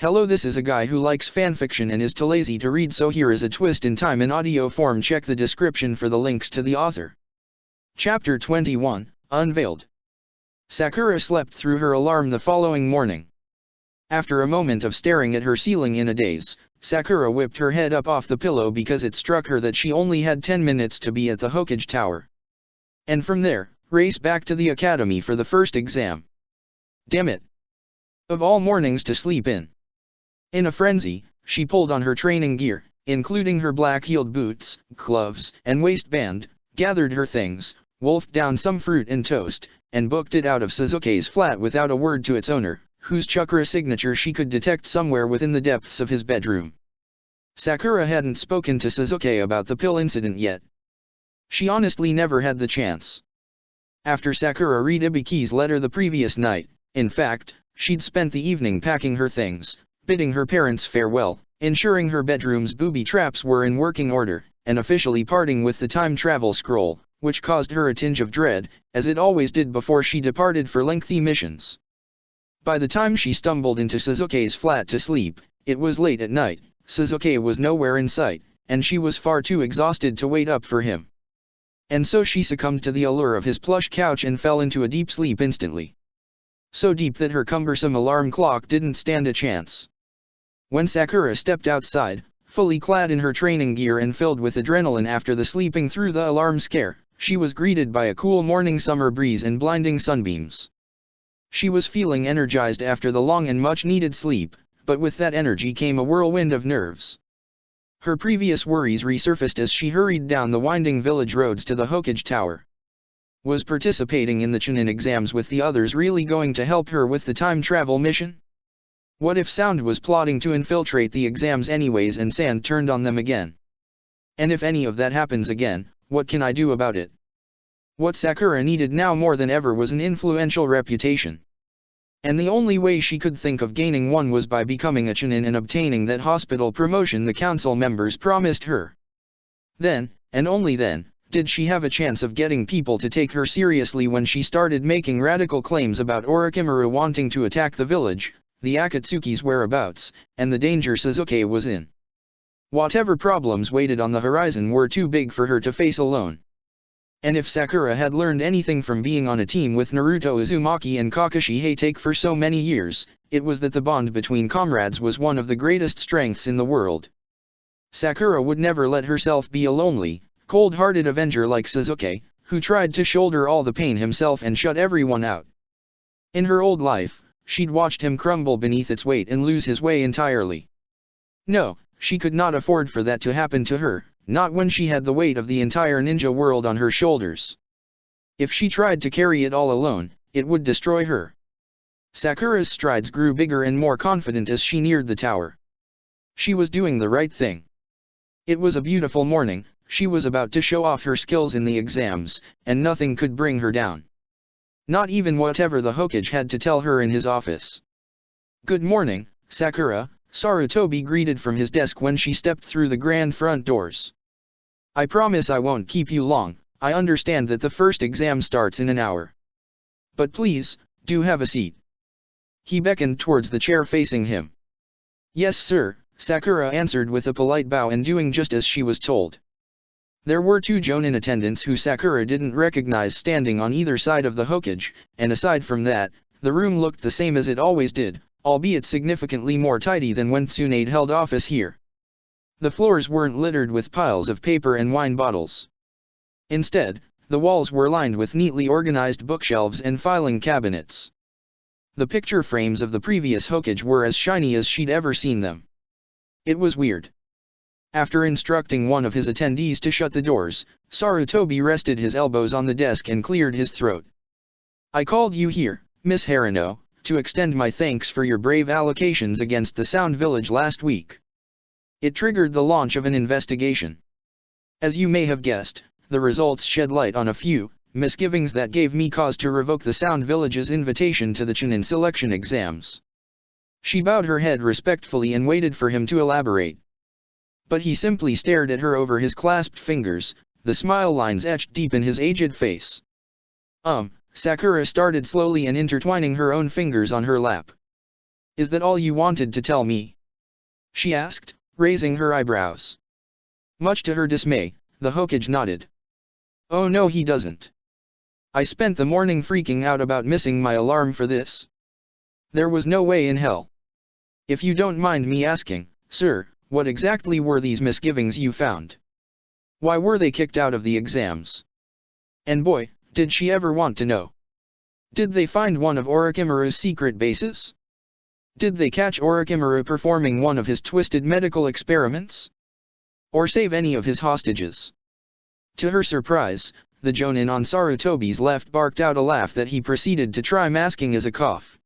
Hello, this is a guy who likes fanfiction and is too lazy to read, so here is a twist in time in audio form. Check the description for the links to the author. Chapter 21, Unveiled. Sakura slept through her alarm the following morning. After a moment of staring at her ceiling in a daze, Sakura whipped her head up off the pillow because it struck her that she only had 10 minutes to be at the Hokage Tower. And from there, race back to the academy for the first exam. Damn it! Of all mornings to sleep in. In a frenzy, she pulled on her training gear, including her black-heeled boots, gloves, and waistband, gathered her things, wolfed down some fruit and toast, and booked it out of Sasuke's flat without a word to its owner, whose chakra signature she could detect somewhere within the depths of his bedroom. Sakura hadn't spoken to Sasuke about the pill incident yet. She honestly never had the chance. After Sakura read Ibuki's letter the previous night, in fact, she'd spent the evening packing her things, bidding her parents farewell, ensuring her bedroom's booby traps were in working order, and officially parting with the time travel scroll, which caused her a tinge of dread, as it always did before she departed for lengthy missions. By the time she stumbled into Sasuke's flat to sleep, it was late at night. Sasuke was nowhere in sight, and she was far too exhausted to wait up for him. And so she succumbed to the allure of his plush couch and fell into a deep sleep instantly. So deep that her cumbersome alarm clock didn't stand a chance. When Sakura stepped outside, fully clad in her training gear and filled with adrenaline after the sleeping through the alarm scare, she was greeted by a cool morning summer breeze and blinding sunbeams. She was feeling energized after the long and much-needed sleep, but with that energy came a whirlwind of nerves. Her previous worries resurfaced as she hurried down the winding village roads to the Hokage Tower. Was participating in the Chunin exams with the others really going to help her with the time travel mission? What if Sound was plotting to infiltrate the exams anyways and Sand turned on them again? And if any of that happens again, what can I do about it? What Sakura needed now more than ever was an influential reputation. And the only way she could think of gaining one was by becoming a Chunin and obtaining that hospital promotion the council members promised her. Then, and only then, did she have a chance of getting people to take her seriously when she started making radical claims about Orochimaru wanting to attack the village, the Akatsuki's whereabouts, and the danger Sasuke was in. Whatever problems waited on the horizon were too big for her to face alone. And if Sakura had learned anything from being on a team with Naruto Uzumaki and Kakashi Hatake for so many years, it was that the bond between comrades was one of the greatest strengths in the world. Sakura would never let herself be a lonely, cold-hearted avenger like Sasuke, who tried to shoulder all the pain himself and shut everyone out. In her old life, she'd watched him crumble beneath its weight and lose his way entirely. No, she could not afford for that to happen to her, not when she had the weight of the entire ninja world on her shoulders. If she tried to carry it all alone, it would destroy her. Sakura's strides grew bigger and more confident as she neared the tower. She was doing the right thing. It was a beautiful morning, she was about to show off her skills in the exams, and nothing could bring her down. Not even whatever the Hokage had to tell her in his office. "Good morning, Sakura," Sarutobi greeted from his desk when she stepped through the grand front doors. "I promise I won't keep you long. I understand that the first exam starts in an hour. But please, do have a seat." He beckoned towards the chair facing him. "Yes sir," Sakura answered with a polite bow and doing just as she was told. There were two Jonin attendants who Sakura didn't recognize standing on either side of the Hokage, and aside from that, the room looked the same as it always did, albeit significantly more tidy than when Tsunade held office here. The floors weren't littered with piles of paper and wine bottles. Instead, the walls were lined with neatly organized bookshelves and filing cabinets. The picture frames of the previous Hokage were as shiny as she'd ever seen them. It was weird. After instructing one of his attendees to shut the doors, Sarutobi rested his elbows on the desk and cleared his throat. "I called you here, Miss Harano, to extend my thanks for your brave allocations against the Sound Village last week. It triggered the launch of an investigation. As you may have guessed, the results shed light on a few misgivings that gave me cause to revoke the Sound Village's invitation to the Chunin selection exams." She bowed her head respectfully and waited for him to elaborate. But he simply stared at her over his clasped fingers, the smile lines etched deep in his aged face. Sakura started slowly and intertwining her own fingers on her lap. Is that all you wanted to tell me? She asked, raising her eyebrows. Much to her dismay, the Hokage nodded. Oh no, he doesn't. I spent the morning freaking out about missing my alarm for this. There was no way in hell. If you don't mind me asking, sir, what exactly were these misgivings you found? Why were they kicked out of the exams? And boy, did she ever want to know. Did they find one of Orochimaru's secret bases? Did they catch Orochimaru performing one of his twisted medical experiments? Or save any of his hostages? To her surprise, the Jonin on Sarutobi's left barked out a laugh that he proceeded to try masking as a cough.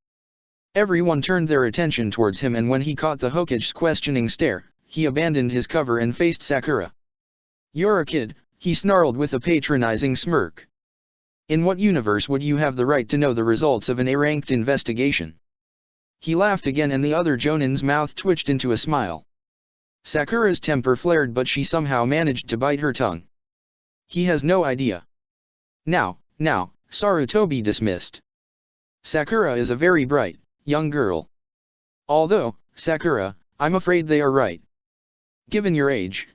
Everyone turned their attention towards him, and when he caught the Hokage's questioning stare, he abandoned his cover and faced Sakura. You're a kid, he snarled with a patronizing smirk. In what universe would you have the right to know the results of an A-ranked investigation? He laughed again, and the other Jonin's mouth twitched into a smile. Sakura's temper flared, but she somehow managed to bite her tongue. He has no idea. Now, Sarutobi dismissed. Sakura is a very bright, young girl. Although, Sakura, I'm afraid they are right. Given your age,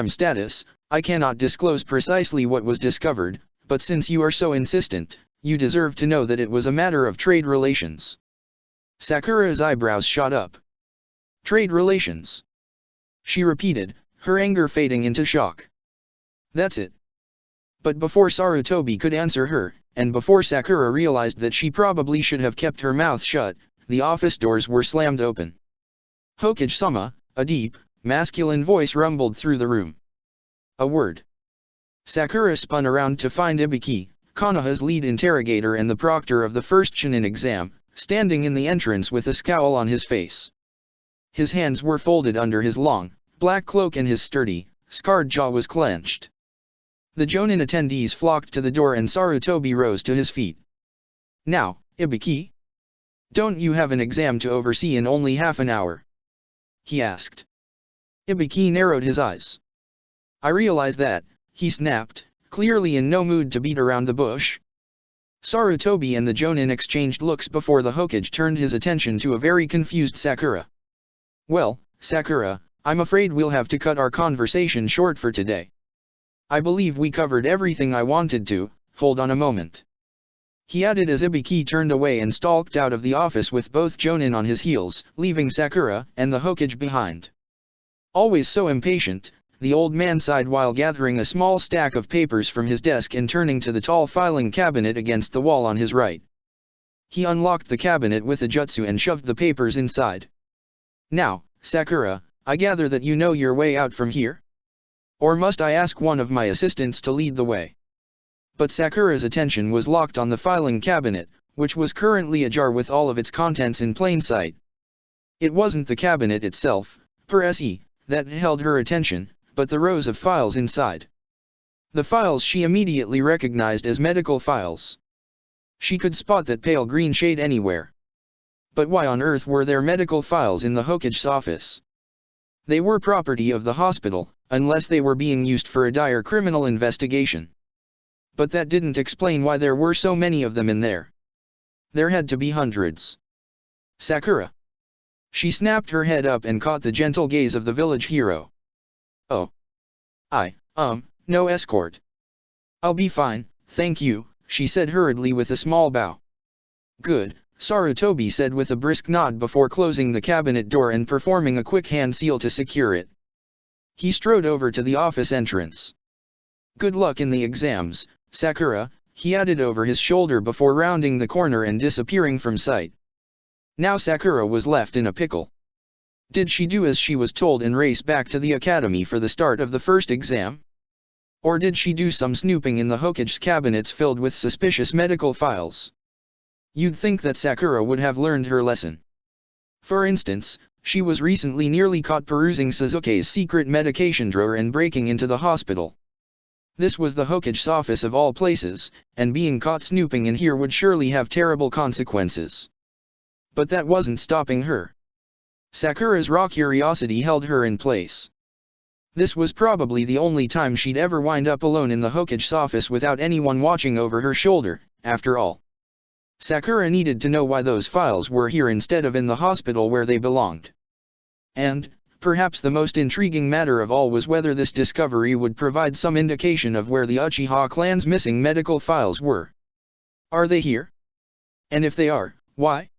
status, I cannot disclose precisely what was discovered, but since you are so insistent, you deserve to know that it was a matter of trade relations. Sakura's eyebrows shot up. Trade relations? She repeated, her anger fading into shock. That's it. But before Sarutobi could answer her, and before Sakura realized that she probably should have kept her mouth shut, the office doors were slammed open. Hokage-sama, a deep, masculine voice rumbled through the room. A word. Sakura spun around to find Ibiki, Konoha's lead interrogator and the proctor of the first Chunin exam, standing in the entrance with a scowl on his face. His hands were folded under his long, black cloak and his sturdy, scarred jaw was clenched. The Jonin attendees flocked to the door and Sarutobi rose to his feet. Now, Ibiki? Don't you have an exam to oversee in only half an hour? He asked. Ibiki narrowed his eyes. I realize that, he snapped, clearly in no mood to beat around the bush. Sarutobi and the Jonin exchanged looks before the Hokage turned his attention to a very confused Sakura. Well, Sakura, I'm afraid we'll have to cut our conversation short for today. I believe we covered everything I wanted to, hold on a moment. He added as Ibiki turned away and stalked out of the office with both Jonin on his heels, leaving Sakura and the Hokage behind. Always so impatient, the old man sighed while gathering a small stack of papers from his desk and turning to the tall filing cabinet against the wall on his right. He unlocked the cabinet with a jutsu and shoved the papers inside. Now, Sakura, I gather that you know your way out from here? Or must I ask one of my assistants to lead the way? But Sakura's attention was locked on the filing cabinet, which was currently ajar with all of its contents in plain sight. It wasn't the cabinet itself, per se, that held her attention, but the rows of files inside. The files she immediately recognized as medical files. She could spot that pale green shade anywhere. But why on earth were there medical files in the Hokage's office? They were property of the hospital, unless they were being used for a dire criminal investigation. But that didn't explain why there were so many of them in there. There had to be hundreds. Sakura. She snapped her head up and caught the gentle gaze of the village hero. Oh. No escort. I'll be fine, thank you, she said hurriedly with a small bow. Good, Sarutobi said with a brisk nod before closing the cabinet door and performing a quick hand seal to secure it. He strode over to the office entrance. Good luck in the exams, Sakura, he added over his shoulder before rounding the corner and disappearing from sight. Now Sakura was left in a pickle. Did she do as she was told and race back to the academy for the start of the first exam? Or did she do some snooping in the Hokage's cabinets filled with suspicious medical files? You'd think that Sakura would have learned her lesson. For instance, she was recently nearly caught perusing Sasuke's secret medication drawer and breaking into the hospital. This was the Hokage's office of all places, and being caught snooping in here would surely have terrible consequences. But that wasn't stopping her. Sakura's raw curiosity held her in place. This was probably the only time she'd ever wind up alone in the Hokage's office without anyone watching over her shoulder, after all. Sakura needed to know why those files were here instead of in the hospital where they belonged. And, perhaps the most intriguing matter of all was whether this discovery would provide some indication of where the Uchiha clan's missing medical files were. Are they here? And if they are, why?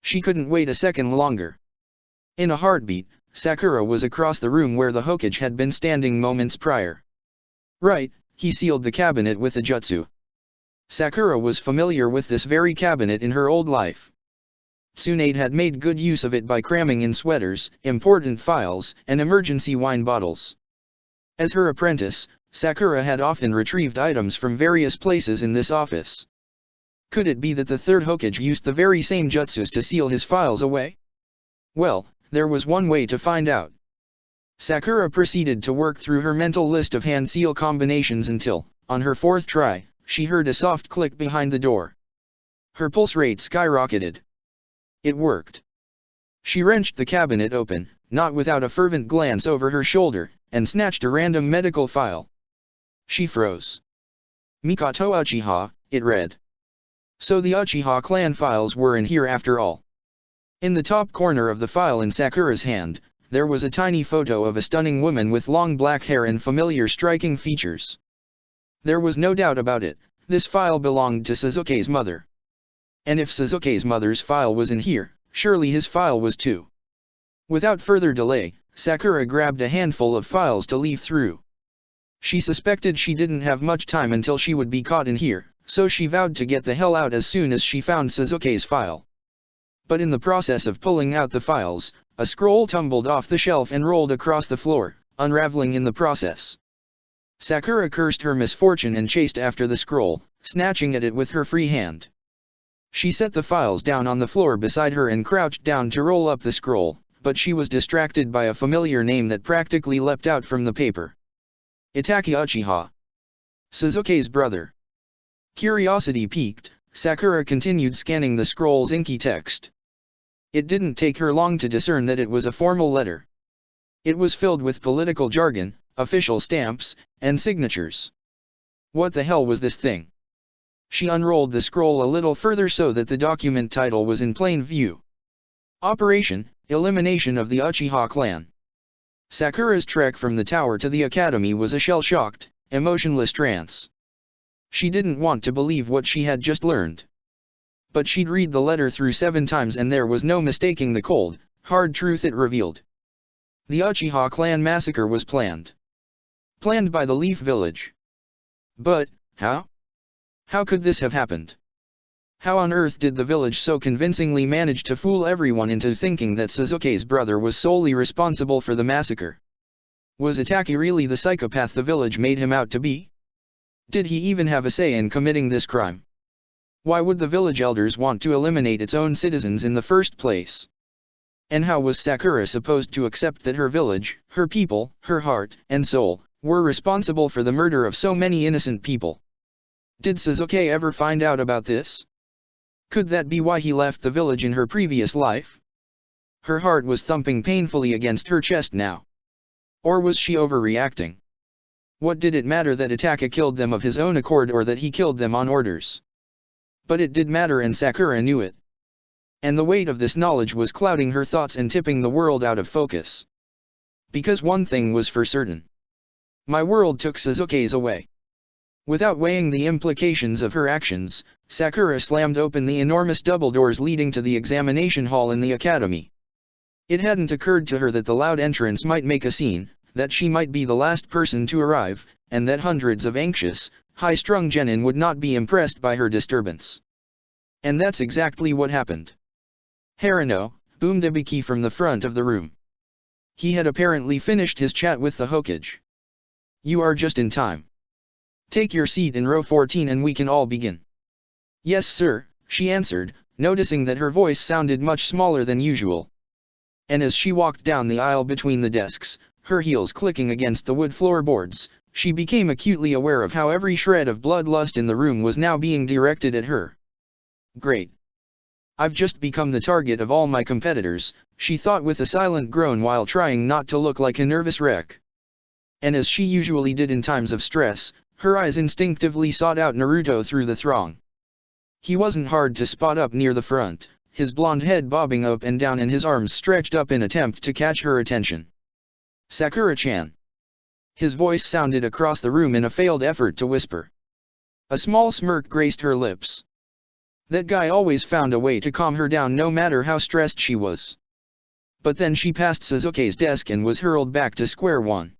She couldn't wait a second longer. In a heartbeat, Sakura was across the room where the Hokage had been standing moments prior. Right, he sealed the cabinet with a jutsu. Sakura was familiar with this very cabinet in her old life. Tsunade had made good use of it by cramming in sweaters, important files, and emergency wine bottles. As her apprentice, Sakura had often retrieved items from various places in this office. Could it be that the third Hokage used the very same jutsus to seal his files away? Well, there was one way to find out. Sakura proceeded to work through her mental list of hand seal combinations until, on her fourth try, she heard a soft click behind the door. Her pulse rate skyrocketed. It worked. She wrenched the cabinet open, not without a fervent glance over her shoulder, and snatched a random medical file. She froze. Mikoto Uchiha, it read. So the Uchiha clan files were in here after all. In the top corner of the file in Sakura's hand, there was a tiny photo of a stunning woman with long black hair and familiar striking features. There was no doubt about it, this file belonged to Sasuke's mother. And if Sasuke's mother's file was in here, surely his file was too. Without further delay, Sakura grabbed a handful of files to leaf through. She suspected she didn't have much time until she would be caught in here, so she vowed to get the hell out as soon as she found Sasuke's file. But in the process of pulling out the files, a scroll tumbled off the shelf and rolled across the floor, unraveling in the process. Sakura cursed her misfortune and chased after the scroll, snatching at it with her free hand. She set the files down on the floor beside her and crouched down to roll up the scroll, but she was distracted by a familiar name that practically leapt out from the paper. Itachi Uchiha. Sasuke's brother. Curiosity piqued, Sakura continued scanning the scroll's inky text. It didn't take her long to discern that it was a formal letter. It was filled with political jargon, official stamps, and signatures. What the hell was this thing? She unrolled the scroll a little further so that the document title was in plain view. Operation, Elimination of the Uchiha Clan. Sakura's trek from the tower to the academy was a shell-shocked, emotionless trance. She didn't want to believe what she had just learned. But she'd read the letter through 7 times and there was no mistaking the cold, hard truth it revealed. The Uchiha clan massacre was planned. Planned by the Leaf Village. But, how? How could this have happened? How on earth did the village so convincingly manage to fool everyone into thinking that Sasuke's brother was solely responsible for the massacre? Was Itachi really the psychopath the village made him out to be? Did he even have a say in committing this crime? Why would the village elders want to eliminate its own citizens in the first place? And how was Sakura supposed to accept that her village, her people, her heart and soul, were responsible for the murder of so many innocent people? Did Sasuke ever find out about this? Could that be why he left the village in her previous life? Her heart was thumping painfully against her chest now. Or was she overreacting? What did it matter that Itachi killed them of his own accord or that he killed them on orders? But it did matter and Sakura knew it. And the weight of this knowledge was clouding her thoughts and tipping the world out of focus. Because one thing was for certain. My world took Sasuke's away. Without weighing the implications of her actions, Sakura slammed open the enormous double doors leading to the examination hall in the academy. It hadn't occurred to her that the loud entrance might make a scene, that she might be the last person to arrive, and that hundreds of anxious, high-strung genin would not be impressed by her disturbance. And that's exactly what happened. Harano, boomed Ibiki from the front of the room. He had apparently finished his chat with the Hokage. You are just in time. Take your seat in row 14 and we can all begin. Yes sir, she answered, noticing that her voice sounded much smaller than usual. And as she walked down the aisle between the desks, her heels clicking against the wood floorboards, she became acutely aware of how every shred of bloodlust in the room was now being directed at her. Great. I've just become the target of all my competitors, she thought with a silent groan while trying not to look like a nervous wreck. And as she usually did in times of stress, her eyes instinctively sought out Naruto through the throng. He wasn't hard to spot up near the front, his blonde head bobbing up and down and his arms stretched up in attempt to catch her attention. "Sakura-chan." His voice sounded across the room in a failed effort to whisper. A small smirk graced her lips. That guy always found a way to calm her down no matter how stressed she was. But then she passed Sasuke's desk and was hurled back to square one.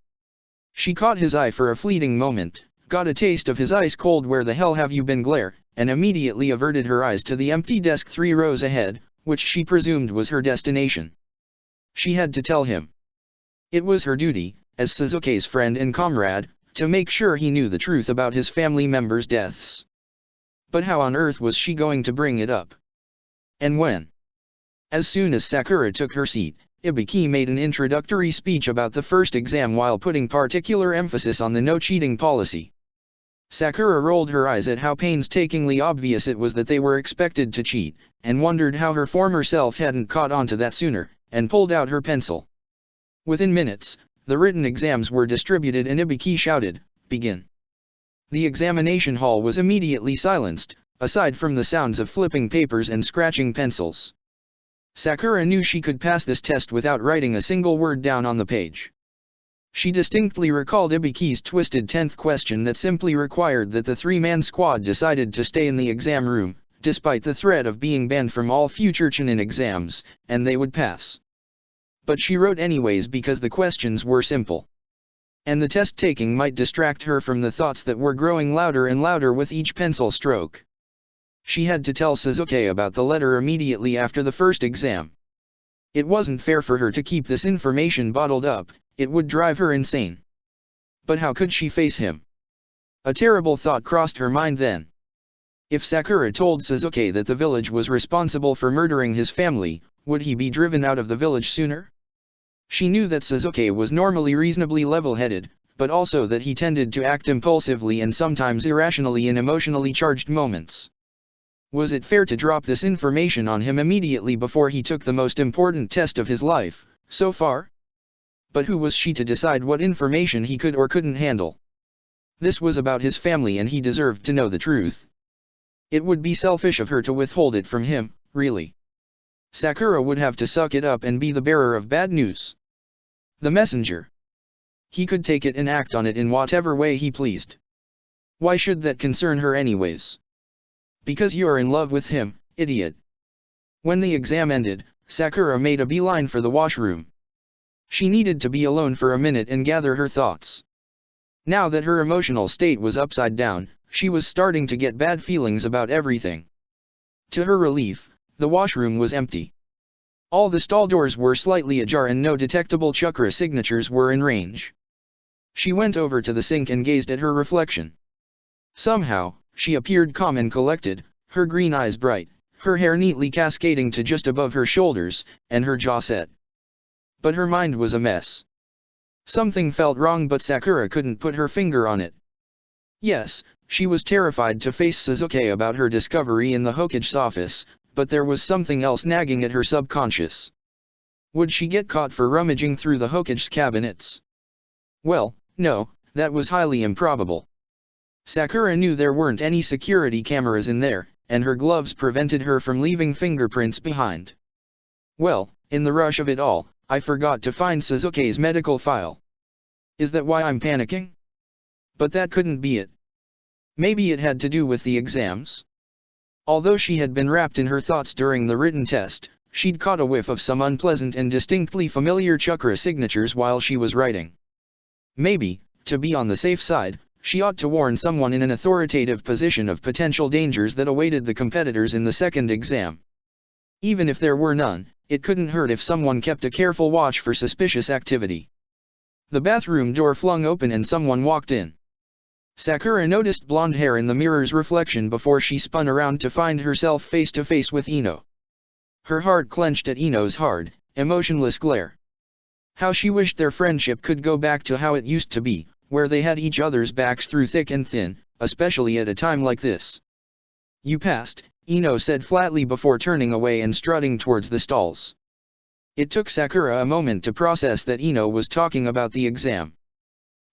She caught his eye for a fleeting moment, got a taste of his ice-cold "where the hell have you been" glare, and immediately averted her eyes to the empty desk 3 rows ahead, which she presumed was her destination. She had to tell him. It was her duty, as Sasuke's friend and comrade, to make sure he knew the truth about his family members' deaths. But how on earth was she going to bring it up? And when? As soon as Sakura took her seat, Ibiki made an introductory speech about the first exam while putting particular emphasis on the no-cheating policy. Sakura rolled her eyes at how painstakingly obvious it was that they were expected to cheat, and wondered how her former self hadn't caught on to that sooner, and pulled out her pencil. Within minutes, the written exams were distributed and Ibiki shouted, "Begin." The examination hall was immediately silenced, aside from the sounds of flipping papers and scratching pencils. Sakura knew she could pass this test without writing a single word down on the page. She distinctly recalled Ibiki's twisted 10th question that simply required that the 3-man squad decided to stay in the exam room, despite the threat of being banned from all future Chunin exams, and they would pass. But she wrote anyways because the questions were simple. And the test taking might distract her from the thoughts that were growing louder and louder with each pencil stroke. She had to tell Sasuke about the letter immediately after the first exam. It wasn't fair for her to keep this information bottled up, it would drive her insane. But how could she face him? A terrible thought crossed her mind then. If Sakura told Sasuke that the village was responsible for murdering his family, would he be driven out of the village sooner? She knew that Sasuke was normally reasonably level-headed, but also that he tended to act impulsively and sometimes irrationally in emotionally charged moments. Was it fair to drop this information on him immediately before he took the most important test of his life, so far? But who was she to decide what information he could or couldn't handle? This was about his family and he deserved to know the truth. It would be selfish of her to withhold it from him, really. Sakura would have to suck it up and be the bearer of bad news. The messenger. He could take it and act on it in whatever way he pleased. Why should that concern her anyways? Because you're in love with him, idiot. When the exam ended, Sakura made a beeline for the washroom. She needed to be alone for a minute and gather her thoughts. Now that her emotional state was upside down, she was starting to get bad feelings about everything. To her relief, the washroom was empty. All the stall doors were slightly ajar and no detectable chakra signatures were in range. She went over to the sink and gazed at her reflection. Somehow, she appeared calm and collected, her green eyes bright, her hair neatly cascading to just above her shoulders, and her jaw set. But her mind was a mess. Something felt wrong but Sakura couldn't put her finger on it. Yes, she was terrified to face Sasuke about her discovery in the Hokage's office, but there was something else nagging at her subconscious. Would she get caught for rummaging through the Hokage's cabinets? Well, no, that was highly improbable. Sakura knew there weren't any security cameras in there, and her gloves prevented her from leaving fingerprints behind. Well, in the rush of it all, I forgot to find Sasuke's medical file. Is that why I'm panicking? But that couldn't be it. Maybe it had to do with the exams? Although she had been wrapped in her thoughts during the written test, she'd caught a whiff of some unpleasant and distinctly familiar chakra signatures while she was writing. Maybe, to be on the safe side, she ought to warn someone in an authoritative position of potential dangers that awaited the competitors in the second exam. Even if there were none, it couldn't hurt if someone kept a careful watch for suspicious activity. The bathroom door flung open and someone walked in. Sakura noticed blonde hair in the mirror's reflection before she spun around to find herself face to face with Ino. Her heart clenched at Ino's hard, emotionless glare. How she wished their friendship could go back to how it used to be, where they had each other's backs through thick and thin, especially at a time like this. You passed, Ino said flatly before turning away and strutting towards the stalls. It took Sakura a moment to process that Ino was talking about the exam.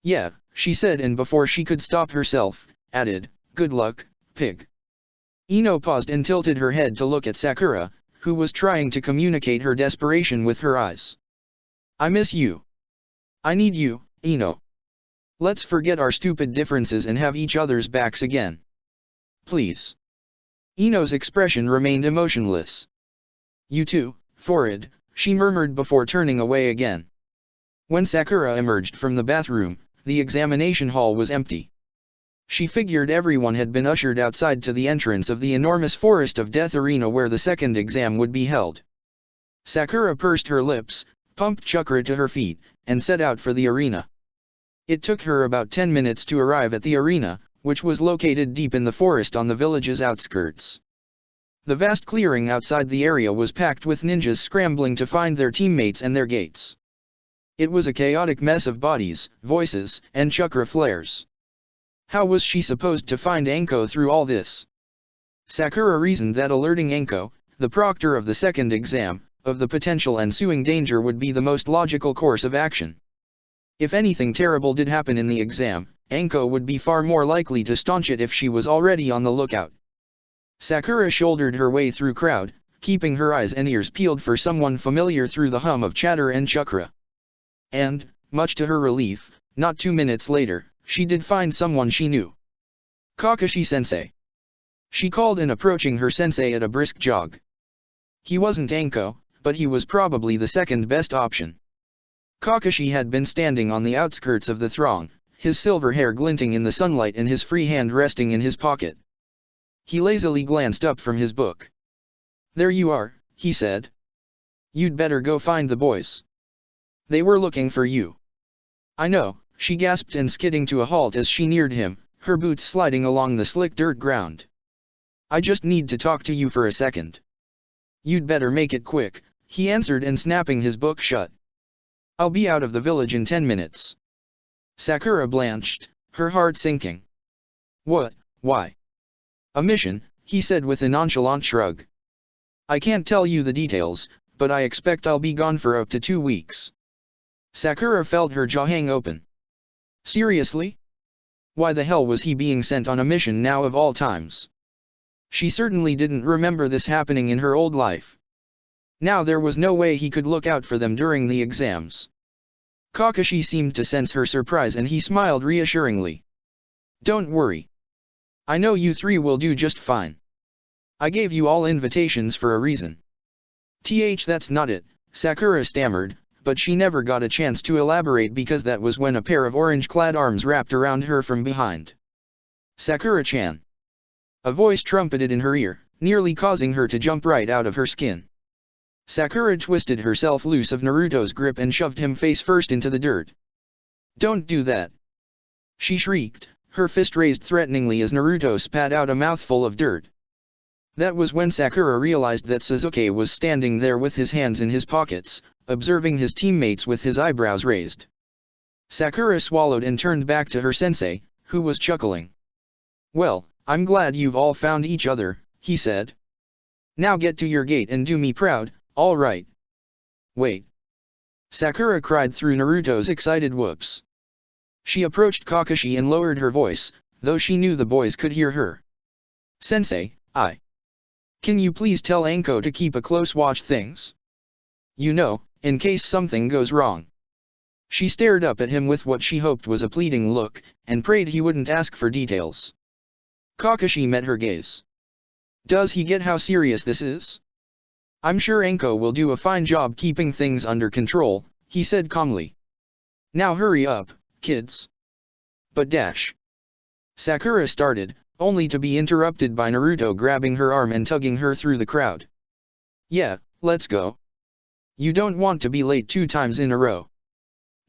Yeah, she said, and before she could stop herself, added, good luck, pig. Ino paused and tilted her head to look at Sakura, who was trying to communicate her desperation with her eyes. I miss you. I need you, Ino. Let's forget our stupid differences and have each other's backs again. Please. Ino's expression remained emotionless. You too, Forrid, she murmured before turning away again. When Sakura emerged from the bathroom, the examination hall was empty. She figured everyone had been ushered outside to the entrance of the enormous Forest of Death arena where the second exam would be held. Sakura pursed her lips, pumped chakra to her feet, and set out for the arena. It took her about 10 minutes to arrive at the arena, which was located deep in the forest on the village's outskirts. The vast clearing outside the area was packed with ninjas scrambling to find their teammates and their gates. It was a chaotic mess of bodies, voices, and chakra flares. How was she supposed to find Anko through all this? Sakura reasoned that alerting Anko, the proctor of the second exam, of the potential ensuing danger would be the most logical course of action. If anything terrible did happen in the exam, Anko would be far more likely to staunch it if she was already on the lookout. Sakura shouldered her way through crowd, keeping her eyes and ears peeled for someone familiar through the hum of chatter and chakra. And, much to her relief, not 2 minutes later, she did find someone she knew. Kakashi-sensei. She called in, approaching her sensei at a brisk jog. He wasn't Anko, but he was probably the second best option. Kakashi had been standing on the outskirts of the throng, his silver hair glinting in the sunlight and his free hand resting in his pocket. He lazily glanced up from his book. There you are, he said. You'd better go find the boys. They were looking for you. I know, she gasped and skidding to a halt as she neared him, her boots sliding along the slick dirt ground. I just need to talk to you for a second. You'd better make it quick, he answered and snapping his book shut. I'll be out of the village in 10 minutes. Sakura blanched, her heart sinking. What, why? A mission, he said with a nonchalant shrug. I can't tell you the details, but I expect I'll be gone for up to 2 weeks. Sakura felt her jaw hang open. Seriously? Why the hell was he being sent on a mission now of all times? She certainly didn't remember this happening in her old life. Now there was no way he could look out for them during the exams. Kakashi seemed to sense her surprise and he smiled reassuringly. Don't worry. I know you three will do just fine. I gave you all invitations for a reason. That's not it, Sakura stammered, but she never got a chance to elaborate because that was when a pair of orange-clad arms wrapped around her from behind. Sakura-chan. A voice trumpeted in her ear, nearly causing her to jump right out of her skin. Sakura twisted herself loose of Naruto's grip and shoved him face first into the dirt. Don't do that! She shrieked, her fist raised threateningly as Naruto spat out a mouthful of dirt. That was when Sakura realized that Sasuke was standing there with his hands in his pockets, observing his teammates with his eyebrows raised. Sakura swallowed and turned back to her sensei, who was chuckling. Well, I'm glad you've all found each other, he said. Now get to your gate and do me proud, all right. Wait. Sakura cried through Naruto's excited whoops. She approached Kakashi and lowered her voice, though she knew the boys could hear her. Sensei, Can you please tell Anko to keep a close watch things? You know, in case something goes wrong. She stared up at him with what she hoped was a pleading look, and prayed he wouldn't ask for details. Kakashi met her gaze. Does he get how serious this is? I'm sure Anko will do a fine job keeping things under control, he said calmly. Now hurry up, kids. But Sakura started, only to be interrupted by Naruto grabbing her arm and tugging her through the crowd. Yeah, let's go. You don't want to be late 2 times in a row.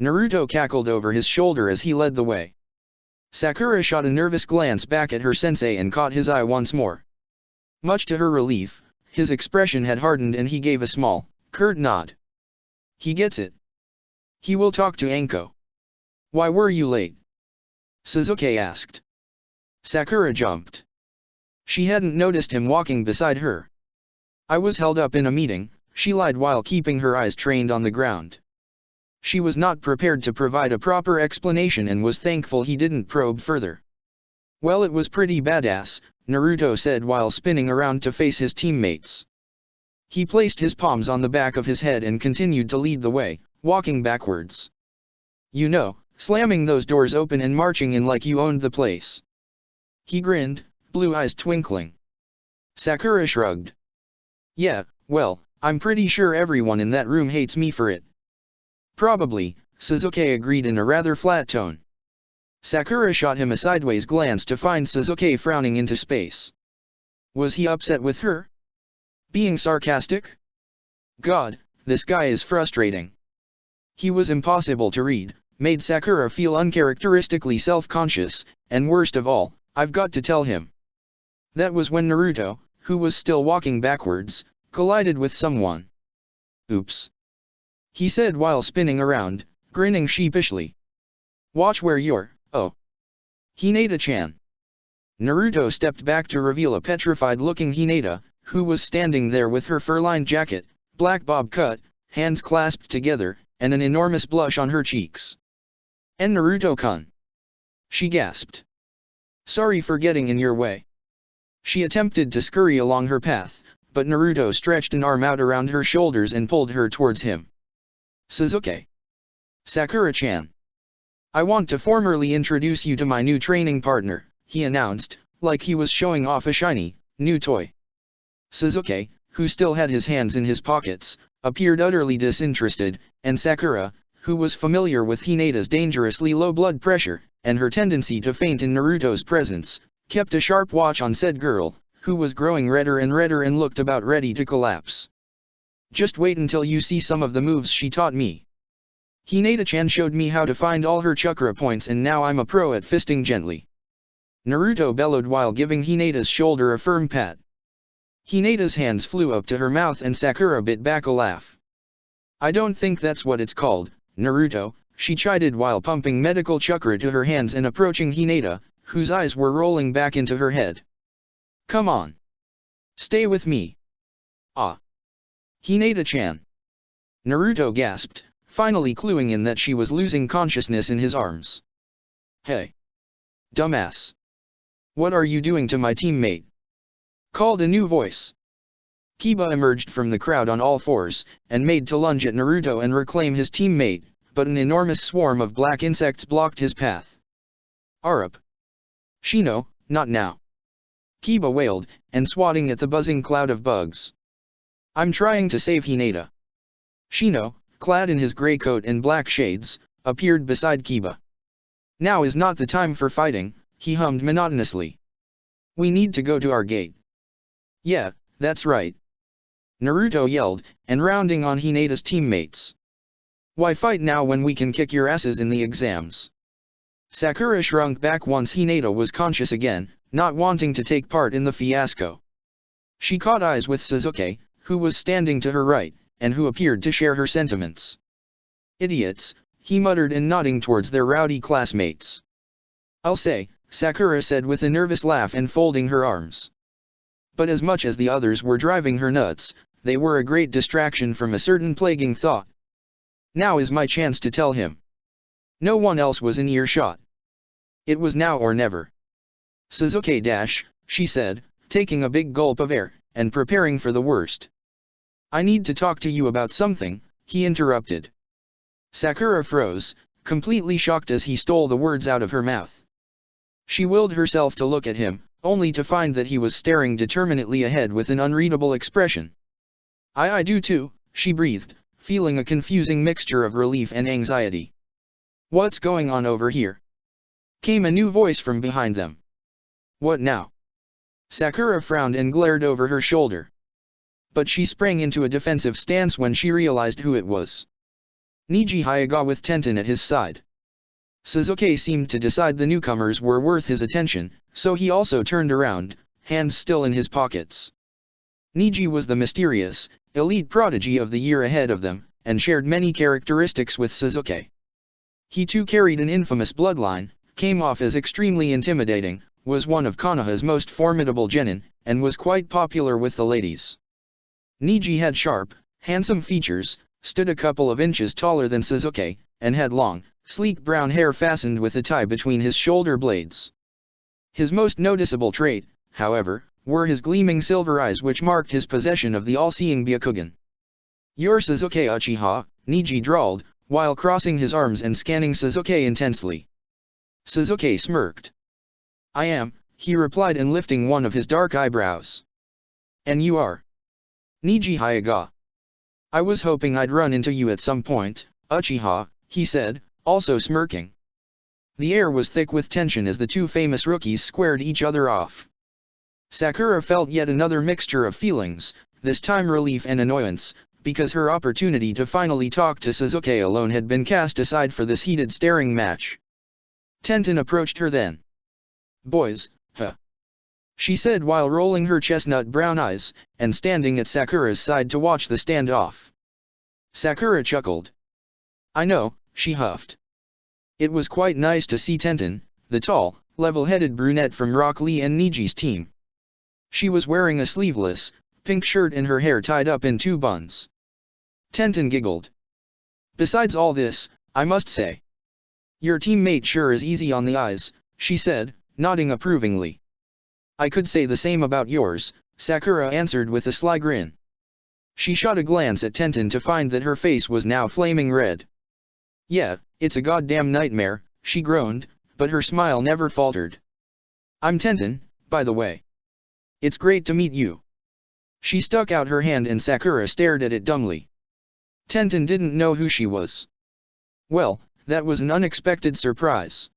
Naruto cackled over his shoulder as he led the way. Sakura shot a nervous glance back at her sensei and caught his eye once more. Much to her relief, his expression had hardened and he gave a small, curt nod. He gets it. He will talk to Anko. Why were you late? Sasuke asked. Sakura jumped. She hadn't noticed him walking beside her. I was held up in a meeting, she lied while keeping her eyes trained on the ground. She was not prepared to provide a proper explanation and was thankful he didn't probe further. Well, it was pretty badass, Naruto said while spinning around to face his teammates. He placed his palms on the back of his head and continued to lead the way, walking backwards. You know, slamming those doors open and marching in like you owned the place. He grinned, blue eyes twinkling. Sakura shrugged. Yeah, well, I'm pretty sure everyone in that room hates me for it. Probably, Sasuke agreed in a rather flat tone. Sakura shot him a sideways glance to find Sasuke frowning into space. Was he upset with her? Being sarcastic? God, this guy is frustrating. He was impossible to read, made Sakura feel uncharacteristically self-conscious, and worst of all, I've got to tell him. That was when Naruto, who was still walking backwards, collided with someone. Oops. He said while spinning around, grinning sheepishly. Watch where you're, oh. Hinata-chan. Naruto stepped back to reveal a petrified-looking Hinata, who was standing there with her fur-lined jacket, black bob cut, hands clasped together, and an enormous blush on her cheeks. And Naruto-kun. She gasped. Sorry for getting in your way. She attempted to scurry along her path, but Naruto stretched an arm out around her shoulders and pulled her towards him. Sasuke. Sakura-chan. I want to formally introduce you to my new training partner, he announced, like he was showing off a shiny, new toy. Sasuke, who still had his hands in his pockets, appeared utterly disinterested, and Sakura, who was familiar with Hinata's dangerously low blood pressure, and her tendency to faint in Naruto's presence, kept a sharp watch on said girl, who was growing redder and looked about ready to collapse. Just wait until you see some of the moves she taught me. Hinata-chan showed me how to find all her chakra points and now I'm a pro at fisting gently. Naruto bellowed while giving Hinata's shoulder a firm pat. Hinata's hands flew up to her mouth and Sakura bit back a laugh. I don't think that's what it's called, Naruto, she chided while pumping medical chakra to her hands and approaching Hinata, whose eyes were rolling back into her head. Come on. Stay with me. Ah. Hinata-chan. Naruto gasped, finally cluing in that she was losing consciousness in his arms. Hey. Dumbass. What are you doing to my teammate? Called a new voice. Kiba emerged from the crowd on all fours, and made to lunge at Naruto and reclaim his teammate, but an enormous swarm of black insects blocked his path. Arup. Shino, not now. Kiba wailed, and swatting at the buzzing cloud of bugs. I'm trying to save Hinata. Shino, clad in his gray coat and black shades, appeared beside Kiba. Now is not the time for fighting, he hummed monotonously. We need to go to our gate. Yeah, that's right. Naruto yelled, and rounding on Hinata's teammates. Why fight now when we can kick your asses in the exams? Sakura shrunk back once Hinata was conscious again, not wanting to take part in the fiasco. She caught eyes with Sasuke, who was standing to her right, and who appeared to share her sentiments. Idiots, he muttered and nodding towards their rowdy classmates. I'll say, Sakura said with a nervous laugh and folding her arms. But as much as the others were driving her nuts, they were a great distraction from a certain plaguing thought. Now is my chance to tell him. No one else was in earshot. It was now or never. Sasuke dash, she said, taking a big gulp of air, and preparing for the worst. I need to talk to you about something, he interrupted. Sakura froze, completely shocked as he stole the words out of her mouth. She willed herself to look at him, only to find that he was staring determinedly ahead with an unreadable expression. I do too, she breathed, feeling a confusing mixture of relief and anxiety. What's going on over here? Came a new voice from behind them. What now? Sakura frowned and glared over her shoulder. But she sprang into a defensive stance when she realized who it was. Niji Hyuga with Tenten at his side. Sasuke seemed to decide the newcomers were worth his attention, so he also turned around, hands still in his pockets. Niji was the mysterious, elite prodigy of the year ahead of them, and shared many characteristics with Sasuke. He too carried an infamous bloodline, came off as extremely intimidating, was one of Konoha's most formidable genin, and was quite popular with the ladies. Niji had sharp, handsome features, stood a couple of inches taller than Sasuke, and had long, sleek brown hair fastened with a tie between his shoulder blades. His most noticeable trait, however, were his gleaming silver eyes which marked his possession of the all-seeing Byakugan. "You're Sasuke Uchiha," Neji drawled, while crossing his arms and scanning Sasuke intensely. Sasuke smirked. "I am," he replied and lifting one of his dark eyebrows. "And you are?" "Neji Hyuga. I was hoping I'd run into you at some point, Uchiha," he said, also smirking. The air was thick with tension as the two famous rookies squared each other off. Sakura felt yet another mixture of feelings, this time relief and annoyance, because her opportunity to finally talk to Sasuke alone had been cast aside for this heated staring match. Tenten approached her then. "Boys, huh?" she said while rolling her chestnut brown eyes, and standing at Sakura's side to watch the standoff. Sakura chuckled. "I know," she huffed. It was quite nice to see Tenten, the tall, level-headed brunette from Rock Lee and Neji's team. She was wearing a sleeveless, pink shirt and her hair tied up in two buns. Tenten giggled. "Besides all this, I must say, your teammate sure is easy on the eyes," she said, nodding approvingly. "I could say the same about yours," Sakura answered with a sly grin. She shot a glance at Tenten to find that her face was now flaming red. "Yeah, it's a goddamn nightmare," she groaned, but her smile never faltered. "I'm Tenten, by the way. It's great to meet you." She stuck out her hand and Sakura stared at it dumbly. Tenten didn't know who she was. Well, that was an unexpected surprise.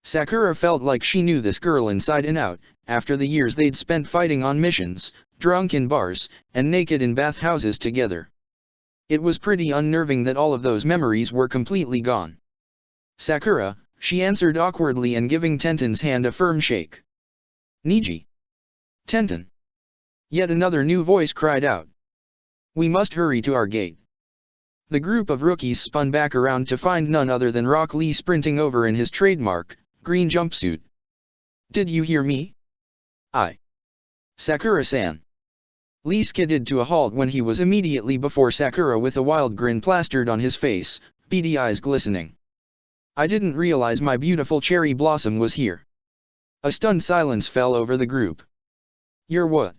Sakura felt like she knew this girl inside and out, after the years they'd spent fighting on missions, drunk in bars, and naked in bathhouses together. It was pretty unnerving that all of those memories were completely gone. "Sakura," she answered awkwardly and giving Tenten's hand a firm shake. "Neji." "Tenten." Yet another new voice cried out. "We must hurry to our gate." The group of rookies spun back around to find none other than Rock Lee sprinting over in his trademark, green jumpsuit. "Did you hear me?" Sakura-san." Lee skidded to a halt when he was immediately before Sakura with a wild grin plastered on his face, beady eyes glistening. "I didn't realize my beautiful cherry blossom was here." A stunned silence fell over the group. "You're what?"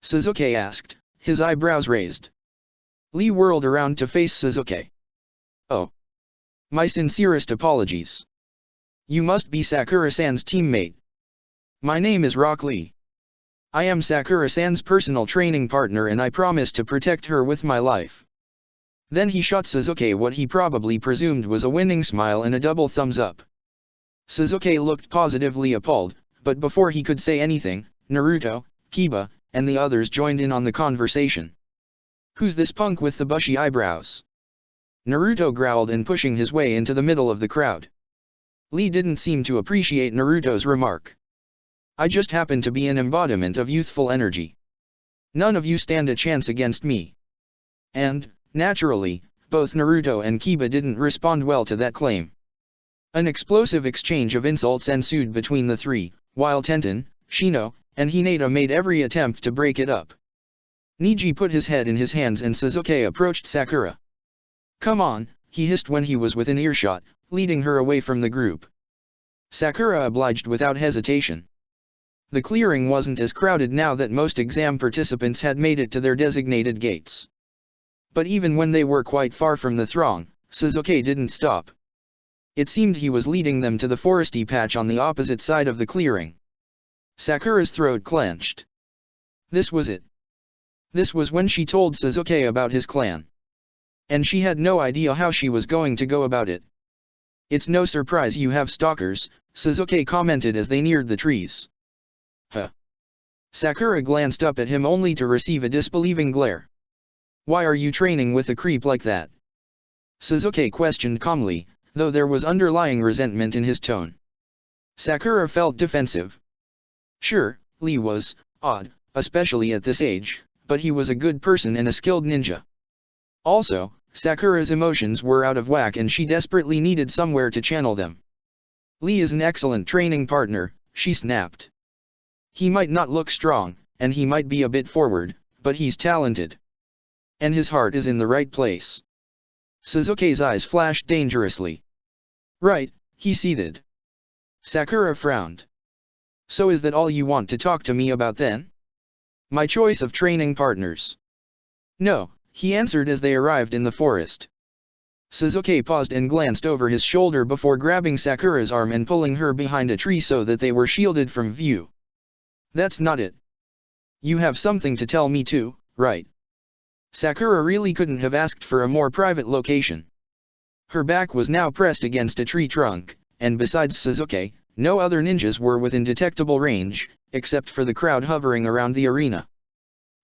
Sasuke asked, his eyebrows raised. Lee whirled around to face Sasuke. "Oh. My sincerest apologies. You must be Sakura-san's teammate." "My name is Rock Lee. I am Sakura-san's personal training partner and I promise to protect her with my life." Then he shot Sasuke what he probably presumed was a winning smile and a double thumbs up. Sasuke looked positively appalled, but before he could say anything, Naruto, Kiba, and the others joined in on the conversation. "Who's this punk with the bushy eyebrows?" Naruto growled and pushing his way into the middle of the crowd. Lee didn't seem to appreciate Naruto's remark. "I just happen to be an embodiment of youthful energy. None of you stand a chance against me." And, naturally, both Naruto and Kiba didn't respond well to that claim. An explosive exchange of insults ensued between the three, while Tenten, Shino, and Hinata made every attempt to break it up. Neji put his head in his hands and Sasuke approached Sakura. "Come on," he hissed when he was within earshot, leading her away from the group. Sakura obliged without hesitation. The clearing wasn't as crowded now that most exam participants had made it to their designated gates. But even when they were quite far from the throng, Sasuke didn't stop. It seemed he was leading them to the foresty patch on the opposite side of the clearing. Sakura's throat clenched. This was it. This was when she told Sasuke about his clan. And she had no idea how she was going to go about it. "It's no surprise you have stalkers," Sasuke commented as they neared the trees. "Huh?" Sakura glanced up at him only to receive a disbelieving glare. "Why are you training with a creep like that?" Sasuke questioned calmly, though there was underlying resentment in his tone. Sakura felt defensive. Sure, Lee was odd, especially at this age, but he was a good person and a skilled ninja. Also, Sakura's emotions were out of whack and she desperately needed somewhere to channel them. "Lee is an excellent training partner," she snapped. "He might not look strong, and he might be a bit forward, but he's talented. And his heart is in the right place." Sasuke's eyes flashed dangerously. "Right," he seethed. Sakura frowned. So is that all you want to talk to me about then? My choice of training partners. No, he answered as they arrived in the forest. Sasuke paused and glanced over his shoulder before grabbing Sakura's arm and pulling her behind a tree so that they were shielded from view. That's not it. You have something to tell me too, right? Sakura really couldn't have asked for a more private location. Her back was now pressed against a tree trunk, and besides Sasuke, no other ninjas were within detectable range, except for the crowd hovering around the arena.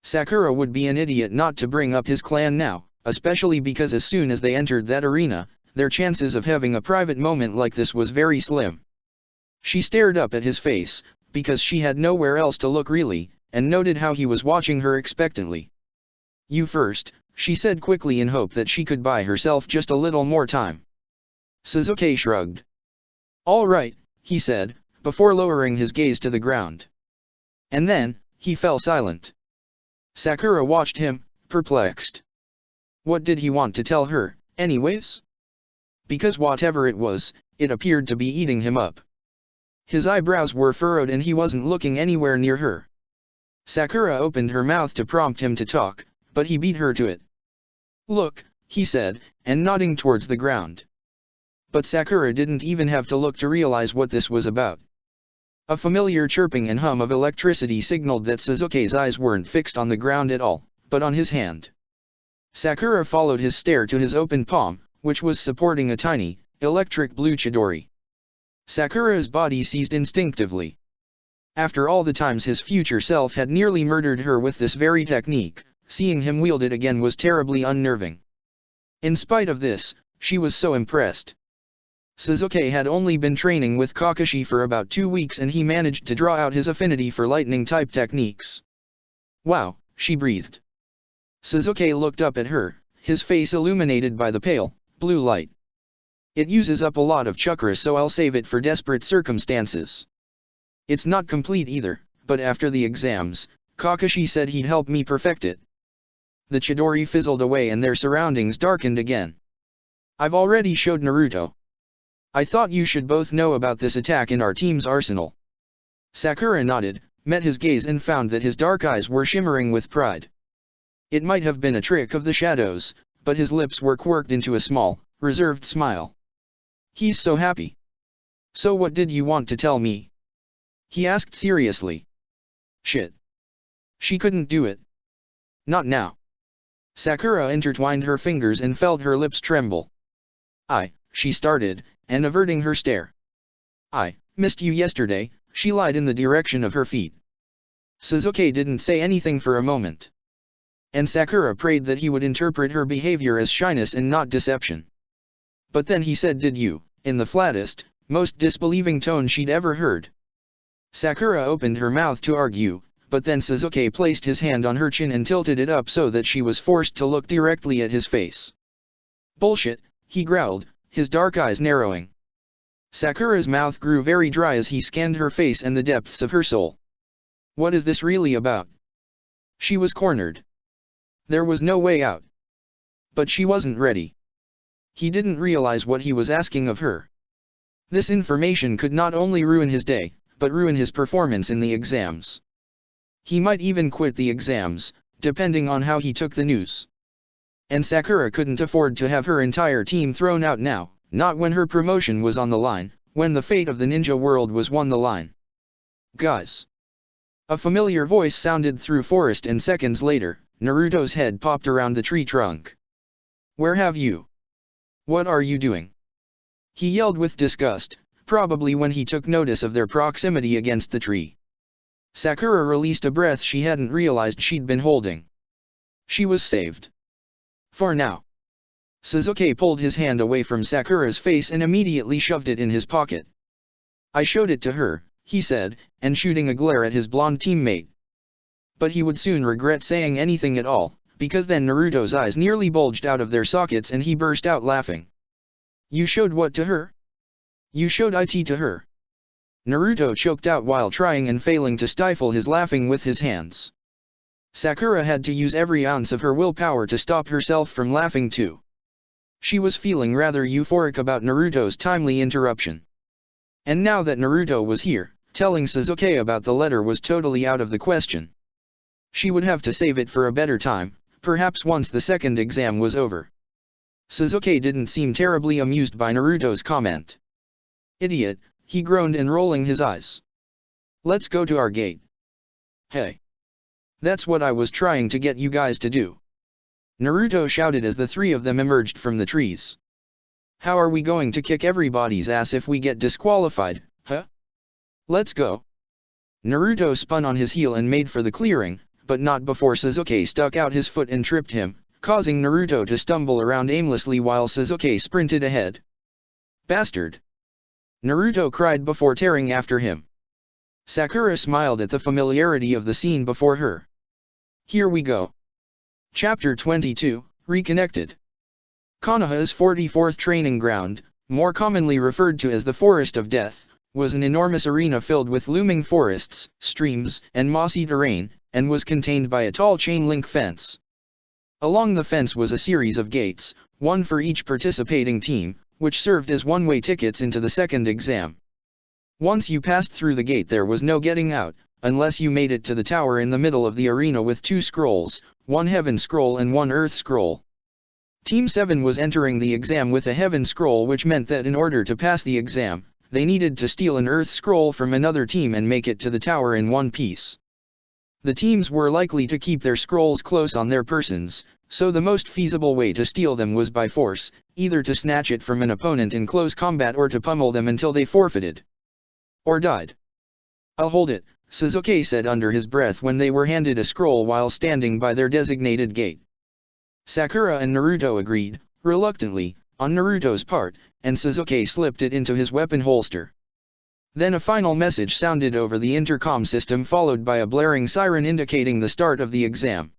Sakura would be an idiot not to bring up his clan now, especially because as soon as they entered that arena, their chances of having a private moment like this was very slim. She stared up at his face, because she had nowhere else to look really, and noted how he was watching her expectantly. You first, she said quickly in hope that she could buy herself just a little more time. Sasuke shrugged. All right, he said, before lowering his gaze to the ground. And then, he fell silent. Sakura watched him, perplexed. What did he want to tell her, anyways? Because whatever it was, it appeared to be eating him up. His eyebrows were furrowed and he wasn't looking anywhere near her. Sakura opened her mouth to prompt him to talk, but he beat her to it. Look, he said, and nodding towards the ground. But Sakura didn't even have to look to realize what this was about. A familiar chirping and hum of electricity signaled that Sasuke's eyes weren't fixed on the ground at all, but on his hand. Sakura followed his stare to his open palm, which was supporting a tiny, electric blue Chidori. Sakura's body seized instinctively. After all the times his future self had nearly murdered her with this very technique, seeing him wield it again was terribly unnerving. In spite of this, she was so impressed. Sasuke had only been training with Kakashi for about 2 weeks and he managed to draw out his affinity for lightning-type techniques. Wow, she breathed. Sasuke looked up at her, his face illuminated by the pale, blue light. It uses up a lot of chakra, so I'll save it for desperate circumstances. It's not complete either, but after the exams, Kakashi said he'd help me perfect it. The Chidori fizzled away and their surroundings darkened again. I've already showed Naruto. I thought you should both know about this attack in our team's arsenal. Sakura nodded, met his gaze and found that his dark eyes were shimmering with pride. It might have been a trick of the shadows, but his lips were quirked into a small, reserved smile. He's so happy. So what did you want to tell me? He asked seriously. Shit. She couldn't do it. Not now. Sakura intertwined her fingers and felt her lips tremble. She started, and averting her stare. I missed you yesterday, she lied in the direction of her feet. Sasuke didn't say anything for a moment. And Sakura prayed that he would interpret her behavior as shyness and not deception. But then he said did you, in the flattest, most disbelieving tone she'd ever heard. Sakura opened her mouth to argue, but then Sasuke placed his hand on her chin and tilted it up so that she was forced to look directly at his face. Bullshit, he growled, his dark eyes narrowing. Sakura's mouth grew very dry as he scanned her face and the depths of her soul. What is this really about? She was cornered. There was no way out. But she wasn't ready. He didn't realize what he was asking of her. This information could not only ruin his day, but ruin his performance in the exams. He might even quit the exams, depending on how he took the news. And Sakura couldn't afford to have her entire team thrown out now, not when her promotion was on the line, when the fate of the ninja world was on the line. Guys. A familiar voice sounded through forest and seconds later, Naruto's head popped around the tree trunk. Where have you? What are you doing? He yelled with disgust, probably when he took notice of their proximity against the tree. Sakura released a breath she hadn't realized she'd been holding. She was saved. For now. Sasuke pulled his hand away from Sakura's face and immediately shoved it in his pocket. I showed it to her, he said, and shooting a glare at his blonde teammate. But he would soon regret saying anything at all, because then Naruto's eyes nearly bulged out of their sockets and he burst out laughing. You showed what to her? You showed it to her. Naruto choked out while trying and failing to stifle his laughing with his hands. Sakura had to use every ounce of her willpower to stop herself from laughing too. She was feeling rather euphoric about Naruto's timely interruption. And now that Naruto was here, Telling Sasuke about the letter was totally out of the question. She would have to save it for a better time, perhaps once the second exam was over. Sasuke didn't seem terribly amused by Naruto's comment. "Idiot," he groaned, enrolling his eyes. "Let's go to our gate." "Hey. That's what I was trying to get you guys to do," Naruto shouted as the three of them emerged from the trees. "How are we going to kick everybody's ass if we get disqualified, huh? Let's go." Naruto spun on his heel and made for the clearing, but not before Sasuke stuck out his foot and tripped him, causing Naruto to stumble around aimlessly while Sasuke sprinted ahead. "Bastard!" Naruto cried before tearing after him. Sakura smiled at the familiarity of the scene before her. Here we go. Chapter 22, Reconnected. Konoha's 44th training ground, more commonly referred to as the Forest of Death, was an enormous arena filled with looming forests, streams, and mossy terrain, and was contained by a tall chain-link fence. Along the fence was a series of gates, one for each participating team, which served as one-way tickets into the second exam. Once you passed through the gate there was no getting out, unless you made it to the tower in the middle of the arena with 2 scrolls, one Heaven Scroll and one Earth Scroll. Team 7 was entering the exam with a Heaven Scroll, which meant that in order to pass the exam, they needed to steal an Earth Scroll from another team and make it to the tower in one piece. The teams were likely to keep their scrolls close on their persons, so the most feasible way to steal them was by force, either to snatch it from an opponent in close combat or to pummel them until they forfeited or died. "I'll hold it," Sasuke said under his breath when they were handed a scroll while standing by their designated gate. Sakura and Naruto agreed, reluctantly, on Naruto's part, and Sasuke slipped it into his weapon holster. Then a final message sounded over the intercom system, followed by a blaring siren indicating the start of the exam.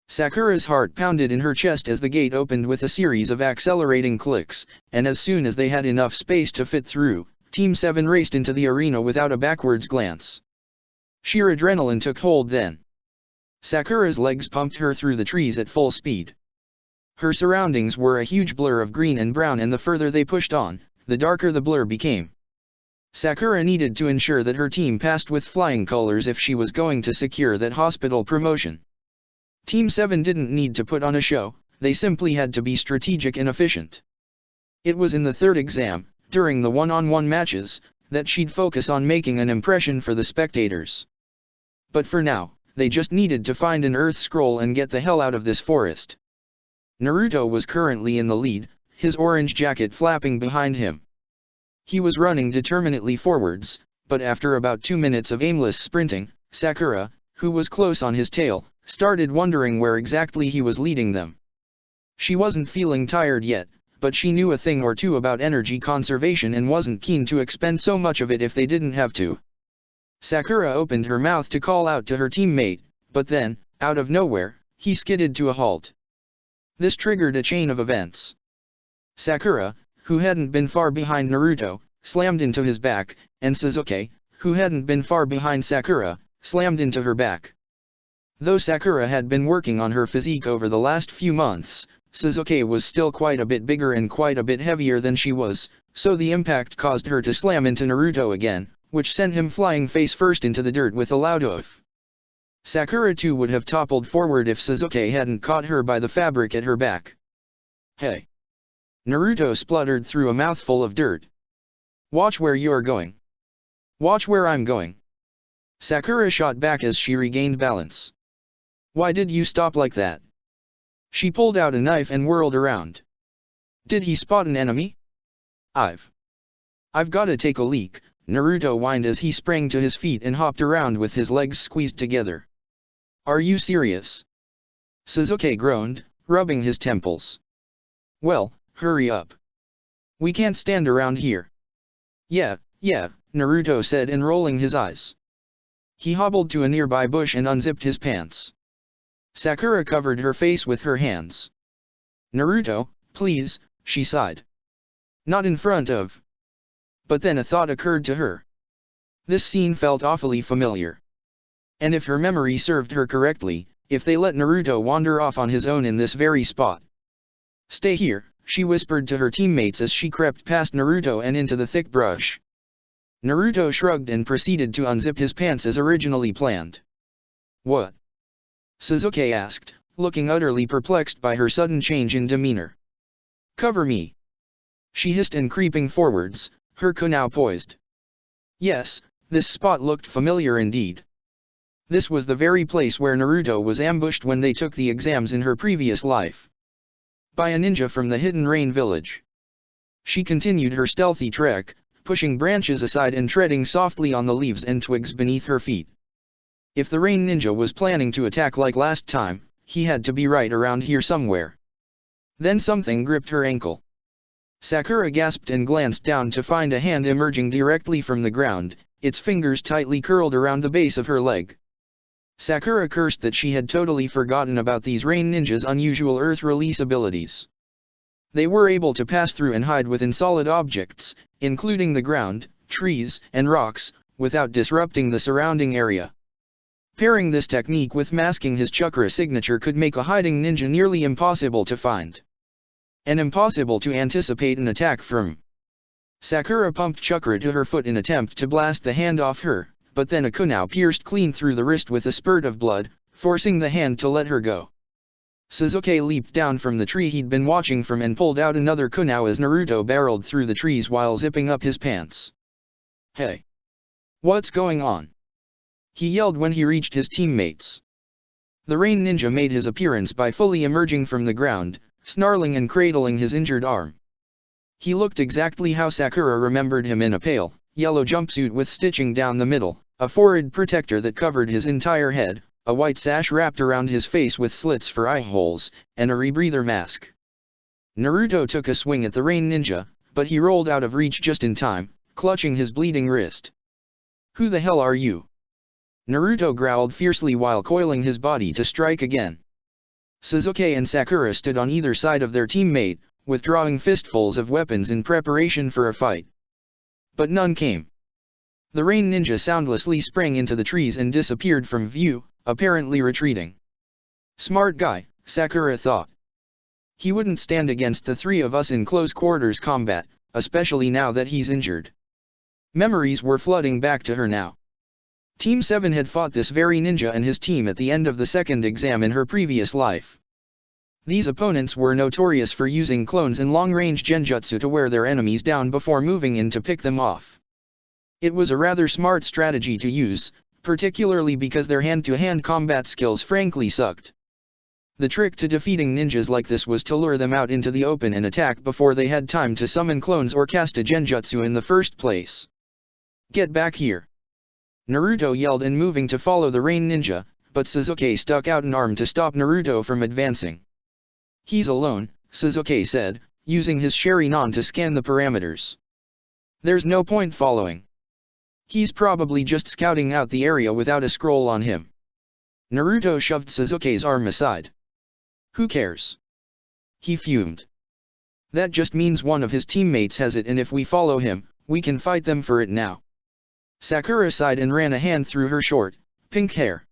Sakura's heart pounded in her chest as the gate opened with a series of accelerating clicks, and as soon as they had enough space to fit through, Team 7 raced into the arena without a backwards glance. Sheer adrenaline took hold then. Sakura's legs pumped her through the trees at full speed. Her surroundings were a huge blur of green and brown, and the further they pushed on, the darker the blur became. Sakura needed to ensure that her team passed with flying colors if she was going to secure that hospital promotion. Team 7 didn't need to put on a show, they simply had to be strategic and efficient. It was in the third exam, during the one-on-one matches, that she'd focus on making an impression for the spectators. But for now, they just needed to find an Earth Scroll and get the hell out of this forest. Naruto was currently in the lead, his orange jacket flapping behind him. He was running determinedly forwards, but after about 2 minutes of aimless sprinting, Sakura, who was close on his tail, started wondering where exactly he was leading them. She wasn't feeling tired yet, but she knew a thing or two about energy conservation and wasn't keen to expend so much of it if they didn't have to. Sakura opened her mouth to call out to her teammate, but then, out of nowhere, he skidded to a halt. This triggered a chain of events. Sakura, who hadn't been far behind Naruto, slammed into his back, and Sasuke, who hadn't been far behind Sakura, slammed into her back. Though Sakura had been working on her physique over the last few months, Sasuke was still quite a bit bigger and quite a bit heavier than she was, so the impact caused her to slam into Naruto again, which sent him flying face first into the dirt with a loud oof. Sakura too would have toppled forward if Sasuke hadn't caught her by the fabric at her back. "Hey!" Naruto spluttered through a mouthful of dirt. "Watch where you're going." "Watch where I'm going." Sakura shot back as she regained balance. "Why did you stop like that?" She pulled out a knife and whirled around. "Did he spot an enemy?" I've gotta take a leak," Naruto whined as he sprang to his feet and hopped around with his legs squeezed together. "Are you serious?" Sasuke groaned, rubbing his temples. "Well, hurry up. We can't stand around here." Yeah, Naruto said, enrolling his eyes. He hobbled to a nearby bush and unzipped his pants. Sakura covered her face with her hands. "Naruto, please," she sighed. "Not in front of." But then a thought occurred to her. This scene felt awfully familiar. And if her memory served her correctly, if they let Naruto wander off on his own in this very spot. "Stay here," she whispered to her teammates as she crept past Naruto and into the thick brush. Naruto shrugged and proceeded to unzip his pants as originally planned. What? Sasuke asked, looking utterly perplexed by her sudden change in demeanor. Cover me. She hissed and creeping forwards, her kunai poised. Yes, this spot looked familiar indeed. This was the very place where Naruto was ambushed when they took the exams in her previous life. By a ninja from the Hidden Rain village. She continued her stealthy trek, pushing branches aside and treading softly on the leaves and twigs beneath her feet. If the Rain Ninja was planning to attack like last time, he had to be right around here somewhere. Then something gripped her ankle. Sakura gasped and glanced down to find a hand emerging directly from the ground, its fingers tightly curled around the base of her leg. Sakura cursed that she had totally forgotten about these Rain Ninjas' unusual earth release abilities. They were able to pass through and hide within solid objects, including the ground, trees, and rocks, without disrupting the surrounding area. Pairing this technique with masking his chakra signature could make a hiding ninja nearly impossible to find. And impossible to anticipate an attack from. Sakura pumped chakra to her foot in attempt to blast the hand off her, but then a kunai pierced clean through the wrist with a spurt of blood, forcing the hand to let her go. Sasuke leaped down from the tree he'd been watching from and pulled out another kunai as Naruto barreled through the trees while zipping up his pants. Hey! What's going on? He yelled when he reached his teammates. The Rain Ninja made his appearance by fully emerging from the ground, snarling and cradling his injured arm. He looked exactly how Sakura remembered him, in a pale, yellow jumpsuit with stitching down the middle, a forehead protector that covered his entire head, a white sash wrapped around his face with slits for eye holes, and a rebreather mask. Naruto took a swing at the Rain Ninja, but he rolled out of reach just in time, clutching his bleeding wrist. Who the hell are you? Naruto growled fiercely while coiling his body to strike again. Sasuke and Sakura stood on either side of their teammate, withdrawing fistfuls of weapons in preparation for a fight. But none came. The Rain Ninja soundlessly sprang into the trees and disappeared from view, apparently retreating. Smart guy, Sakura thought. He wouldn't stand against the three of us in close quarters combat, especially now that he's injured. Memories were flooding back to her now. Team 7 had fought this very ninja and his team at the end of the second exam in her previous life. These opponents were notorious for using clones and long-range genjutsu to wear their enemies down before moving in to pick them off. It was a rather smart strategy to use, particularly because their hand-to-hand combat skills frankly sucked. The trick to defeating ninjas like this was to lure them out into the open and attack before they had time to summon clones or cast a genjutsu in the first place. Get back here! Naruto yelled and moving to follow the Rain Ninja, but Sasuke stuck out an arm to stop Naruto from advancing. He's alone, Sasuke said, using his Sharingan to scan the parameters. There's no point following. He's probably just scouting out the area without a scroll on him. Naruto shoved Sasuke's arm aside. Who cares? He fumed. That just means one of his teammates has it, and if we follow him, we can fight them for it now. Sakura sighed and ran a hand through her short, pink hair.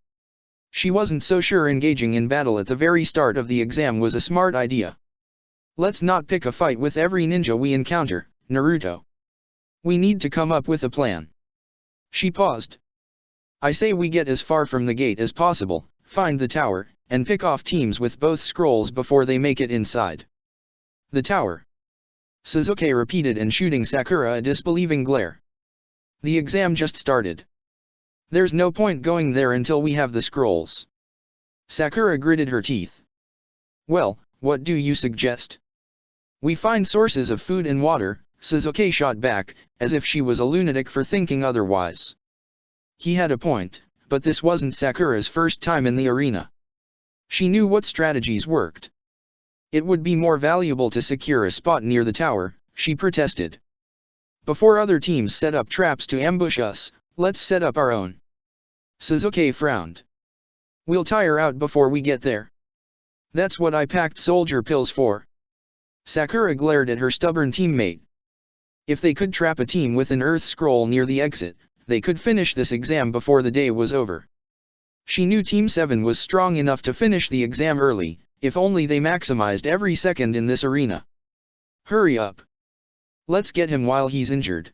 She wasn't so sure engaging in battle at the very start of the exam was a smart idea. Let's not pick a fight with every ninja we encounter, Naruto. We need to come up with a plan. She paused. I say we get as far from the gate as possible, find the tower, and pick off teams with both scrolls before they make it inside. The tower. Sasuke repeated and shooting Sakura a disbelieving glare. The exam just started. There's no point going there until we have the scrolls. Sakura gritted her teeth. Well, what do you suggest? We find sources of food and water, Sasuke shot back, as if she was a lunatic for thinking otherwise. He had a point, but this wasn't Sakura's first time in the arena. She knew what strategies worked. It would be more valuable to secure a spot near the tower, she protested. Before other teams set up traps to ambush us, let's set up our own. Sasuke frowned. We'll tire out before we get there. That's what I packed soldier pills for. Sakura glared at her stubborn teammate. If they could trap a team with an earth scroll near the exit, they could finish this exam before the day was over. She knew Team 7 was strong enough to finish the exam early, if only they maximized every second in this arena. Hurry up. Let's get him while he's injured.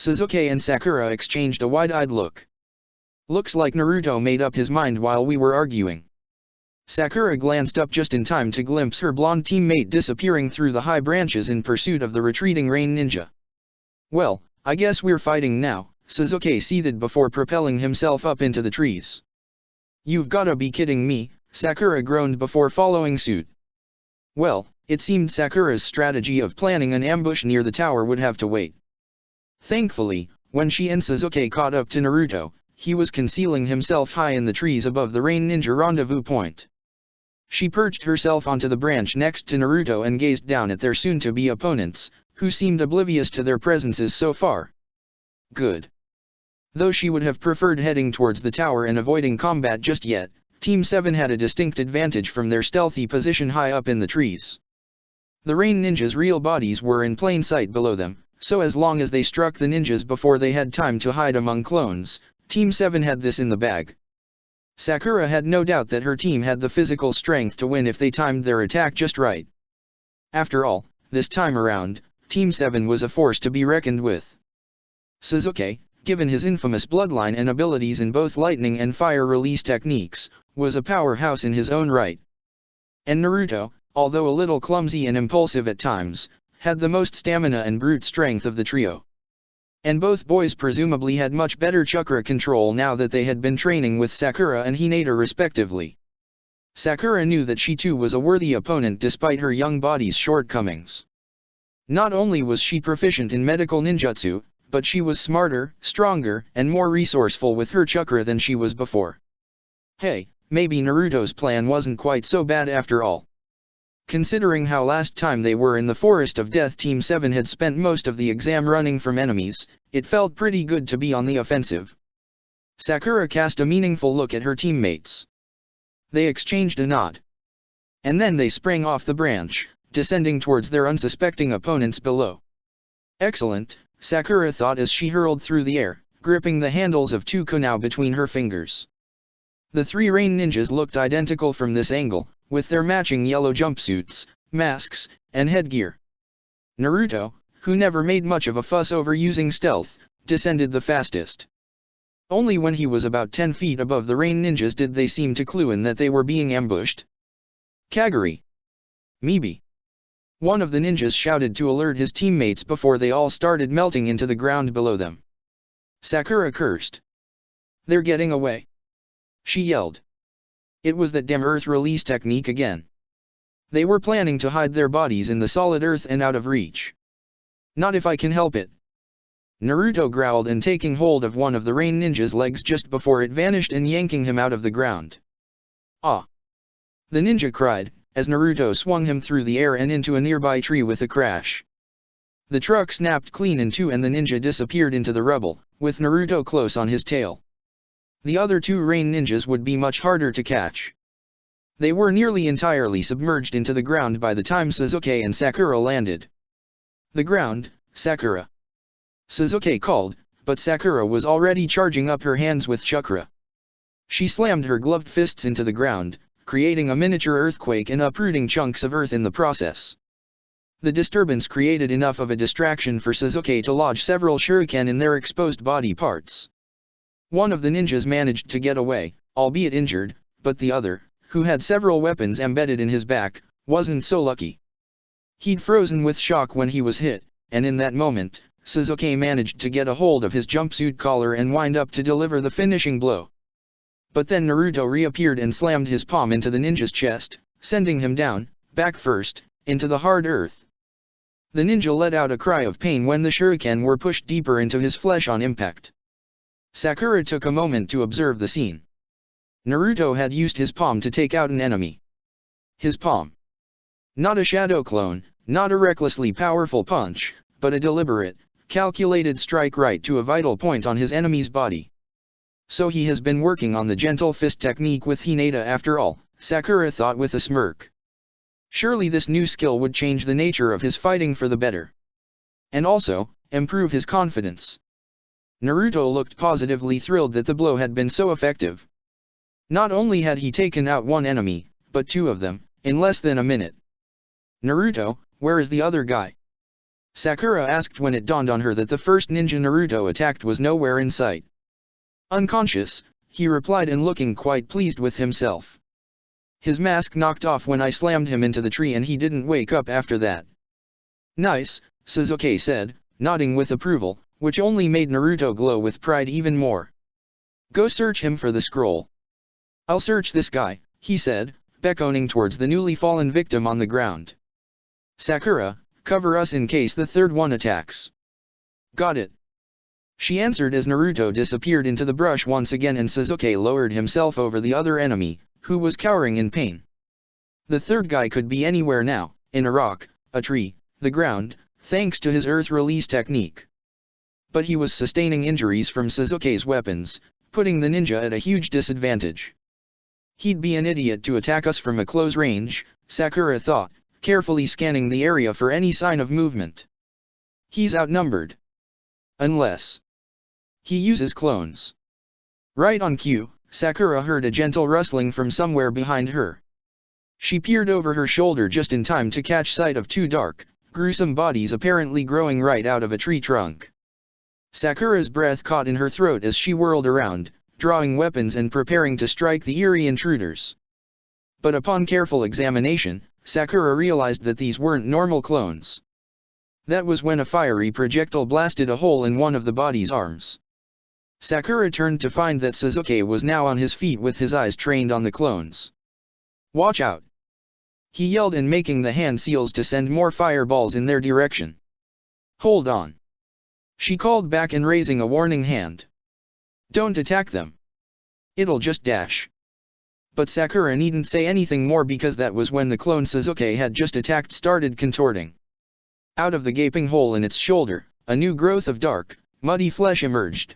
Sasuke and Sakura exchanged a wide-eyed look. Looks like Naruto made up his mind while we were arguing. Sakura glanced up just in time to glimpse her blonde teammate disappearing through the high branches in pursuit of the retreating rain ninja. Well, I guess we're fighting now, Sasuke seethed before propelling himself up into the trees. You've gotta be kidding me, Sakura groaned before following suit. Well, it seemed Sakura's strategy of planning an ambush near the tower would have to wait. Thankfully, when she and Sasuke caught up to Naruto, he was concealing himself high in the trees above the rain ninja rendezvous point. She perched herself onto the branch next to Naruto and gazed down at their soon-to-be opponents, who seemed oblivious to their presences so far. Good. Though she would have preferred heading towards the tower and avoiding combat just yet, Team 7 had a distinct advantage from their stealthy position high up in the trees. The rain ninjas' real bodies were in plain sight below them, so as long as they struck the ninjas before they had time to hide among clones, Team 7 had this in the bag. Sakura had no doubt that her team had the physical strength to win if they timed their attack just right. After all, this time around, Team 7 was a force to be reckoned with. Sasuke, given his infamous bloodline and abilities in both lightning and fire release techniques, was a powerhouse in his own right. And Naruto, although a little clumsy and impulsive at times, had the most stamina and brute strength of the trio. And both boys presumably had much better chakra control now that they had been training with Sakura and Hinata respectively. Sakura knew that she too was a worthy opponent despite her young body's shortcomings. Not only was she proficient in medical ninjutsu, but she was smarter, stronger, and more resourceful with her chakra than she was before. Hey, maybe Naruto's plan wasn't quite so bad after all. Considering how last time they were in the Forest of Death Team 7 had spent most of the exam running from enemies, it felt pretty good to be on the offensive. Sakura cast a meaningful look at her teammates. They exchanged a nod. And then they sprang off the branch, descending towards their unsuspecting opponents below. Excellent, Sakura thought as she hurled through the air, gripping the handles of two kunai between her fingers. The three rain ninjas looked identical from this angle, with their matching yellow jumpsuits, masks, and headgear. Naruto, who never made much of a fuss over using stealth, descended the fastest. Only when he was about 10 feet above the rain ninjas did they seem to clue in that they were being ambushed. Kagari! Mibi! One of the ninjas shouted to alert his teammates before they all started melting into the ground below them. Sakura cursed. They're getting away! She yelled. It was that damn earth release technique again. They were planning to hide their bodies in the solid earth and out of reach. Not if I can help it. Naruto growled and taking hold of one of the rain ninja's legs just before it vanished and yanking him out of the ground. Ah! The ninja cried, as Naruto swung him through the air and into a nearby tree with a crash. The truck snapped clean in two and the ninja disappeared into the rubble, with Naruto close on his tail. The other two rain ninjas would be much harder to catch. They were nearly entirely submerged into the ground by the time Sasuke and Sakura landed. The ground, Sakura! Sasuke called, but Sakura was already charging up her hands with chakra. She slammed her gloved fists into the ground, creating a miniature earthquake and uprooting chunks of earth in the process. The disturbance created enough of a distraction for Sasuke to lodge several shuriken in their exposed body parts. One of the ninjas managed to get away, albeit injured, but the other, who had several weapons embedded in his back, wasn't so lucky. He'd frozen with shock when he was hit, and in that moment, Sasuke managed to get a hold of his jumpsuit collar and wind up to deliver the finishing blow. But then Naruto reappeared and slammed his palm into the ninja's chest, sending him down, back first, into the hard earth. The ninja let out a cry of pain when the shuriken were pushed deeper into his flesh on impact. Sakura took a moment to observe the scene. Naruto had used his palm to take out an enemy. His palm. Not a shadow clone, not a recklessly powerful punch, but a deliberate, calculated strike right to a vital point on his enemy's body. So he has been working on the gentle fist technique with Hinata after all, Sakura thought with a smirk. Surely this new skill would change the nature of his fighting for the better. And also, improve his confidence. Naruto looked positively thrilled that the blow had been so effective. Not only had he taken out one enemy, but two of them, in less than a minute. Naruto, where is the other guy? Sakura asked when it dawned on her that the first ninja Naruto attacked was nowhere in sight. Unconscious, he replied and looking quite pleased with himself. His mask knocked off when I slammed him into the tree and he didn't wake up after that. Nice, Sasuke said, nodding with approval, which only made Naruto glow with pride even more. Go search him for the scroll. I'll search this guy, he said, beckoning towards the newly fallen victim on the ground. Sakura, cover us in case the third one attacks. Got it. She answered as Naruto disappeared into the brush once again and Sasuke lowered himself over the other enemy, who was cowering in pain. The third guy could be anywhere now, in a rock, a tree, the ground, thanks to his earth release technique. But he was sustaining injuries from Sasuke's weapons, putting the ninja at a huge disadvantage. He'd be an idiot to attack us from a close range, Sakura thought, carefully scanning the area for any sign of movement. He's outnumbered. Unless he uses clones. Right on cue, Sakura heard a gentle rustling from somewhere behind her. She peered over her shoulder just in time to catch sight of two dark, gruesome bodies apparently growing right out of a tree trunk. Sakura's breath caught in her throat as she whirled around, drawing weapons and preparing to strike the eerie intruders. But upon careful examination, Sakura realized that these weren't normal clones. That was when a fiery projectile blasted a hole in one of the body's arms. Sakura turned to find that Sasuke was now on his feet with his eyes trained on the clones. Watch out! He yelled and making the hand seals to send more fireballs in their direction. Hold on! She called back and raising a warning hand. Don't attack them. It'll just dash. But Sakura needn't say anything more because that was when the clone Sasuke had just attacked started contorting. Out of the gaping hole in its shoulder, a new growth of dark, muddy flesh emerged.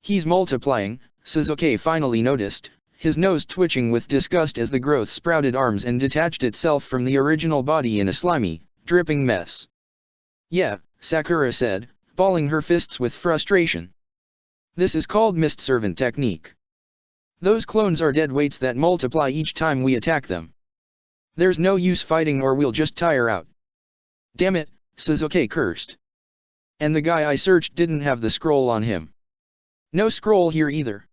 He's multiplying, Sasuke finally noticed, his nose twitching with disgust as the growth sprouted arms and detached itself from the original body in a slimy, dripping mess. Yeah, Sakura said, balling her fists with frustration. This is called Mist Servant technique. Those clones are dead weights that multiply each time we attack them. There's no use fighting or we'll just tire out. Damn it, Sasuke cursed. And the guy I searched didn't have the scroll on him. No scroll here either.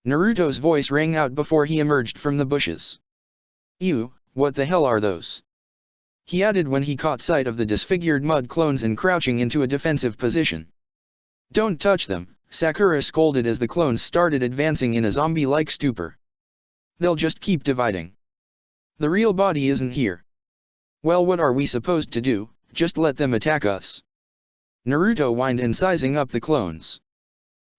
Naruto's voice rang out before he emerged from the bushes. Ew, what the hell are those? He added when he caught sight of the disfigured mud clones and crouching into a defensive position. Don't touch them, Sakura scolded as the clones started advancing in a zombie-like stupor. They'll just keep dividing. The real body isn't here. Well, what are we supposed to do, just let them attack us? Naruto whined and sizing up the clones.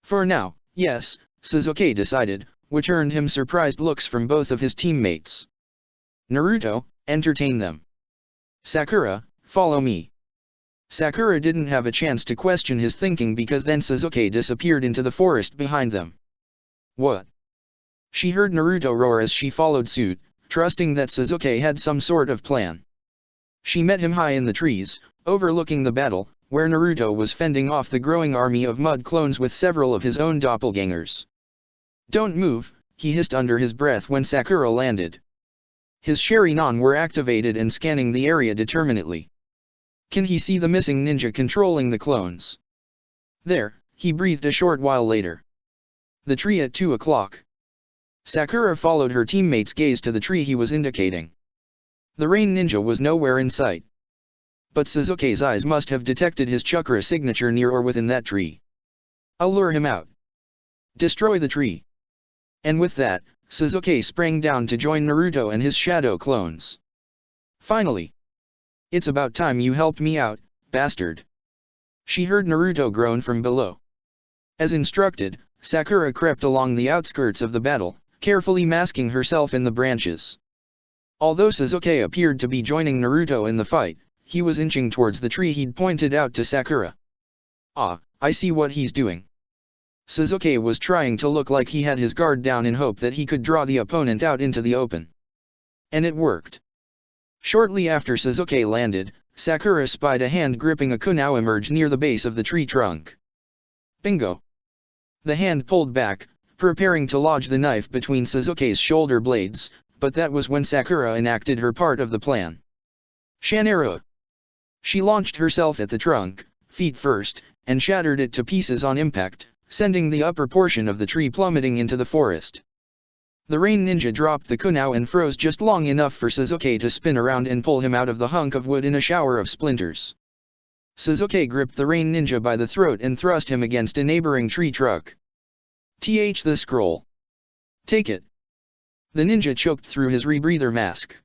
For now, yes, Sasuke decided, which earned him surprised looks from both of his teammates. Naruto, entertain them. Sakura, follow me. Sakura didn't have a chance to question his thinking because then Sasuke disappeared into the forest behind them. What? She heard Naruto roar as she followed suit, trusting that Sasuke had some sort of plan. She met him high in the trees, overlooking the battle, where Naruto was fending off the growing army of mud clones with several of his own doppelgangers. Don't move, he hissed under his breath when Sakura landed. His Sharingan were activated and scanning the area determinedly. Can he see the missing ninja controlling the clones? There, he breathed a short while later. The tree at 2 o'clock. Sakura followed her teammate's gaze to the tree he was indicating. The rain ninja was nowhere in sight. But Sasuke's eyes must have detected his chakra signature near or within that tree. I'll lure him out. Destroy the tree. And with that, Sasuke sprang down to join Naruto and his shadow clones. Finally. It's about time you helped me out, bastard. She heard Naruto groan from below. As instructed, Sakura crept along the outskirts of the battle, carefully masking herself in the branches. Although Sasuke appeared to be joining Naruto in the fight, he was inching towards the tree he'd pointed out to Sakura. Ah, I see what he's doing. Sasuke was trying to look like he had his guard down in hope that he could draw the opponent out into the open. And it worked. Shortly after Sasuke landed, Sakura spied a hand gripping a kunai emerge near the base of the tree trunk. Bingo! The hand pulled back, preparing to lodge the knife between Sasuke's shoulder blades, but that was when Sakura enacted her part of the plan. Shanero! She launched herself at the trunk, feet first, and shattered it to pieces on impact, sending the upper portion of the tree plummeting into the forest. The rain ninja dropped the kunai and froze just long enough for Sasuke to spin around and pull him out of the hunk of wood in a shower of splinters. Sasuke gripped the rain ninja by the throat and thrust him against a neighboring tree trunk. The scroll. Take it. The ninja choked through his rebreather mask.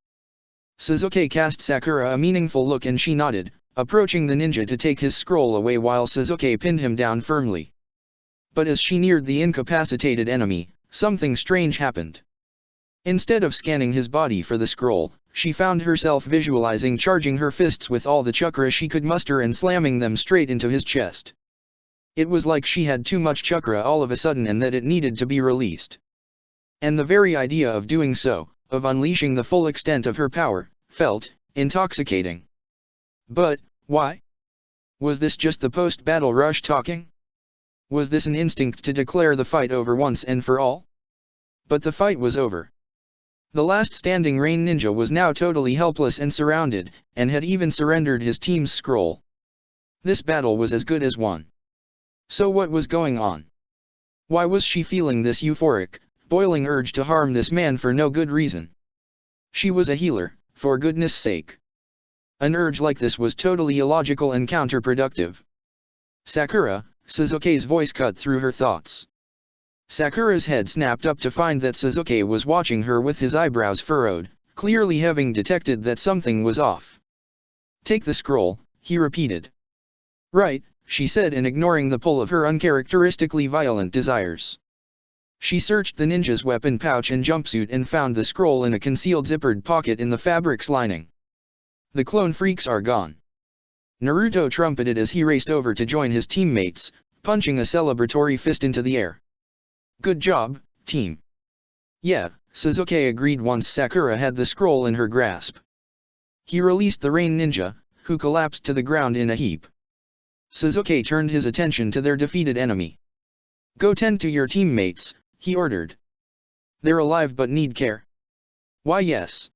Sasuke cast Sakura a meaningful look and she nodded, approaching the ninja to take his scroll away while Sasuke pinned him down firmly. But as she neared the incapacitated enemy, something strange happened. Instead of scanning his body for the scroll, she found herself visualizing charging her fists with all the chakra she could muster and slamming them straight into his chest. It was like she had too much chakra all of a sudden and that it needed to be released. And the very idea of doing so, of unleashing the full extent of her power, felt intoxicating. But why? Was this just the post-battle rush talking? Was this an instinct to declare the fight over once and for all? But the fight was over. The last standing rain ninja was now totally helpless and surrounded, and had even surrendered his team's scroll. This battle was as good as won. So what was going on? Why was she feeling this euphoric, boiling urge to harm this man for no good reason? She was a healer, for goodness sake. An urge like this was totally illogical and counterproductive. Sakura, Sasuke's voice cut through her thoughts. Sakura's head snapped up to find that Sasuke was watching her with his eyebrows furrowed, clearly having detected that something was off. Take the scroll, he repeated. Right, she said, and ignoring the pull of her uncharacteristically violent desires. She searched the ninja's weapon pouch and jumpsuit and found the scroll in a concealed zippered pocket in the fabric's lining. The clone freaks are gone. Naruto trumpeted as he raced over to join his teammates, punching a celebratory fist into the air. Good job, team. Yeah, Sasuke agreed once Sakura had the scroll in her grasp. He released the rain ninja, who collapsed to the ground in a heap. Sasuke turned his attention to their defeated enemy. Go tend to your teammates, he ordered. They're alive but need care. Why yes.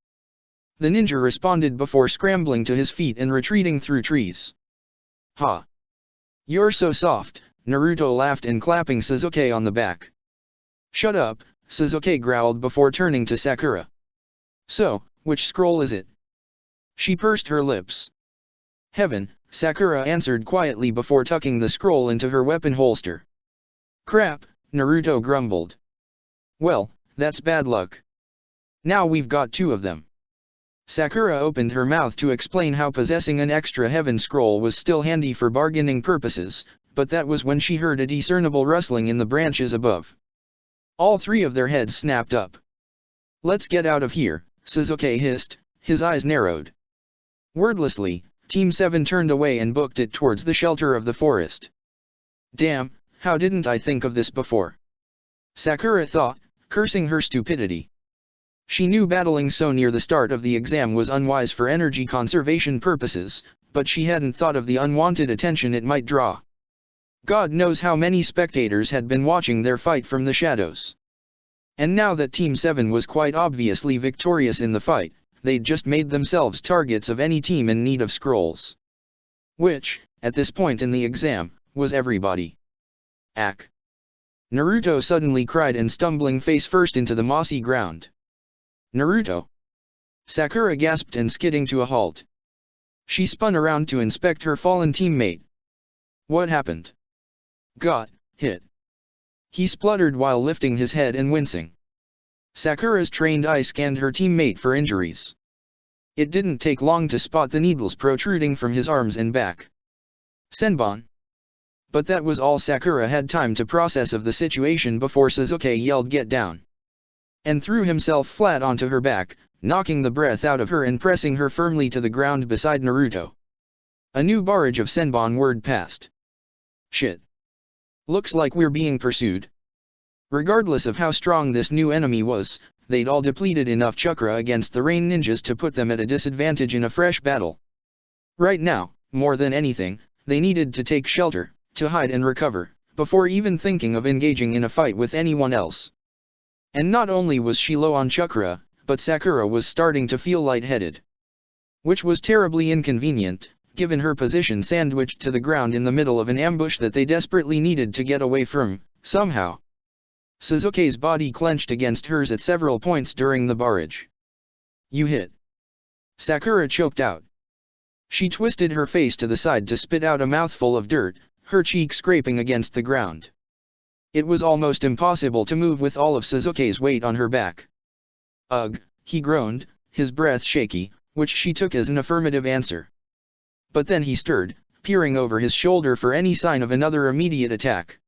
The ninja responded before scrambling to his feet and retreating through trees. Ha! You're so soft, Naruto laughed and clapping Sasuke on the back. Shut up, Sasuke growled before turning to Sakura. So, which scroll is it? She pursed her lips. Heaven, Sakura answered quietly before tucking the scroll into her weapon holster. Crap, Naruto grumbled. Well, that's bad luck. Now we've got two of them. Sakura opened her mouth to explain how possessing an extra heaven scroll was still handy for bargaining purposes, but that was when she heard a discernible rustling in the branches above. All three of their heads snapped up. Let's get out of here, Sasuke hissed, his eyes narrowed. Wordlessly, Team 7 turned away and booked it towards the shelter of the forest. Damn, how didn't I think of this before? Sakura thought, cursing her stupidity. She knew battling so near the start of the exam was unwise for energy conservation purposes, but she hadn't thought of the unwanted attention it might draw. God knows how many spectators had been watching their fight from the shadows. And now that Team 7 was quite obviously victorious in the fight, they'd just made themselves targets of any team in need of scrolls. Which, at this point in the exam, was everybody. Ack! Naruto suddenly cried and stumbling face first into the mossy ground. Naruto! Sakura gasped and skidding to a halt. She spun around to inspect her fallen teammate. What happened? Got hit. He spluttered while lifting his head and wincing. Sakura's trained eye scanned her teammate for injuries. It didn't take long to spot the needles protruding from his arms and back. Senbon. But that was all Sakura had time to process of the situation before Sasuke yelled get down. And threw himself flat onto her back, knocking the breath out of her and pressing her firmly to the ground beside Naruto. A new barrage of Senbon word passed. Shit. Looks like we're being pursued. Regardless of how strong this new enemy was, they'd all depleted enough chakra against the rain ninjas to put them at a disadvantage in a fresh battle. Right now, more than anything, they needed to take shelter, to hide and recover, before even thinking of engaging in a fight with anyone else. And not only was she low on chakra, but Sakura was starting to feel lightheaded. Which was terribly inconvenient, given her position sandwiched to the ground in the middle of an ambush that they desperately needed to get away from, somehow. Suzuki's body clenched against hers at several points during the barrage. "You hit." Sakura choked out. She twisted her face to the side to spit out a mouthful of dirt, her cheek scraping against the ground. It was almost impossible to move with all of Suzuki's weight on her back. "Ugh," he groaned, his breath shaky, which she took as an affirmative answer. But then he stirred, peering over his shoulder for any sign of another immediate attack.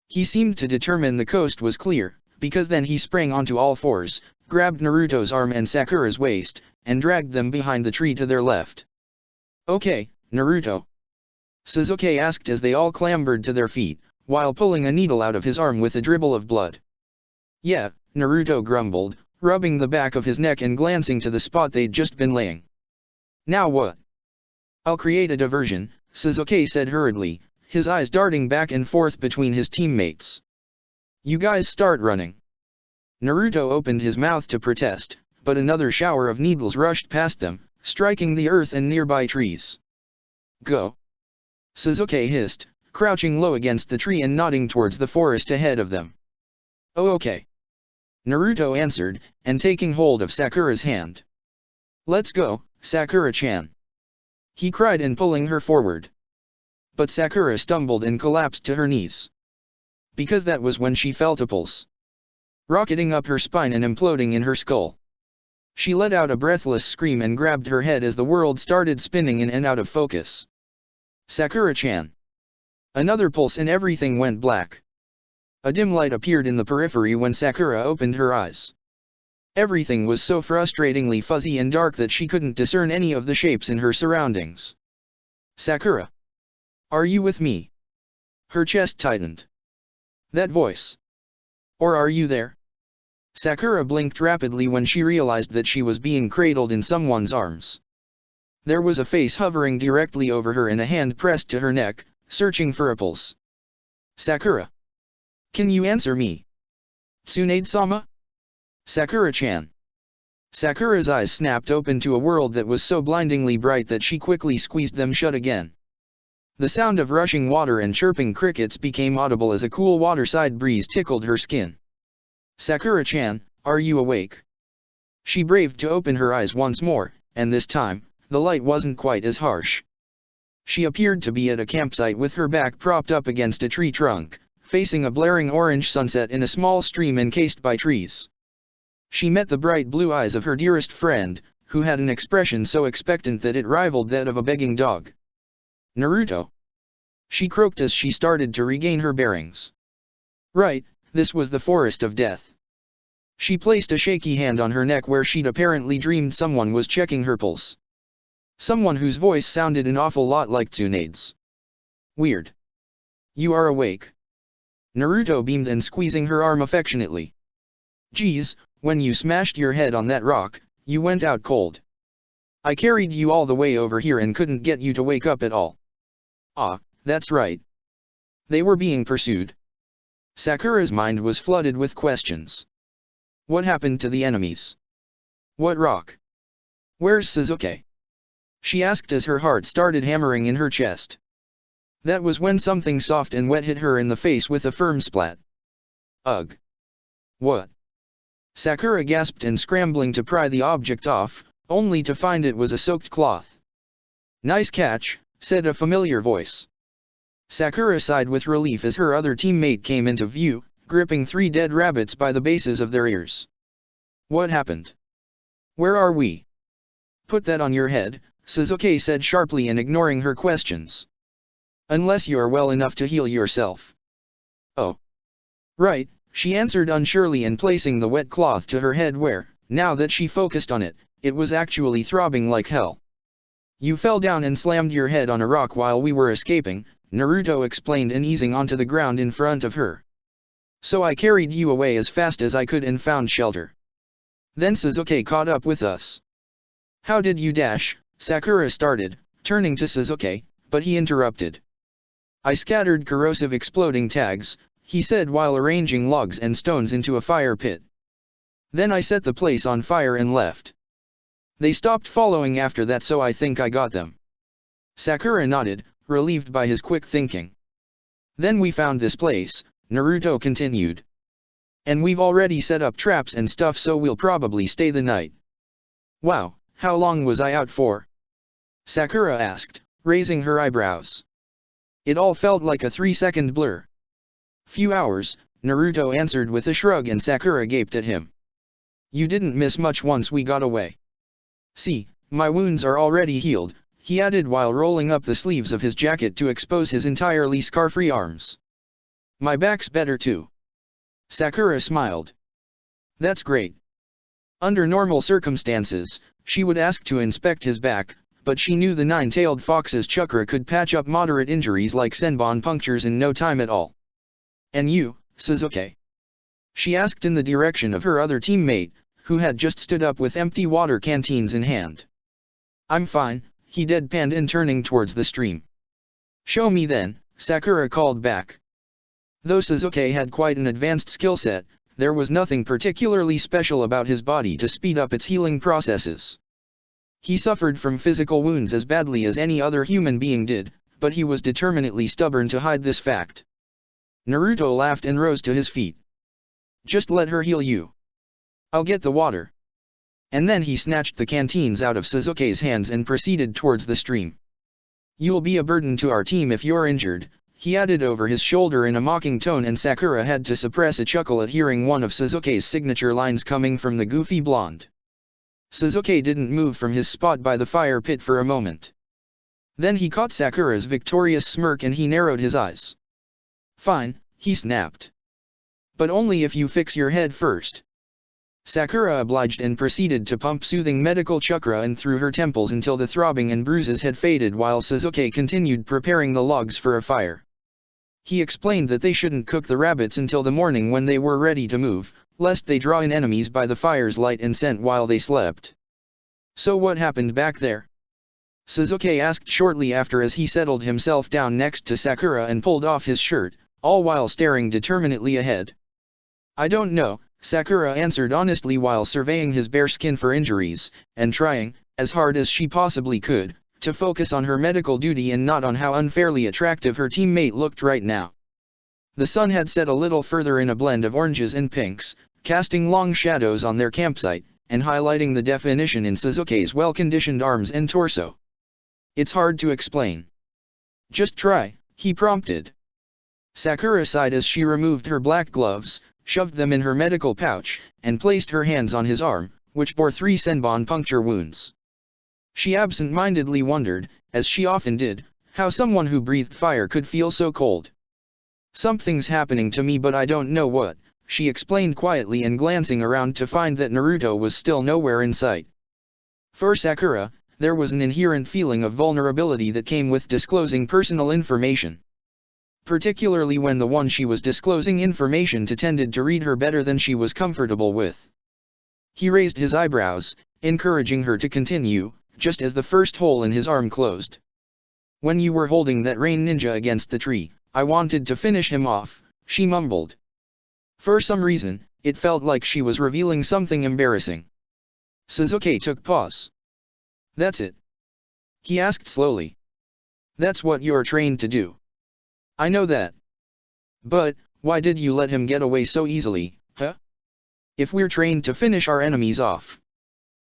He seemed to determine the coast was clear, because then he sprang onto all fours, grabbed Naruto's arm and Sakura's waist, and dragged them behind the tree to their left. "Okay, Naruto?" Suzuki asked as they all clambered to their feet, while pulling a needle out of his arm with a dribble of blood. "Yeah," Naruto grumbled, rubbing the back of his neck and glancing to the spot they'd just been laying. "Now what?" "I'll create a diversion," Suzuki said hurriedly, his eyes darting back and forth between his teammates. "You guys start running." Naruto opened his mouth to protest, but another shower of needles rushed past them, striking the earth and nearby trees. "Go!" Suzuki hissed, crouching low against the tree and nodding towards the forest ahead of them. "Oh, okay," Naruto answered, and taking hold of Sakura's hand. "Let's go, Sakura-chan," he cried and pulling her forward. But Sakura stumbled and collapsed to her knees. Because that was when she felt a pulse rocketing up her spine and imploding in her skull. She let out a breathless scream and grabbed her head as the world started spinning in and out of focus. "Sakura-chan." Another pulse and everything went black. A dim light appeared in the periphery when Sakura opened her eyes. Everything was so frustratingly fuzzy and dark that she couldn't discern any of the shapes in her surroundings. "Sakura, are you with me?" Her chest tightened. That voice. "Or are you there?" Sakura blinked rapidly when she realized that she was being cradled in someone's arms. There was a face hovering directly over her and a hand pressed to her neck, searching for a pulse. "Sakura, can you answer me?" "Tsunade-sama?" "Sakura-chan." Sakura's eyes snapped open to a world that was so blindingly bright that she quickly squeezed them shut again. The sound of rushing water and chirping crickets became audible as a cool waterside breeze tickled her skin. "Sakura-chan, are you awake?" She braved to open her eyes once more, and this time, the light wasn't quite as harsh. She appeared to be at a campsite with her back propped up against a tree trunk, facing a blaring orange sunset in a small stream encased by trees. She met the bright blue eyes of her dearest friend, who had an expression so expectant that it rivaled that of a begging dog. "Naruto," she croaked as she started to regain her bearings. Right, this was the forest of death. She placed a shaky hand on her neck where she'd apparently dreamed someone was checking her pulse. Someone whose voice sounded an awful lot like Tsunade's. "Weird. You are awake." Naruto beamed and squeezing her arm affectionately. "Geez, when you smashed your head on that rock, you went out cold. I carried you all the way over here and couldn't get you to wake up at all." "Ah, that's right. They were being pursued." Sakura's mind was flooded with questions. What happened to the enemies? What rock? Where's Suzuki? She asked as her heart started hammering in her chest. That was when something soft and wet hit her in the face with a firm splat. Ugh. What? Sakura gasped and scrambling to pry the object off, only to find it was a soaked cloth. "Nice catch," said a familiar voice. Sakura sighed with relief as her other teammate came into view, gripping 3 dead rabbits by the bases of their ears. "What happened? Where are we?" "Put that on your head," Suzuki said sharply and ignoring her questions. "Unless you're well enough to heal yourself." "Oh. Right," she answered unsurely and placing the wet cloth to her head where, now that she focused on it, it was actually throbbing like hell. "You fell down and slammed your head on a rock while we were escaping," Naruto explained and easing onto the ground in front of her. "So I carried you away as fast as I could and found shelter. Then Suzuki caught up with us." "How did you dash?" Sakura started, turning to Suzuki, but he interrupted. "I scattered corrosive exploding tags," he said while arranging logs and stones into a fire pit. "Then I set the place on fire and left. They stopped following after that, so I think I got them." Sakura nodded, relieved by his quick thinking. Then we found this place, Naruto continued. And we've already set up traps and stuff, so we'll probably stay the night. Wow, how long was I out for? Sakura asked, raising her eyebrows. It all felt like a 3-second blur. Few hours, Naruto answered with a shrug, and Sakura gaped at him. You didn't miss much once we got away. See, my wounds are already healed, he added while rolling up the sleeves of his jacket to expose his entirely scar-free arms. My back's better too. Sakura smiled. That's great. Under normal circumstances, she would ask to inspect his back, but she knew the nine-tailed fox's chakra could patch up moderate injuries like senbon punctures in no time at all. And you, Sasuke? She asked in the direction of her other teammate, who had just stood up with empty water canteens in hand. I'm fine, he deadpanned in turning towards the stream. Show me then, Sakura called back. Though Sasuke had quite an advanced skill set, there was nothing particularly special about his body to speed up its healing processes. He suffered from physical wounds as badly as any other human being did, but he was determinedly stubborn to hide this fact. Naruto laughed and rose to his feet. Just let her heal you. I'll get the water. And then he snatched the canteens out of Sasuke's hands and proceeded towards the stream. You'll be a burden to our team if you're injured, he added over his shoulder in a mocking tone, and Sakura had to suppress a chuckle at hearing one of Sasuke's signature lines coming from the goofy blonde. Sasuke didn't move from his spot by the fire pit for a moment. Then he caught Sakura's victorious smirk and he narrowed his eyes. Fine, he snapped. But only if you fix your head first. Sakura obliged and proceeded to pump soothing medical chakra in through her temples until the throbbing and bruises had faded, while Sasuke continued preparing the logs for a fire. He explained that they shouldn't cook the rabbits until the morning when they were ready to move, lest they draw in enemies by the fire's light and scent while they slept. So what happened back there? Sasuke asked shortly after as he settled himself down next to Sakura and pulled off his shirt, all while staring determinedly ahead. I don't know, Sakura answered honestly while surveying his bare skin for injuries, and trying, as hard as she possibly could, to focus on her medical duty and not on how unfairly attractive her teammate looked right now. The sun had set a little further in a blend of oranges and pinks, casting long shadows on their campsite, and highlighting the definition in Sasuke's well-conditioned arms and torso. It's hard to explain. Just try, he prompted. Sakura sighed as she removed her black gloves, shoved them in her medical pouch, and placed her hands on his arm, which bore 3 senbon puncture wounds. She absent-mindedly wondered, as she often did, how someone who breathed fire could feel so cold. Something's happening to me, but I don't know what, she explained quietly and glancing around to find that Naruto was still nowhere in sight. For Sakura, there was an inherent feeling of vulnerability that came with disclosing personal information. Particularly when the one she was disclosing information to tended to read her better than she was comfortable with. He raised his eyebrows, encouraging her to continue, just as the first hole in his arm closed. When you were holding that rain ninja against the tree, I wanted to finish him off, she mumbled. For some reason, it felt like she was revealing something embarrassing. Sasuke took pause. That's it? He asked slowly. That's what you're trained to do. I know that. But, why did you let him get away so easily, huh? If we're trained to finish our enemies off?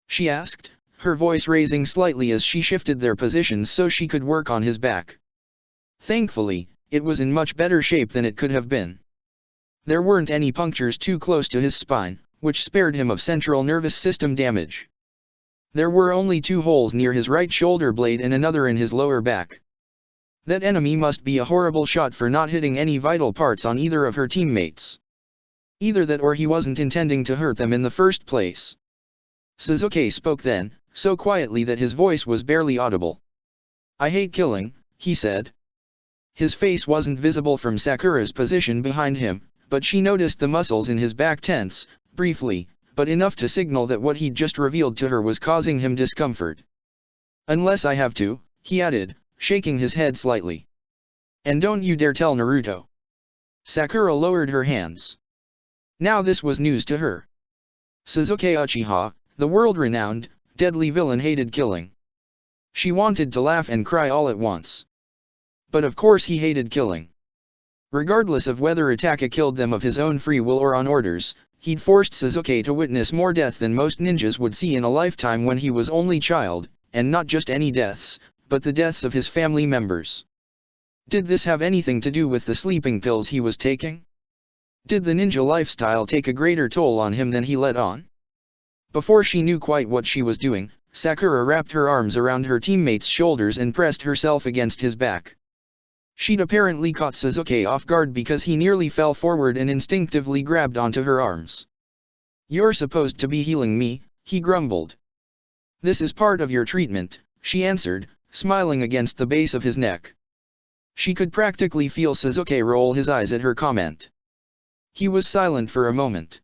She asked, her voice raising slightly as she shifted their positions so she could work on his back. Thankfully, it was in much better shape than it could have been. There weren't any punctures too close to his spine, which spared him of central nervous system damage. There were only 2 holes near his right shoulder blade and another in his lower back. That enemy must be a horrible shot for not hitting any vital parts on either of her teammates. Either that or he wasn't intending to hurt them in the first place. Sasuke spoke then, so quietly that his voice was barely audible. I hate killing, he said. His face wasn't visible from Sakura's position behind him, but she noticed the muscles in his back tense, briefly, but enough to signal that what he'd just revealed to her was causing him discomfort. Unless I have to, he added, shaking his head slightly. And don't you dare tell Naruto. Sakura lowered her hands. Now this was news to her. Sasuke Uchiha, the world-renowned, deadly villain, hated killing. She wanted to laugh and cry all at once. But of course he hated killing. Regardless of whether Itaka killed them of his own free will or on orders, he'd forced Sasuke to witness more death than most ninjas would see in a lifetime when he was only child, and not just any deaths, but the deaths of his family members. Did this have anything to do with the sleeping pills he was taking? Did the ninja lifestyle take a greater toll on him than he let on? Before she knew quite what she was doing, Sakura wrapped her arms around her teammate's shoulders and pressed herself against his back. She'd apparently caught Sasuke off guard because he nearly fell forward and instinctively grabbed onto her arms. "You're supposed to be healing me," he grumbled. "This is part of your treatment," she answered, smiling against the base of his neck. She could practically feel Sasuke roll his eyes at her comment. He was silent for a moment.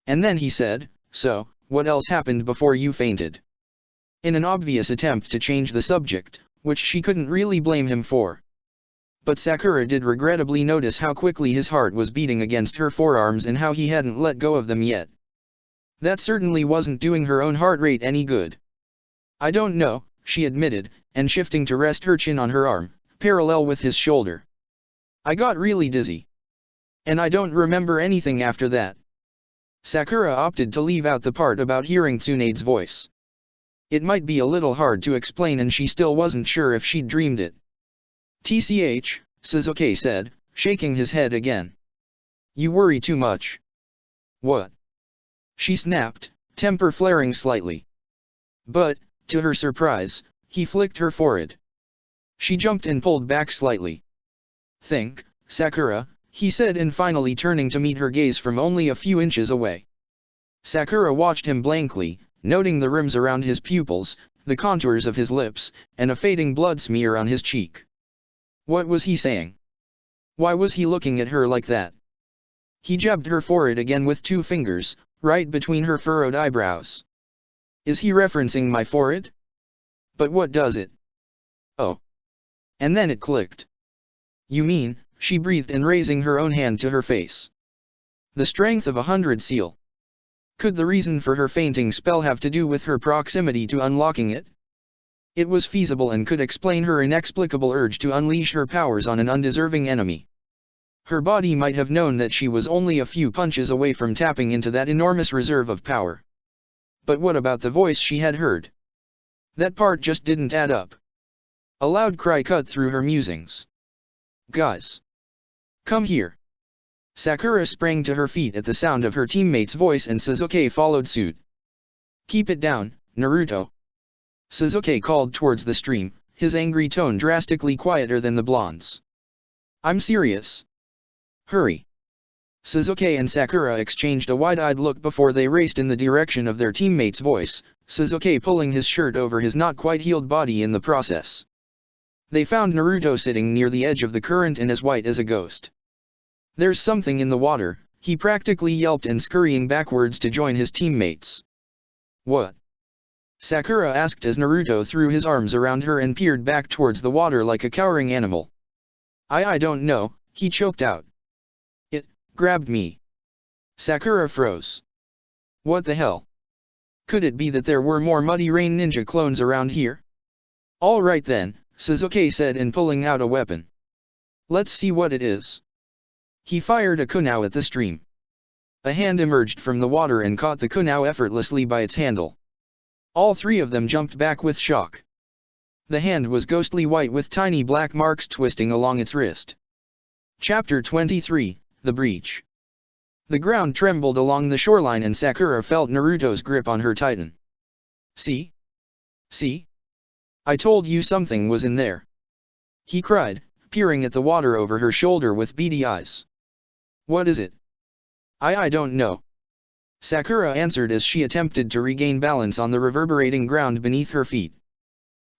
And then he said, "So, what else happened before you fainted?" In an obvious attempt to change the subject, which she couldn't really blame him for. But Sakura did regrettably notice how quickly his heart was beating against her forearms and how he hadn't let go of them yet. That certainly wasn't doing her own heart rate any good. "I don't know," she admitted, and shifting to rest her chin on her arm, parallel with his shoulder. "I got really dizzy. And I don't remember anything after that." Sakura opted to leave out the part about hearing Tsunade's voice. It might be a little hard to explain and she still wasn't sure if she'd dreamed it. "TCH, Sasuke said, shaking his head again. "You worry too much." "What?" she snapped, temper flaring slightly. But, to her surprise, he flicked her forehead. She jumped and pulled back slightly. "Think, Sakura," he said, and finally turning to meet her gaze from only a few inches away. Sakura watched him blankly, noting the rims around his pupils, the contours of his lips, and a fading blood smear on his cheek. What was he saying? Why was he looking at her like that? He jabbed her forehead again with 2 fingers, right between her furrowed eyebrows. "Is he referencing my forehead? But what does it? Oh." And then it clicked. "You mean," she breathed and raising her own hand to her face. "The strength of 100 seal." Could the reason for her fainting spell have to do with her proximity to unlocking it? It was feasible and could explain her inexplicable urge to unleash her powers on an undeserving enemy. Her body might have known that she was only a few punches away from tapping into that enormous reserve of power. But what about the voice she had heard? That part just didn't add up. A loud cry cut through her musings. "Guys! Come here!" Sakura sprang to her feet at the sound of her teammate's voice and Sasuke followed suit. "Keep it down, Naruto," Sasuke called towards the stream, his angry tone drastically quieter than the blonde's. "I'm serious. Hurry." Sasuke and Sakura exchanged a wide-eyed look before they raced in the direction of their teammate's voice, Sasuke pulling his shirt over his not quite healed body in the process. They found Naruto sitting near the edge of the current and as white as a ghost. "There's something in the water," he practically yelped and scurrying backwards to join his teammates. "What?" Sakura asked as Naruto threw his arms around her and peered back towards the water like a cowering animal. I don't know," he choked out. "It grabbed me." Sakura froze. What the hell? Could it be that there were more Muddy Rain ninja clones around here? "All right then," Sasuke said, and pulling out a weapon. "Let's see what it is." He fired a kunao at the stream. A hand emerged from the water and caught the kunao effortlessly by its handle. All 3 of them jumped back with shock. The hand was ghostly white with tiny black marks twisting along its wrist. Chapter 23, The Breach. The ground trembled along the shoreline and Sakura felt Naruto's grip on her tighten. See? See? I told you something was in there," he cried, peering at the water over her shoulder with beady eyes. "What is it?" I don't know," Sakura answered as she attempted to regain balance on the reverberating ground beneath her feet.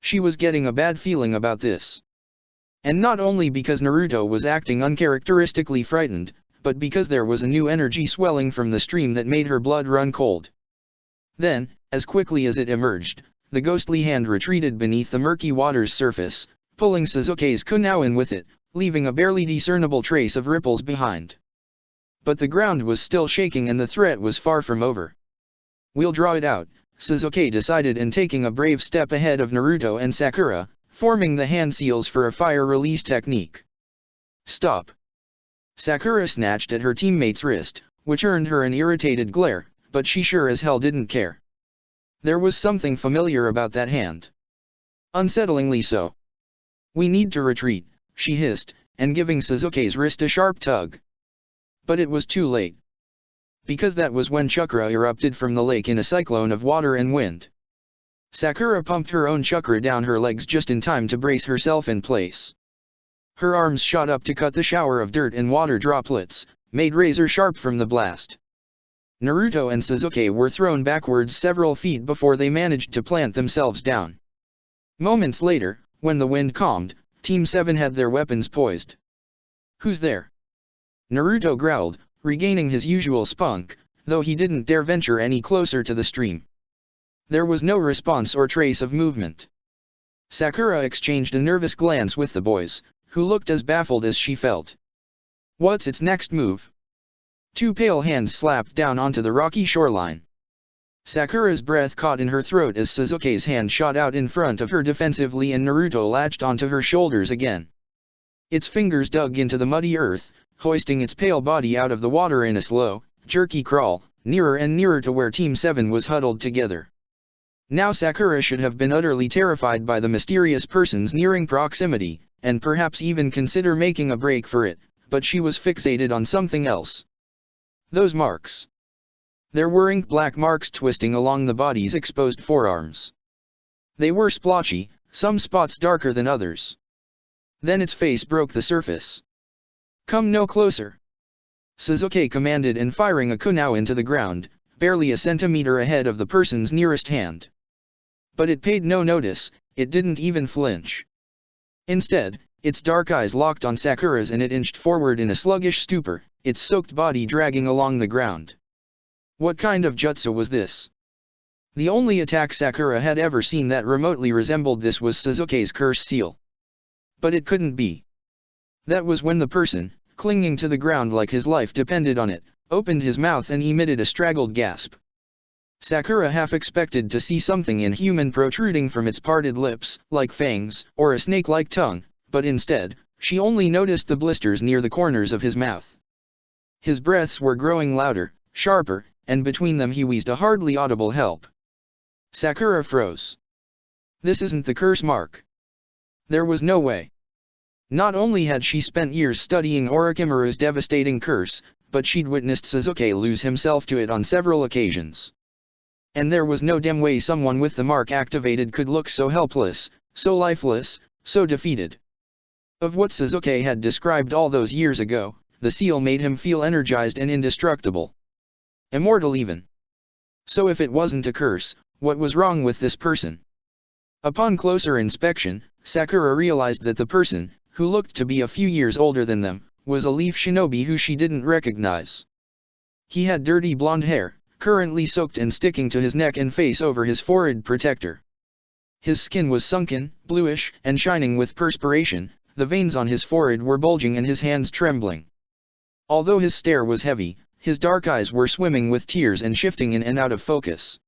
She was getting a bad feeling about this. And not only because Naruto was acting uncharacteristically frightened, but because there was a new energy swelling from the stream that made her blood run cold. Then, as quickly as it emerged, the ghostly hand retreated beneath the murky water's surface, pulling Sasuke's kunao in with it, leaving a barely discernible trace of ripples behind. But the ground was still shaking and the threat was far from over. "We'll draw it out," Sasuke decided and taking a brave step ahead of Naruto and Sakura, forming the hand seals for a fire release technique. Stop! Sakura snatched at her teammate's wrist, which earned her an irritated glare, but she sure as hell didn't care. There was something familiar about that hand. Unsettlingly so. We need to retreat, she hissed, and giving Sasuke's wrist a sharp tug. But it was too late. Because that was when chakra erupted from the lake in a cyclone of water and wind. Sakura pumped her own chakra down her legs just in time to brace herself in place. Her arms shot up to cut the shower of dirt and water droplets, made razor sharp from the blast. Naruto and Sasuke were thrown backwards several feet before they managed to plant themselves down. Moments later, when the wind calmed, Team 7 had their weapons poised. "Who's there?" Naruto growled, regaining his usual spunk, though he didn't dare venture any closer to the stream. There was no response or trace of movement. Sakura exchanged a nervous glance with the boys, who looked as baffled as she felt. What's its next move? Two pale hands slapped down onto the rocky shoreline. Sakura's breath caught in her throat as Sasuke's hand shot out in front of her defensively and Naruto latched onto her shoulders again. Its fingers dug into the muddy earth, hoisting its pale body out of the water in a slow, jerky crawl, nearer and nearer to where Team 7 was huddled together. Now Sakura should have been utterly terrified by the mysterious person's nearing proximity, and perhaps even consider making a break for it, but she was fixated on something else. Those marks. There were ink-black marks twisting along the body's exposed forearms. They were splotchy, some spots darker than others. Then its face broke the surface. "Come no closer," Sasuke commanded and firing a kunai into the ground, barely a centimeter ahead of the person's nearest hand. But it paid no notice, it didn't even flinch. Instead, its dark eyes locked on Sakura's and it inched forward in a sluggish stupor, its soaked body dragging along the ground. What kind of jutsu was this? The only attack Sakura had ever seen that remotely resembled this was Sasuke's curse seal. But it couldn't be. That was when the person, clinging to the ground like his life depended on it, opened his mouth and emitted a straggled gasp. Sakura half expected to see something inhuman protruding from its parted lips, like fangs, or a snake-like tongue, but instead, she only noticed the blisters near the corners of his mouth. His breaths were growing louder, sharper, and between them he wheezed a hardly audible help. Sakura froze. This isn't the curse mark. There was no way. Not only had she spent years studying Orochimaru's devastating curse, but she'd witnessed Sasuke lose himself to it on several occasions. And there was no damn way someone with the mark activated could look so helpless, so lifeless, so defeated. Of what Sasuke had described all those years ago, the seal made him feel energized and indestructible. Immortal even. So if it wasn't a curse, what was wrong with this person? Upon closer inspection, Sakura realized that the person, who looked to be a few years older than them, was a leaf shinobi who she didn't recognize. He had dirty blonde hair, currently soaked and sticking to his neck and face over his forehead protector. His skin was sunken, bluish, and shining with perspiration, the veins on his forehead were bulging and his hands trembling. Although his stare was heavy, his dark eyes were swimming with tears and shifting in and out of focus.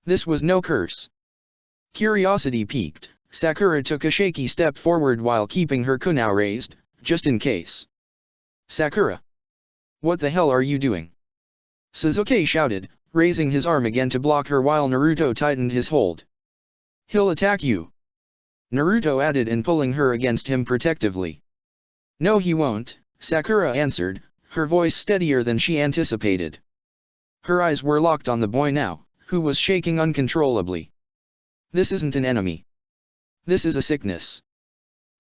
This was no curse. Curiosity piqued, Sakura took a shaky step forward while keeping her kunai raised, just in case. "Sakura! What the hell are you doing?" Sasuke shouted, raising his arm again to block her while Naruto tightened his hold. "He'll attack you," Naruto added and pulling her against him protectively. "No he won't," Sakura answered, her voice steadier than she anticipated. Her eyes were locked on the boy now, who was shaking uncontrollably. "This isn't an enemy. This is a sickness."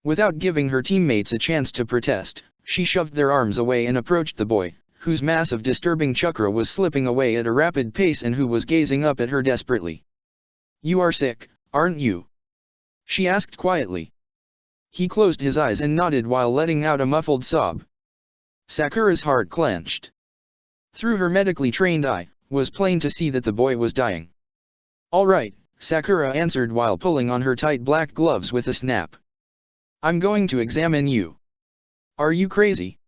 Without giving her teammates a chance to protest, she shoved their arms away and approached the boy, whose mass of disturbing chakra was slipping away at a rapid pace and who was gazing up at her desperately. "You are sick, aren't you?" she asked quietly. He closed his eyes and nodded while letting out a muffled sob. Sakura's heart clenched. Through her medically trained eye, was plain to see that the boy was dying. "All right," Sakura answered while pulling on her tight black gloves with a snap. "I'm going to examine you." "Are you crazy?"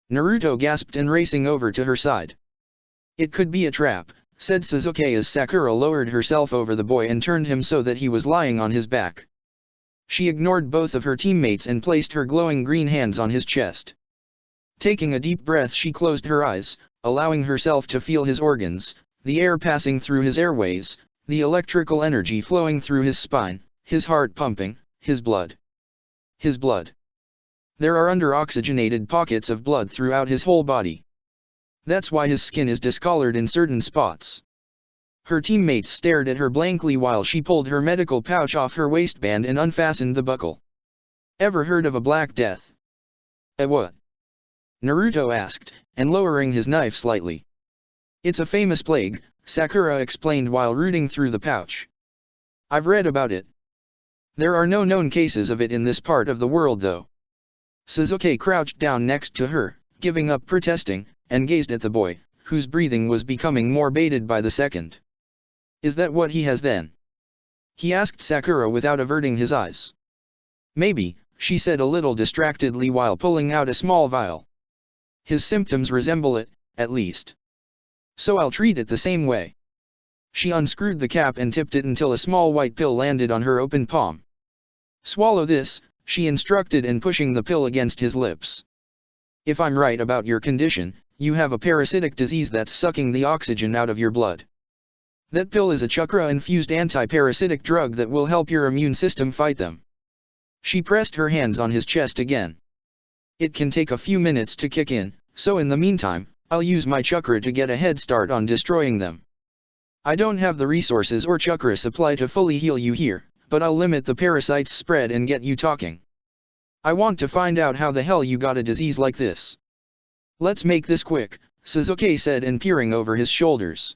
Naruto gasped and racing over to her side. It could be a trap, said Sasuke as Sakura lowered herself over the boy and turned him so that he was lying on his back. She ignored both of her teammates and placed her glowing green hands on his chest. Taking a deep breath, she closed her eyes, allowing herself to feel his organs, the air passing through his airways, the electrical energy flowing through his spine, his heart pumping, his blood. His blood. There are under-oxygenated pockets of blood throughout his whole body. That's why his skin is discolored in certain spots. Her teammates stared at her blankly while she pulled her medical pouch off her waistband and unfastened the buckle. Ever heard of a Black Death? What? Naruto asked, and lowering his knife slightly. It's a famous plague, Sakura explained while rooting through the pouch. I've read about it. There are no known cases of it in this part of the world though. Sasuke crouched down next to her, giving up protesting, and gazed at the boy, whose breathing was becoming more bated by the second. Is that what he has then? He asked Sakura without averting his eyes. Maybe, she said a little distractedly while pulling out a small vial. His symptoms resemble it, at least. So I'll treat it the same way. She unscrewed the cap and tipped it until a small white pill landed on her open palm. Swallow this, she instructed, and pushing the pill against his lips. If I'm right about your condition, you have a parasitic disease that's sucking the oxygen out of your blood. That pill is a chakra-infused anti-parasitic drug that will help your immune system fight them. She pressed her hands on his chest again. It can take a few minutes to kick in, so in the meantime, I'll use my chakra to get a head start on destroying them. I don't have the resources or chakra supply to fully heal you here, but I'll limit the parasite's spread and get you talking. I want to find out how the hell you got a disease like this. Let's make this quick, Sasuke said, and peering over his shoulders.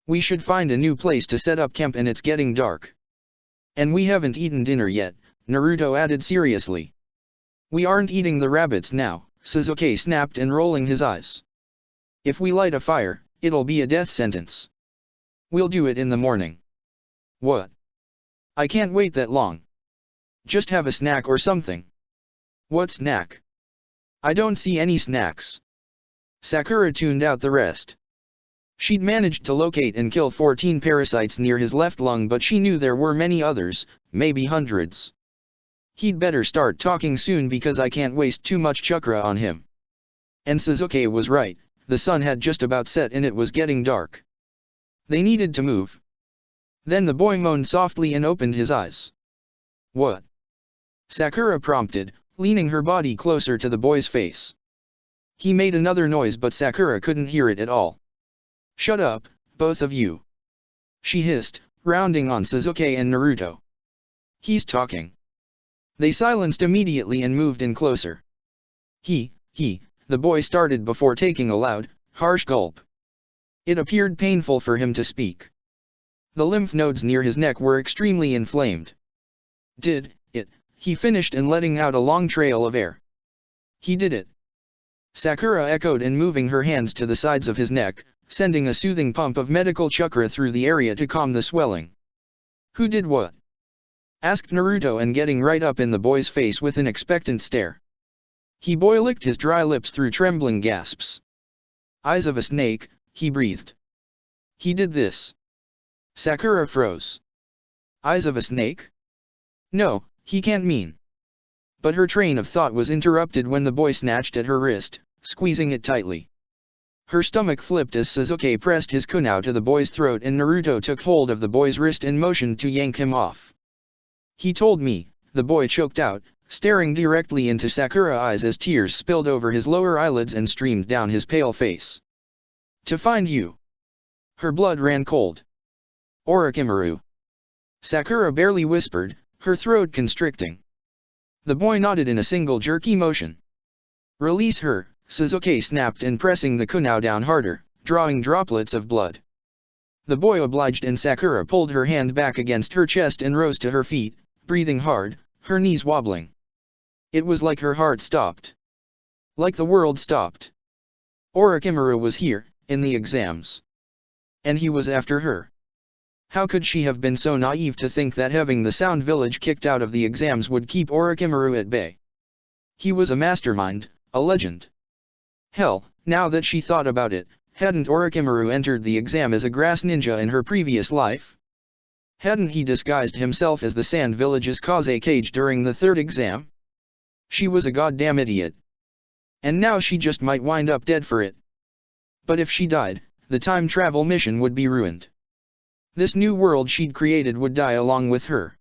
We should find a new place to set up camp and it's getting dark. And we haven't eaten dinner yet, Naruto added seriously. We aren't eating the rabbits now, Sasuke snapped, and rolling his eyes. If we light a fire, it'll be a death sentence. We'll do it in the morning. What? I can't wait that long. Just have a snack or something. What snack? I don't see any snacks. Sakura tuned out the rest. She'd managed to locate and kill 14 parasites near his left lung, but she knew there were many others, maybe hundreds. He'd better start talking soon because I can't waste too much chakra on him. And Sasuke was right, the sun had just about set and it was getting dark. They needed to move. Then the boy moaned softly and opened his eyes. What? Sakura prompted, leaning her body closer to the boy's face. He made another noise, but Sakura couldn't hear it at all. Shut up, both of you. She hissed, rounding on Sasuke and Naruto. He's talking. They silenced immediately and moved in closer. The boy started before taking a loud, harsh gulp. It appeared painful for him to speak. The lymph nodes near his neck were extremely inflamed. He finished and letting out a long trail of air. He did it. Sakura echoed and moving her hands to the sides of his neck, sending a soothing pump of medical chakra through the area to calm the swelling. Who did what? Asked Naruto, and getting right up in the boy's face with an expectant stare. The boy licked his dry lips through trembling gasps. Eyes of a snake, he breathed. He did this. Sakura froze. Eyes of a snake? No, he can't mean. But her train of thought was interrupted when the boy snatched at her wrist, squeezing it tightly. Her stomach flipped as Sasuke pressed his kunai to the boy's throat, and Naruto took hold of the boy's wrist and motioned to yank him off. He told me, the boy choked out, staring directly into Sakura's eyes as tears spilled over his lower eyelids and streamed down his pale face. To find you. Her blood ran cold. Orochimaru. Sakura barely whispered, her throat constricting. The boy nodded in a single jerky motion. Release her, Sasuke snapped, and pressing the kunai down harder, drawing droplets of blood. The boy obliged, and Sakura pulled her hand back against her chest and rose to her feet, breathing hard, her knees wobbling. It was like her heart stopped. Like the world stopped. Orochimaru was here, in the exams. And he was after her. How could she have been so naive to think that having the Sound Village kicked out of the exams would keep Orochimaru at bay? He was a mastermind, a legend. Hell, now that she thought about it, hadn't Orochimaru entered the exam as a grass ninja in her previous life? Hadn't he disguised himself as the Sand Village's Kazekage during the third exam? She was a goddamn idiot. And now she just might wind up dead for it. But if she died, the time travel mission would be ruined. This new world she'd created would die along with her.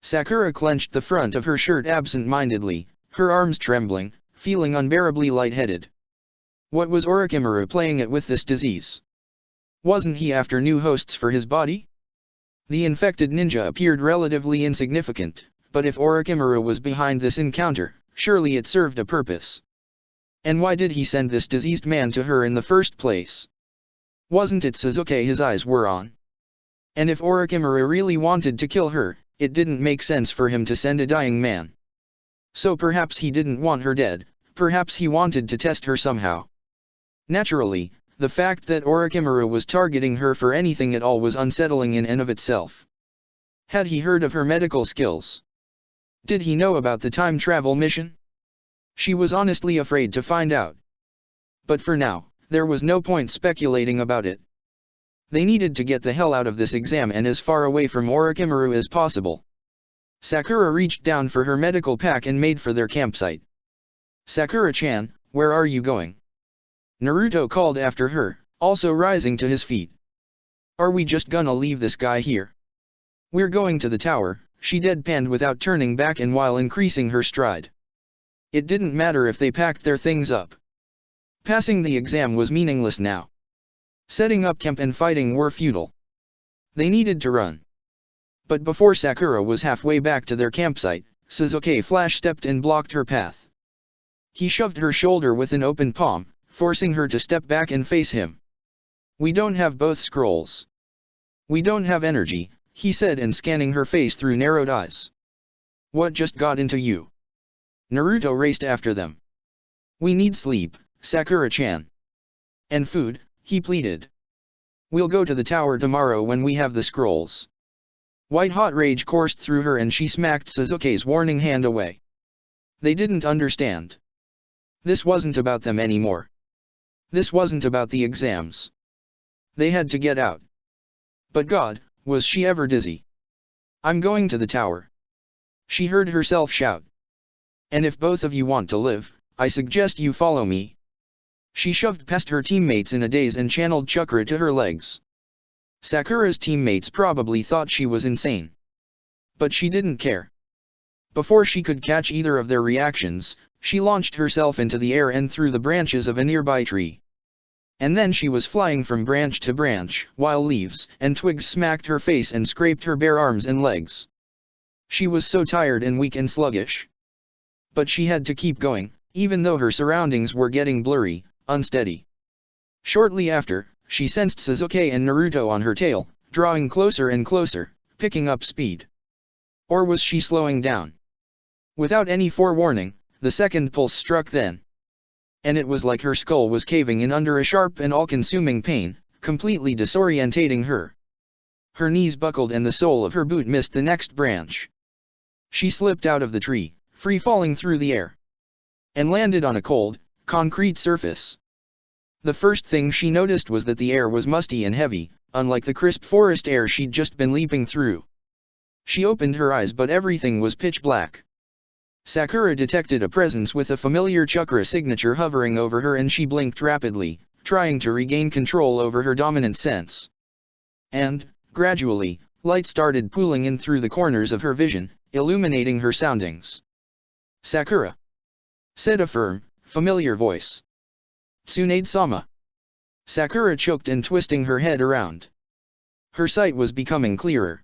Sakura clenched the front of her shirt absent-mindedly, her arms trembling, feeling unbearably lightheaded. What was Orochimaru playing at with this disease? Wasn't he after new hosts for his body? The infected ninja appeared relatively insignificant, but if Orochimaru was behind this encounter, surely it served a purpose. And why did he send this diseased man to her in the first place? Wasn't it Sasuke his eyes were on? And if Orochimaru really wanted to kill her, it didn't make sense for him to send a dying man. So perhaps he didn't want her dead, perhaps he wanted to test her somehow. Naturally, the fact that Orochimaru was targeting her for anything at all was unsettling in and of itself. Had he heard of her medical skills? Did he know about the time travel mission? She was honestly afraid to find out. But for now, there was no point speculating about it. They needed to get the hell out of this exam and as far away from Orochimaru as possible. Sakura reached down for her medical pack and made for their campsite. "Sakura-chan, where are you going?" Naruto called after her, also rising to his feet. "Are we just gonna leave this guy here?" "We're going to the tower," she deadpanned without turning back and while increasing her stride. It didn't matter if they packed their things up. Passing the exam was meaningless now. Setting up camp and fighting were futile. They needed to run. But before Sakura was halfway back to their campsite, Sasuke flash-stepped and blocked her path. He shoved her shoulder with an open palm, forcing her to step back and face him. "We don't have both scrolls. We don't have energy," he said and scanning her face through narrowed eyes. "What just got into you?" Naruto raced after them. "We need sleep, Sakura-chan. And food," he pleaded. "We'll go to the tower tomorrow when we have the scrolls." White-hot rage coursed through her and she smacked Sasuke's warning hand away. They didn't understand. This wasn't about them anymore. This wasn't about the exams. They had to get out. But God, was she ever dizzy. "I'm going to the tower," she heard herself shout. "And if both of you want to live, I suggest you follow me." She shoved past her teammates in a daze and channeled chakra to her legs. Sakura's teammates probably thought she was insane. But she didn't care. Before she could catch either of their reactions, she launched herself into the air and through the branches of a nearby tree. And then she was flying from branch to branch, while leaves and twigs smacked her face and scraped her bare arms and legs. She was so tired and weak and sluggish. But she had to keep going, even though her surroundings were getting blurry, unsteady. Shortly after, she sensed Sasuke and Naruto on her tail, drawing closer and closer, picking up speed. Or was she slowing down? Without any forewarning, the second pulse struck then. And it was like her skull was caving in under a sharp and all-consuming pain, completely disorientating her. Her knees buckled and the sole of her boot missed the next branch. She slipped out of the tree, free-falling through the air. And landed on a cold, concrete surface. The first thing she noticed was that the air was musty and heavy, unlike the crisp forest air she'd just been leaping through. She opened her eyes but everything was pitch black. Sakura detected a presence with a familiar chakra signature hovering over her and she blinked rapidly, trying to regain control over her dominant sense. And, gradually, light started pooling in through the corners of her vision, illuminating her soundings. "Sakura," said a firm, familiar voice. "Tsunade-sama." Sakura choked and twisting her head around. Her sight was becoming clearer.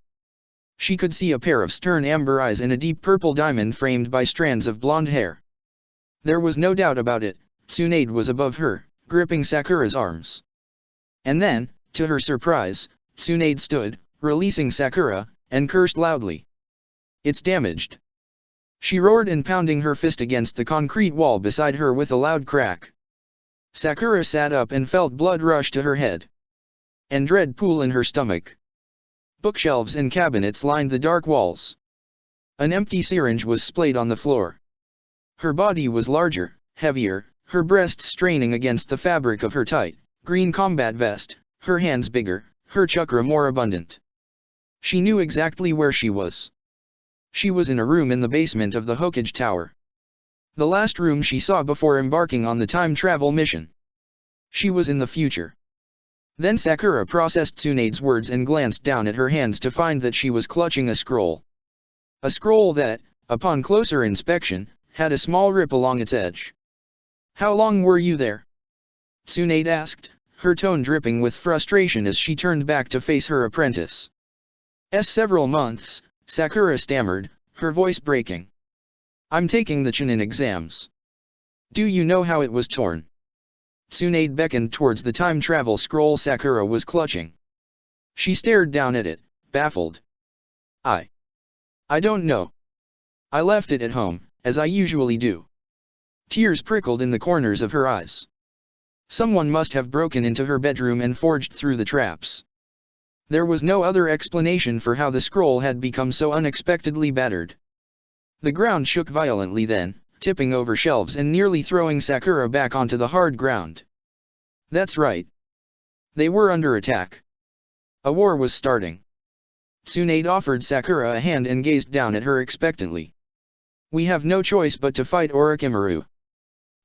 She could see a pair of stern amber eyes and a deep purple diamond framed by strands of blonde hair. There was no doubt about it, Tsunade was above her, gripping Sakura's arms. And then, to her surprise, Tsunade stood, releasing Sakura, and cursed loudly. "It's damaged." She roared and pounding her fist against the concrete wall beside her with a loud crack. Sakura sat up and felt blood rush to her head. And dread pool in her stomach. Bookshelves and cabinets lined the dark walls. An empty syringe was splayed on the floor. Her body was larger, heavier, her breasts straining against the fabric of her tight, green combat vest, her hands bigger, her chakra more abundant. She knew exactly where she was. She was in a room in the basement of the Hokage Tower. The last room she saw before embarking on the time travel mission. She was in the future. Then Sakura processed Tsunade's words and glanced down at her hands to find that she was clutching a scroll. A scroll that, upon closer inspection, had a small rip along its edge. "How long were you there?" Tsunade asked, her tone dripping with frustration as she turned back to face her apprentice. "Several months," Sakura stammered, her voice breaking. "I'm taking the Chunin exams." "Do you know how it was torn?" Tsunade beckoned towards the time travel scroll Sakura was clutching. She stared down at it, baffled. I don't know. I left it at home, as I usually do." Tears prickled in the corners of her eyes. Someone must have broken into her bedroom and forged through the traps. There was no other explanation for how the scroll had become so unexpectedly battered. The ground shook violently then, tipping over shelves and nearly throwing Sakura back onto the hard ground. That's right. They were under attack. A war was starting. Tsunade offered Sakura a hand and gazed down at her expectantly. "We have no choice but to fight Orochimaru.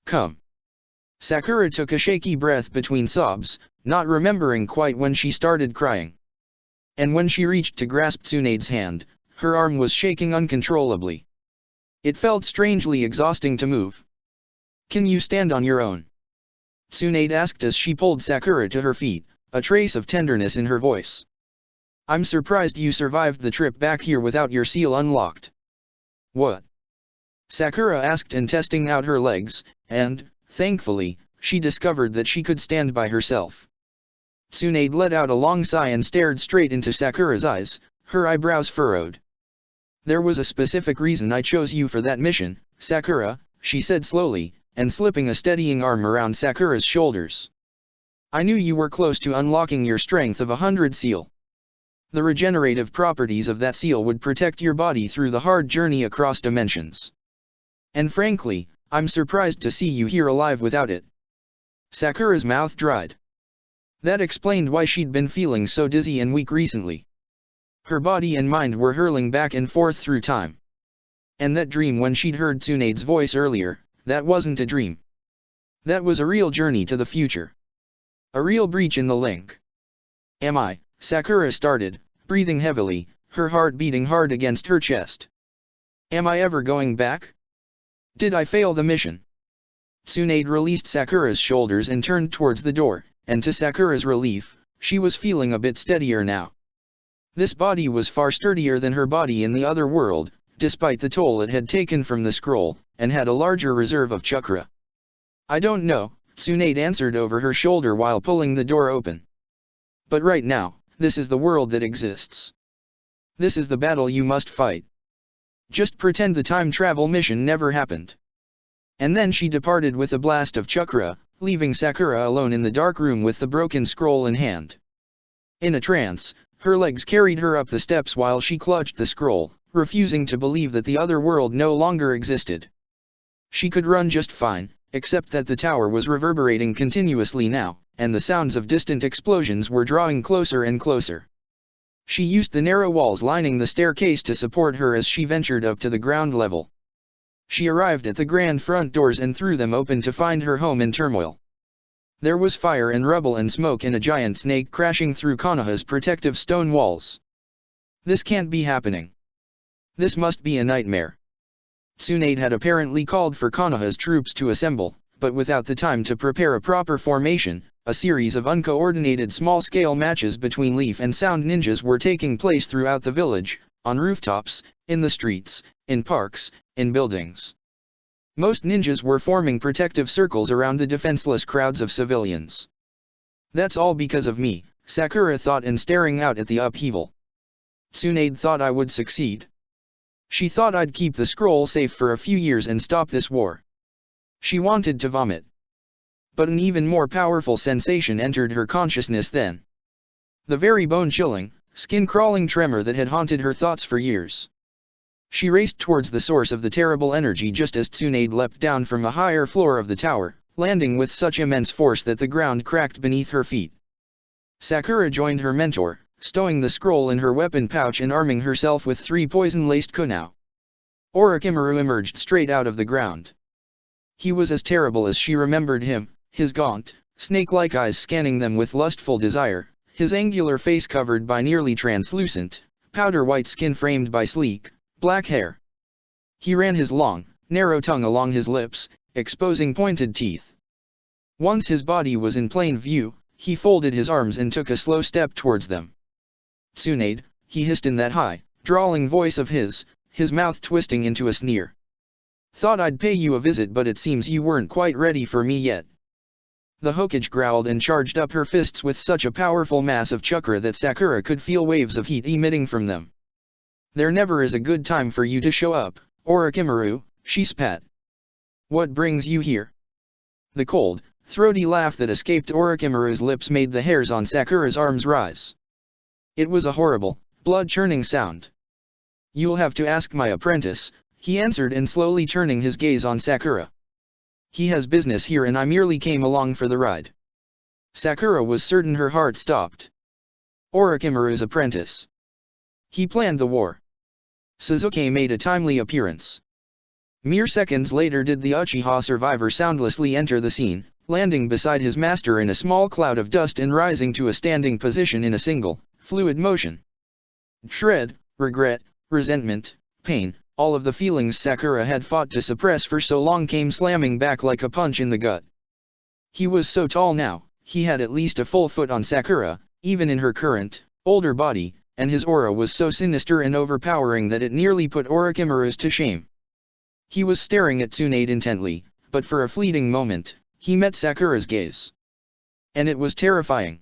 Come." Sakura took a shaky breath between sobs, not remembering quite when she started crying. And when she reached to grasp Tsunade's hand, her arm was shaking uncontrollably. It felt strangely exhausting to move. "Can you stand on your own?" Tsunade asked as she pulled Sakura to her feet, a trace of tenderness in her voice. "I'm surprised you survived the trip back here without your seal unlocked." "What?" Sakura asked, and testing out her legs, and, thankfully, she discovered that she could stand by herself. Tsunade let out a long sigh and stared straight into Sakura's eyes, her eyebrows furrowed. "There was a specific reason I chose you for that mission, Sakura," she said slowly, and slipping a steadying arm around Sakura's shoulders. "I knew you were close to unlocking your strength of 100 seal. The regenerative properties of that seal would protect your body through the hard journey across dimensions. And frankly, I'm surprised to see you here alive without it." Sakura's mouth dried. That explained why she'd been feeling so dizzy and weak recently. Her body and mind were hurling back and forth through time. And that dream when she'd heard Tsunade's voice earlier, that wasn't a dream. That was a real journey to the future. A real breach in the link. "Am I?" Sakura started, breathing heavily, her heart beating hard against her chest. "Am I ever going back? Did I fail the mission?" Tsunade released Sakura's shoulders and turned towards the door, and to Sakura's relief, she was feeling a bit steadier now. This body was far sturdier than her body in the other world, despite the toll it had taken from the scroll, and had a larger reserve of chakra. "I don't know," Tsunade answered over her shoulder while pulling the door open. "But right now, this is the world that exists. This is the battle you must fight. Just pretend the time travel mission never happened." And then she departed with a blast of chakra, leaving Sakura alone in the dark room with the broken scroll in hand. In a trance, her legs carried her up the steps while she clutched the scroll, refusing to believe that the other world no longer existed. She could run just fine, except that the tower was reverberating continuously now, and the sounds of distant explosions were drawing closer and closer. She used the narrow walls lining the staircase to support her as she ventured up to the ground level. She arrived at the grand front doors and threw them open to find her home in turmoil. There was fire and rubble and smoke and a giant snake crashing through Konoha's protective stone walls. This can't be happening. This must be a nightmare. Tsunade had apparently called for Konoha's troops to assemble, but without the time to prepare a proper formation, a series of uncoordinated small-scale matches between Leaf and Sound ninjas were taking place throughout the village, on rooftops, in the streets, in parks, in buildings. Most ninjas were forming protective circles around the defenseless crowds of civilians. "That's all because of me," Sakura thought, and staring out at the upheaval. "Tsunade thought I would succeed. She thought I'd keep the scroll safe for a few years and stop this war." She wanted to vomit. But an even more powerful sensation entered her consciousness then. The very bone-chilling, skin-crawling tremor that had haunted her thoughts for years. She raced towards the source of the terrible energy just as Tsunade leapt down from a higher floor of the tower, landing with such immense force that the ground cracked beneath her feet. Sakura joined her mentor, stowing the scroll in her weapon pouch and arming herself with 3 poison-laced kunai. Orochimaru emerged straight out of the ground. He was as terrible as she remembered him, his gaunt, snake-like eyes scanning them with lustful desire, his angular face covered by nearly translucent, powder-white skin framed by sleek, black hair. He ran his long, narrow tongue along his lips, exposing pointed teeth. Once his body was in plain view, he folded his arms and took a slow step towards them. "Tsunade," he hissed in that high, drawling voice of his mouth twisting into a sneer. "Thought I'd pay you a visit, but it seems you weren't quite ready for me yet." The Hokage growled and charged up her fists with such a powerful mass of chakra that Sakura could feel waves of heat emitting from them. "There never is a good time for you to show up, Orochimaru," she spat. "What brings you here?" The cold, throaty laugh that escaped Orochimaru's lips made the hairs on Sakura's arms rise. It was a horrible, blood-churning sound. "You'll have to ask my apprentice," he answered, and slowly turning his gaze on Sakura. "He has business here and I merely came along for the ride." Sakura was certain her heart stopped. Orochimaru's apprentice. He planned the war. Sasuke made a timely appearance. Mere seconds later did the Uchiha survivor soundlessly enter the scene, landing beside his master in a small cloud of dust and rising to a standing position in a single, fluid motion. Dread, regret, resentment, pain, all of the feelings Sakura had fought to suppress for so long came slamming back like a punch in the gut. He was so tall now, he had at least a full foot on Sakura, even in her current, older body, and his aura was so sinister and overpowering that it nearly put Orochimaru's to shame. He was staring at Tsunade intently, but for a fleeting moment, he met Sakura's gaze. And it was terrifying.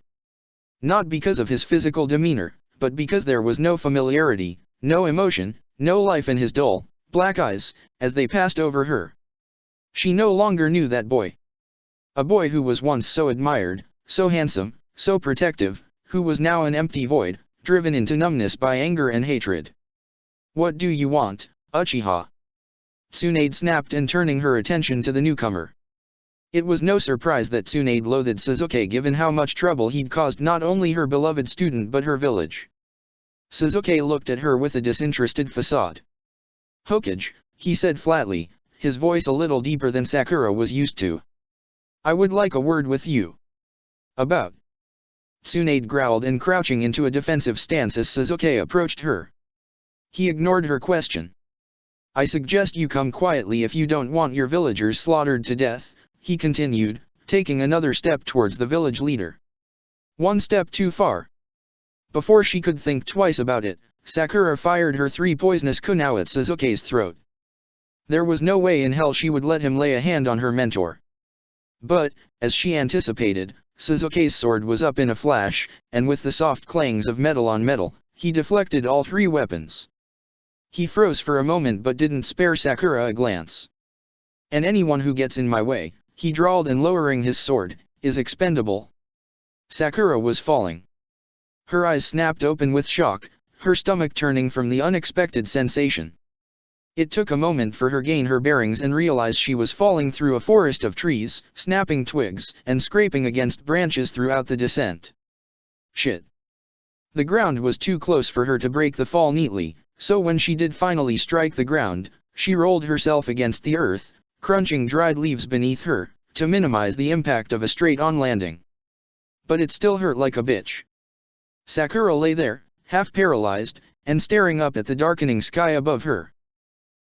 Not because of his physical demeanor, but because there was no familiarity, no emotion, no life in his dull, black eyes, as they passed over her. She no longer knew that boy. A boy who was once so admired, so handsome, so protective, who was now an empty void, driven into numbness by anger and hatred. "What do you want, Uchiha?" Tsunade snapped, and turning her attention to the newcomer. It was no surprise that Tsunade loathed Sasuke given how much trouble he'd caused not only her beloved student but her village. Sasuke looked at her with a disinterested facade. "Hokage," he said flatly, his voice a little deeper than Sakura was used to. "I would like a word with you." "About?" Tsunade growled, and crouching into a defensive stance as Sasuke approached her. He ignored her question. "I suggest you come quietly if you don't want your villagers slaughtered to death," he continued, taking another step towards the village leader. One step too far. Before she could think twice about it, Sakura fired her 3 poisonous kunai at Sasuke's throat. There was no way in hell she would let him lay a hand on her mentor. But, as she anticipated, Sasuke's sword was up in a flash, and with the soft clangs of metal on metal, he deflected all 3 weapons. He froze for a moment but didn't spare Sakura a glance. "And anyone who gets in my way," he drawled, and lowering his sword, "is expendable." Sakura was falling. Her eyes snapped open with shock, her stomach turning from the unexpected sensation. It took a moment for her to gain her bearings and realize she was falling through a forest of trees, snapping twigs, and scraping against branches throughout the descent. Shit. The ground was too close for her to break the fall neatly, so when she did finally strike the ground, she rolled herself against the earth, crunching dried leaves beneath her, to minimize the impact of a straight-on landing. But it still hurt like a bitch. Sakura lay there, half paralyzed, and staring up at the darkening sky above her.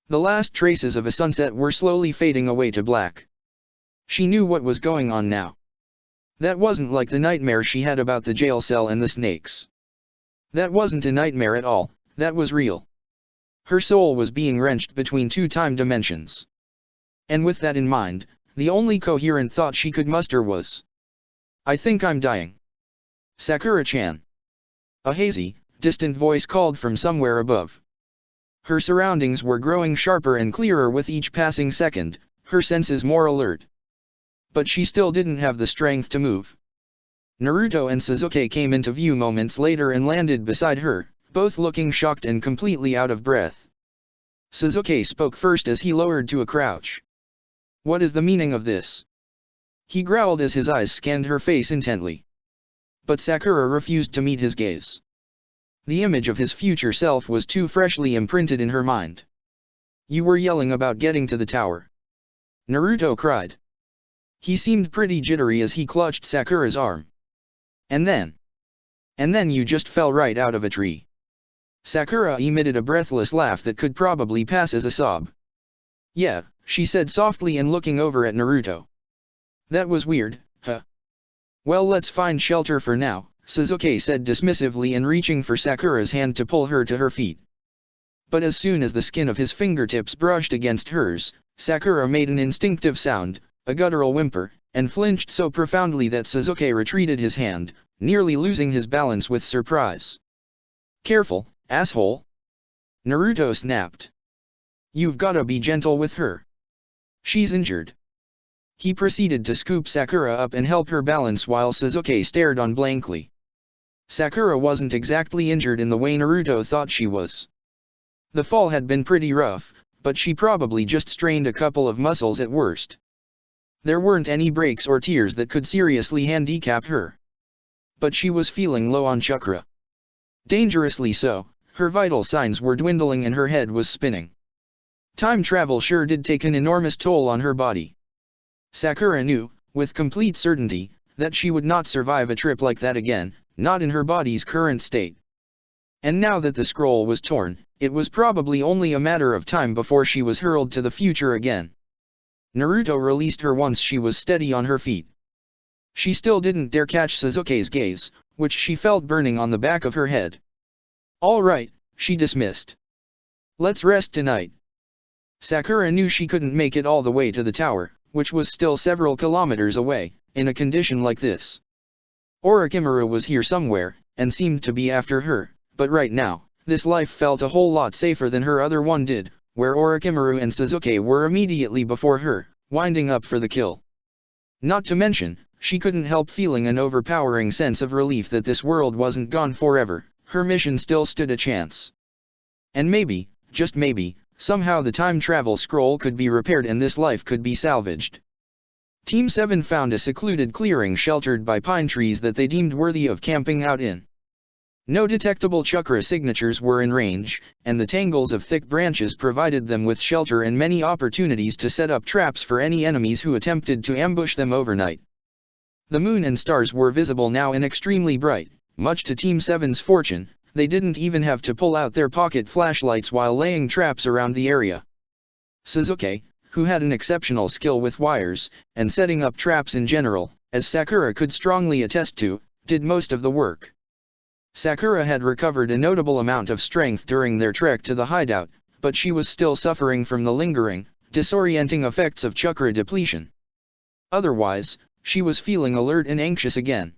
The last traces of a sunset were slowly fading away to black. She knew what was going on now. That wasn't like the nightmare she had about the jail cell and the snakes. That wasn't a nightmare at all, that was real. Her soul was being wrenched between 2 time dimensions. And with that in mind, the only coherent thought she could muster was, "I think I'm dying." "Sakura-chan." A hazy, distant voice called from somewhere above. Her surroundings were growing sharper and clearer with each passing second, her senses more alert. But she still didn't have the strength to move. Naruto and Sasuke came into view moments later and landed beside her, both looking shocked and completely out of breath. Sasuke spoke first as he lowered to a crouch. "What is the meaning of this?" He growled as his eyes scanned her face intently. But Sakura refused to meet his gaze. The image of his future self was too freshly imprinted in her mind. "You were yelling about getting to the tower," Naruto cried. He seemed pretty jittery as he clutched Sakura's arm. And then you just fell right out of a tree." Sakura emitted a breathless laugh that could probably pass as a sob. "Yeah," she said softly and looking over at Naruto. "That was weird, huh? Well, let's find shelter for now," Sasuke said dismissively and reaching for Sakura's hand to pull her to her feet. But as soon as the skin of his fingertips brushed against hers, Sakura made an instinctive sound, a guttural whimper, and flinched so profoundly that Sasuke retreated his hand, nearly losing his balance with surprise. "Careful, asshole!" Naruto snapped. "You've gotta be gentle with her. She's injured." He proceeded to scoop Sakura up and help her balance while Sasuke stared on blankly. Sakura wasn't exactly injured in the way Naruto thought she was. The fall had been pretty rough, but she probably just strained a couple of muscles at worst. There weren't any breaks or tears that could seriously handicap her. But she was feeling low on chakra. Dangerously so, her vital signs were dwindling and her head was spinning. Time travel sure did take an enormous toll on her body. Sakura knew, with complete certainty, that she would not survive a trip like that again, not in her body's current state. And now that the scroll was torn, it was probably only a matter of time before she was hurled to the future again. Naruto released her once she was steady on her feet. She still didn't dare catch Sasuke's gaze, which she felt burning on the back of her head. "All right," she dismissed. "Let's rest tonight." Sakura knew she couldn't make it all the way to the tower, which was still several kilometers away, in a condition like this. Orochimaru was here somewhere, and seemed to be after her, but right now, this life felt a whole lot safer than her other one did, where Orochimaru and Sasuke were immediately before her, winding up for the kill. Not to mention, she couldn't help feeling an overpowering sense of relief that this world wasn't gone forever, her mission still stood a chance. And maybe, just maybe, somehow the time travel scroll could be repaired and this life could be salvaged. Team 7 found a secluded clearing sheltered by pine trees that they deemed worthy of camping out in. No detectable chakra signatures were in range, and the tangles of thick branches provided them with shelter and many opportunities to set up traps for any enemies who attempted to ambush them overnight. The moon and stars were visible now and extremely bright, much to Team 7's fortune. They didn't even have to pull out their pocket flashlights while laying traps around the area. Sasuke, who had an exceptional skill with wires, and setting up traps in general, as Sakura could strongly attest to, did most of the work. Sakura had recovered a notable amount of strength during their trek to the hideout, but she was still suffering from the lingering, disorienting effects of chakra depletion. Otherwise, she was feeling alert and anxious again.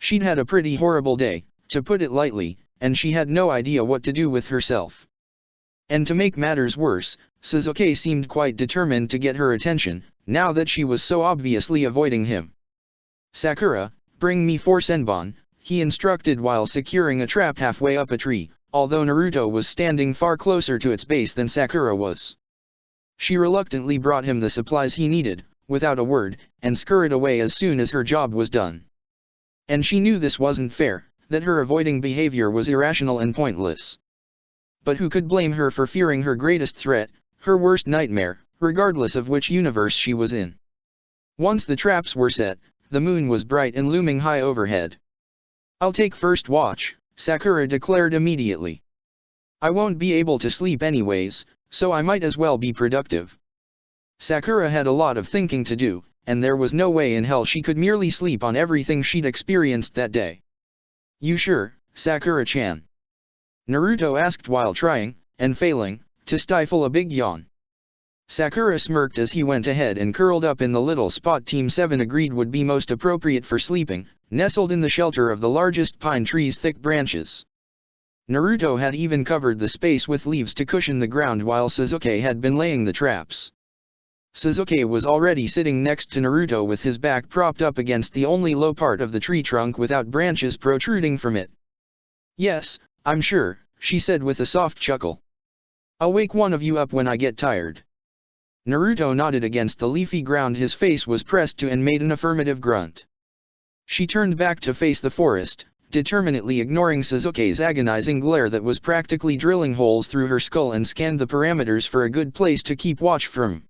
She'd had a pretty horrible day, to put it lightly, and she had no idea what to do with herself. And to make matters worse, Sasuke seemed quite determined to get her attention, now that she was so obviously avoiding him. "Sakura, bring me 4 senbon," he instructed while securing a trap halfway up a tree, although Naruto was standing far closer to its base than Sakura was. She reluctantly brought him the supplies he needed, without a word, and scurried away as soon as her job was done. And she knew this wasn't fair, that her avoiding behavior was irrational and pointless. But who could blame her for fearing her greatest threat, her worst nightmare, regardless of which universe she was in? Once the traps were set, the moon was bright and looming high overhead. "I'll take first watch," Sakura declared immediately. "I won't be able to sleep anyways, so I might as well be productive." Sakura had a lot of thinking to do, and there was no way in hell she could merely sleep on everything she'd experienced that day. "You sure, Sakura-chan?" Naruto asked while trying, and failing, to stifle a big yawn. Sakura smirked as he went ahead and curled up in the little spot Team 7 agreed would be most appropriate for sleeping, nestled in the shelter of the largest pine tree's thick branches. Naruto had even covered the space with leaves to cushion the ground while Sasuke had been laying the traps. Sasuke was already sitting next to Naruto with his back propped up against the only low part of the tree trunk without branches protruding from it. "Yes, I'm sure," she said with a soft chuckle. "I'll wake one of you up when I get tired." Naruto nodded against the leafy ground his face was pressed to and made an affirmative grunt. She turned back to face the forest, determinedly ignoring Sasuke's agonizing glare that was practically drilling holes through her skull and scanned the parameters for a good place to keep watch from.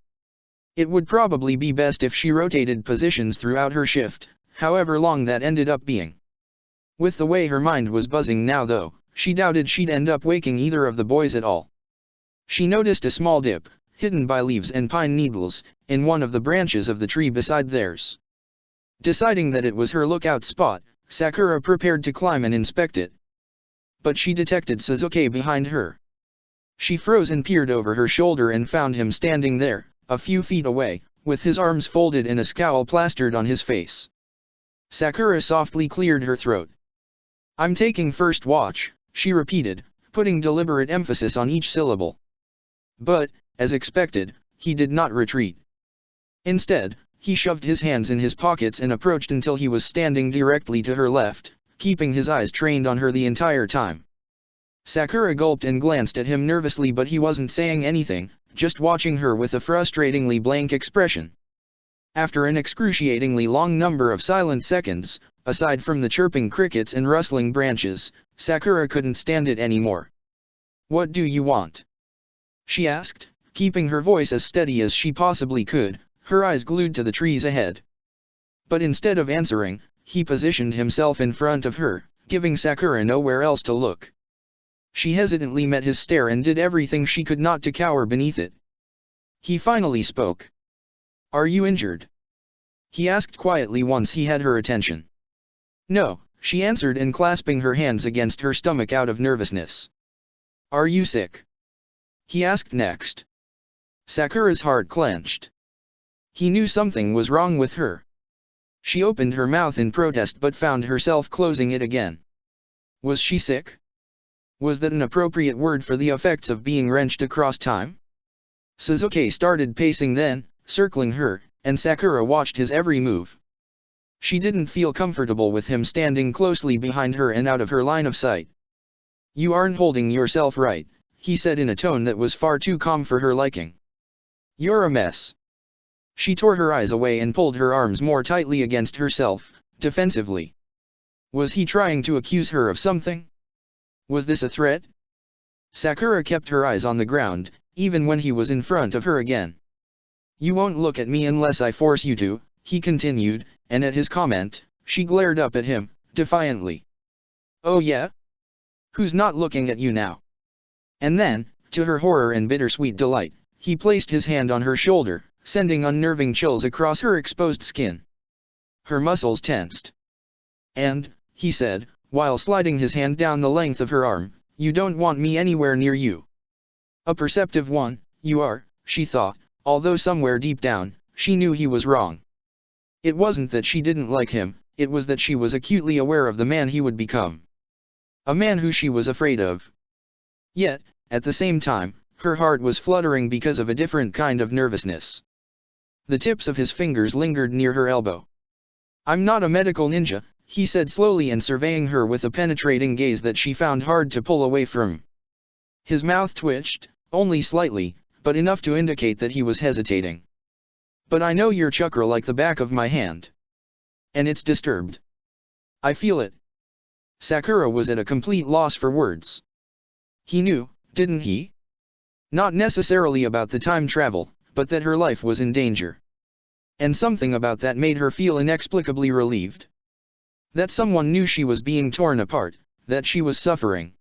It would probably be best if she rotated positions throughout her shift, however long that ended up being. With the way her mind was buzzing now though, she doubted she'd end up waking either of the boys at all. She noticed a small dip, hidden by leaves and pine needles, in one of the branches of the tree beside theirs. Deciding that it was her lookout spot, Sakura prepared to climb and inspect it. But she detected Sasuke behind her. She froze and peered over her shoulder and found him standing there, a few feet away, with his arms folded and a scowl plastered on his face. Sakura softly cleared her throat. "I'm taking first watch," she repeated, putting deliberate emphasis on each syllable. But, as expected, he did not retreat. Instead, he shoved his hands in his pockets and approached until he was standing directly to her left, keeping his eyes trained on her the entire time. Sakura gulped and glanced at him nervously, but he wasn't saying anything, just watching her with a frustratingly blank expression. After an excruciatingly long number of silent seconds, aside from the chirping crickets and rustling branches, Sakura couldn't stand it anymore. "What do you want?" she asked, keeping her voice as steady as she possibly could, her eyes glued to the trees ahead. But instead of answering, he positioned himself in front of her, giving Sakura nowhere else to look. She hesitantly met his stare and did everything she could not to cower beneath it. He finally spoke. "Are you injured?" he asked quietly once he had her attention. "No," she answered, and clasping her hands against her stomach out of nervousness. "Are you sick?" he asked next. Sakura's heart clenched. He knew something was wrong with her. She opened her mouth in protest but found herself closing it again. Was she sick? Was that an appropriate word for the effects of being wrenched across time? Sasuke started pacing then, circling her, and Sakura watched his every move. She didn't feel comfortable with him standing closely behind her and out of her line of sight. "You aren't holding yourself right," he said in a tone that was far too calm for her liking. "You're a mess." She tore her eyes away and pulled her arms more tightly against herself, defensively. Was he trying to accuse her of something? Was this a threat? Sakura kept her eyes on the ground, even when he was in front of her again. "You won't look at me unless I force you to," he continued, and at his comment, she glared up at him, defiantly. "Oh yeah? Who's not looking at you now?" And then, to her horror and bittersweet delight, he placed his hand on her shoulder, sending unnerving chills across her exposed skin. Her muscles tensed. "And," he said, while sliding his hand down the length of her arm, "you don't want me anywhere near you." A perceptive one, you are, she thought, although somewhere deep down, she knew he was wrong. It wasn't that she didn't like him, it was that she was acutely aware of the man he would become. A man who she was afraid of. Yet, at the same time, her heart was fluttering because of a different kind of nervousness. The tips of his fingers lingered near her elbow. "I'm not a medical ninja," he said slowly and surveying her with a penetrating gaze that she found hard to pull away from. His mouth twitched, only slightly, but enough to indicate that he was hesitating. "But I know your chakra like the back of my hand. And it's disturbed. I feel it." Sakura was at a complete loss for words. He knew, didn't he? Not necessarily about the time travel, but that her life was in danger. And something about that made her feel inexplicably relieved. That someone knew she was being torn apart, that she was suffering.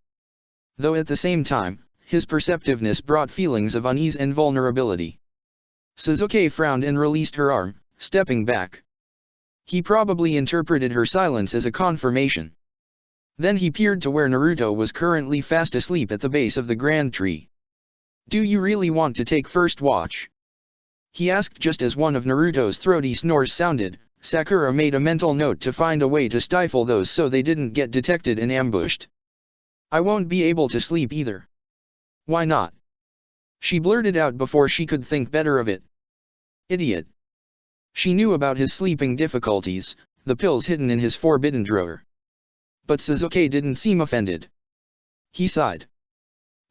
Though at the same time, his perceptiveness brought feelings of unease and vulnerability. Sasuke frowned and released her arm, stepping back. He probably interpreted her silence as a confirmation. Then he peered to where Naruto was currently fast asleep at the base of the grand tree. "Do you really want to take first watch?" he asked just as one of Naruto's throaty snores sounded. Sakura made a mental note to find a way to stifle those so they didn't get detected and ambushed. "I won't be able to sleep either." "Why not?" she blurted out before she could think better of it. Idiot. She knew about his sleeping difficulties, the pills hidden in his forbidden drawer. But Sasuke didn't seem offended. He sighed.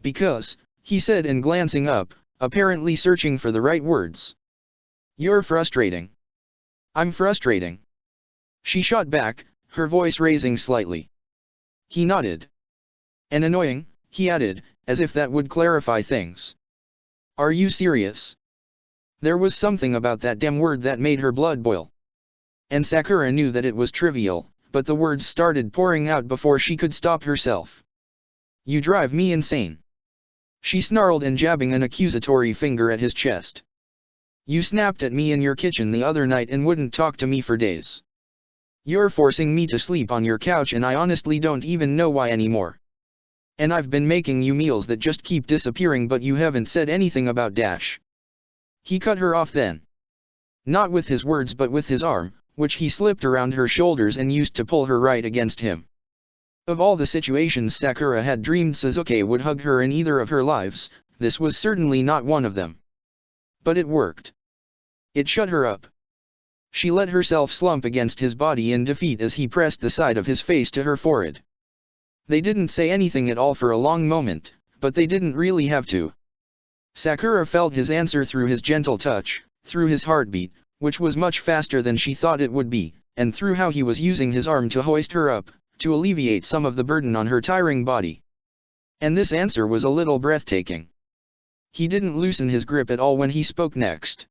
"Because," he said, and glancing up, apparently searching for the right words. "You're frustrating." "I'm frustrating," she shot back, her voice raising slightly. He nodded. "And annoying," he added, as if that would clarify things. "Are you serious?" There was something about that damn word that made her blood boil. And Sakura knew that it was trivial, but the words started pouring out before she could stop herself. "You drive me insane," she snarled, and jabbing an accusatory finger at his chest. "You snapped at me in your kitchen the other night and wouldn't talk to me for days. You're forcing me to sleep on your couch and I honestly don't even know why anymore. And I've been making you meals that just keep disappearing, but you haven't said anything about Dash." He cut her off then. Not with his words but with his arm, which he slipped around her shoulders and used to pull her right against him. Of all the situations Sakura had dreamed Sasuke would hug her in either of her lives, this was certainly not one of them. But it worked. It shut her up. She let herself slump against his body in defeat as he pressed the side of his face to her forehead. They didn't say anything at all for a long moment, but they didn't really have to. Sakura felt his answer through his gentle touch, through his heartbeat, which was much faster than she thought it would be, and through how he was using his arm to hoist her up, to alleviate some of the burden on her tiring body. And this answer was a little breathtaking. He didn't loosen his grip at all when he spoke next.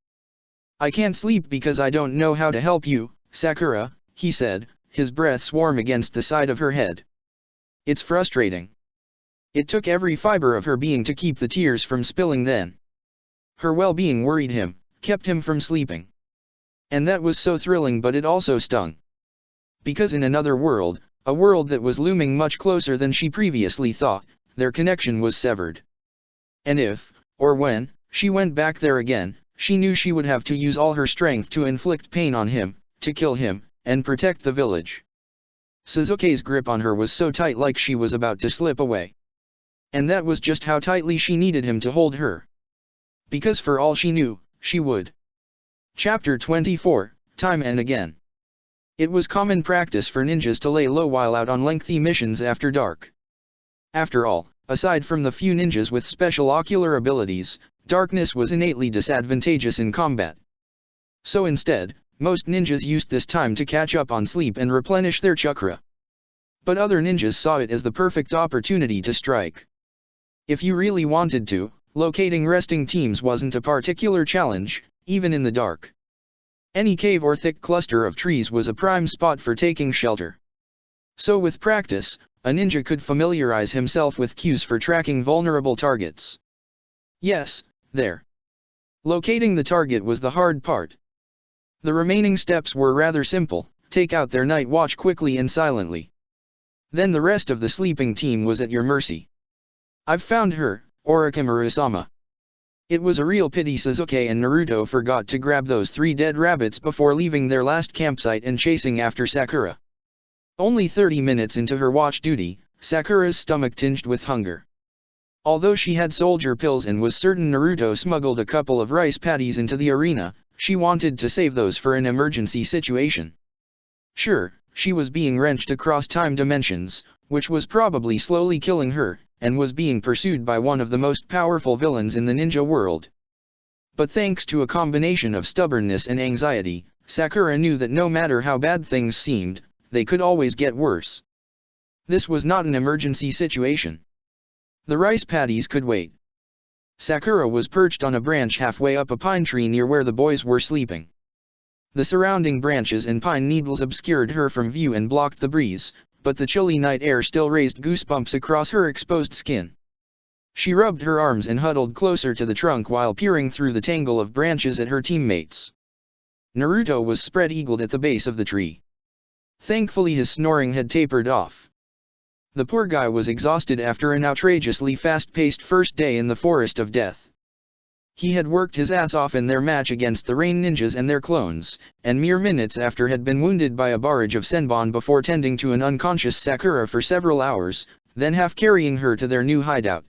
"I can't sleep because I don't know how to help you, Sakura," he said, his breaths warm against the side of her head. "It's frustrating." It took every fiber of her being to keep the tears from spilling then. Her well-being worried him, kept him from sleeping. And that was so thrilling, but it also stung. Because in another world, a world that was looming much closer than she previously thought, their connection was severed. And if, or when, she went back there again, she knew she would have to use all her strength to inflict pain on him, to kill him, and protect the village. Sasuke's grip on her was so tight, like she was about to slip away. And that was just how tightly she needed him to hold her. Because for all she knew, she would. Chapter 24, Time and Again. It was common practice for ninjas to lay low while out on lengthy missions after dark. After all, aside from the few ninjas with special ocular abilities, darkness was innately disadvantageous in combat. So instead, most ninjas used this time to catch up on sleep and replenish their chakra. But other ninjas saw it as the perfect opportunity to strike. If you really wanted to, locating resting teams wasn't a particular challenge, even in the dark. Any cave or thick cluster of trees was a prime spot for taking shelter. So with practice, a ninja could familiarize himself with cues for tracking vulnerable targets. Yes, there. Locating the target was the hard part. The remaining steps were rather simple: take out their night watch quickly and silently. Then the rest of the sleeping team was at your mercy. "I've found her, Orochimaru-sama." It was a real pity Sasuke and Naruto forgot to grab those 3 dead rabbits before leaving their last campsite and chasing after Sakura. Only 30 minutes into her watch duty, Sakura's stomach tinged with hunger. Although she had soldier pills and was certain Naruto smuggled a couple of rice patties into the arena, she wanted to save those for an emergency situation. Sure, she was being wrenched across time dimensions, which was probably slowly killing her, and was being pursued by one of the most powerful villains in the ninja world. But thanks to a combination of stubbornness and anxiety, Sakura knew that no matter how bad things seemed, they could always get worse. This was not an emergency situation. The rice patties could wait. Sakura was perched on a branch halfway up a pine tree near where the boys were sleeping. The surrounding branches and pine needles obscured her from view and blocked the breeze, but the chilly night air still raised goosebumps across her exposed skin. She rubbed her arms and huddled closer to the trunk while peering through the tangle of branches at her teammates. Naruto was spread-eagled at the base of the tree. Thankfully his snoring had tapered off. The poor guy was exhausted after an outrageously fast-paced first day in the Forest of Death. He had worked his ass off in their match against the Rain Ninjas and their clones, and mere minutes after had been wounded by a barrage of Senbon before tending to an unconscious Sakura for several hours, then half-carrying her to their new hideout.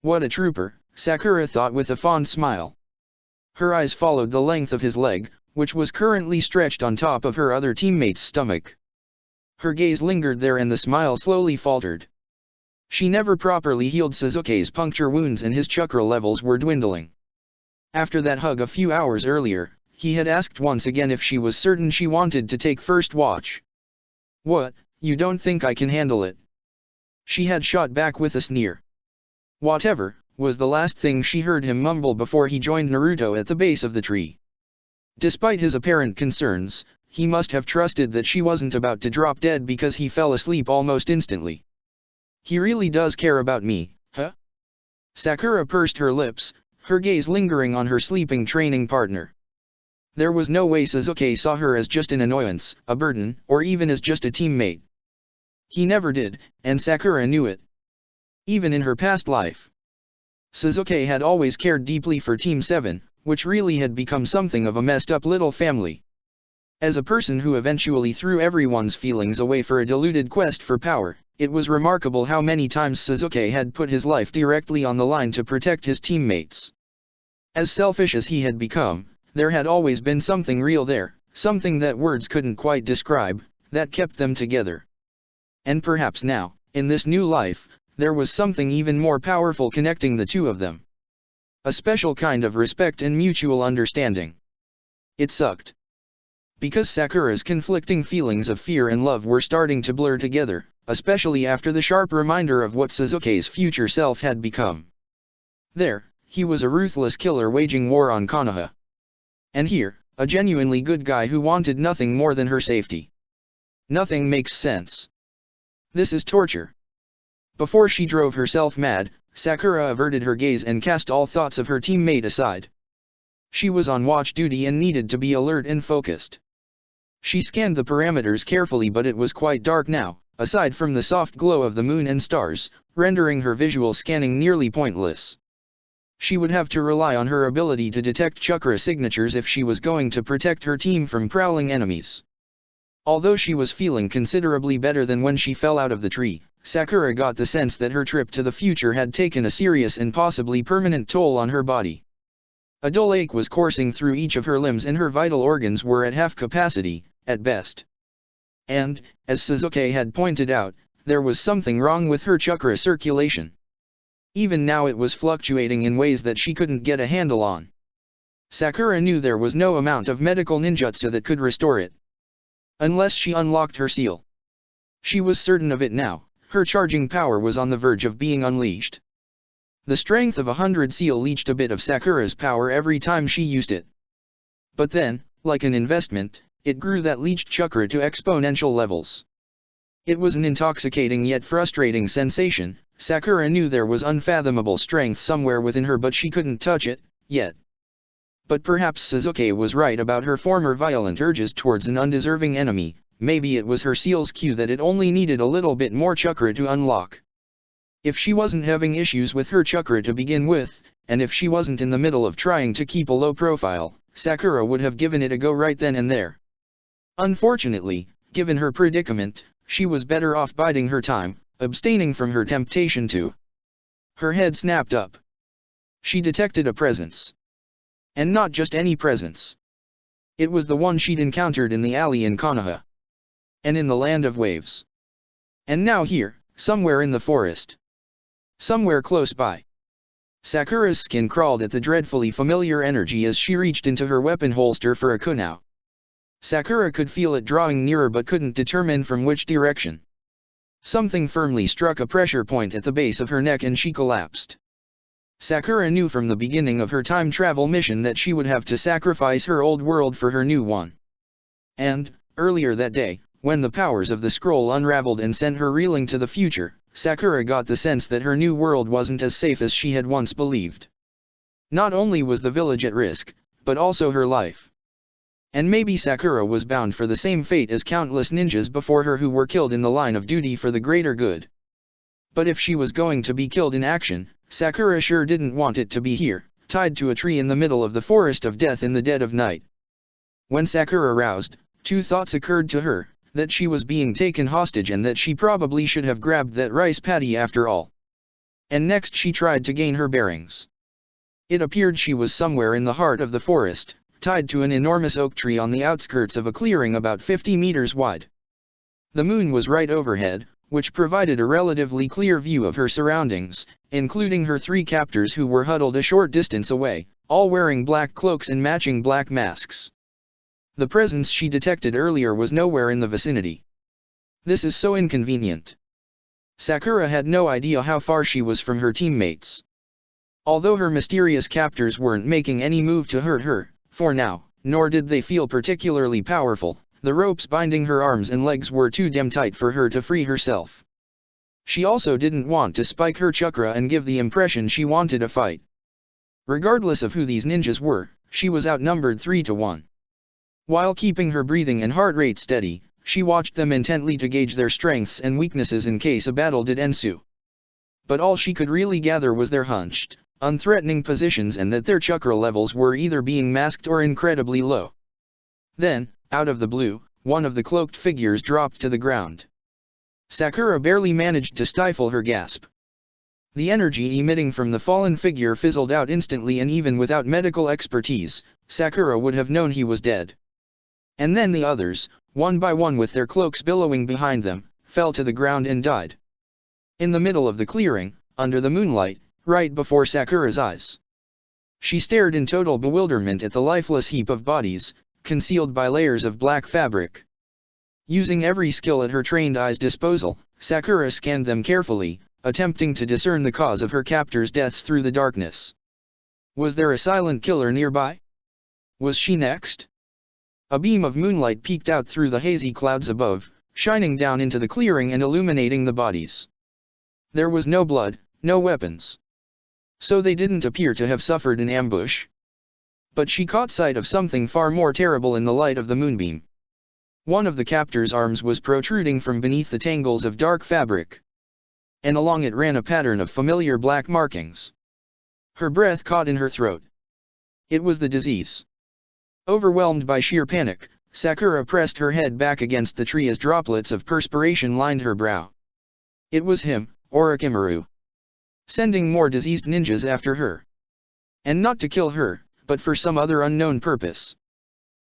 What a trooper, Sakura thought with a fond smile. Her eyes followed the length of his leg, which was currently stretched on top of her other teammate's stomach. Her gaze lingered there and the smile slowly faltered. She never properly healed Sasuke's puncture wounds and his chakra levels were dwindling. After that hug a few hours earlier, he had asked once again if she was certain she wanted to take first watch. "What, you don't think I can handle it?" she had shot back with a sneer. "Whatever," was the last thing she heard him mumble before he joined Naruto at the base of the tree. Despite his apparent concerns, he must have trusted that she wasn't about to drop dead because he fell asleep almost instantly. "He really does care about me, huh?" Sakura pursed her lips, her gaze lingering on her sleeping training partner. There was no way Sasuke saw her as just an annoyance, a burden, or even as just a teammate. He never did, and Sakura knew it. Even in her past life, Sasuke had always cared deeply for Team 7, which really had become something of a messed up little family. As a person who eventually threw everyone's feelings away for a deluded quest for power, it was remarkable how many times Sasuke had put his life directly on the line to protect his teammates. As selfish as he had become, there had always been something real there, something that words couldn't quite describe, that kept them together. And perhaps now, in this new life, there was something even more powerful connecting the two of them. A special kind of respect and mutual understanding. It sucked. Because Sakura's conflicting feelings of fear and love were starting to blur together, especially after the sharp reminder of what Sasuke's future self had become. There, he was a ruthless killer waging war on Konoha. And here, a genuinely good guy who wanted nothing more than her safety. Nothing makes sense. This is torture. Before she drove herself mad, Sakura averted her gaze and cast all thoughts of her teammate aside. She was on watch duty and needed to be alert and focused. She scanned the parameters carefully, but it was quite dark now, aside from the soft glow of the moon and stars, rendering her visual scanning nearly pointless. She would have to rely on her ability to detect chakra signatures if she was going to protect her team from prowling enemies. Although she was feeling considerably better than when she fell out of the tree, Sakura got the sense that her trip to the future had taken a serious and possibly permanent toll on her body. A dull ache was coursing through each of her limbs and her vital organs were at half capacity, at best. And, as Sasuke had pointed out, there was something wrong with her chakra circulation. Even now it was fluctuating in ways that she couldn't get a handle on. Sakura knew there was no amount of medical ninjutsu that could restore it. Unless she unlocked her seal. She was certain of it now, her charging power was on the verge of being unleashed. The strength of 100 seal leached a bit of Sakura's power every time she used it. But then, like an investment, it grew that leached chakra to exponential levels. It was an intoxicating yet frustrating sensation. Sakura knew there was unfathomable strength somewhere within her, but she couldn't touch it, yet. But perhaps Sasuke was right about her former violent urges towards an undeserving enemy. Maybe it was her seal's cue that it only needed a little bit more chakra to unlock. If she wasn't having issues with her chakra to begin with, and if she wasn't in the middle of trying to keep a low profile, Sakura would have given it a go right then and there. Unfortunately, given her predicament, she was better off biding her time, abstaining from her temptation to. Her head snapped up. She detected a presence. And not just any presence. It was the one she'd encountered in the alley in Konoha. And in the Land of Waves. And now here, somewhere in the forest. Somewhere close by. Sakura's skin crawled at the dreadfully familiar energy as she reached into her weapon holster for a kunai. Sakura could feel it drawing nearer but couldn't determine from which direction. Something firmly struck a pressure point at the base of her neck and she collapsed. Sakura knew from the beginning of her time travel mission that she would have to sacrifice her old world for her new one. And, earlier that day, when the powers of the scroll unraveled and sent her reeling to the future, Sakura got the sense that her new world wasn't as safe as she had once believed. Not only was the village at risk, but also her life. And maybe Sakura was bound for the same fate as countless ninjas before her who were killed in the line of duty for the greater good. But if she was going to be killed in action, Sakura sure didn't want it to be here, tied to a tree in the middle of the forest of death in the dead of night. When Sakura roused, two thoughts occurred to her, that she was being taken hostage and that she probably should have grabbed that rice paddy after all. And next she tried to gain her bearings. It appeared she was somewhere in the heart of the forest, tied to an enormous oak tree on the outskirts of a clearing about 50 meters wide. The moon was right overhead, which provided a relatively clear view of her surroundings, including her three captors who were huddled a short distance away, all wearing black cloaks and matching black masks. The presence she detected earlier was nowhere in the vicinity. This is so inconvenient. Sakura had no idea how far she was from her teammates. Although her mysterious captors weren't making any move to hurt her, for now, nor did they feel particularly powerful, the ropes binding her arms and legs were too damn tight for her to free herself. She also didn't want to spike her chakra and give the impression she wanted a fight. Regardless of who these ninjas were, she was outnumbered 3-1. While keeping her breathing and heart rate steady, she watched them intently to gauge their strengths and weaknesses in case a battle did ensue. But all she could really gather was their hunched, unthreatening positions and that their chakra levels were either being masked or incredibly low. Then, out of the blue, one of the cloaked figures dropped to the ground. Sakura barely managed to stifle her gasp. The energy emitting from the fallen figure fizzled out instantly, and even without medical expertise, Sakura would have known he was dead. And then the others, one by one with their cloaks billowing behind them, fell to the ground and died. In the middle of the clearing, under the moonlight, right before Sakura's eyes. She stared in total bewilderment at the lifeless heap of bodies, concealed by layers of black fabric. Using every skill at her trained eye's disposal, Sakura scanned them carefully, attempting to discern the cause of her captors' deaths through the darkness. Was there a silent killer nearby? Was she next? A beam of moonlight peeked out through the hazy clouds above, shining down into the clearing and illuminating the bodies. There was no blood, no weapons. So they didn't appear to have suffered an ambush. But she caught sight of something far more terrible in the light of the moonbeam. One of the captor's arms was protruding from beneath the tangles of dark fabric. And along it ran a pattern of familiar black markings. Her breath caught in her throat. It was the disease. Overwhelmed by sheer panic, Sakura pressed her head back against the tree as droplets of perspiration lined her brow. It was him, Orochimaru. Sending more diseased ninjas after her. And not to kill her, but for some other unknown purpose.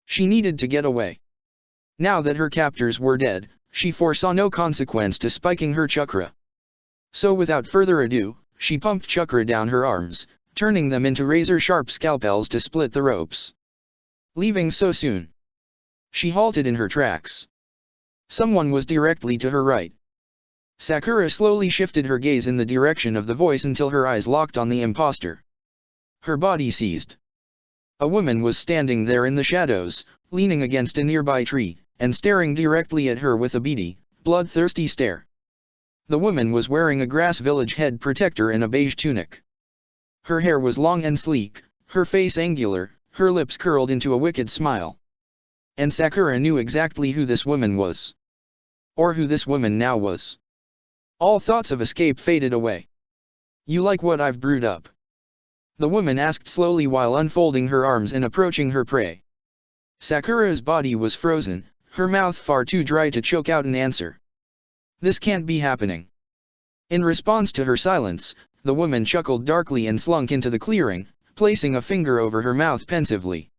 She needed to get away. Now that her captors were dead, she foresaw no consequence to spiking her chakra. So without further ado, she pumped chakra down her arms, turning them into razor-sharp scalpels to split the ropes. Leaving so soon. She halted in her tracks. Someone was directly to her right. Sakura slowly shifted her gaze in the direction of the voice until her eyes locked on the imposter. Her body seized. A woman was standing there in the shadows, leaning against a nearby tree, and staring directly at her with a beady, bloodthirsty stare. The woman was wearing a grass village head protector and a beige tunic. Her hair was long and sleek, her face angular, her lips curled into a wicked smile. And Sakura knew exactly who this woman was. Or who this woman now was. All thoughts of escape faded away. "You like what I've brewed up?" the woman asked slowly while unfolding her arms and approaching her prey. Sakura's body was frozen, her mouth far too dry to choke out an answer. This can't be happening. In response to her silence, the woman chuckled darkly and slunk into the clearing, placing a finger over her mouth pensively.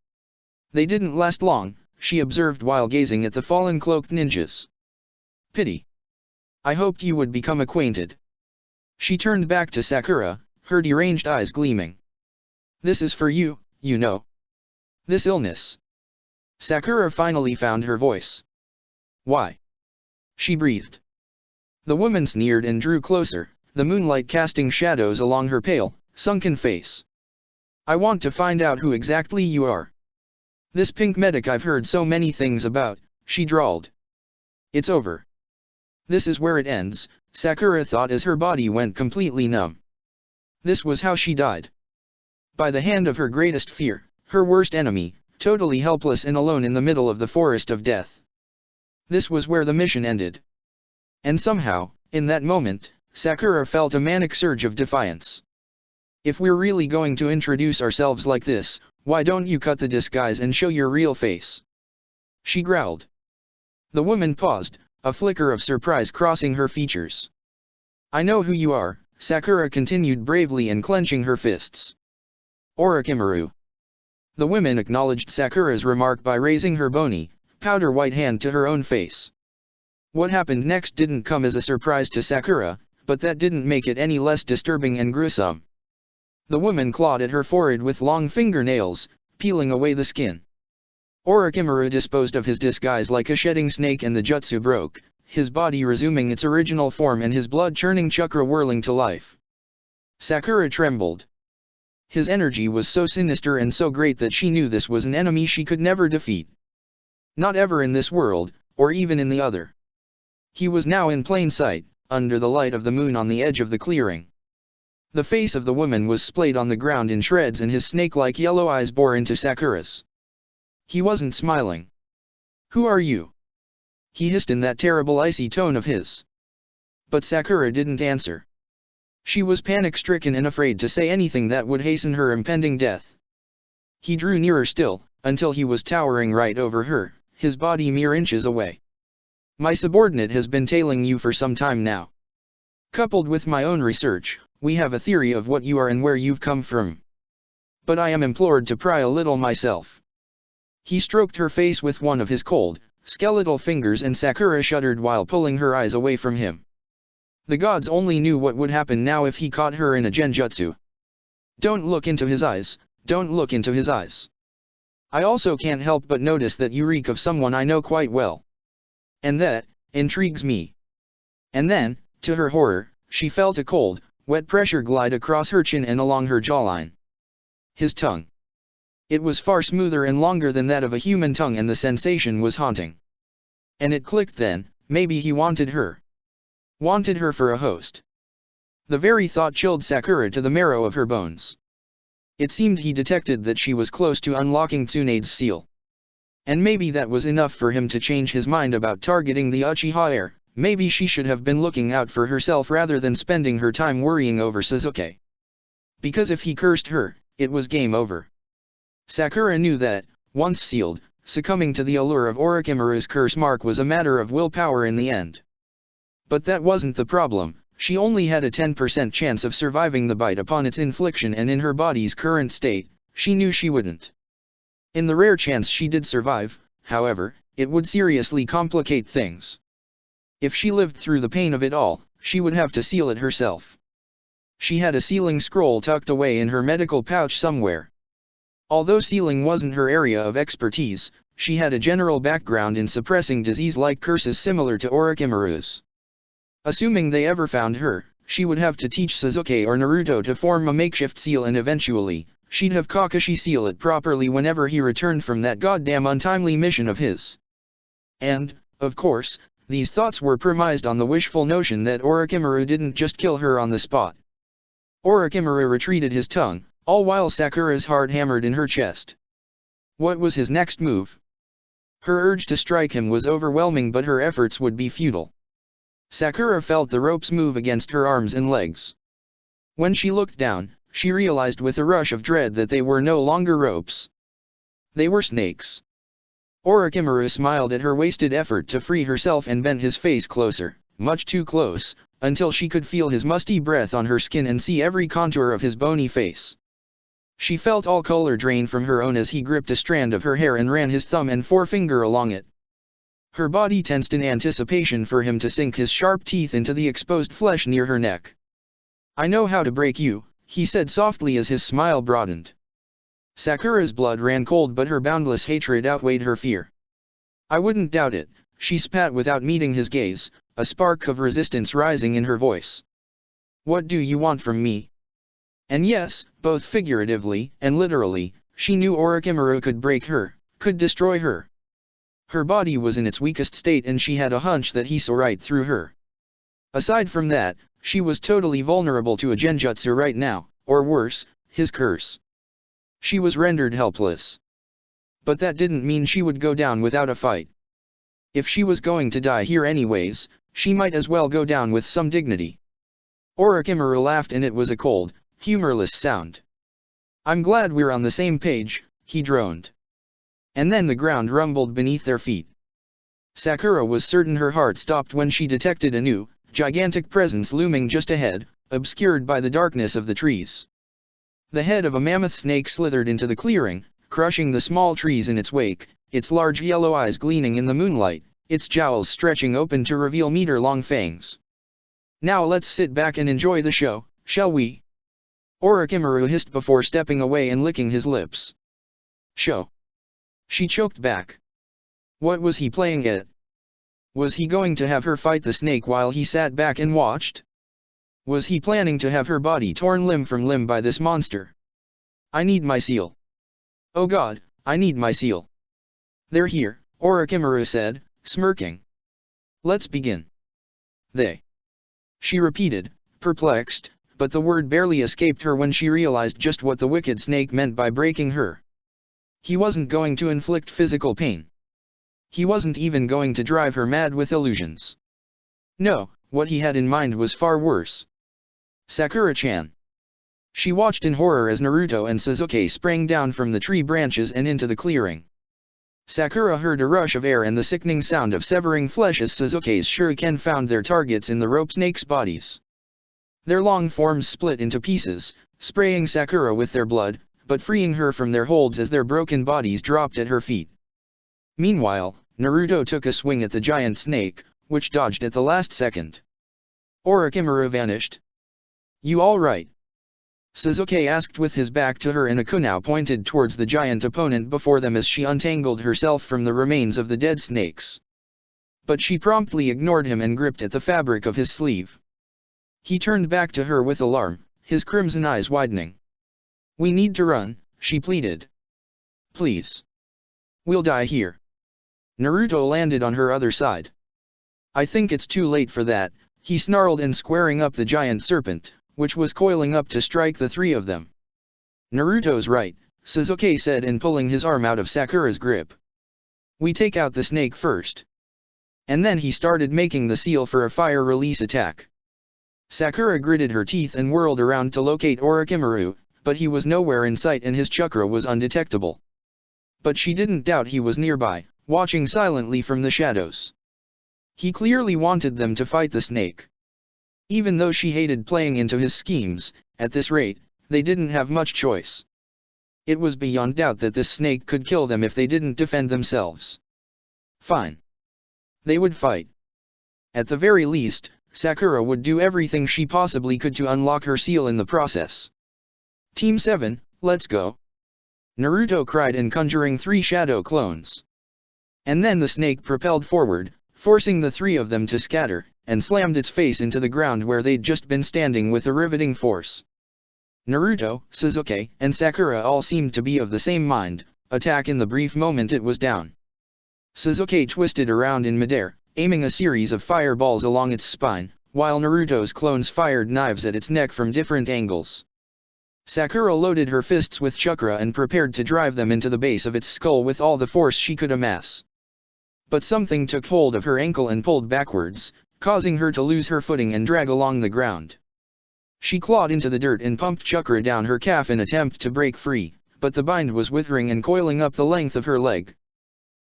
They didn't last long, she observed while gazing at the fallen cloaked ninjas. Pity. I hoped you would become acquainted. She turned back to Sakura, her deranged eyes gleaming. This is for you, you know. This illness. Sakura finally found her voice. Why? She breathed. The woman sneered and drew closer, the moonlight casting shadows along her pale, sunken face. I want to find out who exactly you are. This pink medic I've heard so many things about, she drawled. It's over. This is where it ends, Sakura thought as her body went completely numb. This was how she died. By the hand of her greatest fear, her worst enemy, totally helpless and alone in the middle of the forest of death. This was where the mission ended. And somehow, in that moment, Sakura felt a manic surge of defiance. If we're really going to introduce ourselves like this, why don't you cut the disguise and show your real face? She growled. The woman paused, a flicker of surprise crossing her features. I know who you are, Sakura continued bravely and clenching her fists. Orochimaru. The woman acknowledged Sakura's remark by raising her bony, powder-white hand to her own face. What happened next didn't come as a surprise to Sakura, but that didn't make it any less disturbing and gruesome. The woman clawed at her forehead with long fingernails, peeling away the skin. Orochimaru disposed of his disguise like a shedding snake and the jutsu broke, his body resuming its original form and his blood-churning chakra whirling to life. Sakura trembled. His energy was so sinister and so great that she knew this was an enemy she could never defeat. Not ever in this world, or even in the other. He was now in plain sight, under the light of the moon on the edge of the clearing. The face of the woman was splayed on the ground in shreds and his snake-like yellow eyes bore into Sakura's. He wasn't smiling. "Who are you?" he hissed in that terrible icy tone of his. But Sakura didn't answer. She was panic-stricken and afraid to say anything that would hasten her impending death. He drew nearer still, until he was towering right over her, his body mere inches away. "My subordinate has been tailing you for some time now. Coupled with my own research, we have a theory of what you are and where you've come from. But I am implored to pry a little myself." He stroked her face with one of his cold, skeletal fingers and Sakura shuddered while pulling her eyes away from him. The gods only knew what would happen now if he caught her in a genjutsu. "Don't look into his eyes, don't look into his eyes. I also can't help but notice that you reek of someone I know quite well. And that intrigues me." And then, to her horror, she felt a cold, wet pressure glide across her chin and along her jawline. His tongue. It was far smoother and longer than that of a human tongue and the sensation was haunting. And it clicked then, maybe he wanted her. Wanted her for a host. The very thought chilled Sakura to the marrow of her bones. It seemed he detected that she was close to unlocking Tsunade's seal. And maybe that was enough for him to change his mind about targeting the Uchiha heir. Maybe she should have been looking out for herself rather than spending her time worrying over Sasuke. Because if he cursed her, it was game over. Sakura knew that, once sealed, succumbing to the allure of Orochimaru's curse mark was a matter of willpower in the end. But that wasn't the problem, she only had a 10% chance of surviving the bite upon its infliction and in her body's current state, she knew she wouldn't. In the rare chance she did survive, however, it would seriously complicate things. If she lived through the pain of it all, she would have to seal it herself. She had a sealing scroll tucked away in her medical pouch somewhere. Although sealing wasn't her area of expertise, she had a general background in suppressing disease-like curses similar to Orochimaru's. Assuming they ever found her, she would have to teach Sasuke or Naruto to form a makeshift seal and eventually, she'd have Kakashi seal it properly whenever he returned from that goddamn untimely mission of his. And, of course, these thoughts were premised on the wishful notion that Orochimaru didn't just kill her on the spot. Orochimaru retreated his tongue, all while Sakura's heart hammered in her chest. What was his next move? Her urge to strike him was overwhelming but her efforts would be futile. Sakura felt the ropes move against her arms and legs. When she looked down, she realized with a rush of dread that they were no longer ropes. They were snakes. Orochimaru smiled at her wasted effort to free herself and bent his face closer, much too close, until she could feel his musty breath on her skin and see every contour of his bony face. She felt all color drain from her own as he gripped a strand of her hair and ran his thumb and forefinger along it. Her body tensed in anticipation for him to sink his sharp teeth into the exposed flesh near her neck. "I know how to break you," he said softly as his smile broadened. Sakura's blood ran cold but her boundless hatred outweighed her fear. "I wouldn't doubt it," she spat without meeting his gaze, a spark of resistance rising in her voice. "What do you want from me?" And yes, both figuratively and literally, she knew Orochimaru could break her, could destroy her. Her body was in its weakest state and she had a hunch that he saw right through her. Aside from that, she was totally vulnerable to a genjutsu right now, or worse, his curse. She was rendered helpless. But that didn't mean she would go down without a fight. If she was going to die here anyways, she might as well go down with some dignity. Orochimaru laughed and it was a cold, humorless sound. "I'm glad we're on the same page," he droned. And then the ground rumbled beneath their feet. Sakura was certain her heart stopped when she detected a new, gigantic presence looming just ahead, obscured by the darkness of the trees. The head of a mammoth snake slithered into the clearing, crushing the small trees in its wake, its large yellow eyes gleaming in the moonlight, its jowls stretching open to reveal meter-long fangs. "Now let's sit back and enjoy the show, shall we?" Orochimaru hissed before stepping away and licking his lips. Show. She choked back. What was he playing at? Was he going to have her fight the snake while he sat back and watched? Was he planning to have her body torn limb from limb by this monster? I need my seal. Oh God, I need my seal. They're here, Orochimaru said, smirking. Let's begin. They. She repeated, perplexed, but the word barely escaped her when she realized just what the wicked snake meant by breaking her. He wasn't going to inflict physical pain. He wasn't even going to drive her mad with illusions. No, what he had in mind was far worse. Sakura-chan. She watched in horror as Naruto and Sasuke sprang down from the tree branches and into the clearing. Sakura heard a rush of air and the sickening sound of severing flesh as Sasuke's shuriken found their targets in the rope snakes' bodies. Their long forms split into pieces, spraying Sakura with their blood, but freeing her from their holds as their broken bodies dropped at her feet. Meanwhile, Naruto took a swing at the giant snake, which dodged at the last second. Orochimaru vanished. You all right? Sasuke asked with his back to her and a kunai pointed towards the giant opponent before them as she untangled herself from the remains of the dead snakes. But she promptly ignored him and gripped at the fabric of his sleeve. He turned back to her with alarm, his crimson eyes widening. We need to run, she pleaded. Please. We'll die here. Naruto landed on her other side. I think it's too late for that, he snarled and squaring up the giant serpent, which was coiling up to strike the three of them. Naruto's right, Sasuke said and pulling his arm out of Sakura's grip. We take out the snake first. And then he started making the seal for a fire release attack. Sakura gritted her teeth and whirled around to locate Orochimaru, but he was nowhere in sight and his chakra was undetectable. But she didn't doubt he was nearby, watching silently from the shadows. He clearly wanted them to fight the snake. Even though she hated playing into his schemes, at this rate, they didn't have much choice. It was beyond doubt that this snake could kill them if they didn't defend themselves. Fine. They would fight. At the very least, Sakura would do everything she possibly could to unlock her seal in the process. Team 7, let's go. Naruto cried and conjuring 3 shadow clones. And then the snake propelled forward, forcing the 3 of them to scatter, and slammed its face into the ground where they'd just been standing with a riveting force. Naruto, Sasuke, and Sakura all seemed to be of the same mind, attack in the brief moment it was down. Sasuke twisted around in midair, aiming a series of fireballs along its spine, while Naruto's clones fired knives at its neck from different angles. Sakura loaded her fists with chakra and prepared to drive them into the base of its skull with all the force she could amass. But something took hold of her ankle and pulled backwards, causing her to lose her footing and drag along the ground. She clawed into the dirt and pumped chakra down her calf in attempt to break free, but the bind was withering and coiling up the length of her leg.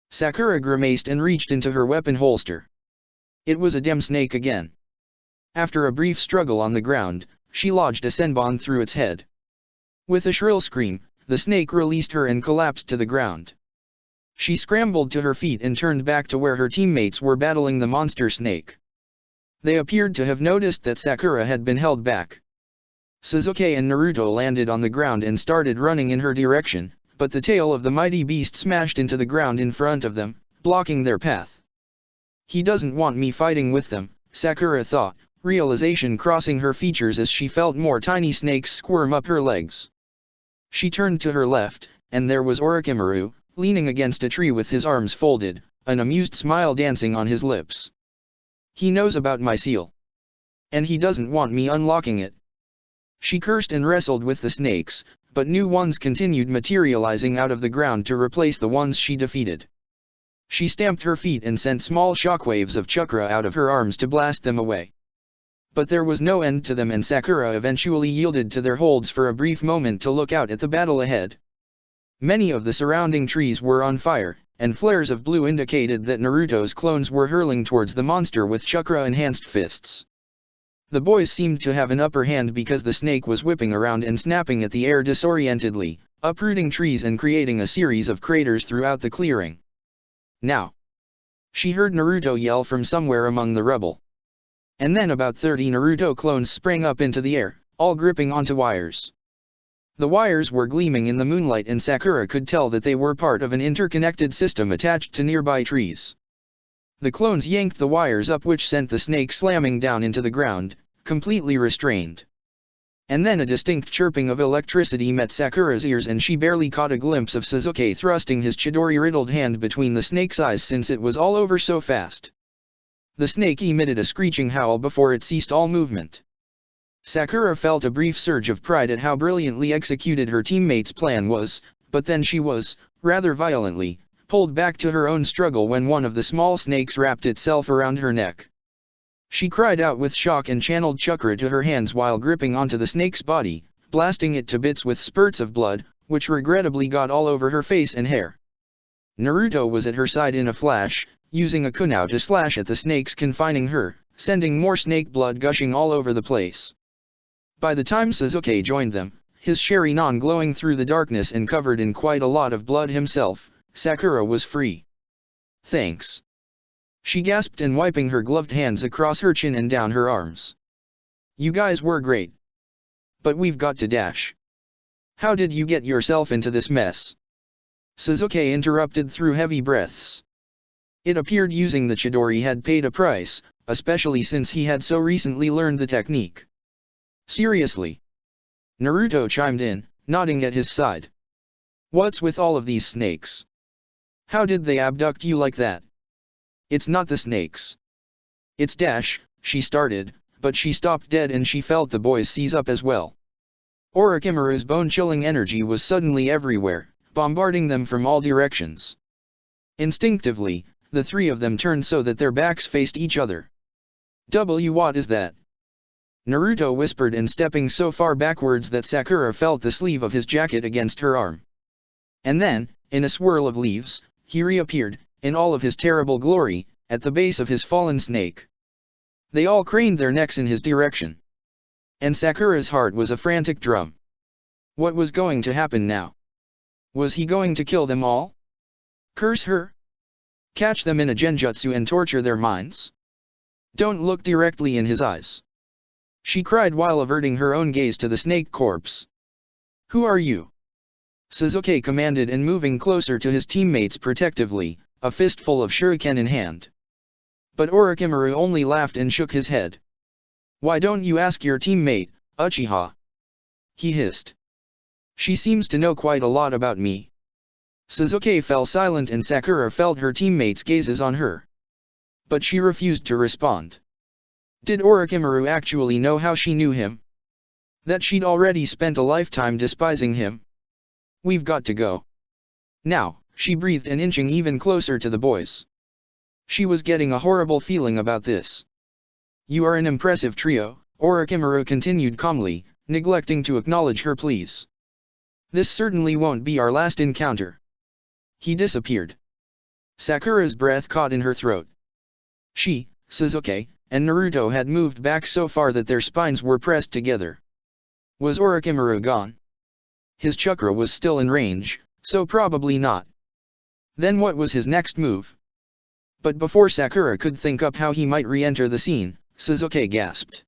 Sakura grimaced and reached into her weapon holster. It was a Dem snake again. After a brief struggle on the ground, she lodged a senbon through its head. With a shrill scream, the snake released her and collapsed to the ground. She scrambled to her feet and turned back to where her teammates were battling the monster snake. They appeared to have noticed that Sakura had been held back. Sasuke and Naruto landed on the ground and started running in her direction, but the tail of the mighty beast smashed into the ground in front of them, blocking their path. He doesn't want me fighting with them, Sakura thought, realization crossing her features as she felt more tiny snakes squirm up her legs. She turned to her left, and there was Orochimaru, leaning against a tree with his arms folded, an amused smile dancing on his lips. He knows about my seal. And he doesn't want me unlocking it. She cursed and wrestled with the snakes, but new ones continued materializing out of the ground to replace the ones she defeated. She stamped her feet and sent small shockwaves of chakra out of her arms to blast them away. But there was no end to them and Sakura eventually yielded to their holds for a brief moment to look out at the battle ahead. Many of the surrounding trees were on fire, and flares of blue indicated that Naruto's clones were hurling towards the monster with chakra-enhanced fists. The boys seemed to have an upper hand because the snake was whipping around and snapping at the air disorientedly, uprooting trees and creating a series of craters throughout the clearing. Now! She heard Naruto yell from somewhere among the rubble. And then about 30 Naruto clones sprang up into the air, all gripping onto wires. The wires were gleaming in the moonlight and Sakura could tell that they were part of an interconnected system attached to nearby trees. The clones yanked the wires up, which sent the snake slamming down into the ground, completely restrained. And then a distinct chirping of electricity met Sakura's ears and she barely caught a glimpse of Sasuke thrusting his Chidori-riddled hand between the snake's eyes since it was all over so fast. The snake emitted a screeching howl before it ceased all movement. Sakura felt a brief surge of pride at how brilliantly executed her teammate's plan was, but then she was, rather violently, pulled back to her own struggle when one of the small snakes wrapped itself around her neck. She cried out with shock and channeled chakra to her hands while gripping onto the snake's body, blasting it to bits with spurts of blood, which regrettably got all over her face and hair. Naruto was at her side in a flash, using a kunai to slash at the snakes confining her, sending more snake blood gushing all over the place. By the time Sasuke joined them, his Sharingan glowing through the darkness and covered in quite a lot of blood himself, Sakura was free. Thanks. She gasped and wiping her gloved hands across her chin and down her arms. You guys were great. But we've got to dash. How did you get yourself into this mess? Sasuke interrupted through heavy breaths. It appeared using the Chidori had paid a price, especially since he had so recently learned the technique. Seriously? Naruto chimed in, nodding at his side. What's with all of these snakes? How did they abduct you like that? It's not the snakes. It's Dash, she started, but she stopped dead and she felt the boys seize up as well. Orochimaru's bone-chilling energy was suddenly everywhere, bombarding them from all directions. Instinctively, the three of them turned so that their backs faced each other. What is that? Naruto whispered and stepping so far backwards that Sakura felt the sleeve of his jacket against her arm. And then, in a swirl of leaves, he reappeared, in all of his terrible glory, at the base of his fallen snake. They all craned their necks in his direction. And Sakura's heart was a frantic drum. What was going to happen now? Was he going to kill them all? Curse her? Catch them in a genjutsu and torture their minds? Don't look directly in his eyes. She cried while averting her own gaze to the snake corpse. Who are you? Sasuke commanded and moving closer to his teammates protectively, a fistful of shuriken in hand. But Orochimaru only laughed and shook his head. Why don't you ask your teammate, Uchiha? He hissed. She seems to know quite a lot about me. Sasuke fell silent and Sakura felt her teammates' gazes on her. But she refused to respond. Did Orochimaru actually know how she knew him? That she'd already spent a lifetime despising him? We've got to go. Now, she breathed and inching even closer to the boys. She was getting a horrible feeling about this. You are an impressive trio, Orochimaru continued calmly, neglecting to acknowledge her pleas. This certainly won't be our last encounter. He disappeared. Sakura's breath caught in her throat. She, Sasuke, and Naruto had moved back so far that their spines were pressed together. Was Orochimaru gone? His chakra was still in range, so probably not. Then what was his next move? But before Sakura could think up how he might re-enter the scene, Sasuke gasped.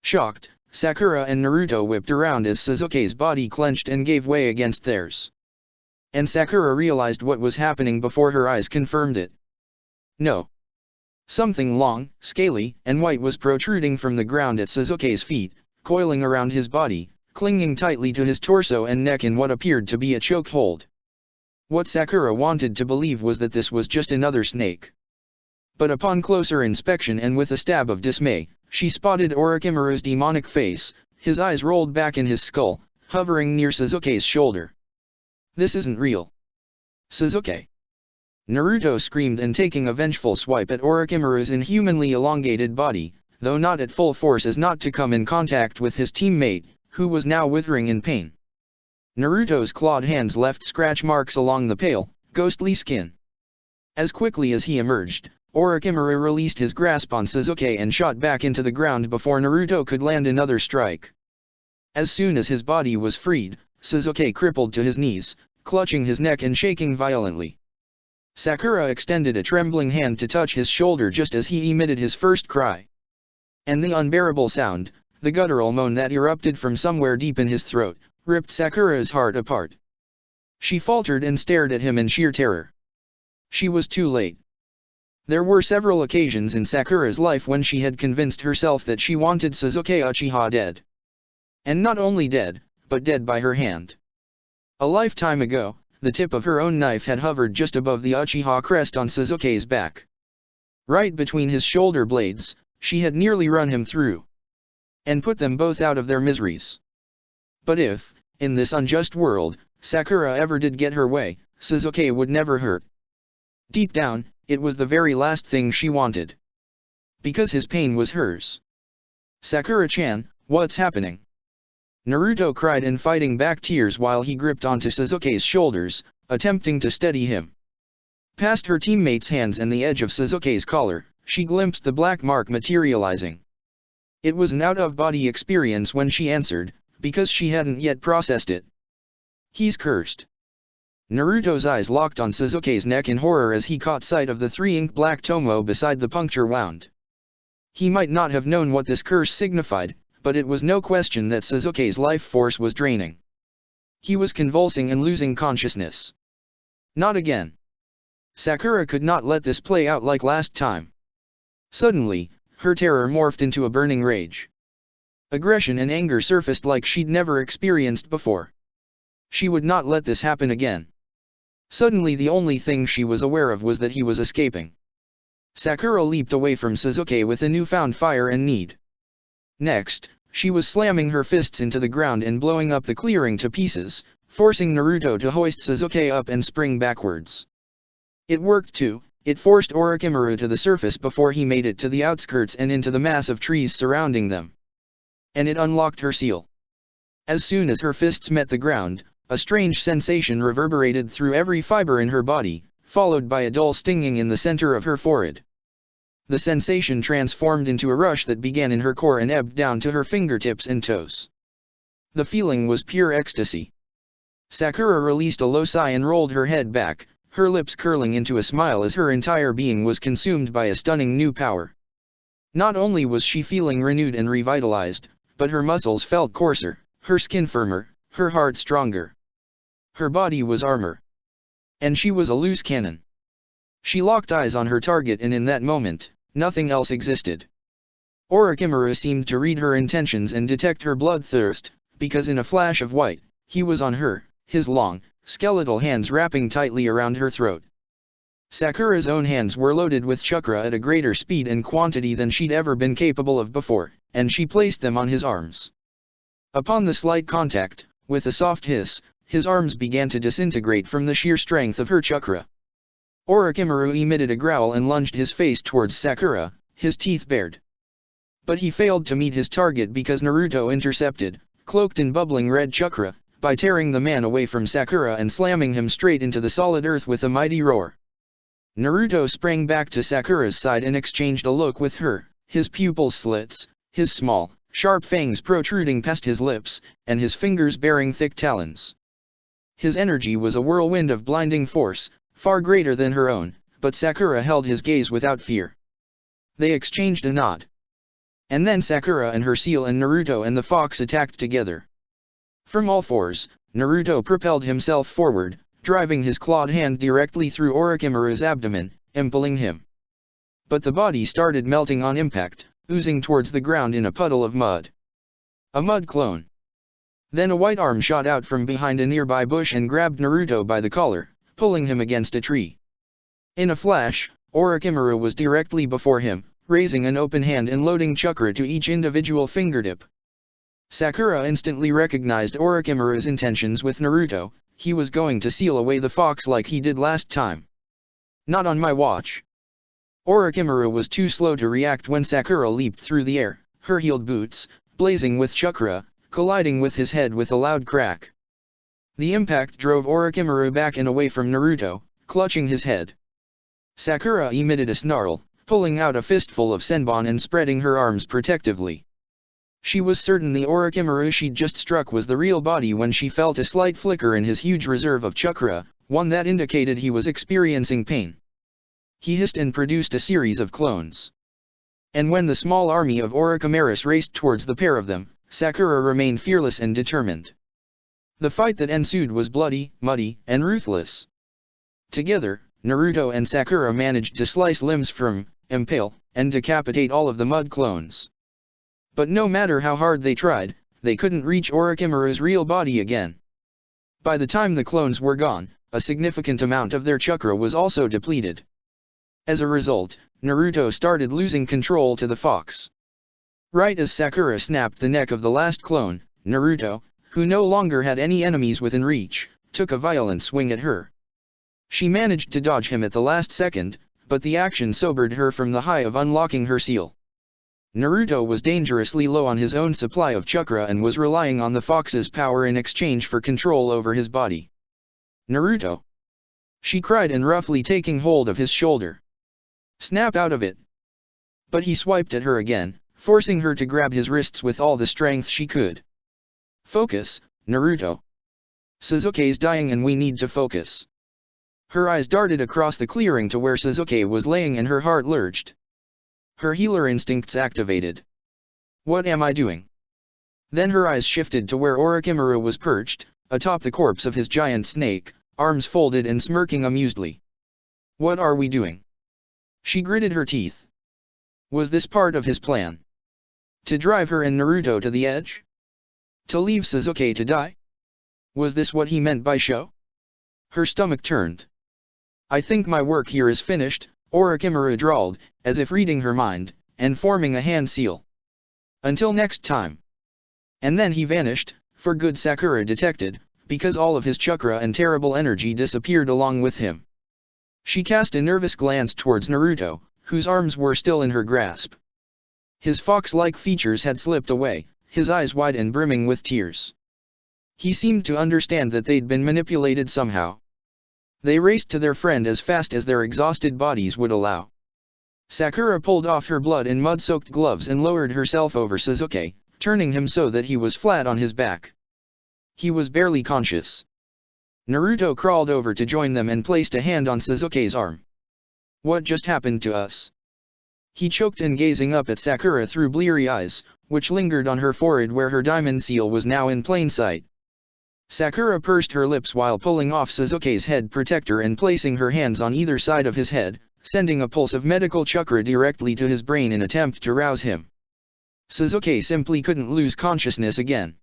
Shocked, Sakura and Naruto whipped around as Sasuke's body clenched and gave way against theirs. And Sakura realized what was happening before her eyes confirmed it. No. Something long, scaly, and white was protruding from the ground at Sasuke's feet, coiling around his body, clinging tightly to his torso and neck in what appeared to be a chokehold. What Sakura wanted to believe was that this was just another snake. But upon closer inspection and with a stab of dismay, she spotted Orochimaru's demonic face, his eyes rolled back in his skull, hovering near Sasuke's shoulder. This isn't real. Sasuke! Naruto screamed and taking a vengeful swipe at Orochimaru's inhumanly elongated body, though not at full force as not to come in contact with his teammate, who was now withering in pain. Naruto's clawed hands left scratch marks along the pale, ghostly skin. As quickly as he emerged, Orochimaru released his grasp on Sasuke and shot back into the ground before Naruto could land another strike. As soon as his body was freed, Sasuke crippled to his knees, clutching his neck and shaking violently. Sakura extended a trembling hand to touch his shoulder just as he emitted his first cry. And the unbearable sound, the guttural moan that erupted from somewhere deep in his throat, ripped Sakura's heart apart. She faltered and stared at him in sheer terror. She was too late. There were several occasions in Sakura's life when she had convinced herself that she wanted Sasuke Uchiha dead. And not only dead, but dead by her hand. A lifetime ago, the tip of her own knife had hovered just above the Uchiha crest on Sasuke's back. Right between his shoulder blades, she had nearly run him through. And put them both out of their miseries. But if, in this unjust world, Sakura ever did get her way, Sasuke would never hurt. Deep down, it was the very last thing she wanted. Because his pain was hers. Sakura-chan, what's happening? Naruto cried in fighting back tears while he gripped onto Sasuke's shoulders, attempting to steady him. Past her teammate's hands and the edge of Sasuke's collar, she glimpsed the black mark materializing. It was an out-of-body experience when she answered, because she hadn't yet processed it. He's cursed. Naruto's eyes locked on Sasuke's neck in horror as he caught sight of the 3-ink black tomo beside the puncture wound. He might not have known what this curse signified, but it was no question that Sasuke's life force was draining. He was convulsing and losing consciousness. Not again. Sakura could not let this play out like last time. Suddenly, her terror morphed into a burning rage. Aggression and anger surfaced like she'd never experienced before. She would not let this happen again. Suddenly the only thing she was aware of was that he was escaping. Sakura leaped away from Sasuke with a newfound fire and need. Next, she was slamming her fists into the ground and blowing up the clearing to pieces, forcing Naruto to hoist Sasuke up and spring backwards. It worked too. It forced Orochimaru to the surface before he made it to the outskirts and into the mass of trees surrounding them. And it unlocked her seal. As soon as her fists met the ground, a strange sensation reverberated through every fiber in her body, followed by a dull stinging in the center of her forehead. The sensation transformed into a rush that began in her core and ebbed down to her fingertips and toes. The feeling was pure ecstasy. Sakura released a low sigh and rolled her head back, her lips curling into a smile as her entire being was consumed by a stunning new power. Not only was she feeling renewed and revitalized, but her muscles felt coarser, her skin firmer, her heart stronger. Her body was armor. And she was a loose cannon. She locked eyes on her target and in that moment, nothing else existed. Orochimaru seemed to read her intentions and detect her bloodthirst, because in a flash of white, he was on her, his long, skeletal hands wrapping tightly around her throat. Sakura's own hands were loaded with chakra at a greater speed and quantity than she'd ever been capable of before, and she placed them on his arms. Upon the slight contact, with a soft hiss, his arms began to disintegrate from the sheer strength of her chakra. Orochimaru emitted a growl and lunged his face towards Sakura, his teeth bared. But he failed to meet his target because Naruto intercepted, cloaked in bubbling red chakra, by tearing the man away from Sakura and slamming him straight into the solid earth with a mighty roar. Naruto sprang back to Sakura's side and exchanged a look with her, his pupils slits, his small, sharp fangs protruding past his lips, and his fingers bearing thick talons. His energy was a whirlwind of blinding force, far greater than her own, but Sakura held his gaze without fear. They exchanged a nod. And then Sakura and her seal and Naruto and the fox attacked together. From all fours, Naruto propelled himself forward, driving his clawed hand directly through Orochimaru's abdomen, impaling him. But the body started melting on impact, oozing towards the ground in a puddle of mud. A mud clone. Then a white arm shot out from behind a nearby bush and grabbed Naruto by the collar, pulling him against a tree. In a flash, Orochimaru was directly before him, raising an open hand and loading chakra to each individual fingertip. Sakura instantly recognized Orochimaru's intentions with Naruto. He was going to seal away the fox like he did last time. Not on my watch. Orochimaru was too slow to react when Sakura leaped through the air, her heeled boots, blazing with chakra, colliding with his head with a loud crack. The impact drove Orochimaru back and away from Naruto, clutching his head. Sakura emitted a snarl, pulling out a fistful of senbon and spreading her arms protectively. She was certain the Orochimaru she'd just struck was the real body when she felt a slight flicker in his huge reserve of chakra, one that indicated he was experiencing pain. He hissed and produced a series of clones. And when the small army of Orochimarus raced towards the pair of them, Sakura remained fearless and determined. The fight that ensued was bloody, muddy, and ruthless. Together, Naruto and Sakura managed to slice limbs from, impale, and decapitate all of the mud clones. But no matter how hard they tried, they couldn't reach Orochimaru's real body again. By the time the clones were gone, a significant amount of their chakra was also depleted. As a result, Naruto started losing control to the fox. Right as Sakura snapped the neck of the last clone, Naruto, who no longer had any enemies within reach, took a violent swing at her. She managed to dodge him at the last second, but the action sobered her from the high of unlocking her seal. Naruto was dangerously low on his own supply of chakra and was relying on the fox's power in exchange for control over his body. "Naruto!" she cried, and roughly taking hold of his shoulder. "Snap out of it!" But he swiped at her again, forcing her to grab his wrists with all the strength she could. "Focus, Naruto. Sasuke's dying and we need to focus." Her eyes darted across the clearing to where Sasuke was laying and her heart lurched. Her healer instincts activated. "What am I doing?" Then her eyes shifted to where Orochimaru was perched, atop the corpse of his giant snake, arms folded and smirking amusedly. "What are we doing?" She gritted her teeth. Was this part of his plan? To drive her and Naruto to the edge? To leave Sasuke to die? Was this what he meant by show? Her stomach turned. "I think my work here is finished," Orochimaru drawled, as if reading her mind, and forming a hand seal. "Until next time." And then he vanished, for good, Sakura detected, because all of his chakra and terrible energy disappeared along with him. She cast a nervous glance towards Naruto, whose arms were still in her grasp. His fox-like features had slipped away, his eyes wide and brimming with tears. He seemed to understand that they'd been manipulated somehow. They raced to their friend as fast as their exhausted bodies would allow. Sakura pulled off her blood and mud-soaked gloves and lowered herself over Sasuke, turning him so that he was flat on his back. He was barely conscious. Naruto crawled over to join them and placed a hand on Sasuke's arm. "What just happened to us?" he choked, and gazing up at Sakura through bleary eyes, which lingered on her forehead where her diamond seal was now in plain sight. Sakura pursed her lips while pulling off Sasuke's head protector and placing her hands on either side of his head, sending a pulse of medical chakra directly to his brain in attempt to rouse him. Sasuke simply couldn't lose consciousness again.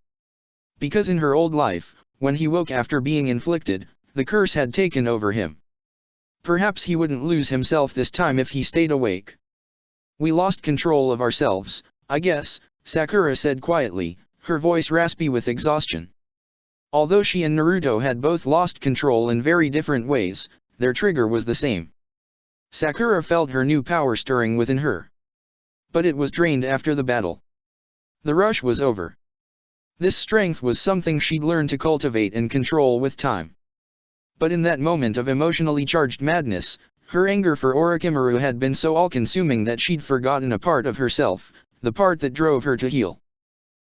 Because in her old life, when he woke after being inflicted, the curse had taken over him. Perhaps he wouldn't lose himself this time if he stayed awake. "We lost control of ourselves, I guess," Sakura said quietly, her voice raspy with exhaustion. Although she and Naruto had both lost control in very different ways, their trigger was the same. Sakura felt her new power stirring within her. But it was drained after the battle. The rush was over. This strength was something she'd learned to cultivate and control with time. But in that moment of emotionally charged madness, her anger for Orochimaru had been so all-consuming that she'd forgotten a part of herself, the part that drove her to heal.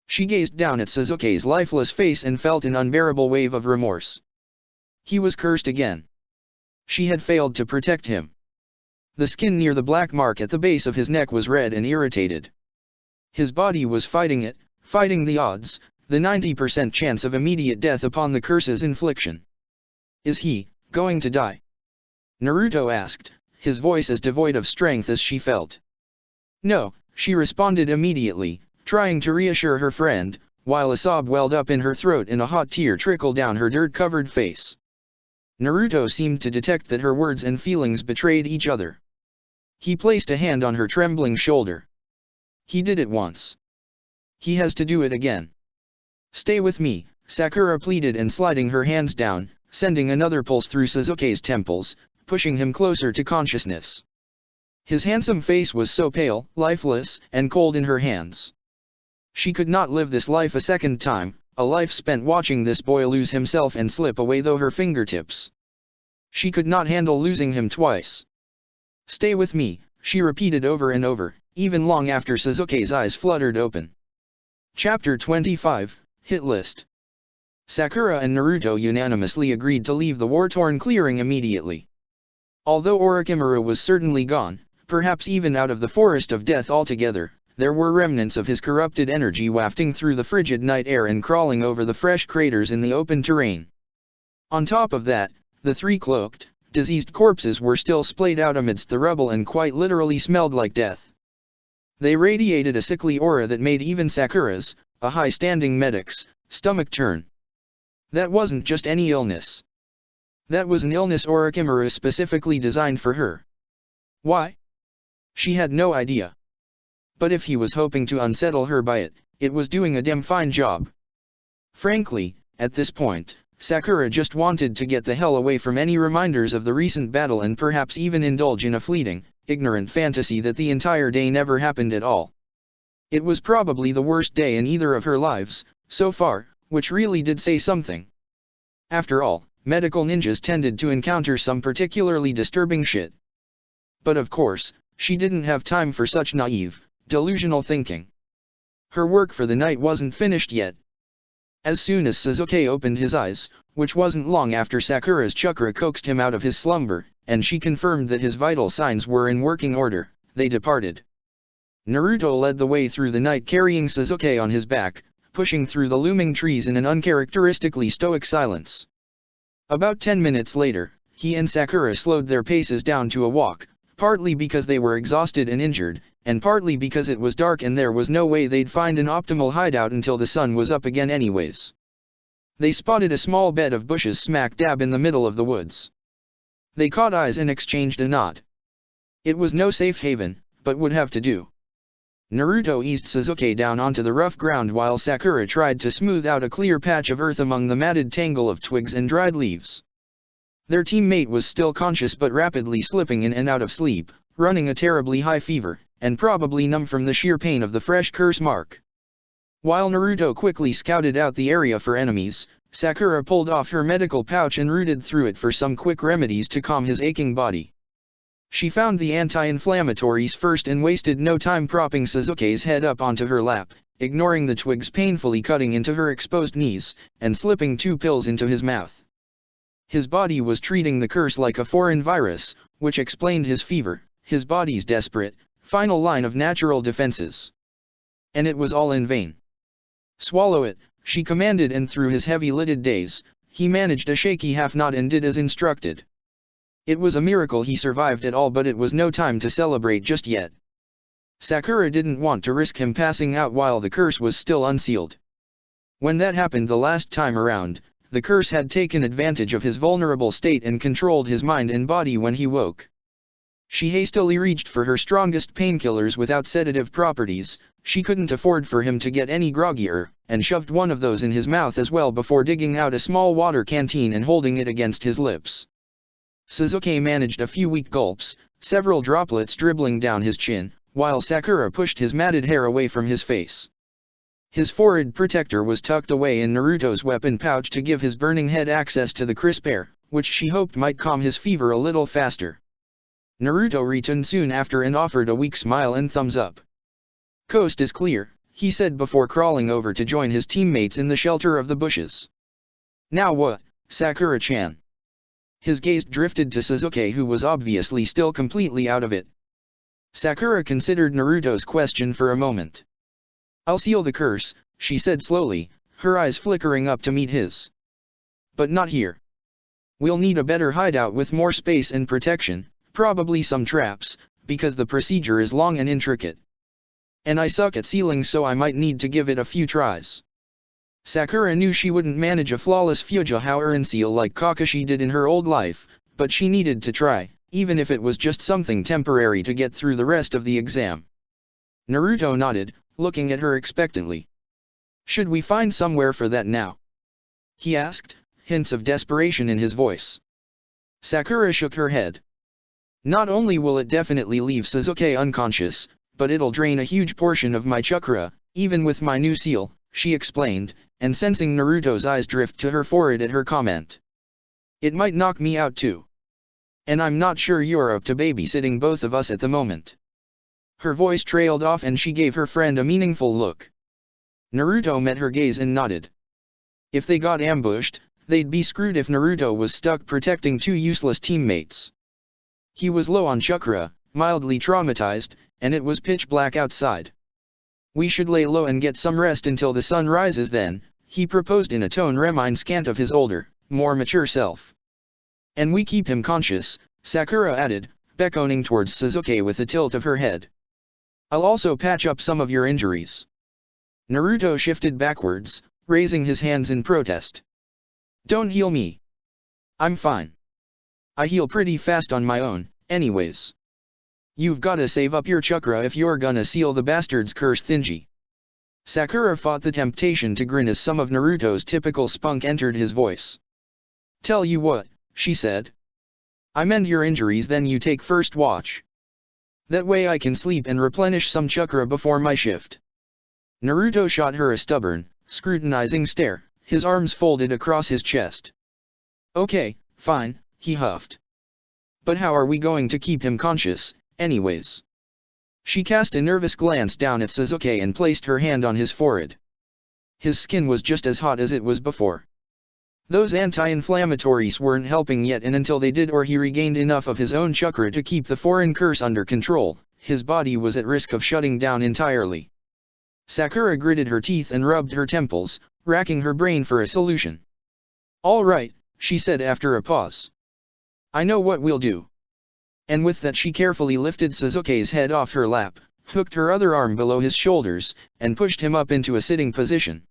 She gazed down at Sasuke's lifeless face and felt an unbearable wave of remorse. He was cursed again. She had failed to protect him. The skin near the black mark at the base of his neck was red and irritated. His body was fighting it, fighting the odds, the 90% chance of immediate death upon the curse's infliction. "Is he going to die?" Naruto asked, his voice as devoid of strength as she felt. "No," she responded immediately, trying to reassure her friend, while a sob welled up in her throat and a hot tear trickled down her dirt-covered face. Naruto seemed to detect that her words and feelings betrayed each other. He placed a hand on her trembling shoulder. "He did it once. He has to do it again. Stay with me," Sakura pleaded, and sliding her hands down, sending another pulse through Sasuke's temples, pushing him closer to consciousness. His handsome face was so pale, lifeless, and cold in her hands. She could not live this life a second time, a life spent watching this boy lose himself and slip away through her fingertips. She could not handle losing him twice. "Stay with me," she repeated over and over, even long after Sasuke's eyes fluttered open. Chapter 25, Hit List. Sakura and Naruto unanimously agreed to leave the war-torn clearing immediately. Although Orochimaru was certainly gone, perhaps even out of the forest of death altogether, there were remnants of his corrupted energy wafting through the frigid night air and crawling over the fresh craters in the open terrain. On top of that, the three cloaked, diseased corpses were still splayed out amidst the rubble and quite literally smelled like death. They radiated a sickly aura that made even Sakura's, a high-standing medic's, stomach turn. That wasn't just any illness. That was an illness Orochimaru specifically designed for her. Why? She had no idea. But if he was hoping to unsettle her by it, it was doing a damn fine job. Frankly, at this point, Sakura just wanted to get the hell away from any reminders of the recent battle and perhaps even indulge in a fleeting, ignorant fantasy that the entire day never happened at all. It was probably the worst day in either of her lives, so far, which really did say something. After all, medical ninjas tended to encounter some particularly disturbing shit. But of course, she didn't have time for such naive, delusional thinking. Her work for the night wasn't finished yet. As soon as Sasuke opened his eyes, which wasn't long after Sakura's chakra coaxed him out of his slumber, and she confirmed that his vital signs were in working order, they departed. Naruto led the way through the night carrying Sasuke on his back, pushing through the looming trees in an uncharacteristically stoic silence. About 10 minutes later, he and Sakura slowed their paces down to a walk, partly because they were exhausted and injured, and partly because it was dark and there was no way they'd find an optimal hideout until the sun was up again anyways. They spotted a small bed of bushes smack dab in the middle of the woods. They caught eyes and exchanged a nod. It was no safe haven, but would have to do. Naruto eased Sasuke down onto the rough ground while Sakura tried to smooth out a clear patch of earth among the matted tangle of twigs and dried leaves. Their teammate was still conscious but rapidly slipping in and out of sleep, running a terribly high fever, and probably numb from the sheer pain of the fresh curse mark. While Naruto quickly scouted out the area for enemies, Sakura pulled off her medical pouch and rooted through it for some quick remedies to calm his aching body. She found the anti-inflammatories first and wasted no time propping Sasuke's head up onto her lap, ignoring the twigs painfully cutting into her exposed knees, and slipping 2 pills into his mouth. His body was treating the curse like a foreign virus, which explained his fever, his body's desperate, final line of natural defenses. And it was all in vain. "Swallow it," she commanded, and through his heavy-lidded daze, he managed a shaky half-nod and did as instructed. It was a miracle he survived at all, but it was no time to celebrate just yet. Sakura didn't want to risk him passing out while the curse was still unsealed. When that happened the last time around, the curse had taken advantage of his vulnerable state and controlled his mind and body when he woke. She hastily reached for her strongest painkillers without sedative properties. She couldn't afford for him to get any groggier, and shoved one of those in his mouth as well before digging out a small water canteen and holding it against his lips. Sasuke managed a few weak gulps, several droplets dribbling down his chin, while Sakura pushed his matted hair away from his face. His forehead protector was tucked away in Naruto's weapon pouch to give his burning head access to the crisp air, which she hoped might calm his fever a little faster. Naruto returned soon after and offered a weak smile and thumbs up. "Coast is clear," he said before crawling over to join his teammates in the shelter of the bushes. "Now what, Sakura-chan?" His gaze drifted to Sasuke, who was obviously still completely out of it. Sakura considered Naruto's question for a moment. "I'll seal the curse," she said slowly, her eyes flickering up to meet his. "But not here. We'll need a better hideout with more space and protection, probably some traps, because the procedure is long and intricate. And I suck at sealing, so I might need to give it a few tries." Sakura knew she wouldn't manage a flawless Fujiwara seal like Kakashi did in her old life, but she needed to try, even if it was just something temporary to get through the rest of the exam. Naruto nodded, looking at her expectantly. "Should we find somewhere for that now?" he asked, hints of desperation in his voice. Sakura shook her head. "Not only will it definitely leave Sasuke unconscious, but it'll drain a huge portion of my chakra, even with my new seal," she explained, and sensing Naruto's eyes drift to her forehead at her comment. "It might knock me out too. And I'm not sure you're up to babysitting both of us at the moment." Her voice trailed off and she gave her friend a meaningful look. Naruto met her gaze and nodded. If they got ambushed, they'd be screwed if Naruto was stuck protecting 2 useless teammates. He was low on chakra, mildly traumatized, and it was pitch black outside. We should lay low and get some rest until the sun rises then, he proposed in a tone reminiscent of his older, more mature self. And we keep him conscious, Sakura added, beckoning towards Sasuke with a tilt of her head. I'll also patch up some of your injuries. Naruto shifted backwards, raising his hands in protest. Don't heal me. I'm fine. I heal pretty fast on my own, anyways. You've gotta save up your chakra if you're gonna seal the bastard's curse thingy. Sakura fought the temptation to grin as some of Naruto's typical spunk entered his voice. Tell you what, she said. I mend your injuries then you take first watch. That way I can sleep and replenish some chakra before my shift. Naruto shot her a stubborn, scrutinizing stare, his arms folded across his chest. Okay, fine, he huffed. But how are we going to keep him conscious, anyways? She cast a nervous glance down at Sasuke and placed her hand on his forehead. His skin was just as hot as it was before. Those anti-inflammatories weren't helping yet, and until they did or he regained enough of his own chakra to keep the foreign curse under control, his body was at risk of shutting down entirely. Sakura gritted her teeth and rubbed her temples, racking her brain for a solution. All right, she said after a pause. I know what we'll do. And with that she carefully lifted Sasuke's head off her lap, hooked her other arm below his shoulders, and pushed him up into a sitting position.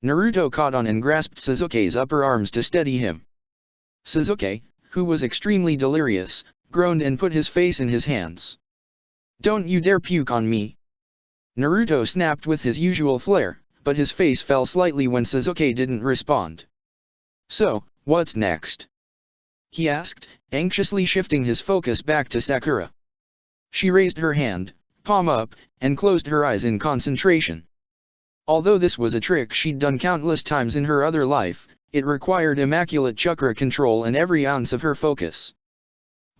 Naruto caught on and grasped Sasuke's upper arms to steady him. Sasuke, who was extremely delirious, groaned and put his face in his hands. Don't you dare puke on me! Naruto snapped with his usual flair, but his face fell slightly when Sasuke didn't respond. So, what's next? He asked, anxiously shifting his focus back to Sakura. She raised her hand, palm up, and closed her eyes in concentration. Although this was a trick she'd done countless times in her other life, it required immaculate chakra control and every ounce of her focus.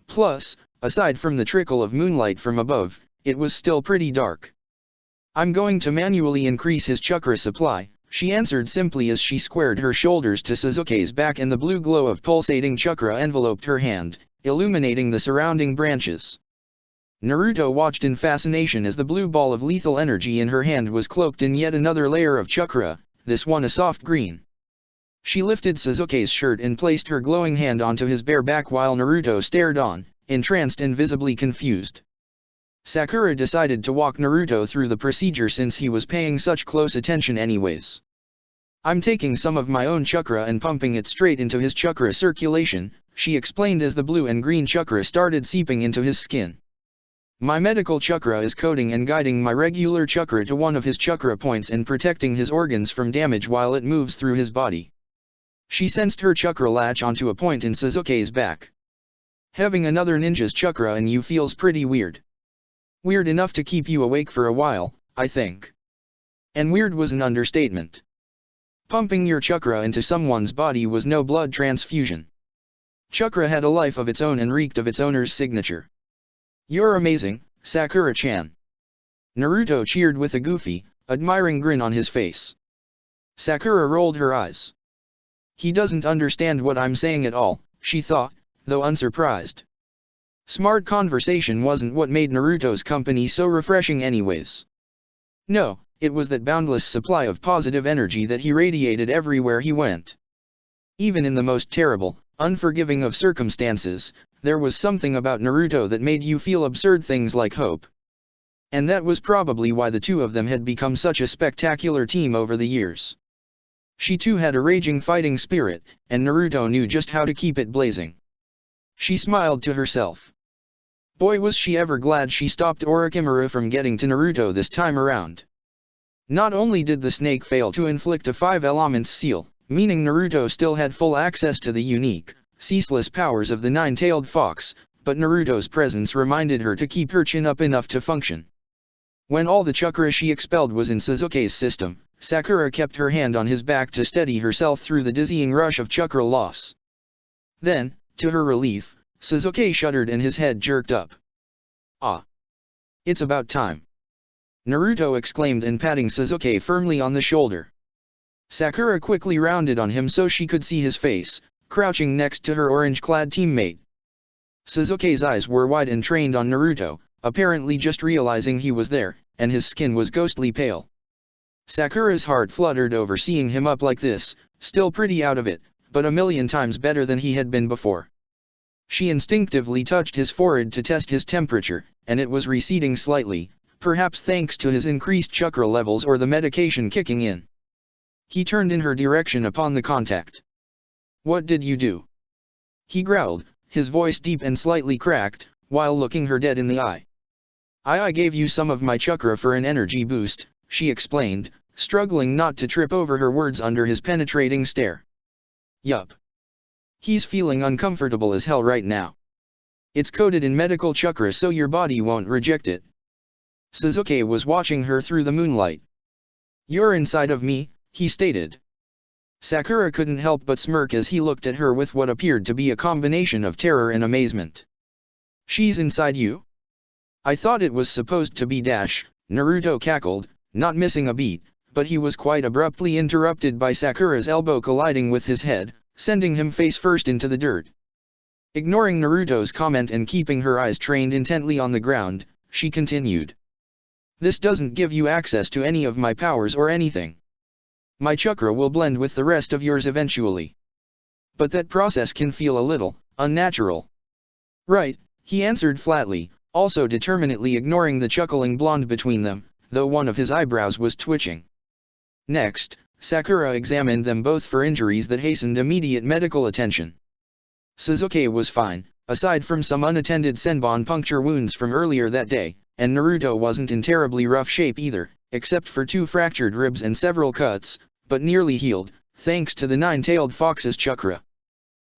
Plus, aside from the trickle of moonlight from above, it was still pretty dark. I'm going to manually increase his chakra supply, she answered simply as she squared her shoulders to Sasuke's back and the blue glow of pulsating chakra enveloped her hand, illuminating the surrounding branches. Naruto watched in fascination as the blue ball of lethal energy in her hand was cloaked in yet another layer of chakra, this one a soft green. She lifted Sasuke's shirt and placed her glowing hand onto his bare back while Naruto stared on, entranced and visibly confused. Sakura decided to walk Naruto through the procedure since he was paying such close attention anyways. I'm taking some of my own chakra and pumping it straight into his chakra circulation, she explained as the blue and green chakra started seeping into his skin. My medical chakra is coding and guiding my regular chakra to one of his chakra points and protecting his organs from damage while it moves through his body. She sensed her chakra latch onto a point in Sasuke's back. Having another ninja's chakra in you feels pretty weird. Weird enough to keep you awake for a while, I think. And weird was an understatement. Pumping your chakra into someone's body was no blood transfusion. Chakra had a life of its own and reeked of its owner's signature. You're amazing, Sakura-chan. Naruto cheered with a goofy, admiring grin on his face. Sakura rolled her eyes. He doesn't understand what I'm saying at all, she thought, though unsurprised. Smart conversation wasn't what made Naruto's company so refreshing anyways. No, it was that boundless supply of positive energy that he radiated everywhere he went. Even in the most terrible, unforgiving of circumstances, there was something about Naruto that made you feel absurd things like hope. And that was probably why the two of them had become such a spectacular team over the years. She too had a raging fighting spirit, and Naruto knew just how to keep it blazing. She smiled to herself. Boy was she ever glad she stopped Orochimaru from getting to Naruto this time around. Not only did the snake fail to inflict a 5 elements seal, meaning Naruto still had full access to the unique, ceaseless powers of the nine-tailed fox, but Naruto's presence reminded her to keep her chin up enough to function. When all the chakra she expelled was in Sasuke's system, Sakura kept her hand on his back to steady herself through the dizzying rush of chakra loss. Then, to her relief, Sasuke shuddered and his head jerked up. Ah! It's about time! Naruto exclaimed and patting Sasuke firmly on the shoulder. Sakura quickly rounded on him so she could see his face, crouching next to her orange-clad teammate. Sasuke's eyes were wide and trained on Naruto, apparently just realizing he was there, and his skin was ghostly pale. Sakura's heart fluttered over seeing him up like this, still pretty out of it, but a million times better than he had been before. She instinctively touched his forehead to test his temperature, and it was receding slightly, perhaps thanks to his increased chakra levels or the medication kicking in. He turned in her direction upon the contact. "What did you do?" he growled, his voice deep and slightly cracked, while looking her dead in the eye. I gave you some of my chakra for an energy boost," she explained, struggling not to trip over her words under his penetrating stare. "Yup. He's feeling uncomfortable as hell right now. It's coated in medical chakra so your body won't reject it." Sasuke was watching her through the moonlight. "You're inside of me," he stated. Sakura couldn't help but smirk as he looked at her with what appeared to be a combination of terror and amazement. "She's inside you? I thought it was supposed to be dash," Naruto cackled, not missing a beat, but he was quite abruptly interrupted by Sakura's elbow colliding with his head, sending him face first into the dirt. Ignoring Naruto's comment and keeping her eyes trained intently on the ground, she continued. "This doesn't give you access to any of my powers or anything. My chakra will blend with the rest of yours eventually. But that process can feel a little unnatural." "Right," he answered flatly, also determinedly ignoring the chuckling blonde between them, though one of his eyebrows was twitching. Next, Sakura examined them both for injuries that hastened immediate medical attention. Sasuke was fine, aside from some unattended senbon puncture wounds from earlier that day, and Naruto wasn't in terribly rough shape either, except for 2 fractured ribs and several cuts, but nearly healed, thanks to the 9-tailed fox's chakra.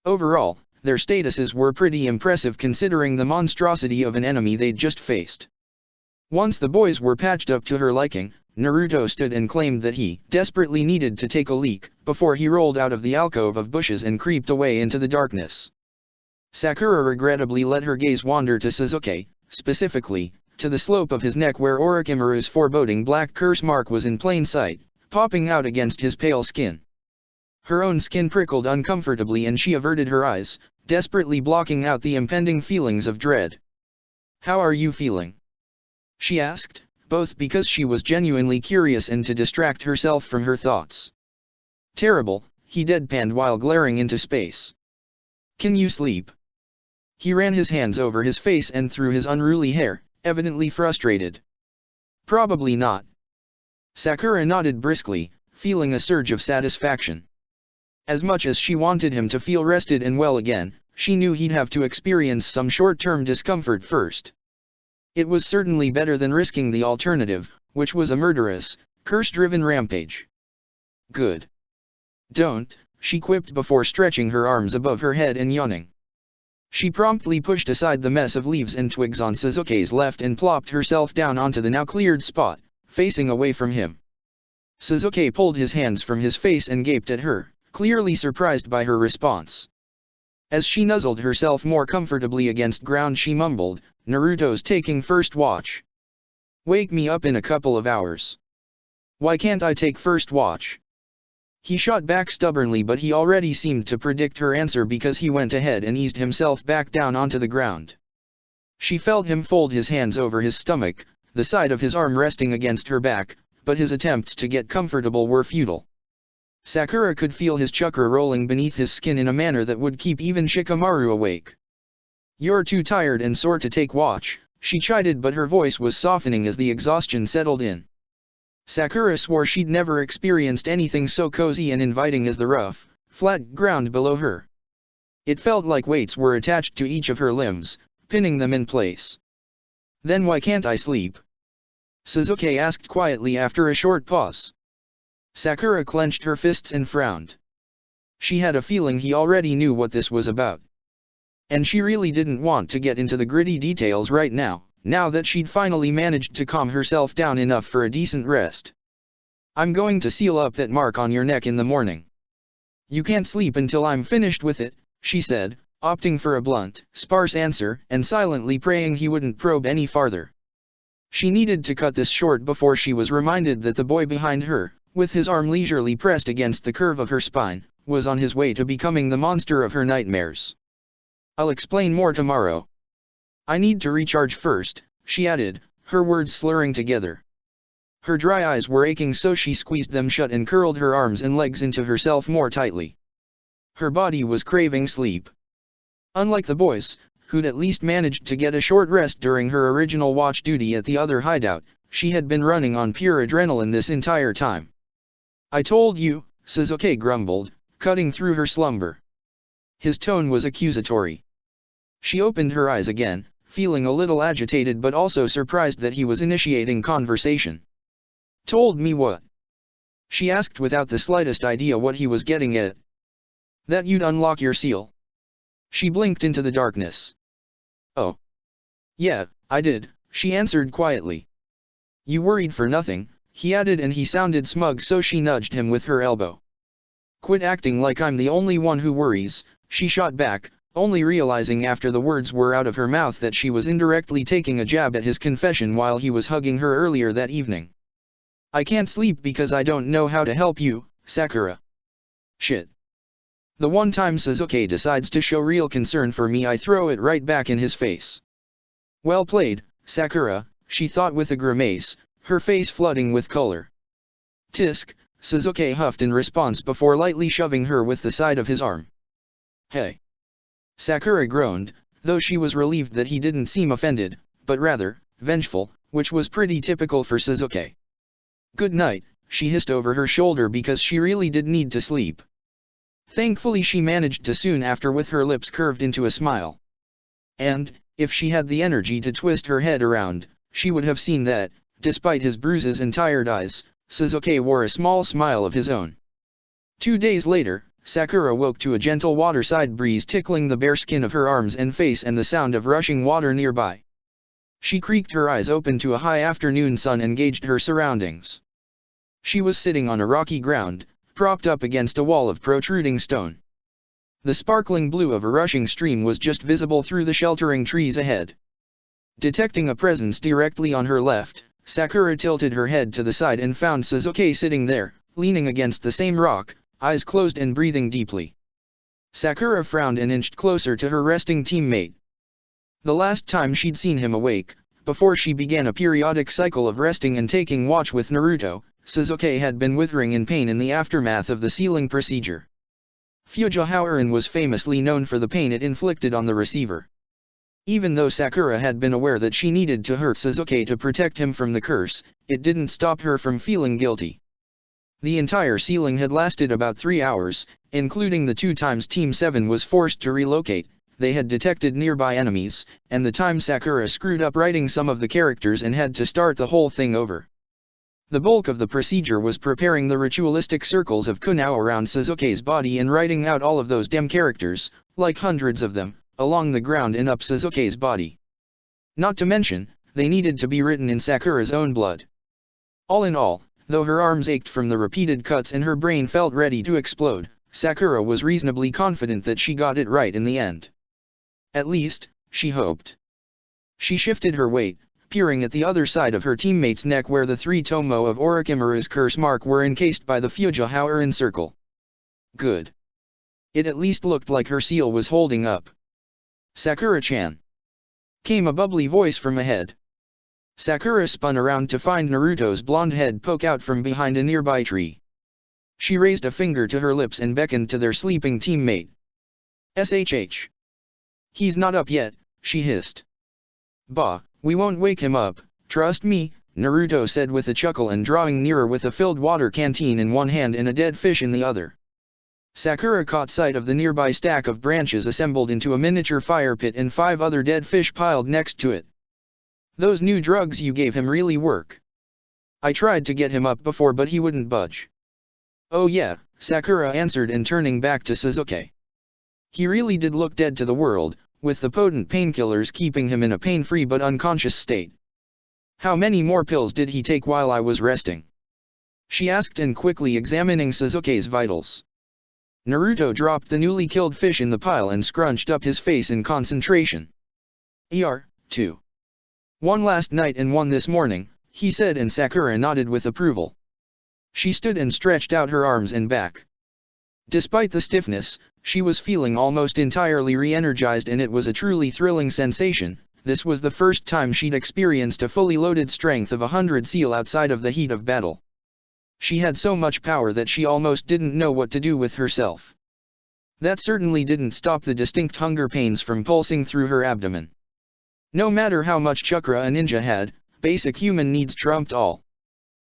Overall, their statuses were pretty impressive considering the monstrosity of an enemy they'd just faced. Once the boys were patched up to her liking, Naruto stood and claimed that he desperately needed to take a leak, before he rolled out of the alcove of bushes and creeped away into the darkness. Sakura regrettably let her gaze wander to Sasuke, specifically, to the slope of his neck where Orochimaru's foreboding black curse mark was in plain sight, popping out against his pale skin. Her own skin prickled uncomfortably and she averted her eyes, desperately blocking out the impending feelings of dread. "How are you feeling?" she asked, both because she was genuinely curious and to distract herself from her thoughts. "Terrible," he deadpanned while glaring into space. "Can you sleep?" He ran his hands over his face and through his unruly hair, evidently frustrated. "Probably not." Sakura nodded briskly, feeling a surge of satisfaction. As much as she wanted him to feel rested and well again, she knew he'd have to experience some short-term discomfort first. It was certainly better than risking the alternative, which was a murderous, curse-driven rampage. "Good. Don't," she quipped before stretching her arms above her head and yawning. She promptly pushed aside the mess of leaves and twigs on Sasuke's left and plopped herself down onto the now cleared spot, facing away from him. Sasuke pulled his hands from his face and gaped at her, clearly surprised by her response. As she nuzzled herself more comfortably against ground she mumbled, "Naruto's taking first watch. Wake me up in a couple of hours." "Why can't I take first watch?" He shot back stubbornly, but he already seemed to predict her answer because he went ahead and eased himself back down onto the ground. She felt him fold his hands over his stomach, the side of his arm resting against her back, but his attempts to get comfortable were futile. Sakura could feel his chakra rolling beneath his skin in a manner that would keep even Shikamaru awake. "You're too tired and sore to take watch," she chided, but her voice was softening as the exhaustion settled in. Sakura swore she'd never experienced anything so cozy and inviting as the rough, flat ground below her. It felt like weights were attached to each of her limbs, pinning them in place. "Then why can't I sleep?" Sasuke asked quietly after a short pause. Sakura clenched her fists and frowned. She had a feeling he already knew what this was about. And she really didn't want to get into the gritty details right now that she'd finally managed to calm herself down enough for a decent rest. "I'm going to seal up that mark on your neck in the morning. You can't sleep until I'm finished with it," she said, opting for a blunt, sparse answer and silently praying he wouldn't probe any farther. She needed to cut this short before she was reminded that the boy behind her, with his arm leisurely pressed against the curve of her spine, was on his way to becoming the monster of her nightmares. "I'll explain more tomorrow. I need to recharge first," she added, her words slurring together. Her dry eyes were aching, so she squeezed them shut and curled her arms and legs into herself more tightly. Her body was craving sleep. Unlike the boys, who'd at least managed to get a short rest during her original watch duty at the other hideout, she had been running on pure adrenaline this entire time. "I told you," Sasuke grumbled, cutting through her slumber. His tone was accusatory. She opened her eyes again, feeling a little agitated but also surprised that he was initiating conversation. "Told me what?" she asked without the slightest idea what he was getting at. "That you'd unlock your seal." She blinked into the darkness. "Oh. Yeah, I did," she answered quietly. "You worried for nothing," he added, and he sounded smug, so she nudged him with her elbow. "Quit acting like I'm the only one who worries," she shot back, only realizing after the words were out of her mouth that she was indirectly taking a jab at his confession while he was hugging her earlier that evening. "I can't sleep because I don't know how to help you, Sakura." "Shit. The one time Sasuke decides to show real concern for me, I throw it right back in his face." "Well played, Sakura," she thought with a grimace, her face flooding with color. "Tisk," Sasuke huffed in response before lightly shoving her with the side of his arm. "Hey." Sakura groaned, though she was relieved that he didn't seem offended, but rather, vengeful, which was pretty typical for Sasuke. "Good night," she hissed over her shoulder because she really did need to sleep. Thankfully she managed to soon after with her lips curved into a smile. And, if she had the energy to twist her head around, she would have seen that, despite his bruises and tired eyes, Sasuke wore a small smile of his own. 2 days later, Sakura woke to a gentle waterside breeze tickling the bare skin of her arms and face and the sound of rushing water nearby. She creaked her eyes open to a high afternoon sun and gauged her surroundings. She was sitting on a rocky ground, propped up against a wall of protruding stone. The sparkling blue of a rushing stream was just visible through the sheltering trees ahead. Detecting a presence directly on her left, Sakura tilted her head to the side and found Sasuke sitting there, leaning against the same rock, eyes closed and breathing deeply. Sakura frowned and inched closer to her resting teammate. The last time she'd seen him awake, before she began a periodic cycle of resting and taking watch with Naruto, Sasuke had been withering in pain in the aftermath of the sealing procedure. Fujiwara was famously known for the pain it inflicted on the receiver. Even though Sakura had been aware that she needed to hurt Sasuke to protect him from the curse, it didn't stop her from feeling guilty. The entire sealing had lasted about 3 hours, including the 2 times Team 7 was forced to relocate. They had detected nearby enemies, and the time Sakura screwed up writing some of the characters and had to start the whole thing over. The bulk of the procedure was preparing the ritualistic circles of Kunao around Sasuke's body and writing out all of those damn characters, like hundreds of them, along the ground and up Sasuke's body. Not to mention, they needed to be written in Sakura's own blood. All in all, though her arms ached from the repeated cuts and her brain felt ready to explode, Sakura was reasonably confident that she got it right in the end. At least, she hoped. She shifted her weight, peering at the other side of her teammate's neck where the 3 tomo of Orochimaru's curse mark were encased by the Fujiwara circle. Good. It at least looked like her seal was holding up. "Sakura-chan," came a bubbly voice from ahead. Sakura spun around to find Naruto's blonde head poke out from behind a nearby tree. She raised a finger to her lips and beckoned to their sleeping teammate. "Shh. He's not up yet," she hissed. "Bah, we won't wake him up, trust me," Naruto said with a chuckle and drawing nearer with a filled water canteen in one hand and a dead fish in the other. Sakura caught sight of the nearby stack of branches assembled into a miniature fire pit and 5 other dead fish piled next to it. "Those new drugs you gave him really work. I tried to get him up before but he wouldn't budge." "Oh yeah," Sakura answered and turning back to Sasuke. He really did look dead to the world, with the potent painkillers keeping him in a pain-free but unconscious state. "How many more pills did he take while I was resting?" she asked and quickly examining Sasuke's vitals. Naruto dropped the newly killed fish in the pile and scrunched up his face in concentration. 2. "One last night and one this morning," he said, and Sakura nodded with approval. She stood and stretched out her arms and back. Despite the stiffness, she was feeling almost entirely re-energized and it was a truly thrilling sensation, this was the first time she'd experienced a fully loaded strength of 100 seal outside of the heat of battle. She had so much power that she almost didn't know what to do with herself. That certainly didn't stop the distinct hunger pains from pulsing through her abdomen. No matter how much chakra a ninja had, basic human needs trumped all.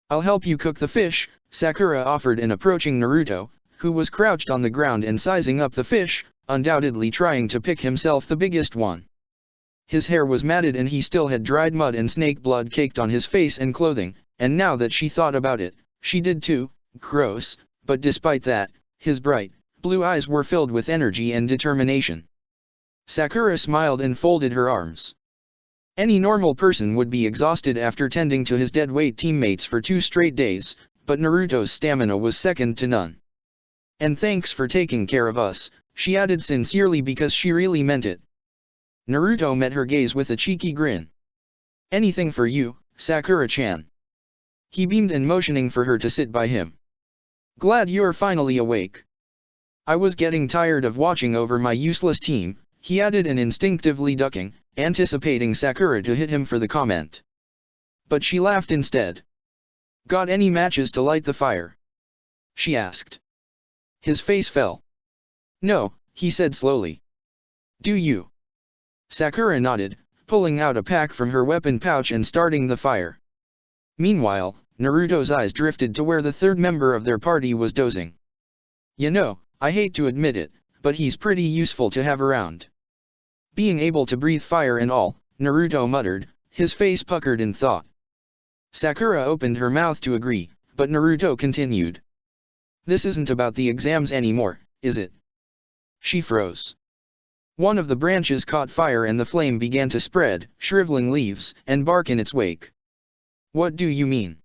"I'll help you cook the fish," Sakura offered in approaching Naruto, who was crouched on the ground and sizing up the fish, undoubtedly trying to pick himself the biggest one. His hair was matted and he still had dried mud and snake blood caked on his face and clothing, and now that she thought about it, she did too. Gross, but despite that, his bright, blue eyes were filled with energy and determination. Sakura smiled and folded her arms. Any normal person would be exhausted after tending to his dead-weight teammates for 2 straight days, but Naruto's stamina was second to none. "And thanks for taking care of us," she added sincerely because she really meant it. Naruto met her gaze with a cheeky grin. "Anything for you, Sakura-chan." He beamed and motioning for her to sit by him. "Glad you're finally awake. I was getting tired of watching over my useless team," he added and instinctively ducking, anticipating Sakura to hit him for the comment. But she laughed instead. "Got any matches to light the fire?" she asked. His face fell. "No," he said slowly. "Do you?" Sakura nodded, pulling out a pack from her weapon pouch and starting the fire. Meanwhile, Naruto's eyes drifted to where the third member of their party was dozing. "You know, I hate to admit it, but he's pretty useful to have around." Being able to breathe fire and all, Naruto muttered, his face puckered in thought. Sakura opened her mouth to agree, but Naruto continued. "This isn't about the exams anymore, is it?" She froze. One of the branches caught fire and the flame began to spread, shriveling leaves and bark in its wake. "What do you mean?"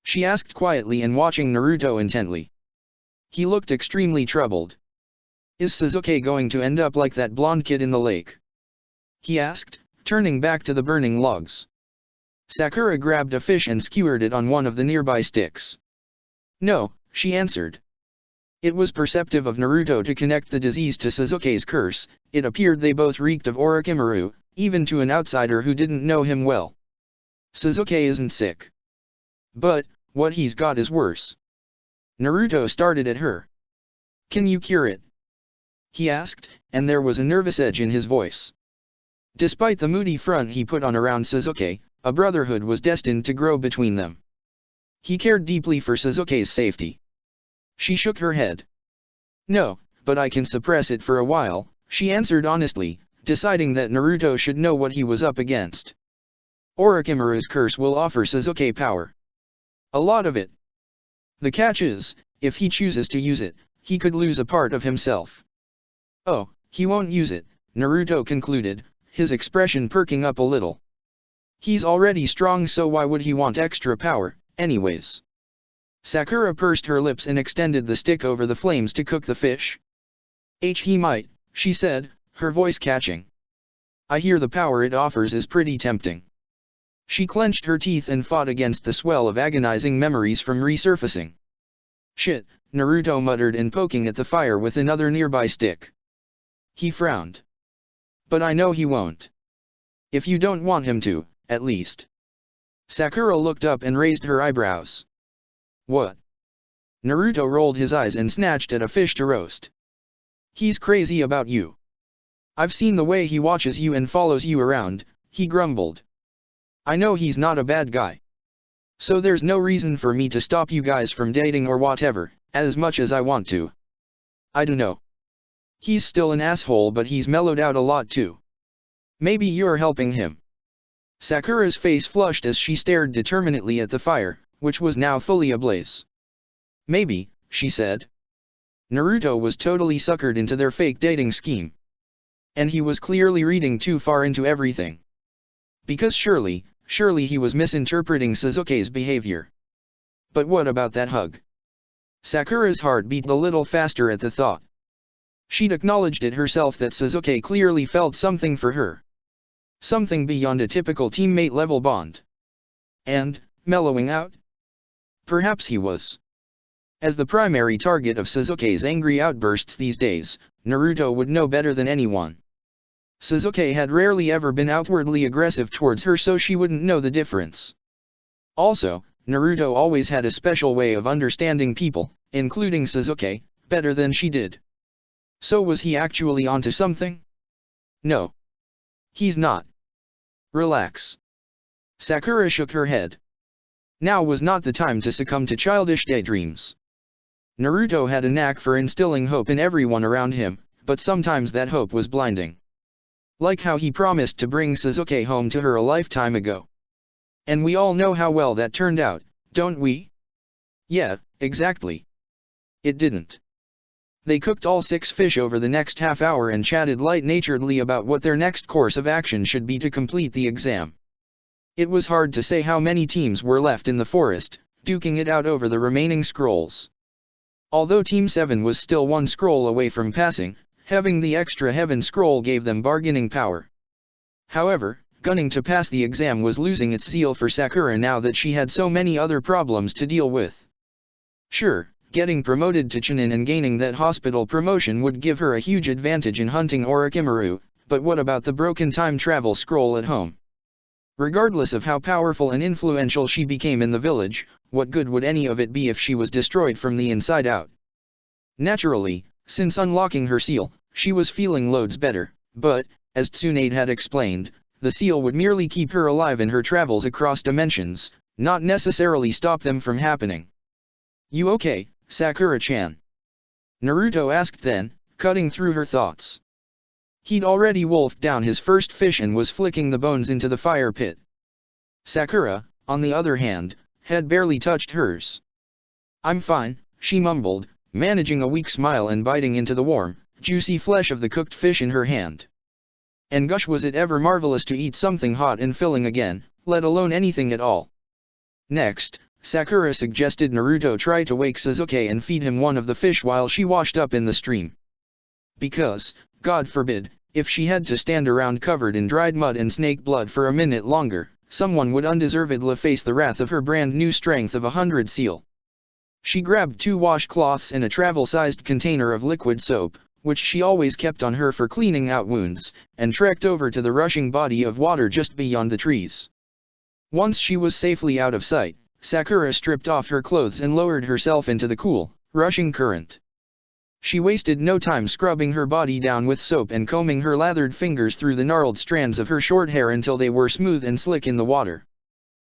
she asked quietly and watching Naruto intently. He looked extremely troubled. "Is Sasuke going to end up like that blonde kid in the lake?" he asked, turning back to the burning logs. Sakura grabbed a fish and skewered it on one of the nearby sticks. "No," she answered. It was perceptive of Naruto to connect the disease to Sasuke's curse. It appeared they both reeked of Orochimaru, even to an outsider who didn't know him well. "Sasuke isn't sick. But, what he's got is worse." Naruto started at her. "Can you cure it?" he asked, and there was a nervous edge in his voice. Despite the moody front he put on around Sasuke, a brotherhood was destined to grow between them. He cared deeply for Sasuke's safety. She shook her head. "No, but I can suppress it for a while," she answered honestly, deciding that Naruto should know what he was up against. Orochimaru's curse will offer Sasuke power. A lot of it. The catch is, if he chooses to use it, he could lose a part of himself. "Oh, he won't use it," Naruto concluded, his expression perking up a little. "He's already strong, so why would he want extra power, anyways?" Sakura pursed her lips and extended the stick over the flames to cook the fish. He might," she said, her voice catching. "I hear the power it offers is pretty tempting." She clenched her teeth and fought against the swell of agonizing memories from resurfacing. "Shit," Naruto muttered and poking at the fire with another nearby stick. He frowned. "But I know he won't. If you don't want him to, at least." Sakura looked up and raised her eyebrows. "What?" Naruto rolled his eyes and snatched at a fish to roast. "He's crazy about you. I've seen the way he watches you and follows you around," he grumbled. "I know he's not a bad guy. So there's no reason for me to stop you guys from dating or whatever, as much as I want to. I dunno. He's still an asshole, but he's mellowed out a lot too. Maybe you're helping him." Sakura's face flushed as she stared determinedly at the fire, which was now fully ablaze. "Maybe," she said. Naruto was totally suckered into their fake dating scheme. And he was clearly reading too far into everything. Because surely he was misinterpreting Sasuke's behavior. But what about that hug? Sakura's heart beat a little faster at the thought. She'd acknowledged it herself that Sasuke clearly felt something for her. Something beyond a typical teammate-level bond. And, mellowing out? Perhaps he was. As the primary target of Sasuke's angry outbursts these days, Naruto would know better than anyone. Sasuke had rarely ever been outwardly aggressive towards her, so she wouldn't know the difference. Also, Naruto always had a special way of understanding people, including Sasuke, better than she did. So was he actually onto something? No. He's not. Relax. Sakura shook her head. Now was not the time to succumb to childish daydreams. Naruto had a knack for instilling hope in everyone around him, but sometimes that hope was blinding. Like how he promised to bring Sasuke home to her a lifetime ago. And we all know how well that turned out, don't we? Yeah, exactly. It didn't. They cooked all 6 fish over the next half hour and chatted light-naturedly about what their next course of action should be to complete the exam. It was hard to say how many teams were left in the forest, duking it out over the remaining scrolls. Although Team 7 was still 1 scroll away from passing, having the extra heaven scroll gave them bargaining power. However, gunning to pass the exam was losing its zeal for Sakura now that she had so many other problems to deal with. Sure, getting promoted to Chunin and gaining that hospital promotion would give her a huge advantage in hunting Orochimaru, but what about the broken time travel scroll at home? Regardless of how powerful and influential she became in the village, what good would any of it be if she was destroyed from the inside out? Naturally, since unlocking her seal, she was feeling loads better, but, as Tsunade had explained, the seal would merely keep her alive in her travels across dimensions, not necessarily stop them from happening. You okay, Sakura-chan? Naruto asked then, cutting through her thoughts. He'd already wolfed down his first fish and was flicking the bones into the fire pit. Sakura, on the other hand, had barely touched hers. I'm fine, she mumbled, managing a weak smile and biting into the warm, juicy flesh of the cooked fish in her hand. And gosh, was it ever marvelous to eat something hot and filling again, let alone anything at all. Next, Sakura suggested Naruto try to wake Sasuke and feed him one of the fish while she washed up in the stream. Because, God forbid, if she had to stand around covered in dried mud and snake blood for a minute longer, someone would undeservedly face the wrath of her brand new strength of 100 seal. She grabbed 2 washcloths and a travel-sized container of liquid soap, which she always kept on her for cleaning out wounds, and trekked over to the rushing body of water just beyond the trees. Once she was safely out of sight, Sakura stripped off her clothes and lowered herself into the cool, rushing current. She wasted no time scrubbing her body down with soap and combing her lathered fingers through the gnarled strands of her short hair until they were smooth and slick in the water.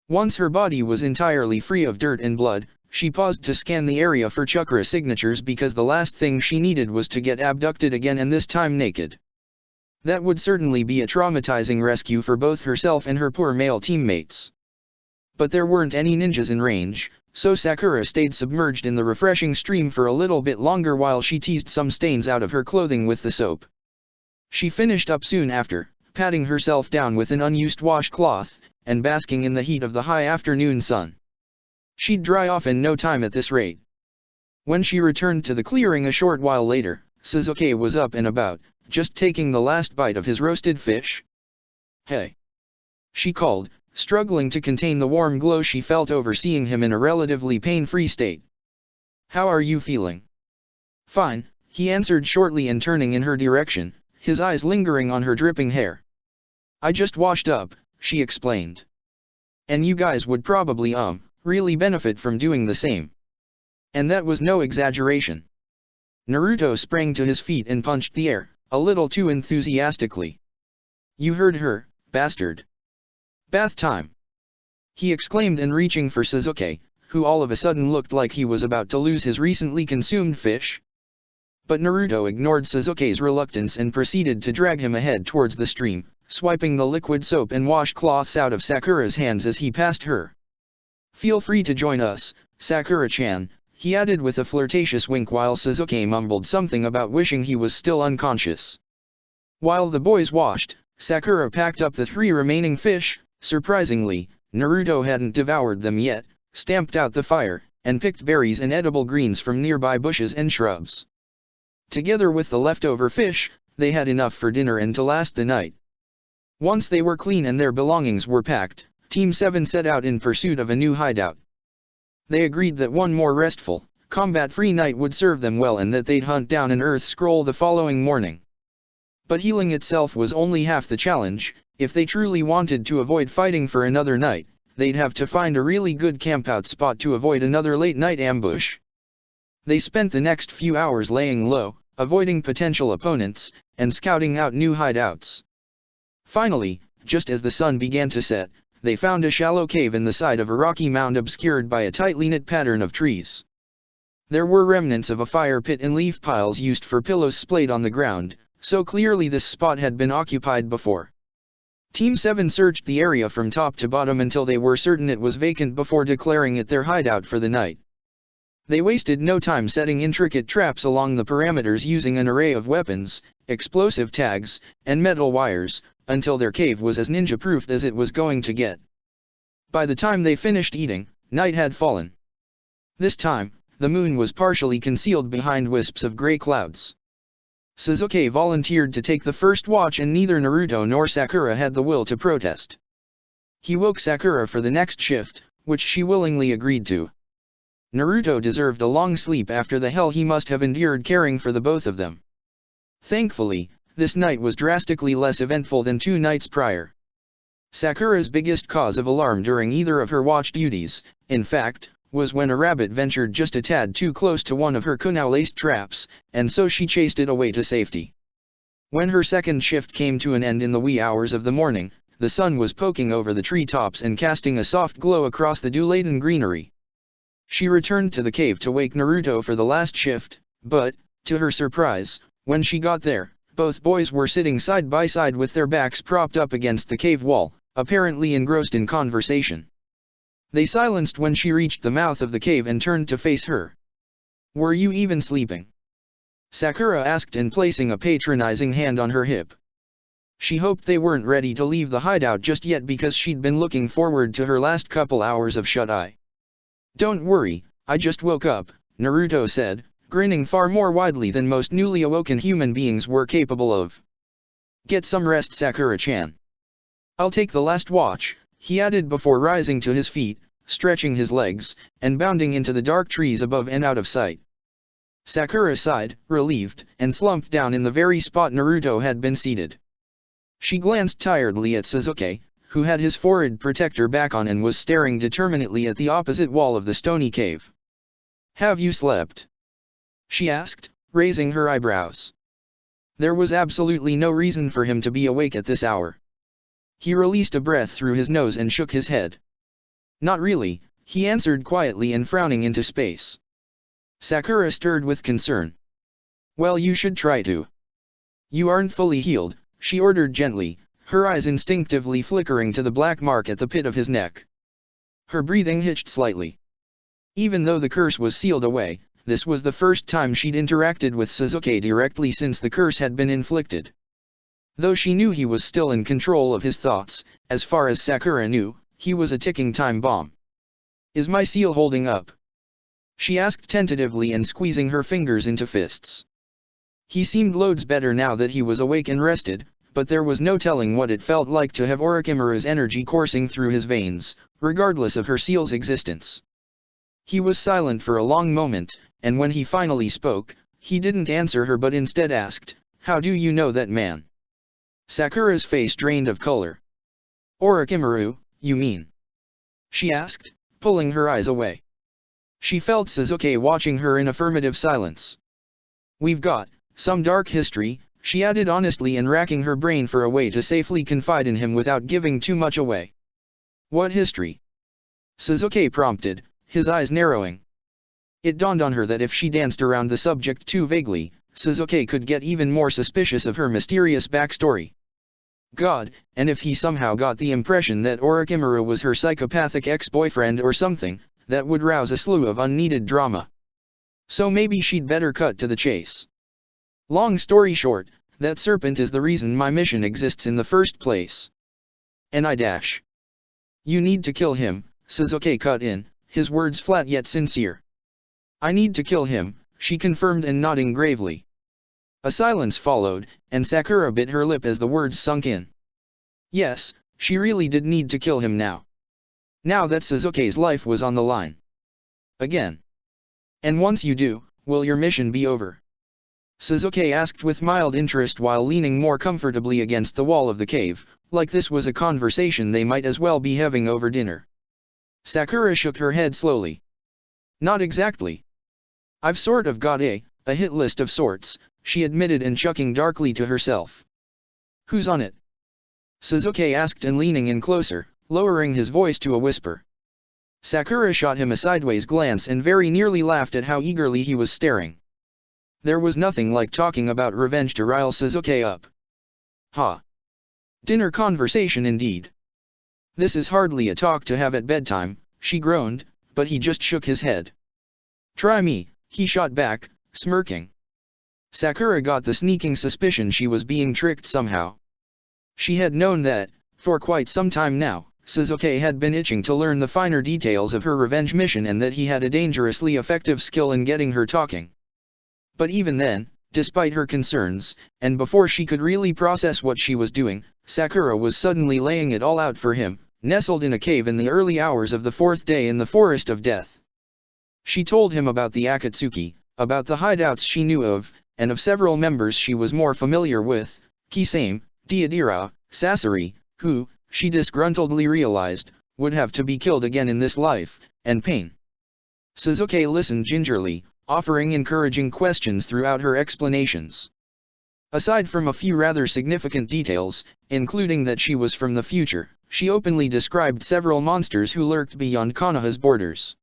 Once her body was entirely free of dirt and blood, she paused to scan the area for chakra signatures because the last thing she needed was to get abducted again, and this time naked. That would certainly be a traumatizing rescue for both herself and her poor male teammates. But there weren't any ninjas in range, so Sakura stayed submerged in the refreshing stream for a little bit longer while she teased some stains out of her clothing with the soap. She finished up soon after, patting herself down with an unused washcloth, and basking in the heat of the high afternoon sun. She'd dry off in no time at this rate. When she returned to the clearing a short while later, Sasuke was up and about, just taking the last bite of his roasted fish. Hey! She called, struggling to contain the warm glow she felt over seeing him in a relatively pain-free state. How are you feeling? Fine, he answered shortly and turning in her direction, his eyes lingering on her dripping hair. I just washed up, she explained. And you guys would probably really benefit from doing the same. And that was no exaggeration. Naruto sprang to his feet and punched the air, a little too enthusiastically. You heard her, bastard. Bath time! He exclaimed, and reaching for Sasuke, who all of a sudden looked like he was about to lose his recently consumed fish. But Naruto ignored Sasuke's reluctance and proceeded to drag him ahead towards the stream, swiping the liquid soap and washcloths out of Sakura's hands as he passed her. Feel free to join us, Sakura-chan, he added with a flirtatious wink while Sasuke mumbled something about wishing he was still unconscious. While the boys washed, Sakura packed up the 3 remaining fish. Surprisingly, Naruto hadn't devoured them yet, stamped out the fire, and picked berries and edible greens from nearby bushes and shrubs. Together with the leftover fish, they had enough for dinner and to last the night. Once they were clean and their belongings were packed, Team 7 set out in pursuit of a new hideout. They agreed that one more restful, combat-free night would serve them well and that they'd hunt down an Earth Scroll the following morning. But healing itself was only half the challenge. If they truly wanted to avoid fighting for another night, they'd have to find a really good campout spot to avoid another late-night ambush. They spent the next few hours laying low, avoiding potential opponents, and scouting out new hideouts. Finally, just as the sun began to set, they found a shallow cave in the side of a rocky mound obscured by a tightly knit pattern of trees. There were remnants of a fire pit and leaf piles used for pillows splayed on the ground, so clearly this spot had been occupied before. Team 7 searched the area from top to bottom until they were certain it was vacant before declaring it their hideout for the night. They wasted no time setting intricate traps along the perimeters using an array of weapons, explosive tags, and metal wires, until their cave was as ninja-proofed as it was going to get. By the time they finished eating, night had fallen. This time, the moon was partially concealed behind wisps of gray clouds. Sasuke volunteered to take the first watch and neither Naruto nor Sakura had the will to protest. He woke Sakura for the next shift, which she willingly agreed to. Naruto deserved a long sleep after the hell he must have endured caring for the both of them. Thankfully, this night was drastically less eventful than 2 nights prior. Sakura's biggest cause of alarm during either of her watch duties, in fact, was when a rabbit ventured just a tad too close to one of her kunai-laced traps, and so she chased it away to safety. When her second shift came to an end in the wee hours of the morning, the sun was poking over the treetops and casting a soft glow across the dew-laden greenery. She returned to the cave to wake Naruto for the last shift, but, to her surprise, when she got there, both boys were sitting side by side with their backs propped up against the cave wall, apparently engrossed in conversation. They silenced when she reached the mouth of the cave and turned to face her. "Were you even sleeping?" Sakura asked in placing a patronizing hand on her hip. She hoped they weren't ready to leave the hideout just yet because she'd been looking forward to her last couple hours of shut-eye. "Don't worry, I just woke up," Naruto said, grinning far more widely than most newly awoken human beings were capable of. "Get some rest, Sakura-chan. I'll take the last watch," he added before rising to his feet, stretching his legs, and bounding into the dark trees above and out of sight. Sakura sighed, relieved, and slumped down in the very spot Naruto had been seated. She glanced tiredly at Sasuke, who had his forehead protector back on and was staring determinedly at the opposite wall of the stony cave. "Have you slept?" she asked, raising her eyebrows. There was absolutely no reason for him to be awake at this hour. He released a breath through his nose and shook his head. "Not really," he answered quietly and frowning into space. Sakura stirred with concern. "Well, you should try to. You aren't fully healed," she ordered gently, her eyes instinctively flickering to the black mark at the pit of his neck. Her breathing hitched slightly. Even though the curse was sealed away, this was the first time she'd interacted with Sasuke directly since the curse had been inflicted. Though she knew he was still in control of his thoughts, as far as Sakura knew, he was a ticking time bomb. "Is my seal holding up?" she asked tentatively and squeezing her fingers into fists. He seemed loads better now that he was awake and rested, but there was no telling what it felt like to have Orochimaru's energy coursing through his veins, regardless of her seal's existence. He was silent for a long moment, and when he finally spoke, he didn't answer her but instead asked, "How do you know that man?" Sakura's face drained of color. "Orochimaru, you mean?" she asked, pulling her eyes away. She felt Sasuke watching her in affirmative silence. "We've got some dark history," she added honestly and racking her brain for a way to safely confide in him without giving too much away. "What history?" Sasuke prompted, his eyes narrowing. It dawned on her that if she danced around the subject too vaguely, Sasuke could get even more suspicious of her mysterious backstory. God, and if he somehow got the impression that Orochimaru was her psychopathic ex-boyfriend or something, that would rouse a slew of unneeded drama. So maybe she'd better cut to the chase. "Long story short, that serpent is the reason my mission exists in the first place. And You need to kill him," Sasuke cut in, his words flat yet sincere. "I need to kill him," she confirmed and nodding gravely. A silence followed, and Sakura bit her lip as the words sunk in. Yes, she really did need to kill him now. Now that Sasuke's life was on the line. Again. "And once you do, will your mission be over?" Sasuke asked with mild interest while leaning more comfortably against the wall of the cave, like this was a conversation they might as well be having over dinner. Sakura shook her head slowly. Not exactly. I've sort of got a hit list of sorts, she admitted and chuckling darkly to herself. Who's on it? Sasuke asked and leaning in closer, lowering his voice to a whisper. Sakura shot him a sideways glance and very nearly laughed at how eagerly he was staring. There was nothing like talking about revenge to rile Sasuke up. Ha! Dinner conversation indeed. This is hardly a talk to have at bedtime, she groaned, but he just shook his head. Try me, he shot back, smirking. Sakura got the sneaking suspicion she was being tricked somehow. She had known that, for quite some time now, Sasuke had been itching to learn the finer details of her revenge mission and that he had a dangerously effective skill in getting her talking. But even then, despite her concerns, and before she could really process what she was doing, Sakura was suddenly laying it all out for him, nestled in a cave in the early hours of the fourth day in the Forest of Death. She told him about the Akatsuki, about the hideouts she knew of, and of several members she was more familiar with, Kisame, Deidara, Sasori, who, she disgruntledly realized, would have to be killed again in this life, and Pain. Sasuke listened gingerly, offering encouraging questions throughout her explanations. Aside from a few rather significant details, including that she was from the future, she openly described several monsters who lurked beyond Konoha's borders.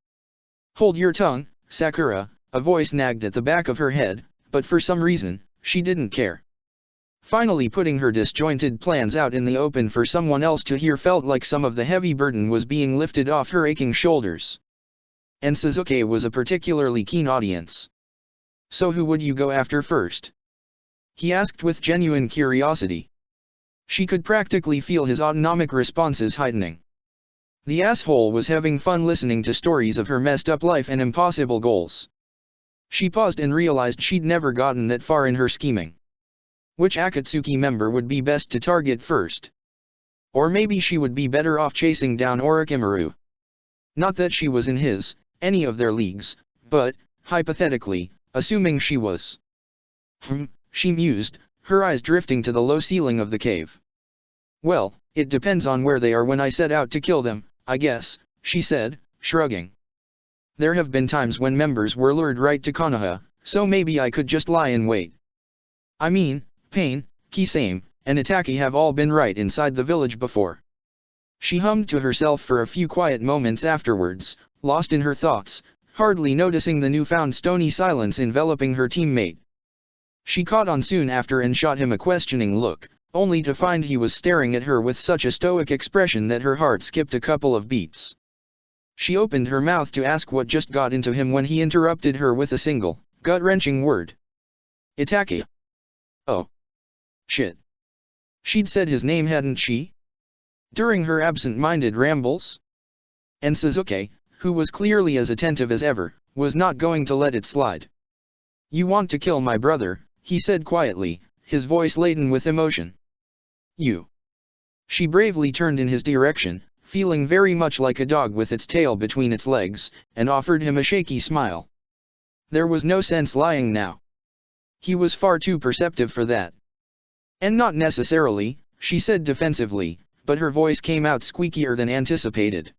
Hold your tongue, Sakura, a voice nagged at the back of her head, but for some reason, she didn't care. Finally putting her disjointed plans out in the open for someone else to hear felt like some of the heavy burden was being lifted off her aching shoulders. And Sasuke was a particularly keen audience. So who would you go after first? He asked with genuine curiosity. She could practically feel his autonomic responses heightening. The asshole was having fun listening to stories of her messed up life and impossible goals. She paused and realized she'd never gotten that far in her scheming. Which Akatsuki member would be best to target first? Or maybe she would be better off chasing down Orochimaru. Not that she was in any of their leagues, but, hypothetically, assuming she was. She mused, her eyes drifting to the low ceiling of the cave. Well, it depends on where they are when I set out to kill them, I guess, she said, shrugging. There have been times when members were lured right to Konoha, so maybe I could just lie in wait. I mean, Pain, Kisame, and Itaki have all been right inside the village before. She hummed to herself for a few quiet moments afterwards, lost in her thoughts, hardly noticing the newfound stony silence enveloping her teammate. She caught on soon after and shot him a questioning look, only to find he was staring at her with such a stoic expression that her heart skipped a couple of beats. She opened her mouth to ask what just got into him when he interrupted her with a single, gut-wrenching word. Itaki. Oh. Shit. She'd said his name, hadn't she? During her absent-minded rambles? And Sasuke, who was clearly as attentive as ever, was not going to let it slide. You want to kill my brother, he said quietly, his voice laden with emotion. You. She bravely turned in his direction, feeling very much like a dog with its tail between its legs, and offered him a shaky smile. There was no sense lying now. He was far too perceptive for that. And not necessarily, she said defensively, but her voice came out squeakier than anticipated.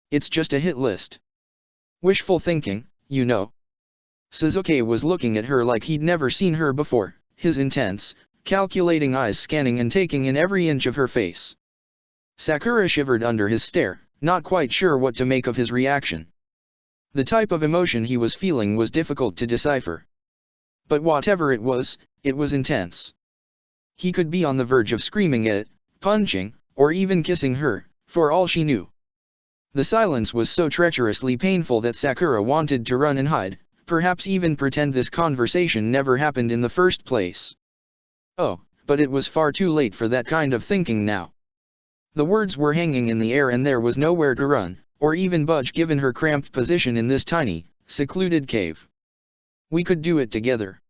It's just a hit list. Wishful thinking, you know. Sasuke was looking at her like he'd never seen her before, his intense, calculating eyes scanning and taking in every inch of her face. Sakura shivered under his stare, not quite sure what to make of his reaction. The type of emotion he was feeling was difficult to decipher. But whatever it was intense. He could be on the verge of screaming at, punching, or even kissing her, for all she knew. The silence was so treacherously painful that Sakura wanted to run and hide, perhaps even pretend this conversation never happened in the first place. Oh, but it was far too late for that kind of thinking now. The words were hanging in the air and there was nowhere to run, or even budge given her cramped position in this tiny, secluded cave. We could do it together.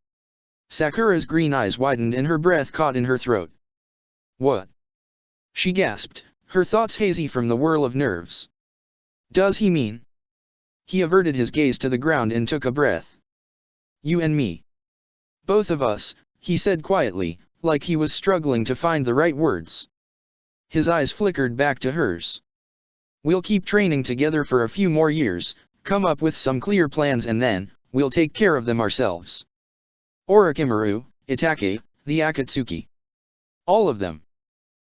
Sakura's green eyes widened and her breath caught in her throat. What? She gasped, her thoughts hazy from the whirl of nerves. Does he mean? He averted his gaze to the ground and took a breath. You and me. Both of us, he said quietly, like he was struggling to find the right words. His eyes flickered back to hers. We'll keep training together for a few more years, come up with some clear plans and then, we'll take care of them ourselves. Orochimaru, Itachi, the Akatsuki. All of them.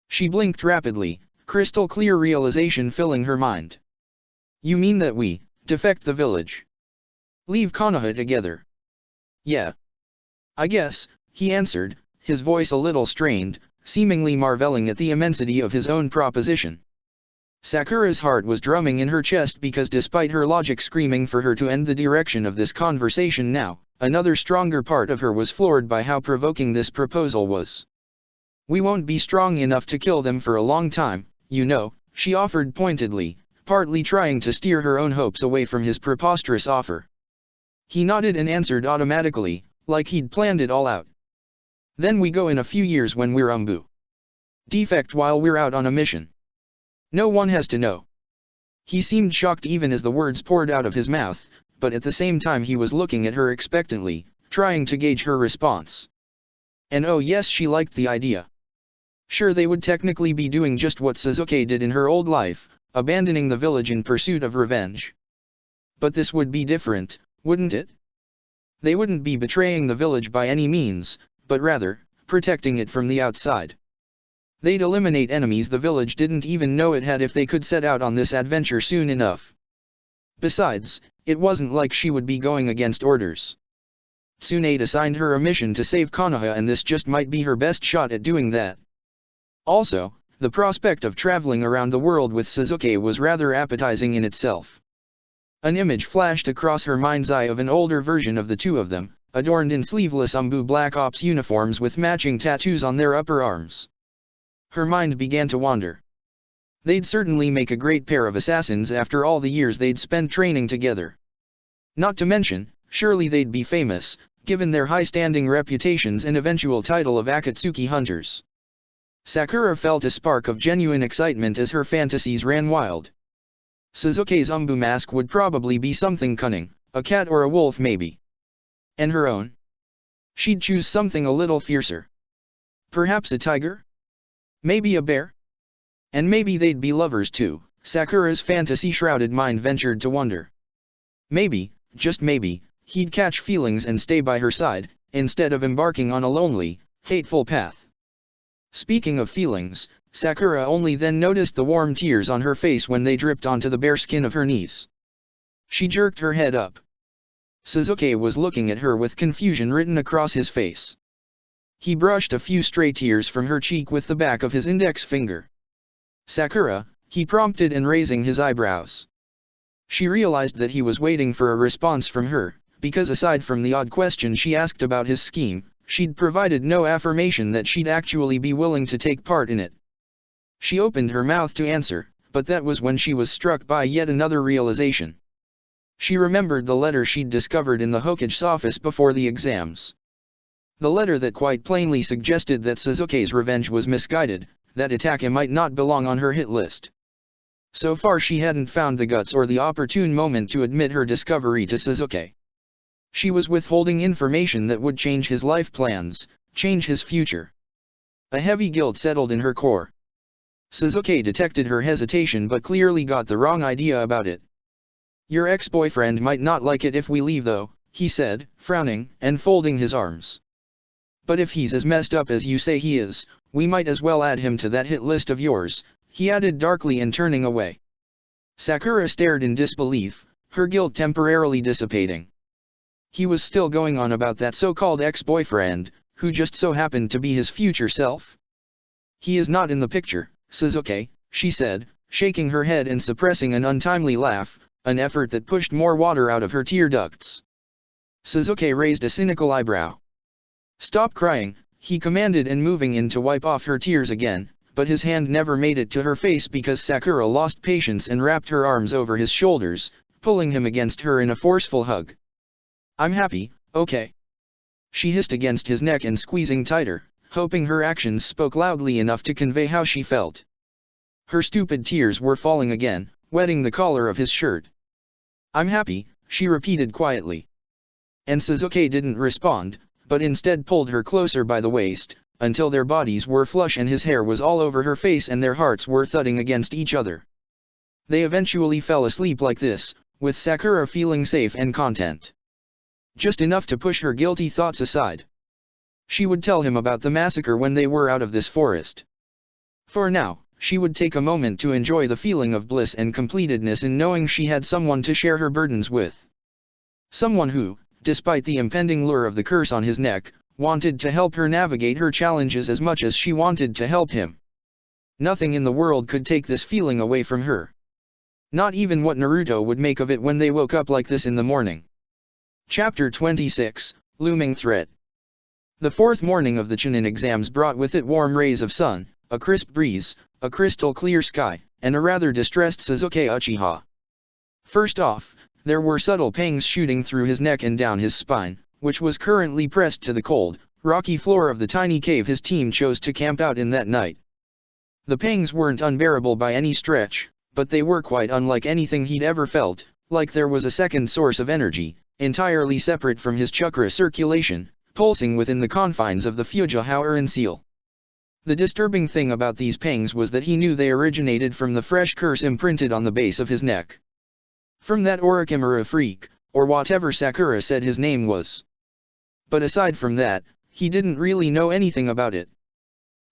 She blinked rapidly, crystal clear realization filling her mind. You mean that we, defect the village? Leave Konoha together? Yeah. I guess, he answered, his voice a little strained, seemingly marveling at the immensity of his own proposition. Sakura's heart was drumming in her chest because despite her logic screaming for her to end the direction of this conversation now, another stronger part of her was floored by how provoking this proposal was. We won't be strong enough to kill them for a long time, you know, she offered pointedly, partly trying to steer her own hopes away from his preposterous offer. He nodded and answered automatically, like he'd planned it all out. Then we go in a few years when we're defect while we're out on a mission. No one has to know. He seemed shocked even as the words poured out of his mouth, but at the same time he was looking at her expectantly, trying to gauge her response. And oh yes, she liked the idea. Sure, they would technically be doing just what Sasuke did in her old life, abandoning the village in pursuit of revenge. But this would be different, wouldn't it? They wouldn't be betraying the village by any means, but rather, protecting it from the outside. They'd eliminate enemies the village didn't even know it had if they could set out on this adventure soon enough. Besides, it wasn't like she would be going against orders. Tsunade assigned her a mission to save Konoha and this just might be her best shot at doing that. Also, the prospect of traveling around the world with Sasuke was rather appetizing in itself. An image flashed across her mind's eye of an older version of the two of them, adorned in sleeveless Black Ops uniforms with matching tattoos on their upper arms. Her mind began to wander. They'd certainly make a great pair of assassins after all the years they'd spent training together. Not to mention, surely they'd be famous, given their high-standing reputations and eventual title of Akatsuki hunters. Sakura felt a spark of genuine excitement as her fantasies ran wild. Sasuke's mask would probably be something cunning, a cat or a wolf maybe. And her own? She'd choose something a little fiercer. Perhaps a tiger? Maybe a bear? And maybe they'd be lovers too, Sakura's fantasy-shrouded mind ventured to wonder. Maybe, just maybe, he'd catch feelings and stay by her side, instead of embarking on a lonely, hateful path. Speaking of feelings, Sakura only then noticed the warm tears on her face when they dripped onto the bare skin of her knees. She jerked her head up. Sasuke was looking at her with confusion written across his face. He brushed a few stray tears from her cheek with the back of his index finger. Sakura, he prompted and raising his eyebrows. She realized that he was waiting for a response from her, because aside from the odd question she asked about his scheme, she'd provided no affirmation that she'd actually be willing to take part in it. She opened her mouth to answer, but that was when she was struck by yet another realization. She remembered the letter she'd discovered in the Hokage's office before the exams. The letter that quite plainly suggested that Sasuke's revenge was misguided, that Itachi might not belong on her hit list. So far she hadn't found the guts or the opportune moment to admit her discovery to Sasuke. She was withholding information that would change his life plans, change his future. A heavy guilt settled in her core. Sasuke detected her hesitation but clearly got the wrong idea about it. Your ex-boyfriend might not like it if we leave though, he said, frowning and folding his arms. But if he's as messed up as you say he is, we might as well add him to that hit list of yours, he added darkly and turning away. Sakura stared in disbelief, her guilt temporarily dissipating. He was still going on about that so-called ex-boyfriend, who just so happened to be his future self. He is not in the picture, Sasuke, she said, shaking her head and suppressing an untimely laugh, an effort that pushed more water out of her tear ducts. Sasuke raised a cynical eyebrow. Stop crying, he commanded and moving in to wipe off her tears again, but his hand never made it to her face because Sakura lost patience and wrapped her arms over his shoulders, pulling him against her in a forceful hug. I'm happy, okay? She hissed against his neck and squeezing tighter, hoping her actions spoke loudly enough to convey how she felt. Her stupid tears were falling again, wetting the collar of his shirt. I'm happy, she repeated quietly. And Sasuke didn't respond, but instead pulled her closer by the waist, until their bodies were flush and his hair was all over her face and their hearts were thudding against each other. They eventually fell asleep like this, with Sakura feeling safe and content. Just enough to push her guilty thoughts aside. She would tell him about the massacre when they were out of this forest. For now, she would take a moment to enjoy the feeling of bliss and completedness in knowing she had someone to share her burdens with. Someone who, despite the impending lure of the curse on his neck, wanted to help her navigate her challenges as much as she wanted to help him. Nothing in the world could take this feeling away from her. Not even what Naruto would make of it when they woke up like this in the morning. Chapter 26, Looming Threat. The fourth morning of the Chunin exams brought with it warm rays of sun, a crisp breeze, a crystal clear sky, and a rather distressed Sasuke Uchiha. First off, there were subtle pangs shooting through his neck and down his spine, which was currently pressed to the cold, rocky floor of the tiny cave his team chose to camp out in that night. The pangs weren't unbearable by any stretch, but they were quite unlike anything he'd ever felt, like there was a second source of energy, entirely separate from his chakra circulation, pulsing within the confines of the Fujihouden seal. The disturbing thing about these pangs was that he knew they originated from the fresh curse imprinted on the base of his neck. From that Orochimaru freak, or whatever Sakura said his name was. But aside from that, he didn't really know anything about it.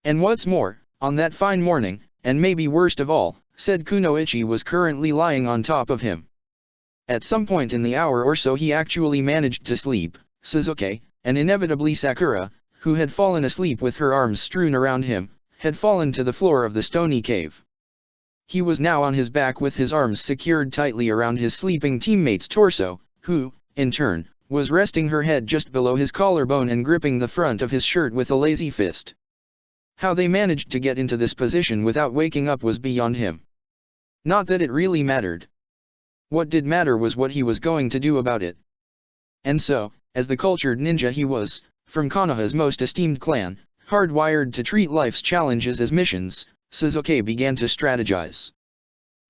And what's more, on that fine morning, and maybe worst of all, said Kunoichi was currently lying on top of him. At some point in the hour or so he actually managed to sleep. Sasuke, and inevitably Sakura, who had fallen asleep with her arms strewn around him, had fallen to the floor of the stony cave. He was now on his back with his arms secured tightly around his sleeping teammate's torso, who, in turn, was resting her head just below his collarbone and gripping the front of his shirt with a lazy fist. How they managed to get into this position without waking up was beyond him. Not that it really mattered. What did matter was what he was going to do about it. And so, as the cultured ninja he was, from Konoha's most esteemed clan, hardwired to treat life's challenges as missions, Sasuke began to strategize.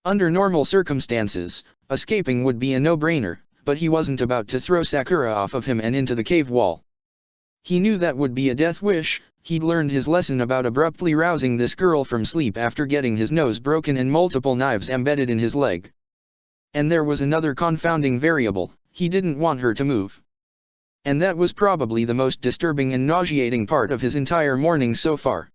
Under normal circumstances, escaping would be a no-brainer, but he wasn't about to throw Sakura off of him and into the cave wall. He knew that would be a death wish. He'd learned his lesson about abruptly rousing this girl from sleep after getting his nose broken and multiple knives embedded in his leg. And there was another confounding variable: he didn't want her to move. And that was probably the most disturbing and nauseating part of his entire morning so far.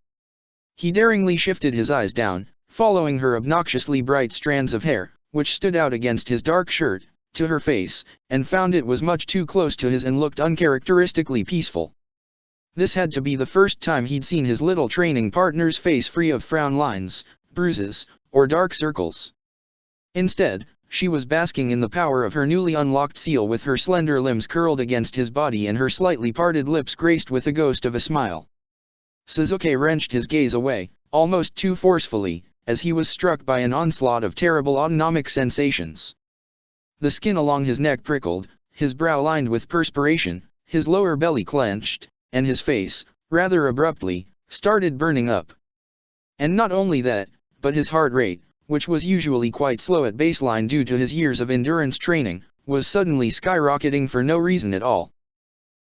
He daringly shifted his eyes down, following her obnoxiously bright strands of hair, which stood out against his dark shirt, to her face, and found it was much too close to his and looked uncharacteristically peaceful. This had to be the first time he'd seen his little training partner's face free of frown lines, bruises, or dark circles. Instead, she was basking in the power of her newly unlocked seal with her slender limbs curled against his body and her slightly parted lips graced with the ghost of a smile. Sasuke wrenched his gaze away, almost too forcefully, as he was struck by an onslaught of terrible autonomic sensations. The skin along his neck prickled, his brow lined with perspiration, his lower belly clenched, and his face, rather abruptly, started burning up. And not only that, but his heart rate, which was usually quite slow at baseline due to his years of endurance training, was suddenly skyrocketing for no reason at all.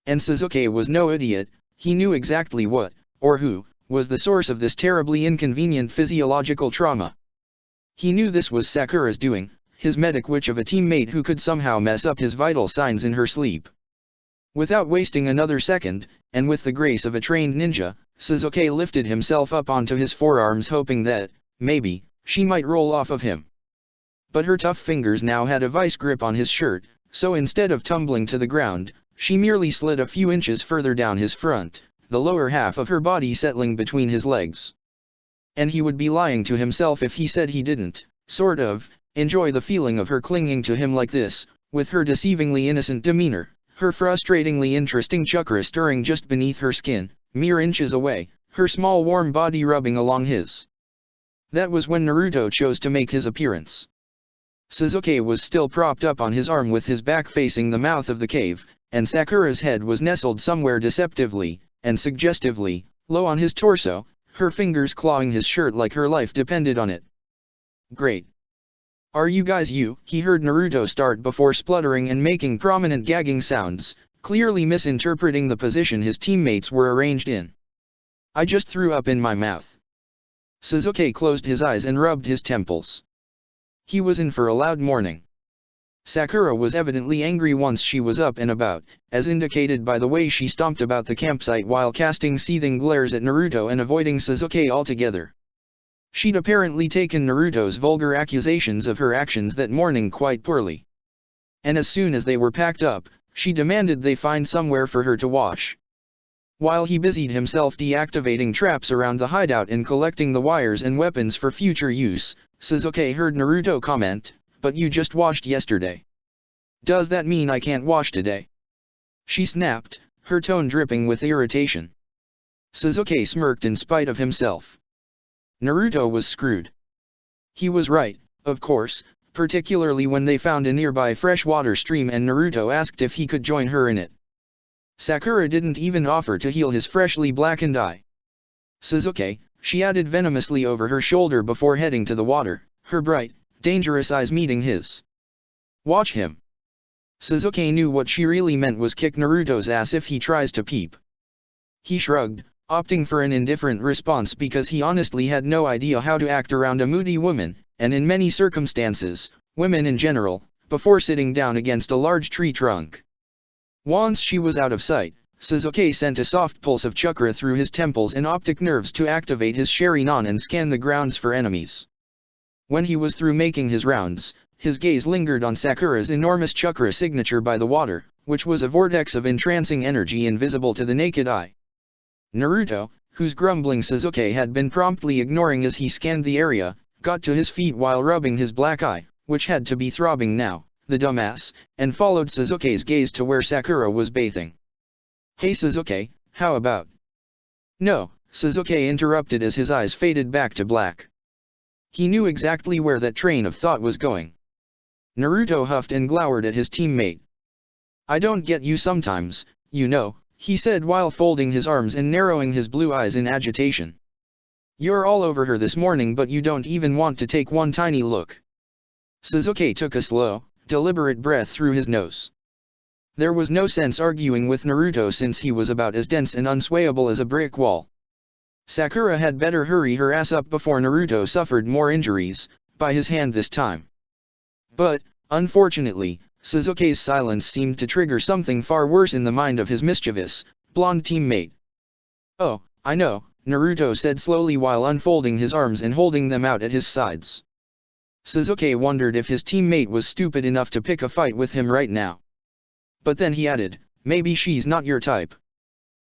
And Sasuke was no idiot. He knew exactly what, or who, was the source of this terribly inconvenient physiological trauma. He knew this was Sakura's doing, his medic witch of a teammate who could somehow mess up his vital signs in her sleep. Without wasting another second, and with the grace of a trained ninja, Sasuke lifted himself up onto his forearms hoping that, maybe, she might roll off of him. But her tough fingers now had a vice grip on his shirt, so instead of tumbling to the ground, she merely slid a few inches further down his front, the lower half of her body settling between his legs. And he would be lying to himself if he said he didn't, enjoy the feeling of her clinging to him like this, with her deceivingly innocent demeanor, her frustratingly interesting chakra stirring just beneath her skin, mere inches away, her small warm body rubbing along his. That was when Naruto chose to make his appearance. Sasuke was still propped up on his arm with his back facing the mouth of the cave, and Sakura's head was nestled somewhere deceptively, and suggestively, low on his torso, her fingers clawing his shirt like her life depended on it. "Great. Are you guys you?" he heard Naruto start before spluttering and making prominent gagging sounds, clearly misinterpreting the position his teammates were arranged in. I just threw up in my mouth. Sasuke closed his eyes and rubbed his temples. He was in for a loud morning. Sakura was evidently angry once she was up and about, as indicated by the way she stomped about the campsite while casting seething glares at Naruto and avoiding Sasuke altogether. She'd apparently taken Naruto's vulgar accusations of her actions that morning quite poorly. And as soon as they were packed up, she demanded they find somewhere for her to wash. While he busied himself deactivating traps around the hideout and collecting the wires and weapons for future use, Sasuke heard Naruto comment, "But you just washed yesterday. Does that mean I can't wash today?" She snapped, her tone dripping with irritation. Sasuke smirked in spite of himself. Naruto was screwed. He was right, of course, particularly when they found a nearby freshwater stream and Naruto asked if he could join her in it. Sakura didn't even offer to heal his freshly blackened eye. "Sasuke," she added venomously over her shoulder before heading to the water, her bright, dangerous eyes meeting his. "Watch him." Sasuke knew what she really meant was kick Naruto's ass if he tries to peep. He shrugged, opting for an indifferent response because he honestly had no idea how to act around a moody woman, and in many circumstances, women in general, before sitting down against a large tree trunk. Once she was out of sight, Sasuke sent a soft pulse of chakra through his temples and optic nerves to activate his Sharingan and scan the grounds for enemies. When he was through making his rounds, his gaze lingered on Sakura's enormous chakra signature by the water, which was a vortex of entrancing energy invisible to the naked eye. Naruto, whose grumbling Sasuke had been promptly ignoring as he scanned the area, got to his feet while rubbing his black eye, which had to be throbbing now, the dumbass, and followed Sasuke's gaze to where Sakura was bathing. "Hey Sasuke, how about?" "No," Sasuke interrupted as his eyes faded back to black. He knew exactly where that train of thought was going. Naruto huffed and glowered at his teammate. "I don't get you sometimes, you know," he said while folding his arms and narrowing his blue eyes in agitation. "You're all over her this morning but you don't even want to take one tiny look." Sasuke took a slow, deliberate breath through his nose. There was no sense arguing with Naruto since he was about as dense and unswayable as a brick wall. Sakura had better hurry her ass up before Naruto suffered more injuries, by his hand this time. But, unfortunately, Sasuke's silence seemed to trigger something far worse in the mind of his mischievous, blonde teammate. "Oh, I know," Naruto said slowly while unfolding his arms and holding them out at his sides. Sasuke wondered if his teammate was stupid enough to pick a fight with him right now. But then he added, "Maybe she's not your type."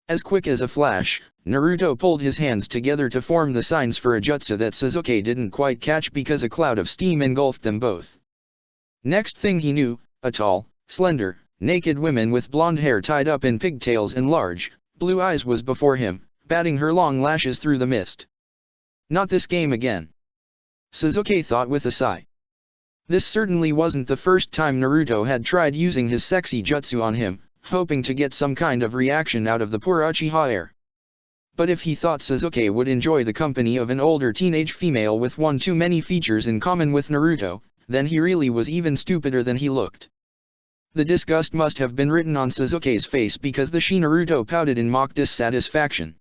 As quick as a flash, Naruto pulled his hands together to form the signs for a jutsu that Sasuke didn't quite catch because a cloud of steam engulfed them both. Next thing he knew, a tall, slender, naked woman with blonde hair tied up in pigtails and large, blue eyes was before him, batting her long lashes through the mist. Not this game again. Sasuke thought with a sigh. This certainly wasn't the first time Naruto had tried using his sexy jutsu on him, hoping to get some kind of reaction out of the poor Uchiha heir. But if he thought Sasuke would enjoy the company of an older teenage female with one too many features in common with Naruto, then he really was even stupider than he looked. The disgust must have been written on Sasuke's face because the Naruto pouted in mock dissatisfaction.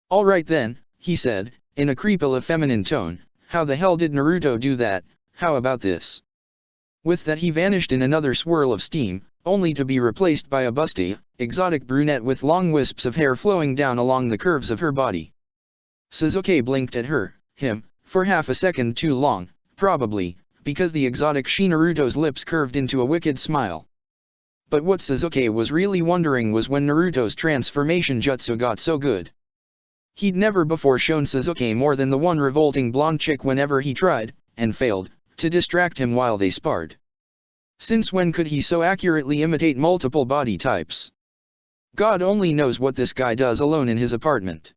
"All right then," he said, in a creepily feminine tone, "how the hell did Naruto do that? How about this?" With that he vanished in another swirl of steam, only to be replaced by a busty, exotic brunette with long wisps of hair flowing down along the curves of her body. Sasuke blinked at him, for half a second too long, probably, because the exotic Naruto's lips curved into a wicked smile. But what Sasuke was really wondering was when Naruto's transformation jutsu got so good. He'd never before shown Sasuke more than the one revolting blonde chick whenever he tried, and failed, to distract him while they sparred. Since when could he so accurately imitate multiple body types? God only knows what this guy does alone in his apartment.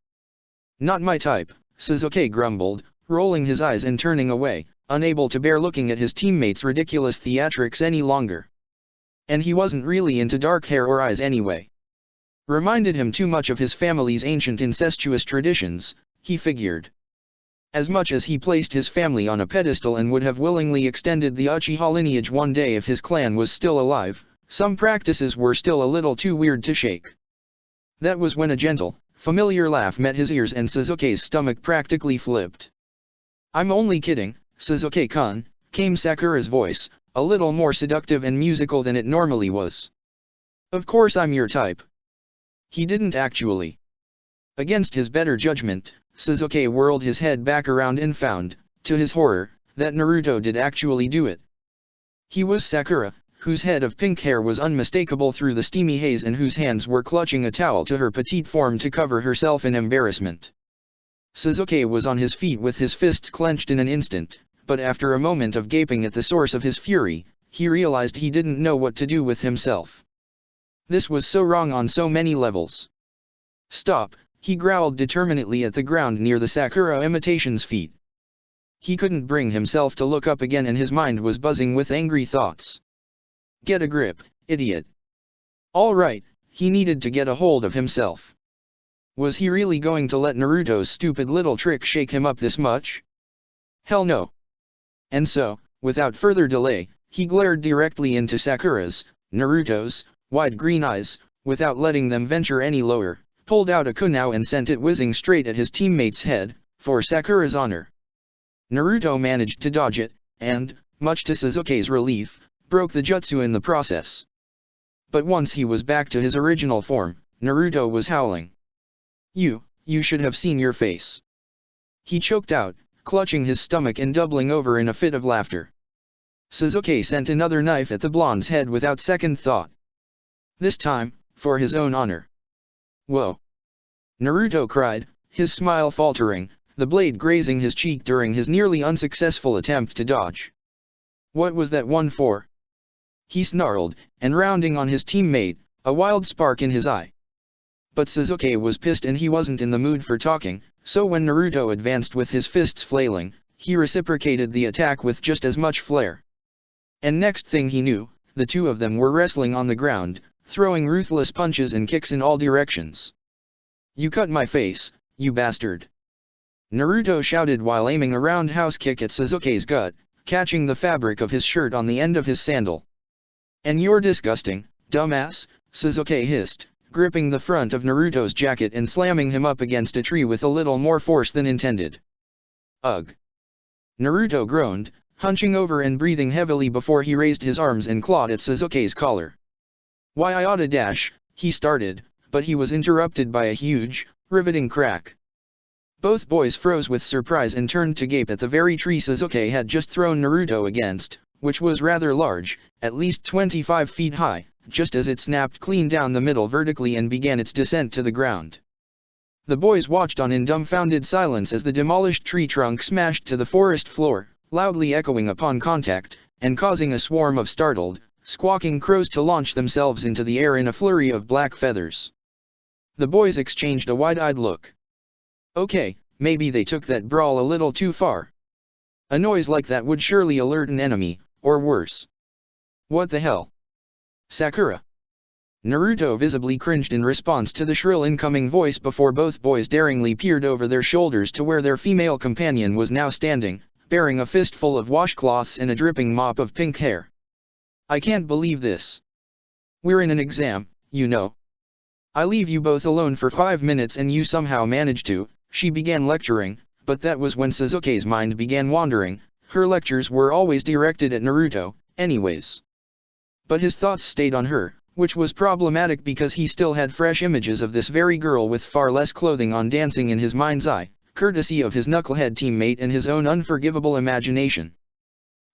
"Not my type," Sasuke grumbled, rolling his eyes and turning away, unable to bear looking at his teammates' ridiculous theatrics any longer. And he wasn't really into dark hair or eyes anyway. Reminded him too much of his family's ancient incestuous traditions, he figured. As much as he placed his family on a pedestal and would have willingly extended the Uchiha lineage one day if his clan was still alive, Some practices were still a little too weird to shake. That was when a gentle, familiar laugh met his ears and Sasuke's stomach practically flipped. "I'm only kidding, Sasuke-kun," came Sakura's voice, a little more seductive and musical than it normally was. "Of course I'm your type." He didn't actually. Against his better judgment, Sasuke whirled his head back around and found, to his horror, that Naruto did actually do it. He was Sakura, whose head of pink hair was unmistakable through the steamy haze and whose hands were clutching a towel to her petite form to cover herself in embarrassment. Sasuke was on his feet with his fists clenched in an instant, but after a moment of gaping at the source of his fury, he realized he didn't know what to do with himself. This was so wrong on so many levels. "Stop," he growled determinedly at the ground near the Sakura imitation's feet. He couldn't bring himself to look up again and his mind was buzzing with angry thoughts. Get a grip, idiot. All right, he needed to get a hold of himself. Was he really going to let Naruto's stupid little trick shake him up this much? Hell no. And so, without further delay, he glared directly into Sakura's, Naruto's, wide green eyes, without letting them venture any lower, pulled out a kunai and sent it whizzing straight at his teammate's head, for Sakura's honor. Naruto managed to dodge it, and, much to Sasuke's relief, broke the jutsu in the process. But once he was back to his original form, Naruto was howling. You should have seen your face." He choked out, clutching his stomach and doubling over in a fit of laughter. Sasuke sent another knife at the blonde's head without second thought. This time, for his own honor. "Whoa!" Naruto cried, his smile faltering, the blade grazing his cheek during his nearly unsuccessful attempt to dodge. "What was that one for?" He snarled, and rounding on his teammate, a wild spark in his eye. But Sasuke was pissed and he wasn't in the mood for talking, so when Naruto advanced with his fists flailing, he reciprocated the attack with just as much flair. And next thing he knew, the two of them were wrestling on the ground, throwing ruthless punches and kicks in all directions. "You cut my face, you bastard!" Naruto shouted while aiming a roundhouse kick at Sasuke's gut, catching the fabric of his shirt on the end of his sandal. "And you're disgusting, dumbass," Sasuke hissed, gripping the front of Naruto's jacket and slamming him up against a tree with a little more force than intended. "Ugh!" Naruto groaned, hunching over and breathing heavily before he raised his arms and clawed at Sasuke's collar. "Why I oughta dash," he started, but he was interrupted by a huge, riveting crack. Both boys froze with surprise and turned to gape at the very tree Sasuke had just thrown Naruto against, which was rather large, at least 25 feet high, just as it snapped clean down the middle vertically and began its descent to the ground. The boys watched on in dumbfounded silence as the demolished tree trunk smashed to the forest floor, loudly echoing upon contact, and causing a swarm of startled, squawking crows to launch themselves into the air in a flurry of black feathers. The boys exchanged a wide-eyed look. Okay, maybe they took that brawl a little too far. A noise like that would surely alert an enemy, or worse. What the hell? Sakura. Naruto visibly cringed in response to the shrill incoming voice before both boys daringly peered over their shoulders to where their female companion was now standing, bearing a fistful of washcloths and a dripping mop of pink hair. "I can't believe this. We're in an exam, you know. I leave you both alone for 5 minutes and you somehow manage to," she began lecturing, but that was when Sasuke's mind began wandering. Her lectures were always directed at Naruto, anyways. But his thoughts stayed on her, which was problematic because he still had fresh images of this very girl with far less clothing on dancing in his mind's eye, courtesy of his knucklehead teammate and his own unforgivable imagination.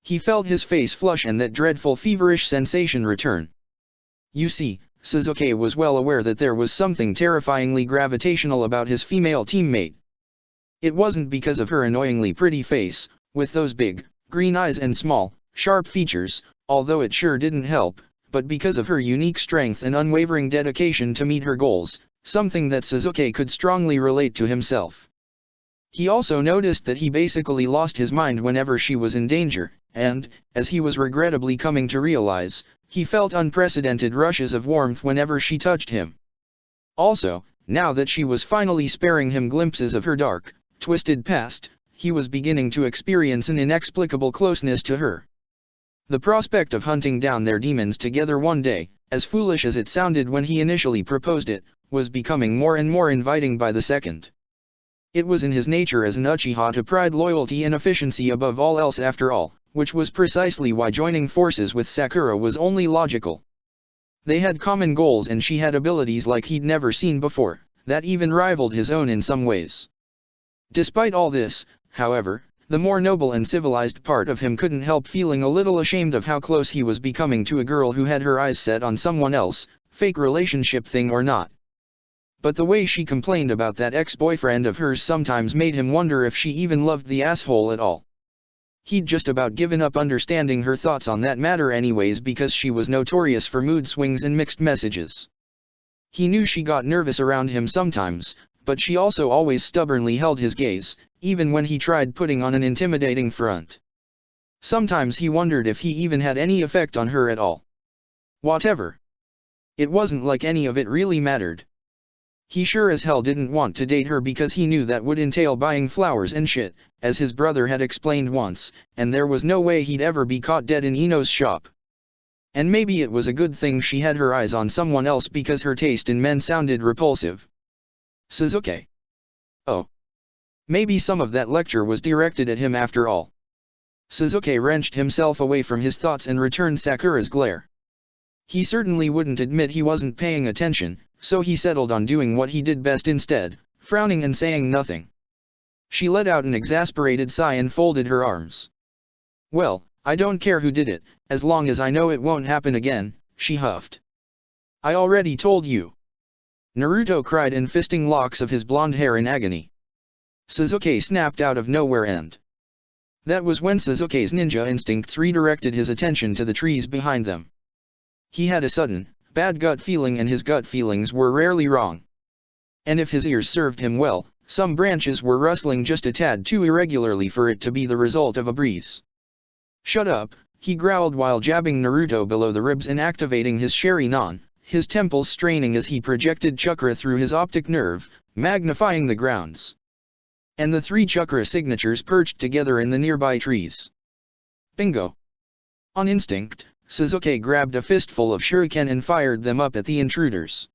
He felt his face flush and that dreadful feverish sensation return. You see, Sasuke was well aware that there was something terrifyingly gravitational about his female teammate. It wasn't because of her annoyingly pretty face, with those big, green eyes and small, sharp features, although it sure didn't help, but because of her unique strength and unwavering dedication to meet her goals, something that Sasuke could strongly relate to himself. He also noticed that he basically lost his mind whenever she was in danger, and, as he was regrettably coming to realize, he felt unprecedented rushes of warmth whenever she touched him. Also, now that she was finally sparing him glimpses of her dark, twisted past, he was beginning to experience an inexplicable closeness to her. The prospect of hunting down their demons together one day, as foolish as it sounded when he initially proposed it, was becoming more and more inviting by the second. It was in his nature as an Uchiha to pride loyalty and efficiency above all else after all, which was precisely why joining forces with Sakura was only logical. They had common goals and she had abilities like he'd never seen before, that even rivaled his own in some ways. Despite all this, however, the more noble and civilized part of him couldn't help feeling a little ashamed of how close he was becoming to a girl who had her eyes set on someone else, fake relationship thing or not. But the way she complained about that ex-boyfriend of hers sometimes made him wonder if she even loved the asshole at all. He'd just about given up understanding her thoughts on that matter anyways because she was notorious for mood swings and mixed messages. He knew she got nervous around him sometimes, but she also always stubbornly held his gaze, even when he tried putting on an intimidating front. Sometimes he wondered if he even had any effect on her at all. Whatever. It wasn't like any of it really mattered. He sure as hell didn't want to date her because he knew that would entail buying flowers and shit, as his brother had explained once, and there was no way he'd ever be caught dead in Ino's shop. And maybe it was a good thing she had her eyes on someone else because her taste in men sounded repulsive. Sasuke. Oh. Maybe some of that lecture was directed at him after all. Sasuke wrenched himself away from his thoughts and returned Sakura's glare. He certainly wouldn't admit he wasn't paying attention, so he settled on doing what he did best instead, frowning and saying nothing. She let out an exasperated sigh and folded her arms. Well, I don't care who did it, as long as I know it won't happen again, she huffed. I already told you. Naruto cried in fisting locks of his blonde hair in agony. Sasuke snapped out of nowhere and that was when Sasuke's ninja instincts redirected his attention to the trees behind them. He had a sudden, bad gut feeling and his gut feelings were rarely wrong. And if his ears served him well, some branches were rustling just a tad too irregularly for it to be the result of a breeze. Shut up, he growled while jabbing Naruto below the ribs and activating his Sharingan, his temples straining as he projected chakra through his optic nerve, magnifying the grounds. And the three chakra signatures perched together in the nearby trees. Bingo! On instinct, Sasuke grabbed a fistful of shuriken and fired them up at the intruders.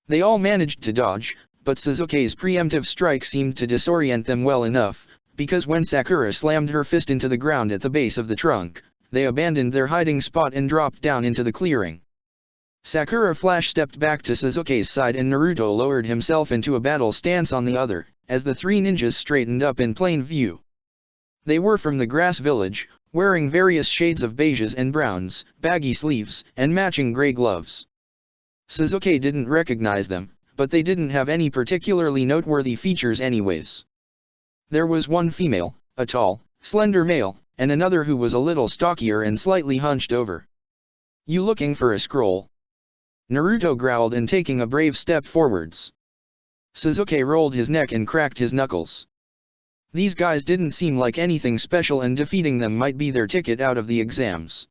They all managed to dodge, but Sasuke's preemptive strike seemed to disorient them well enough, because when Sakura slammed her fist into the ground at the base of the trunk, they abandoned their hiding spot and dropped down into the clearing. Sakura flash-stepped back to Sasuke's side and Naruto lowered himself into a battle stance on the other, as the three ninjas straightened up in plain view. They were from the grass village, wearing various shades of beiges and browns, baggy sleeves, and matching gray gloves. Sasuke didn't recognize them, but they didn't have any particularly noteworthy features anyways. There was one female, a tall, slender male, and another who was a little stockier and slightly hunched over. You looking for a scroll? Naruto growled and taking a brave step forwards. Sasuke rolled his neck and cracked his knuckles. These guys didn't seem like anything special and defeating them might be their ticket out of the exams.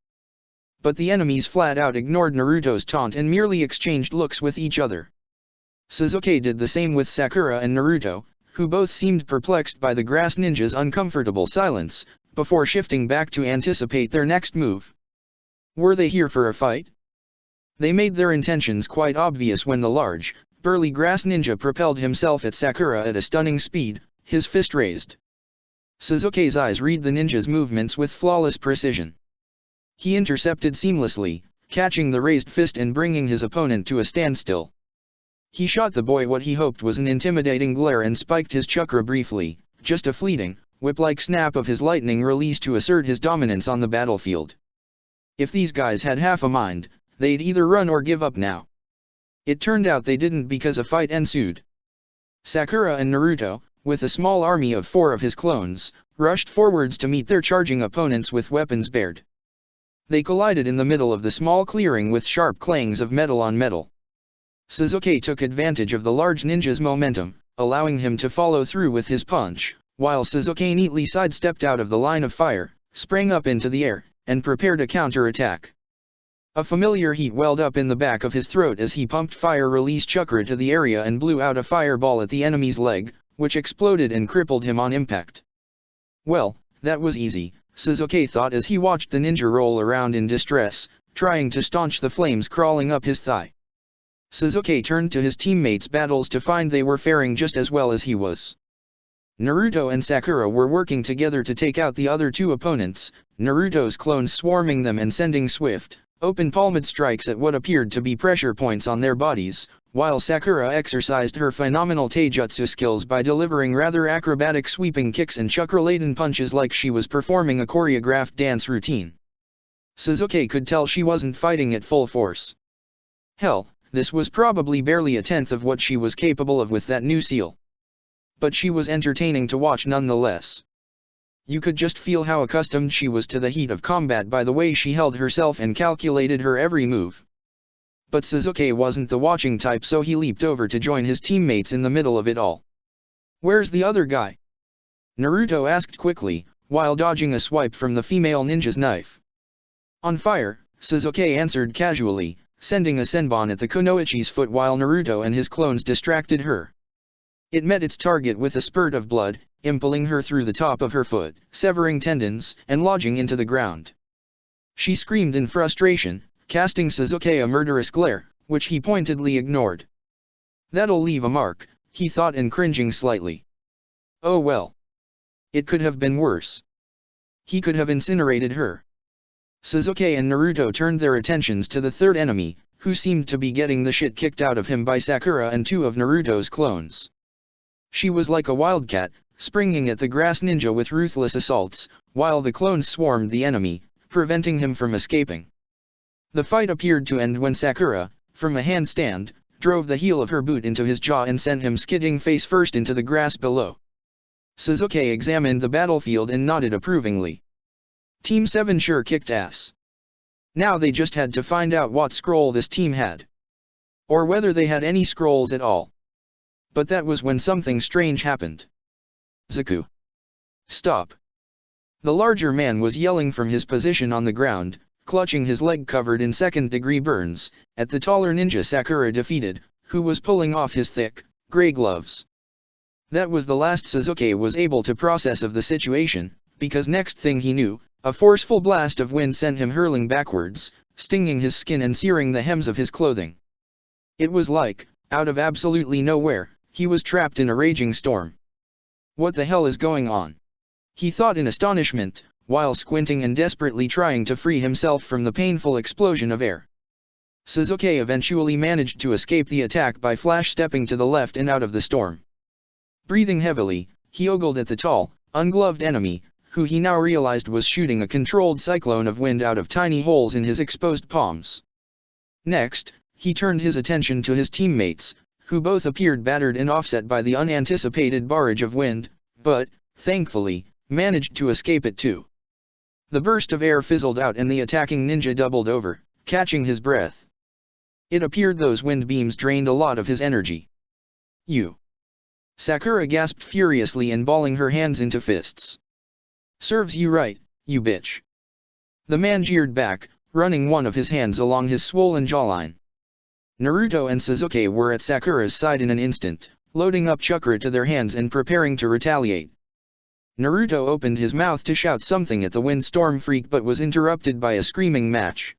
But the enemies flat out ignored Naruto's taunt and merely exchanged looks with each other. Sasuke did the same with Sakura and Naruto, who both seemed perplexed by the grass ninja's uncomfortable silence, before shifting back to anticipate their next move. Were they here for a fight? They made their intentions quite obvious when the large, burly grass ninja propelled himself at Sakura at a stunning speed, his fist raised. Sasuke's eyes read the ninja's movements with flawless precision. He intercepted seamlessly, catching the raised fist and bringing his opponent to a standstill. He shot the boy what he hoped was an intimidating glare and spiked his chakra briefly, just a fleeting, whip-like snap of his lightning release to assert his dominance on the battlefield. If these guys had half a mind, they'd either run or give up now. It turned out they didn't because a fight ensued. Sakura and Naruto, with a small army of 4 of his clones, rushed forwards to meet their charging opponents with weapons bared. They collided in the middle of the small clearing with sharp clangs of metal on metal. Sasuke took advantage of the large ninja's momentum, allowing him to follow through with his punch, while Sasuke neatly sidestepped out of the line of fire, sprang up into the air, and prepared a counter-attack. A familiar heat welled up in the back of his throat as he pumped fire-release chakra to the area and blew out a fireball at the enemy's leg, which exploded and crippled him on impact. Well, that was easy, Sasuke thought as he watched the ninja roll around in distress, trying to staunch the flames crawling up his thigh. Sasuke turned to his teammates' battles to find they were faring just as well as he was. Naruto and Sakura were working together to take out the other two opponents, Naruto's clones swarming them and sending swift, open-palmed strikes at what appeared to be pressure points on their bodies, while Sakura exercised her phenomenal taijutsu skills by delivering rather acrobatic sweeping kicks and chakra-laden punches like she was performing a choreographed dance routine. Sasuke could tell she wasn't fighting at full force. Hell, this was probably barely a tenth of what she was capable of with that new seal. But she was entertaining to watch nonetheless. You could just feel how accustomed she was to the heat of combat by the way she held herself and calculated her every move. But Sasuke wasn't the watching type, so he leaped over to join his teammates in the middle of it all. "Where's the other guy?" Naruto asked quickly, while dodging a swipe from the female ninja's knife. "On fire," Sasuke answered casually, sending a senbon at the kunoichi's foot while Naruto and his clones distracted her. It met its target with a spurt of blood, impaling her through the top of her foot, severing tendons, and lodging into the ground. She screamed in frustration, casting Sasuke a murderous glare, which he pointedly ignored. "That'll leave a mark," he thought, and cringing slightly. Oh well. It could have been worse. He could have incinerated her. Sasuke and Naruto turned their attentions to the third enemy, who seemed to be getting the shit kicked out of him by Sakura and two of Naruto's clones. She was like a wildcat, springing at the grass ninja with ruthless assaults, while the clones swarmed the enemy, preventing him from escaping. The fight appeared to end when Sakura, from a handstand, drove the heel of her boot into his jaw and sent him skidding face first into the grass below. Sasuke examined the battlefield and nodded approvingly. Team 7 sure kicked ass. Now they just had to find out what scroll this team had. Or whether they had any scrolls at all. But that was when something strange happened. "Zaku! Stop!" The larger man was yelling from his position on the ground, clutching his leg covered in second-degree burns, at the taller ninja Sakura defeated, who was pulling off his thick, gray gloves. That was the last Sasuke was able to process of the situation, because next thing he knew, a forceful blast of wind sent him hurling backwards, stinging his skin and searing the hems of his clothing. It was like, out of absolutely nowhere, he was trapped in a raging storm. What the hell is going on? He thought in astonishment, while squinting and desperately trying to free himself from the painful explosion of air. Sasuke eventually managed to escape the attack by flash-stepping to the left and out of the storm. Breathing heavily, he ogled at the tall, ungloved enemy, who he now realized was shooting a controlled cyclone of wind out of tiny holes in his exposed palms. Next, he turned his attention to his teammates, who both appeared battered and offset by the unanticipated barrage of wind, but, thankfully, managed to escape it too. The burst of air fizzled out and the attacking ninja doubled over, catching his breath. It appeared those wind beams drained a lot of his energy. "You!" Sakura gasped furiously and balling her hands into fists. "Serves you right, you bitch." The man jeered back, running one of his hands along his swollen jawline. Naruto and Sasuke were at Sakura's side in an instant, loading up chakra to their hands and preparing to retaliate. Naruto opened his mouth to shout something at the windstorm freak but was interrupted by a screaming match.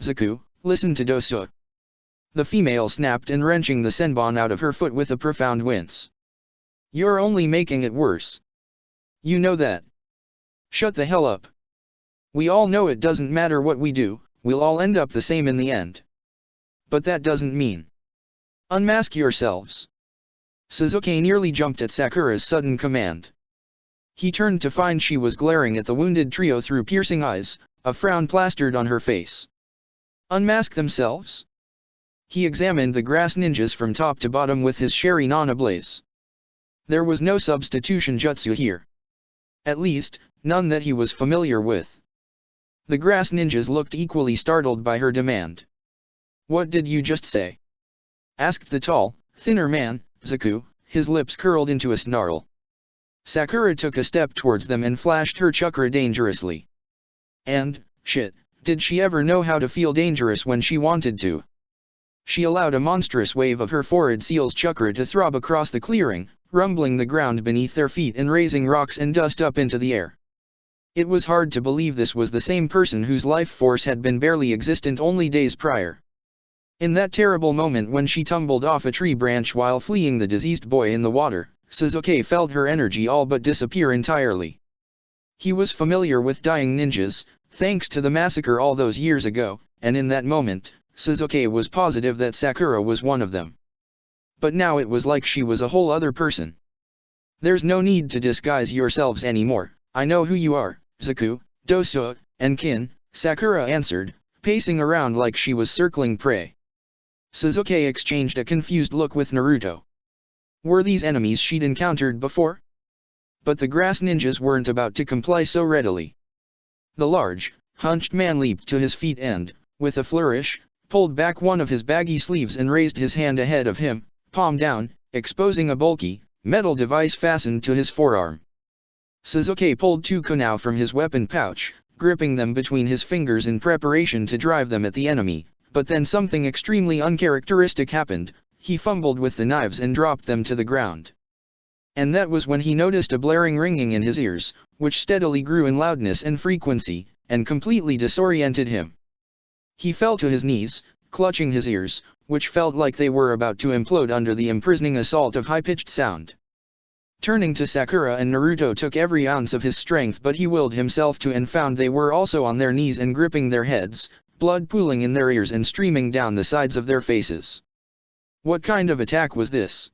"Zaku, listen to Dosu." The female snapped and wrenching the senbon out of her foot with a profound wince. "You're only making it worse. You know that. Shut the hell up. We all know it doesn't matter what we do, we'll all end up the same in the end. But that doesn't mean. Unmask yourselves." Sasuke nearly jumped at Sakura's sudden command. He turned to find she was glaring at the wounded trio through piercing eyes, a frown plastered on her face. Unmask themselves? He examined the grass ninjas from top to bottom with his Sharingan ablaze. There was no substitution jutsu here. At least, none that he was familiar with. The grass ninjas looked equally startled by her demand. "What did you just say?" asked the tall, thinner man, Zaku, his lips curled into a snarl. Sakura took a step towards them and flashed her chakra dangerously. And, shit, did she ever know how to feel dangerous when she wanted to? She allowed a monstrous wave of her forehead seal's chakra to throb across the clearing, rumbling the ground beneath their feet and raising rocks and dust up into the air. It was hard to believe this was the same person whose life force had been barely existent only days prior. In that terrible moment when she tumbled off a tree branch while fleeing the diseased boy in the water, Sasuke felt her energy all but disappear entirely. He was familiar with dying ninjas, thanks to the massacre all those years ago, and in that moment, Sasuke was positive that Sakura was one of them. But now it was like she was a whole other person. "There's no need to disguise yourselves anymore, I know who you are, Zaku, Doso, and Kin," Sakura answered, pacing around like she was circling prey. Sasuke exchanged a confused look with Naruto. Were these enemies she'd encountered before? But the grass ninjas weren't about to comply so readily. The large, hunched man leaped to his feet and, with a flourish, pulled back one of his baggy sleeves and raised his hand ahead of him, palm down, exposing a bulky, metal device fastened to his forearm. Sasuke pulled two kunai from his weapon pouch, gripping them between his fingers in preparation to drive them at the enemy, but then something extremely uncharacteristic happened. He fumbled with the knives and dropped them to the ground. And that was when he noticed a blaring ringing in his ears, which steadily grew in loudness and frequency, and completely disoriented him. He fell to his knees, clutching his ears, which felt like they were about to implode under the imprisoning assault of high-pitched sound. Turning to Sakura and Naruto took every ounce of his strength, but he willed himself to and found they were also on their knees and gripping their heads, blood pooling in their ears and streaming down the sides of their faces. What kind of attack was this?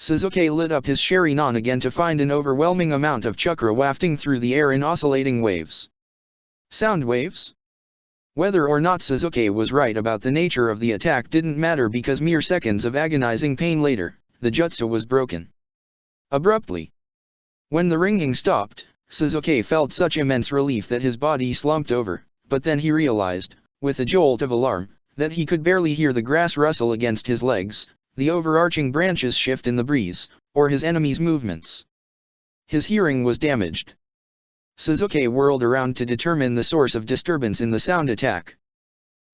Sasuke lit up his Sharingan again to find an overwhelming amount of chakra wafting through the air in oscillating waves. Sound waves? Whether or not Sasuke was right about the nature of the attack didn't matter because mere seconds of agonizing pain later, the jutsu was broken. Abruptly. When the ringing stopped, Sasuke felt such immense relief that his body slumped over, but then he realized, with a jolt of alarm, that he could barely hear the grass rustle against his legs, the overarching branches shift in the breeze, or his enemy's movements. His hearing was damaged. Sasuke whirled around to determine the source of disturbance in the sound attack.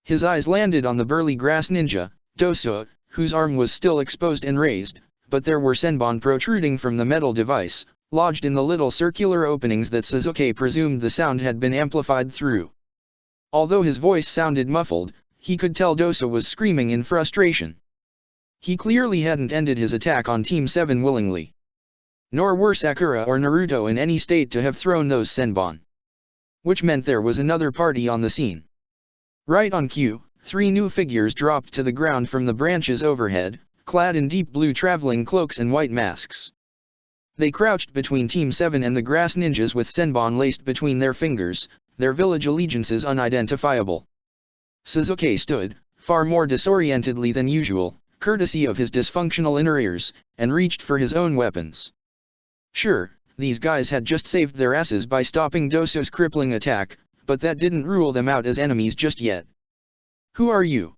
His eyes landed on the burly grass ninja, Doso, whose arm was still exposed and raised, but there were senbon protruding from the metal device, lodged in the little circular openings that Sasuke presumed the sound had been amplified through. Although his voice sounded muffled, he could tell Doso was screaming in frustration. He clearly hadn't ended his attack on Team 7 willingly. Nor were Sakura or Naruto in any state to have thrown those senbon. Which meant there was another party on the scene. Right on cue, 3 new figures dropped to the ground from the branches overhead, clad in deep blue traveling cloaks and white masks. They crouched between Team 7 and the grass ninjas with senbon laced between their fingers, their village allegiances unidentifiable. Sasuke stood, far more disorientedly than usual, courtesy of his dysfunctional inner ears, and reached for his own weapons. Sure, these guys had just saved their asses by stopping Doso's crippling attack, but that didn't rule them out as enemies just yet. "Who are you?"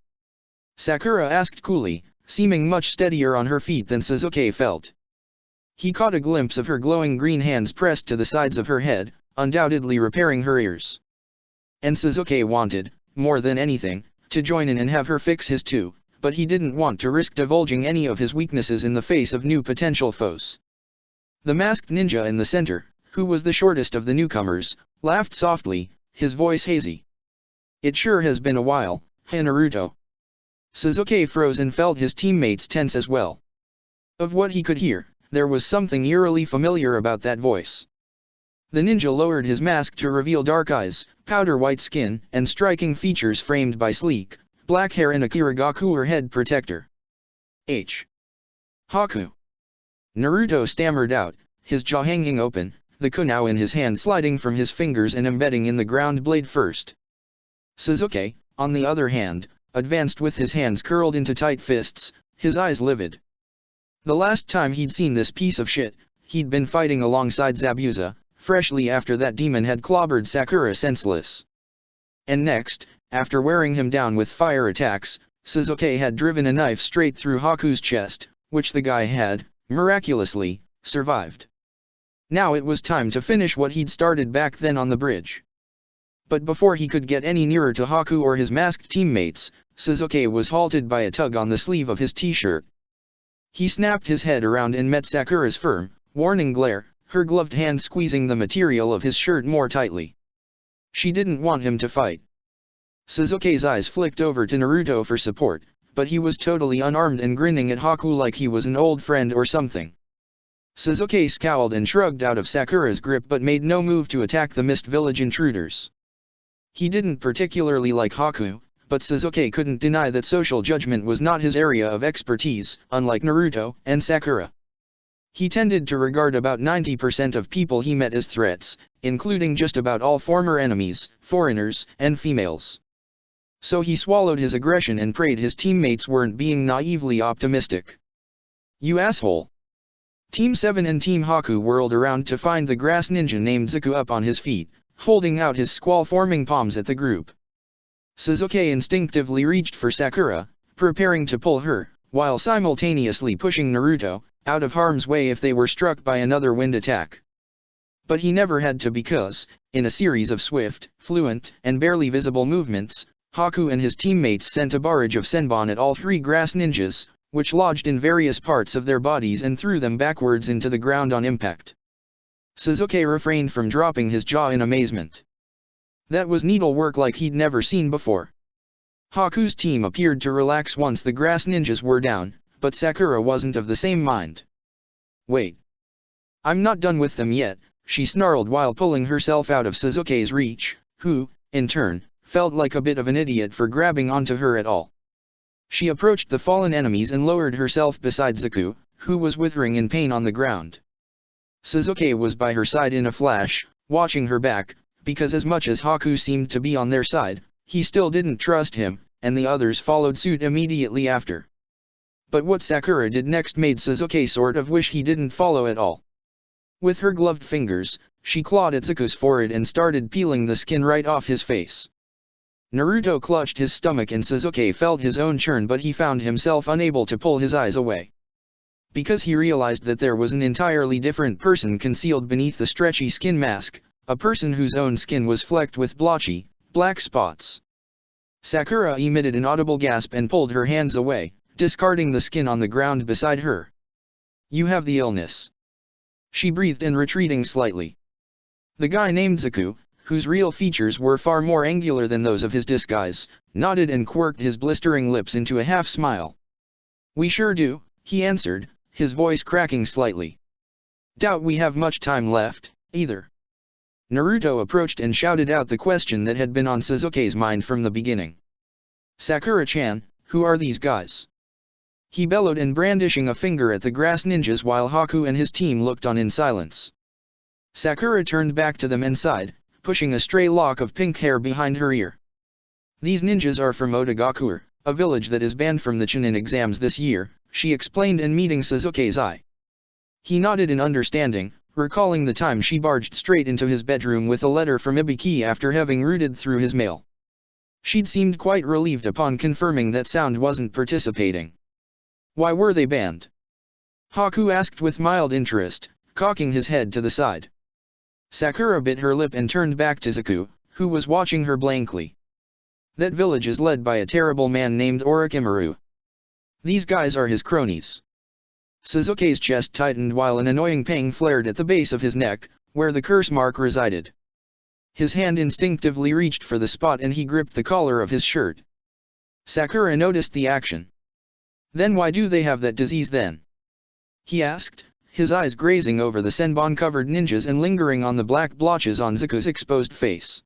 Sakura asked coolly, seeming much steadier on her feet than Sasuke felt. He caught a glimpse of her glowing green hands pressed to the sides of her head, undoubtedly repairing her ears. And Sasuke wanted, more than anything, to join in and have her fix his too, but he didn't want to risk divulging any of his weaknesses in the face of new potential foes. The masked ninja in the center, who was the shortest of the newcomers, laughed softly, his voice hazy. "It sure has been a while, hey Naruto." Sasuke froze and felt his teammates tense as well. Of what he could hear, there was something eerily familiar about that voice. The ninja lowered his mask to reveal dark eyes, powder-white skin, and striking features framed by sleek, black hair and a Kirigakure or head protector. Haku. Naruto stammered out, his jaw hanging open, the kunai in his hand sliding from his fingers and embedding in the ground blade first. Sasuke, on the other hand, advanced with his hands curled into tight fists, his eyes livid. The last time he'd seen this piece of shit, he'd been fighting alongside Zabuza, freshly after that demon had clobbered Sakura senseless. And next, after wearing him down with fire attacks, Sasuke had driven a knife straight through Haku's chest, which the guy had, miraculously, survived. Now it was time to finish what he'd started back then on the bridge. But before he could get any nearer to Haku or his masked teammates, Sasuke was halted by a tug on the sleeve of his t-shirt. He snapped his head around and met Sakura's firm, warning glare, her gloved hand squeezing the material of his shirt more tightly. She didn't want him to fight. Sasuke's eyes flicked over to Naruto for support, but he was totally unarmed and grinning at Haku like he was an old friend or something. Sasuke scowled and shrugged out of Sakura's grip but made no move to attack the Mist Village intruders. He didn't particularly like Haku, but Sasuke couldn't deny that social judgment was not his area of expertise, unlike Naruto and Sakura. He tended to regard about 90% of people he met as threats, including just about all former enemies, foreigners, and females. So he swallowed his aggression and prayed his teammates weren't being naively optimistic. "You asshole!" Team 7 and Team Haku whirled around to find the grass ninja named Zaku up on his feet, holding out his squall-forming palms at the group. Sasuke instinctively reached for Sakura, preparing to pull her, while simultaneously pushing Naruto out of harm's way if they were struck by another wind attack. But he never had to because, in a series of swift, fluent, and barely visible movements, Haku and his teammates sent a barrage of senbon at all three grass ninjas, which lodged in various parts of their bodies and threw them backwards into the ground on impact. Sasuke refrained from dropping his jaw in amazement. That was needlework like he'd never seen before. Haku's team appeared to relax once the grass ninjas were down, but Sakura wasn't of the same mind. "Wait. I'm not done with them yet," she snarled while pulling herself out of Sasuke's reach, who, in turn, felt like a bit of an idiot for grabbing onto her at all. She approached the fallen enemies and lowered herself beside Zaku, who was withering in pain on the ground. Sasuke was by her side in a flash, watching her back, because as much as Haku seemed to be on their side, he still didn't trust him, and the others followed suit immediately after. But what Sakura did next made Sasuke sort of wish he didn't follow at all. With her gloved fingers, she clawed at Zaku's forehead and started peeling the skin right off his face. Naruto clutched his stomach and Sasuke felt his own churn, but he found himself unable to pull his eyes away. Because he realized that there was an entirely different person concealed beneath the stretchy skin mask, a person whose own skin was flecked with blotchy, black spots. Sakura emitted an audible gasp and pulled her hands away, discarding the skin on the ground beside her. "You have the illness," she breathed in, retreating slightly. The guy named Zaku, whose real features were far more angular than those of his disguise, nodded and quirked his blistering lips into a half-smile. "We sure do," he answered, his voice cracking slightly. "Doubt we have much time left, either." Naruto approached and shouted out the question that had been on Sasuke's mind from the beginning. "Sakura-chan, who are these guys?" He bellowed and brandishing a finger at the grass ninjas while Haku and his team looked on in silence. Sakura turned back to them and sighed, pushing a stray lock of pink hair behind her ear. "These ninjas are from Otagakure, a village that is banned from the Chunin exams this year," she explained, and meeting Sasuke's eye. He nodded in understanding, recalling the time she barged straight into his bedroom with a letter from Ibiki after having rooted through his mail. She'd seemed quite relieved upon confirming that Sound wasn't participating. "Why were they banned?" Haku asked with mild interest, cocking his head to the side. Sakura bit her lip and turned back to Zaku, who was watching her blankly. "That village is led by a terrible man named Orochimaru. These guys are his cronies." Sasuke's chest tightened while an annoying pang flared at the base of his neck, where the curse mark resided. His hand instinctively reached for the spot and he gripped the collar of his shirt. Sakura noticed the action. "Then why do they have that disease then?" he asked, his eyes grazing over the senbon-covered ninjas and lingering on the black blotches on Zaku's exposed face.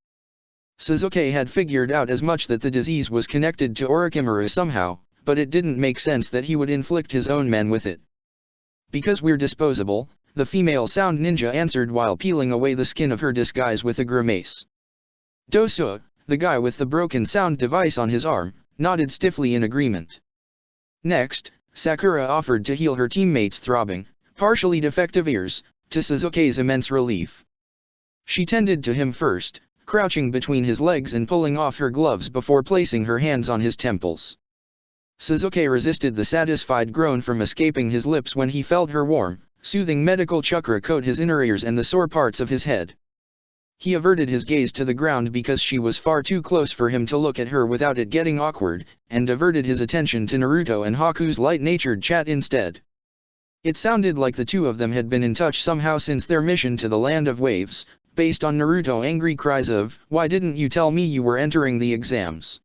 Sasuke had figured out as much, that the disease was connected to Orochimaru somehow, but it didn't make sense that he would inflict his own men with it. "Because we're disposable," the female Sound ninja answered while peeling away the skin of her disguise with a grimace. Dosuo, the guy with the broken sound device on his arm, nodded stiffly in agreement. Next, Sakura offered to heal her teammates' throbbing, partially defective ears, to Sasuke's immense relief. She tended to him first, crouching between his legs and pulling off her gloves before placing her hands on his temples. Sasuke resisted the satisfied groan from escaping his lips when he felt her warm, soothing medical chakra coat his inner ears and the sore parts of his head. He averted his gaze to the ground because she was far too close for him to look at her without it getting awkward, and diverted his attention to Naruto and Haku's light-natured chat instead. It sounded like the two of them had been in touch somehow since their mission to the Land of Waves, based on Naruto's angry cries of, "Why didn't you tell me you were entering the exams?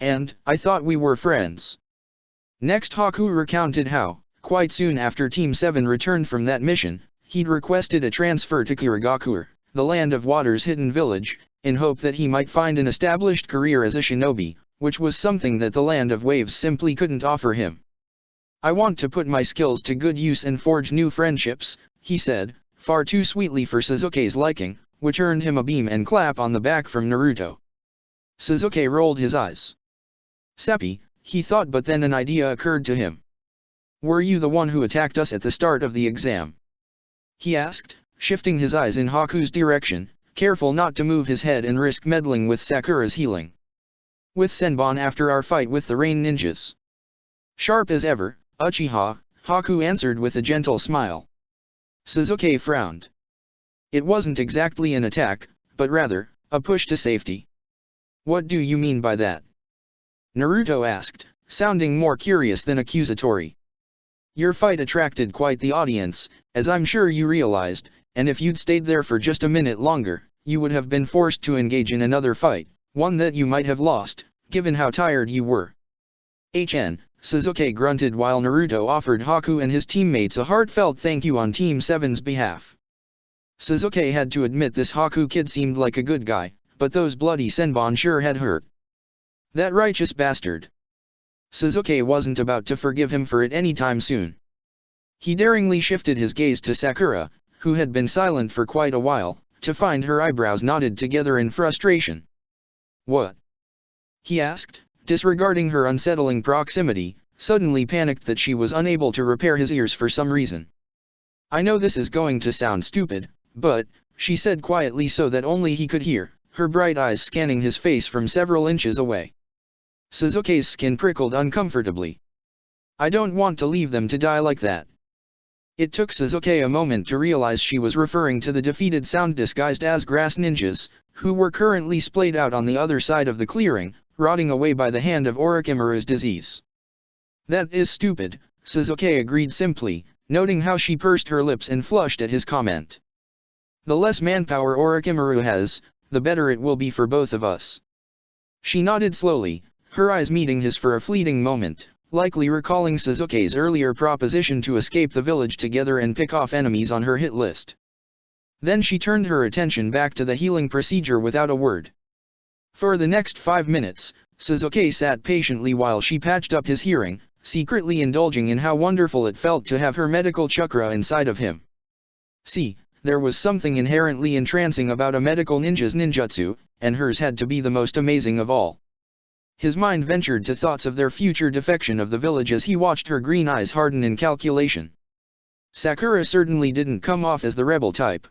And, I thought we were friends." Next Haku recounted how, quite soon after Team 7 returned from that mission, he'd requested a transfer to Kirigakure, the Land of Water's hidden village, in hope that he might find an established career as a shinobi, which was something that the Land of Waves simply couldn't offer him. "I want to put my skills to good use and forge new friendships," he said, far too sweetly for Sasuke's liking, which earned him a beam and clap on the back from Naruto. Sasuke rolled his eyes. "Sappy," he thought, but then an idea occurred to him. "Were you the one who attacked us at the start of the exam?" he asked, shifting his eyes in Haku's direction, careful not to move his head and risk meddling with Sakura's healing. "With Senbon after our fight with the Rain Ninjas." Sharp as ever, Uchiha, Haku answered with a gentle smile. Sasuke frowned. It wasn't exactly an attack, but rather, a push to safety. "What do you mean by that?" Naruto asked, sounding more curious than accusatory. "Your fight attracted quite the audience, as I'm sure you realized, and if you'd stayed there for just a minute longer, you would have been forced to engage in another fight, one that you might have lost, given how tired you were." Sasuke grunted while Naruto offered Haku and his teammates a heartfelt thank you on Team 7's behalf. Sasuke had to admit this Haku kid seemed like a good guy, but those bloody Senbon sure had hurt. That righteous bastard. Sasuke wasn't about to forgive him for it anytime soon. He daringly shifted his gaze to Sakura, who had been silent for quite a while, to find her eyebrows knotted together in frustration. "What?" he asked, disregarding her unsettling proximity, suddenly panicked that she was unable to repair his ears for some reason. "I know this is going to sound stupid, but," she said quietly so that only he could hear, her bright eyes scanning his face from several inches away. Sasuke's skin prickled uncomfortably. "I don't want to leave them to die like that." It took Sasuke a moment to realize she was referring to the defeated sound disguised as grass ninjas, who were currently splayed out on the other side of the clearing, rotting away by the hand of Orochimaru's disease. "That is stupid," Sasuke agreed simply, noting how she pursed her lips and flushed at his comment. "The less manpower Orochimaru has, the better it will be for both of us." She nodded slowly, her eyes meeting his for a fleeting moment, likely recalling Sasuke's earlier proposition to escape the village together and pick off enemies on her hit list. Then she turned her attention back to the healing procedure without a word. For the next 5 minutes, Sasuke sat patiently while she patched up his hearing, secretly indulging in how wonderful it felt to have her medical chakra inside of him. See, there was something inherently entrancing about a medical ninja's ninjutsu, and hers had to be the most amazing of all. His mind ventured to thoughts of their future defection of the village as he watched her green eyes harden in calculation. Sakura certainly didn't come off as the rebel type.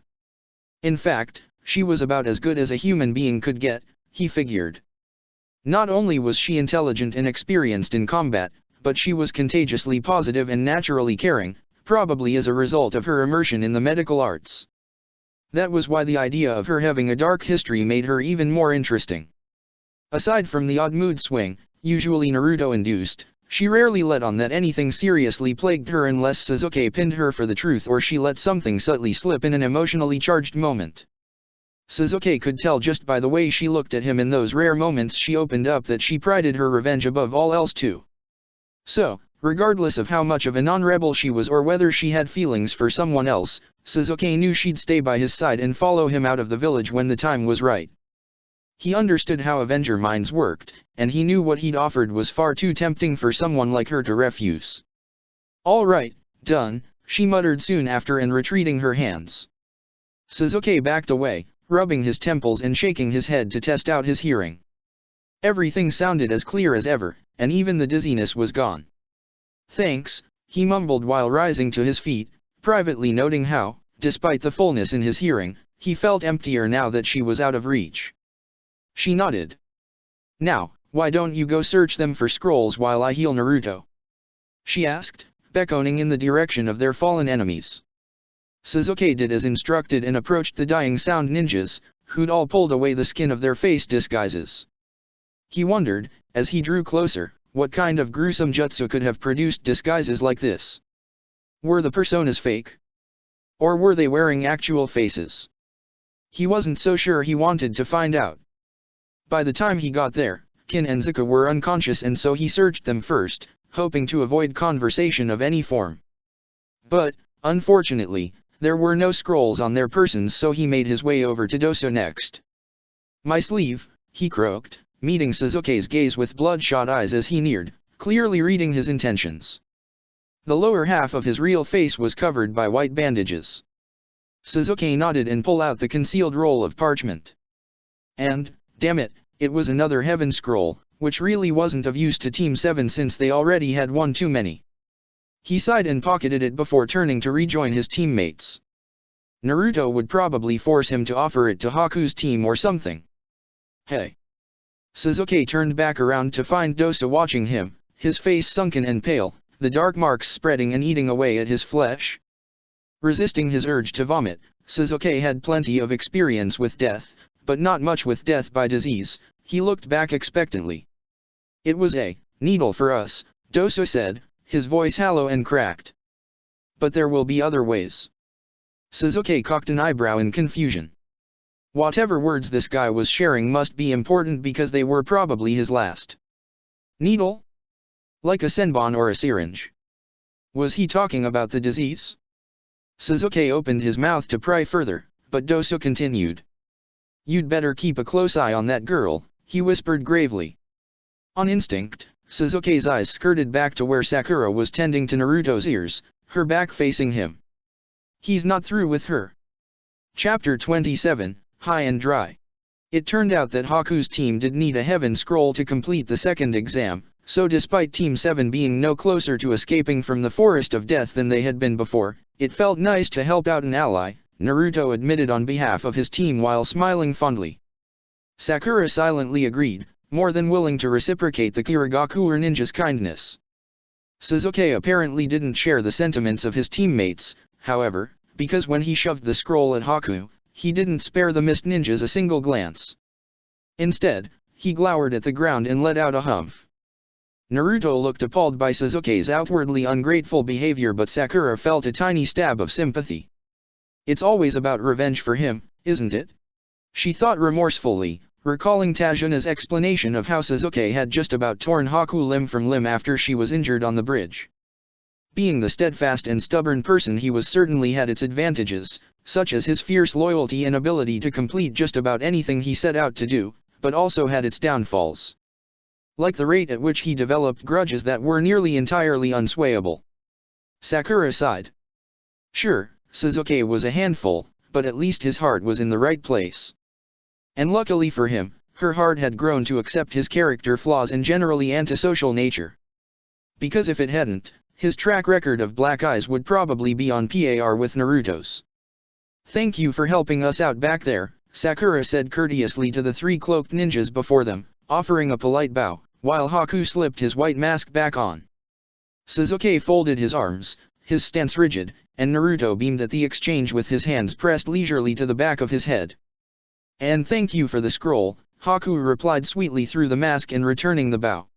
In fact, she was about as good as a human being could get, he figured. Not only was she intelligent and experienced in combat, but she was contagiously positive and naturally caring, probably as a result of her immersion in the medical arts. That was why the idea of her having a dark history made her even more interesting. Aside from the odd mood swing, usually Naruto-induced, she rarely let on that anything seriously plagued her unless Sasuke pinned her for the truth or she let something subtly slip in an emotionally charged moment. Sasuke could tell just by the way she looked at him in those rare moments she opened up that she prided her revenge above all else too. So, regardless of how much of a non-rebel she was or whether she had feelings for someone else, Sasuke knew she'd stay by his side and follow him out of the village when the time was right. He understood how Avenger minds worked, and he knew what he'd offered was far too tempting for someone like her to refuse. "All right, done," she muttered soon after and retreating her hands. Sasuke backed away, rubbing his temples and shaking his head to test out his hearing. Everything sounded as clear as ever, and even the dizziness was gone. "Thanks," he mumbled while rising to his feet, privately noting how, despite the fullness in his hearing, he felt emptier now that she was out of reach. She nodded. "Now, why don't you go search them for scrolls while I heal Naruto?" she asked, beckoning in the direction of their fallen enemies. Sasuke did as instructed and approached the dying sound ninjas, who'd all pulled away the skin of their face disguises. He wondered, as he drew closer, what kind of gruesome jutsu could have produced disguises like this. Were the personas fake? Or were they wearing actual faces? He wasn't so sure he wanted to find out. By the time he got there, Kin and Zuko were unconscious, and so he searched them first, hoping to avoid conversation of any form. But, unfortunately, there were no scrolls on their persons, so he made his way over to Doso next. "My sleeve," he croaked, meeting Sasuke's gaze with bloodshot eyes as he neared, clearly reading his intentions. The lower half of his real face was covered by white bandages. Sasuke nodded and pulled out the concealed roll of parchment. And, damn it, it was another heaven scroll, which really wasn't of use to Team 7 since they already had one too many. He sighed and pocketed it before turning to rejoin his teammates. Naruto would probably force him to offer it to Haku's team or something. Hey. Sasuke turned back around to find Doso watching him, his face sunken and pale, the dark marks spreading and eating away at his flesh. Resisting his urge to vomit, Sasuke had plenty of experience with death, but not much with death by disease. He looked back expectantly. "It was a needle for us," Doso said, his voice hollow and cracked. "But there will be other ways." Sasuke cocked an eyebrow in confusion. Whatever words this guy was sharing must be important, because they were probably his last. Needle? Like a senbon or a syringe? Was he talking about the disease? Sasuke opened his mouth to pry further, but Doso continued. "You'd better keep a close eye on that girl," he whispered gravely. On instinct, Sasuke's eyes skirted back to where Sakura was tending to Naruto's ears, her back facing him. He's not through with her. Chapter 27, High and Dry. It turned out that Haku's team did need a heaven scroll to complete the second exam, so despite Team 7 being no closer to escaping from the forest of death than they had been before, it felt nice to help out an ally, Naruto admitted on behalf of his team while smiling fondly. Sakura silently agreed, more than willing to reciprocate the Kirigakure ninja's kindness. Sasuke apparently didn't share the sentiments of his teammates, however, because when he shoved the scroll at Haku, he didn't spare the mist ninjas a single glance. Instead, he glowered at the ground and let out a humph. Naruto looked appalled by Sasuke's outwardly ungrateful behavior, but Sakura felt a tiny stab of sympathy. It's always about revenge for him, isn't it? She thought remorsefully, recalling Tajuna's explanation of how Sasuke had just about torn Haku limb from limb after she was injured on the bridge. Being the steadfast and stubborn person he was certainly had its advantages, such as his fierce loyalty and ability to complete just about anything he set out to do, but also had its downfalls. Like the rate at which he developed grudges that were nearly entirely unswayable. Sakura sighed. Sure, Sasuke was a handful, but at least his heart was in the right place. And luckily for him, her heart had grown to accept his character flaws and generally antisocial nature. Because if it hadn't, his track record of black eyes would probably be on par with Naruto's. "Thank you for helping us out back there," Sakura said courteously to the three cloaked ninjas before them, offering a polite bow, while Haku slipped his white mask back on. Sasuke folded his arms, his stance rigid, and Naruto beamed at the exchange with his hands pressed leisurely to the back of his head. "And thank you for the scroll," Haku replied sweetly through the mask and returning the bow.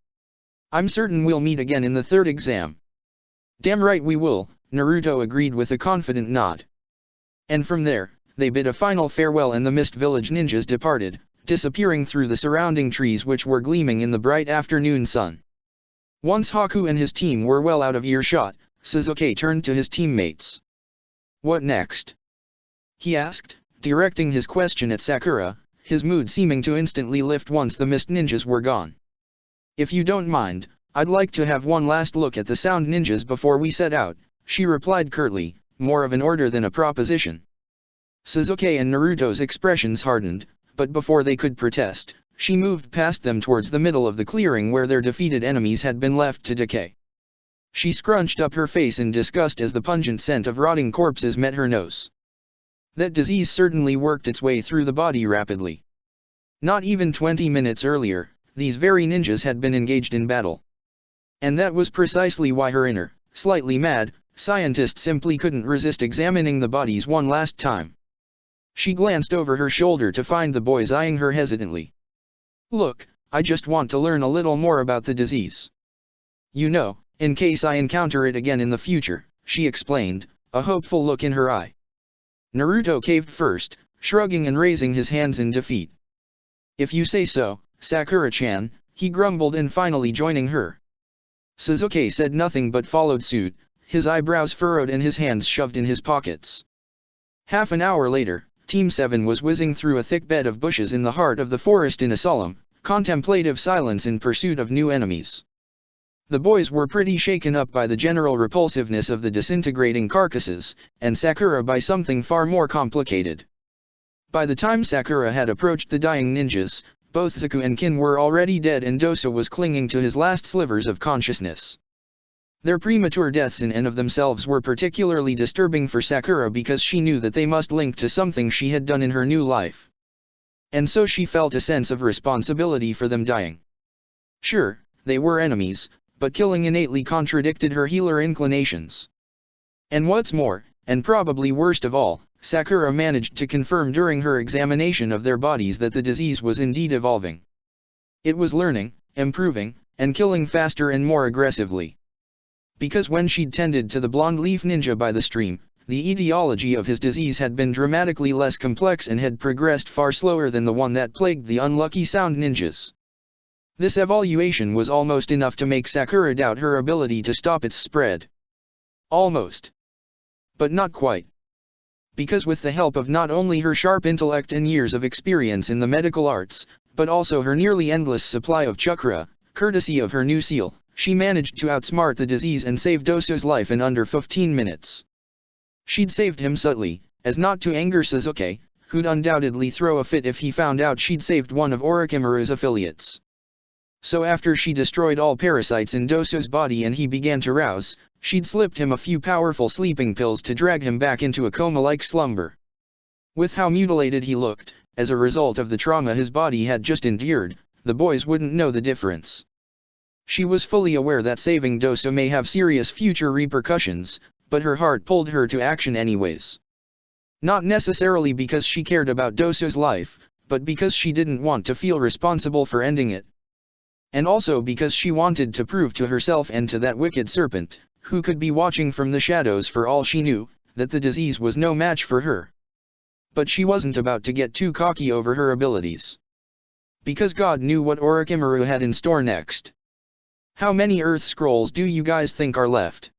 "I'm certain we'll meet again in the third exam." "Damn right we will," Naruto agreed with a confident nod. And from there, they bid a final farewell and the Mist Village ninjas departed, disappearing through the surrounding trees which were gleaming in the bright afternoon sun. Once Haku and his team were well out of earshot, Sasuke turned to his teammates. "What next?" he asked, directing his question at Sakura, his mood seeming to instantly lift once the Mist ninjas were gone. "If you don't mind, I'd like to have one last look at the Sound ninjas before we set out," she replied curtly, more of an order than a proposition. Sasuke and Naruto's expressions hardened, but before they could protest, she moved past them towards the middle of the clearing where their defeated enemies had been left to decay. She scrunched up her face in disgust as the pungent scent of rotting corpses met her nose. That disease certainly worked its way through the body rapidly. Not even 20 minutes earlier, these very ninjas had been engaged in battle. And that was precisely why her inner, slightly mad, scientist simply couldn't resist examining the bodies one last time. She glanced over her shoulder to find the boys eyeing her hesitantly. "Look, I just want to learn a little more about the disease. You know, in case I encounter it again in the future," she explained, a hopeful look in her eye. Naruto caved first, shrugging and raising his hands in defeat. If you say so, Sakura-chan, he grumbled and finally joining her. Sasuke said nothing but followed suit, his eyebrows furrowed and his hands shoved in his pockets. Half an hour later, Team 7 was whizzing through a thick bed of bushes in the heart of the forest in a solemn, contemplative silence in pursuit of new enemies. The boys were pretty shaken up by the general repulsiveness of the disintegrating carcasses, and Sakura by something far more complicated. By the time Sakura had approached the dying ninjas, both Zaku and Kin were already dead and Doso was clinging to his last slivers of consciousness. Their premature deaths in and of themselves were particularly disturbing for Sakura because she knew that they must link to something she had done in her new life. And so she felt a sense of responsibility for them dying. Sure, they were enemies, but killing innately contradicted her healer inclinations. And what's more, and probably worst of all, Sakura managed to confirm during her examination of their bodies that the disease was indeed evolving. It was learning, improving, and killing faster and more aggressively. Because when she'd tended to the blonde leaf ninja by the stream, the etiology of his disease had been dramatically less complex and had progressed far slower than the one that plagued the unlucky sound ninjas. This evaluation was almost enough to make Sakura doubt her ability to stop its spread. Almost. But not quite. Because with the help of not only her sharp intellect and years of experience in the medical arts, but also her nearly endless supply of chakra, courtesy of her new seal, she managed to outsmart the disease and save Doso's life in under 15 minutes. She'd saved him subtly, as not to anger Sasuke, who'd undoubtedly throw a fit if he found out she'd saved one of Orochimaru's affiliates. So after she destroyed all parasites in Doso's body and he began to rouse, she'd slipped him a few powerful sleeping pills to drag him back into a coma-like slumber. With how mutilated he looked, as a result of the trauma his body had just endured, the boys wouldn't know the difference. She was fully aware that saving Doso may have serious future repercussions, but her heart pulled her to action anyways. Not necessarily because she cared about Doso's life, but because she didn't want to feel responsible for ending it. And also because she wanted to prove to herself and to that wicked serpent, who could be watching from the shadows for all she knew, that the disease was no match for her. But she wasn't about to get too cocky over her abilities. Because God knew what Orochimaru had in store next. How many Earth Scrolls do you guys think are left?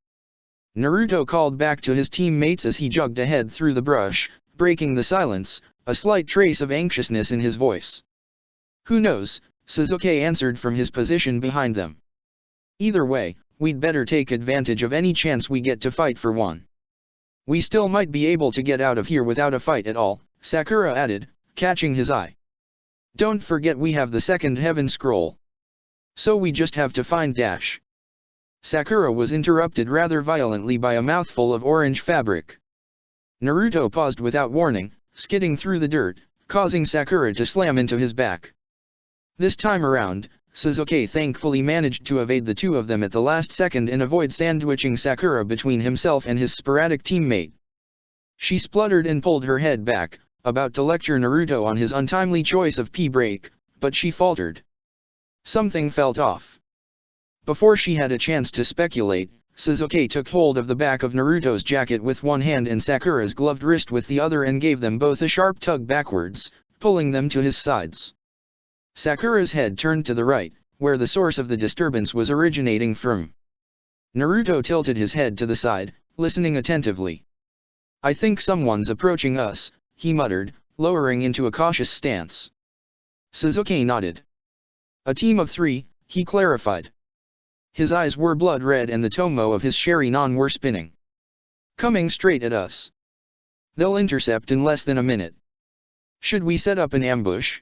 Naruto called back to his teammates as he jogged ahead through the brush, breaking the silence, a slight trace of anxiousness in his voice. Who knows, Sasuke answered from his position behind them. Either way, we'd better take advantage of any chance we get to fight for one. We still might be able to get out of here without a fight at all, Sakura added, catching his eye. Don't forget we have the second Heaven Scroll. So we just have to find Dash. Sakura was interrupted rather violently by a mouthful of orange fabric. Naruto paused without warning, skidding through the dirt, causing Sakura to slam into his back. This time around, Sasuke thankfully managed to evade the two of them at the last second and avoid sandwiching Sakura between himself and his sporadic teammate. She spluttered and pulled her head back, about to lecture Naruto on his untimely choice of pee break, but she faltered. Something felt off. Before she had a chance to speculate, Sasuke took hold of the back of Naruto's jacket with one hand and Sakura's gloved wrist with the other and gave them both a sharp tug backwards, pulling them to his sides. Sakura's head turned to the right, where the source of the disturbance was originating from. Naruto tilted his head to the side, listening attentively. I think someone's approaching us, he muttered, lowering into a cautious stance. Sasuke nodded. A team of 3, he clarified. His eyes were blood red and the tomo of his Sharingan were spinning. Coming straight at us. They'll intercept in less than a minute. Should we set up an ambush?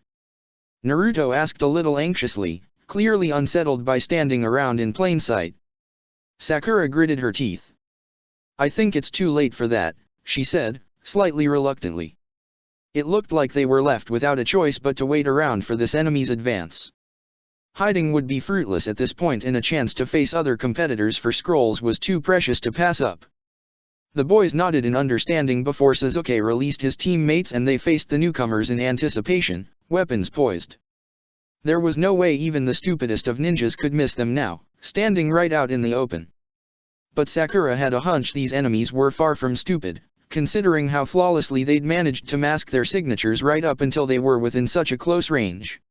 Naruto asked a little anxiously, clearly unsettled by standing around in plain sight. Sakura gritted her teeth. I think it's too late for that, she said, slightly reluctantly. It looked like they were left without a choice but to wait around for this enemy's advance. Hiding would be fruitless at this point and a chance to face other competitors for scrolls was too precious to pass up. The boys nodded in understanding before Sasuke released his teammates and they faced the newcomers in anticipation, weapons poised. There was no way even the stupidest of ninjas could miss them now, standing right out in the open. But Sakura had a hunch these enemies were far from stupid, considering how flawlessly they'd managed to mask their signatures right up until they were within such a close range.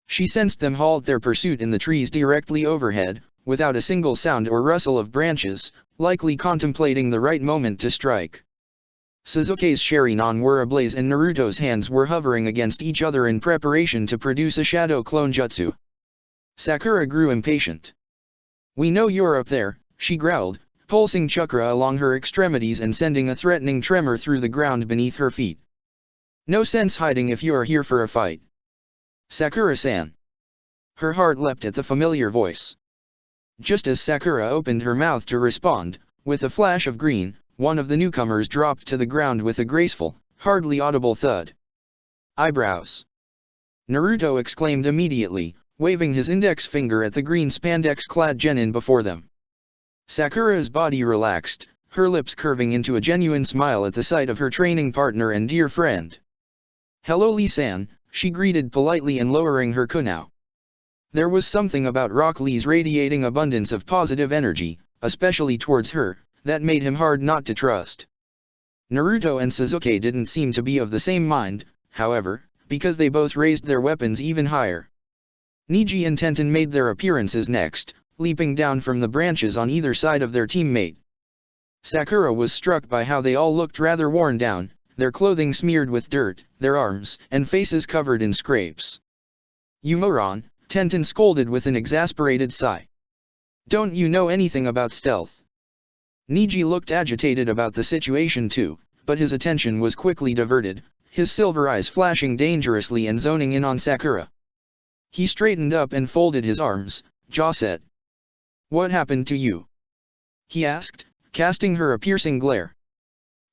She sensed them halt their pursuit in the trees directly overhead, without a single sound or rustle of branches, likely contemplating the right moment to strike. Sasuke's Sharingan were ablaze and Naruto's hands were hovering against each other in preparation to produce a shadow clone jutsu. Sakura grew impatient. "We know you're up there," she growled, pulsing chakra along her extremities and sending a threatening tremor through the ground beneath her feet. "No sense hiding if you're here for a fight. Sakura-san." Her heart leapt at the familiar voice. Just as Sakura opened her mouth to respond, with a flash of green, one of the newcomers dropped to the ground with a graceful, hardly audible thud. "Eyebrows!" Naruto exclaimed immediately, waving his index finger at the green spandex-clad genin before them. Sakura's body relaxed, her lips curving into a genuine smile at the sight of her training partner and dear friend. "Hello Lee-san," she greeted politely and lowering her kunao. There was something about Rock Lee's radiating abundance of positive energy, especially towards her, that made him hard not to trust. Naruto and Sasuke didn't seem to be of the same mind, however, because they both raised their weapons even higher. Neji and Tenten made their appearances next, leaping down from the branches on either side of their teammate. Sakura was struck by how they all looked rather worn down, their clothing smeared with dirt, their arms and faces covered in scrapes. "You moron," Tenten scolded with an exasperated sigh. "Don't you know anything about stealth?" Neji looked agitated about the situation too, but his attention was quickly diverted, his silver eyes flashing dangerously and zoning in on Sakura. He straightened up and folded his arms, jaw set. "What happened to you?" he asked, casting her a piercing glare.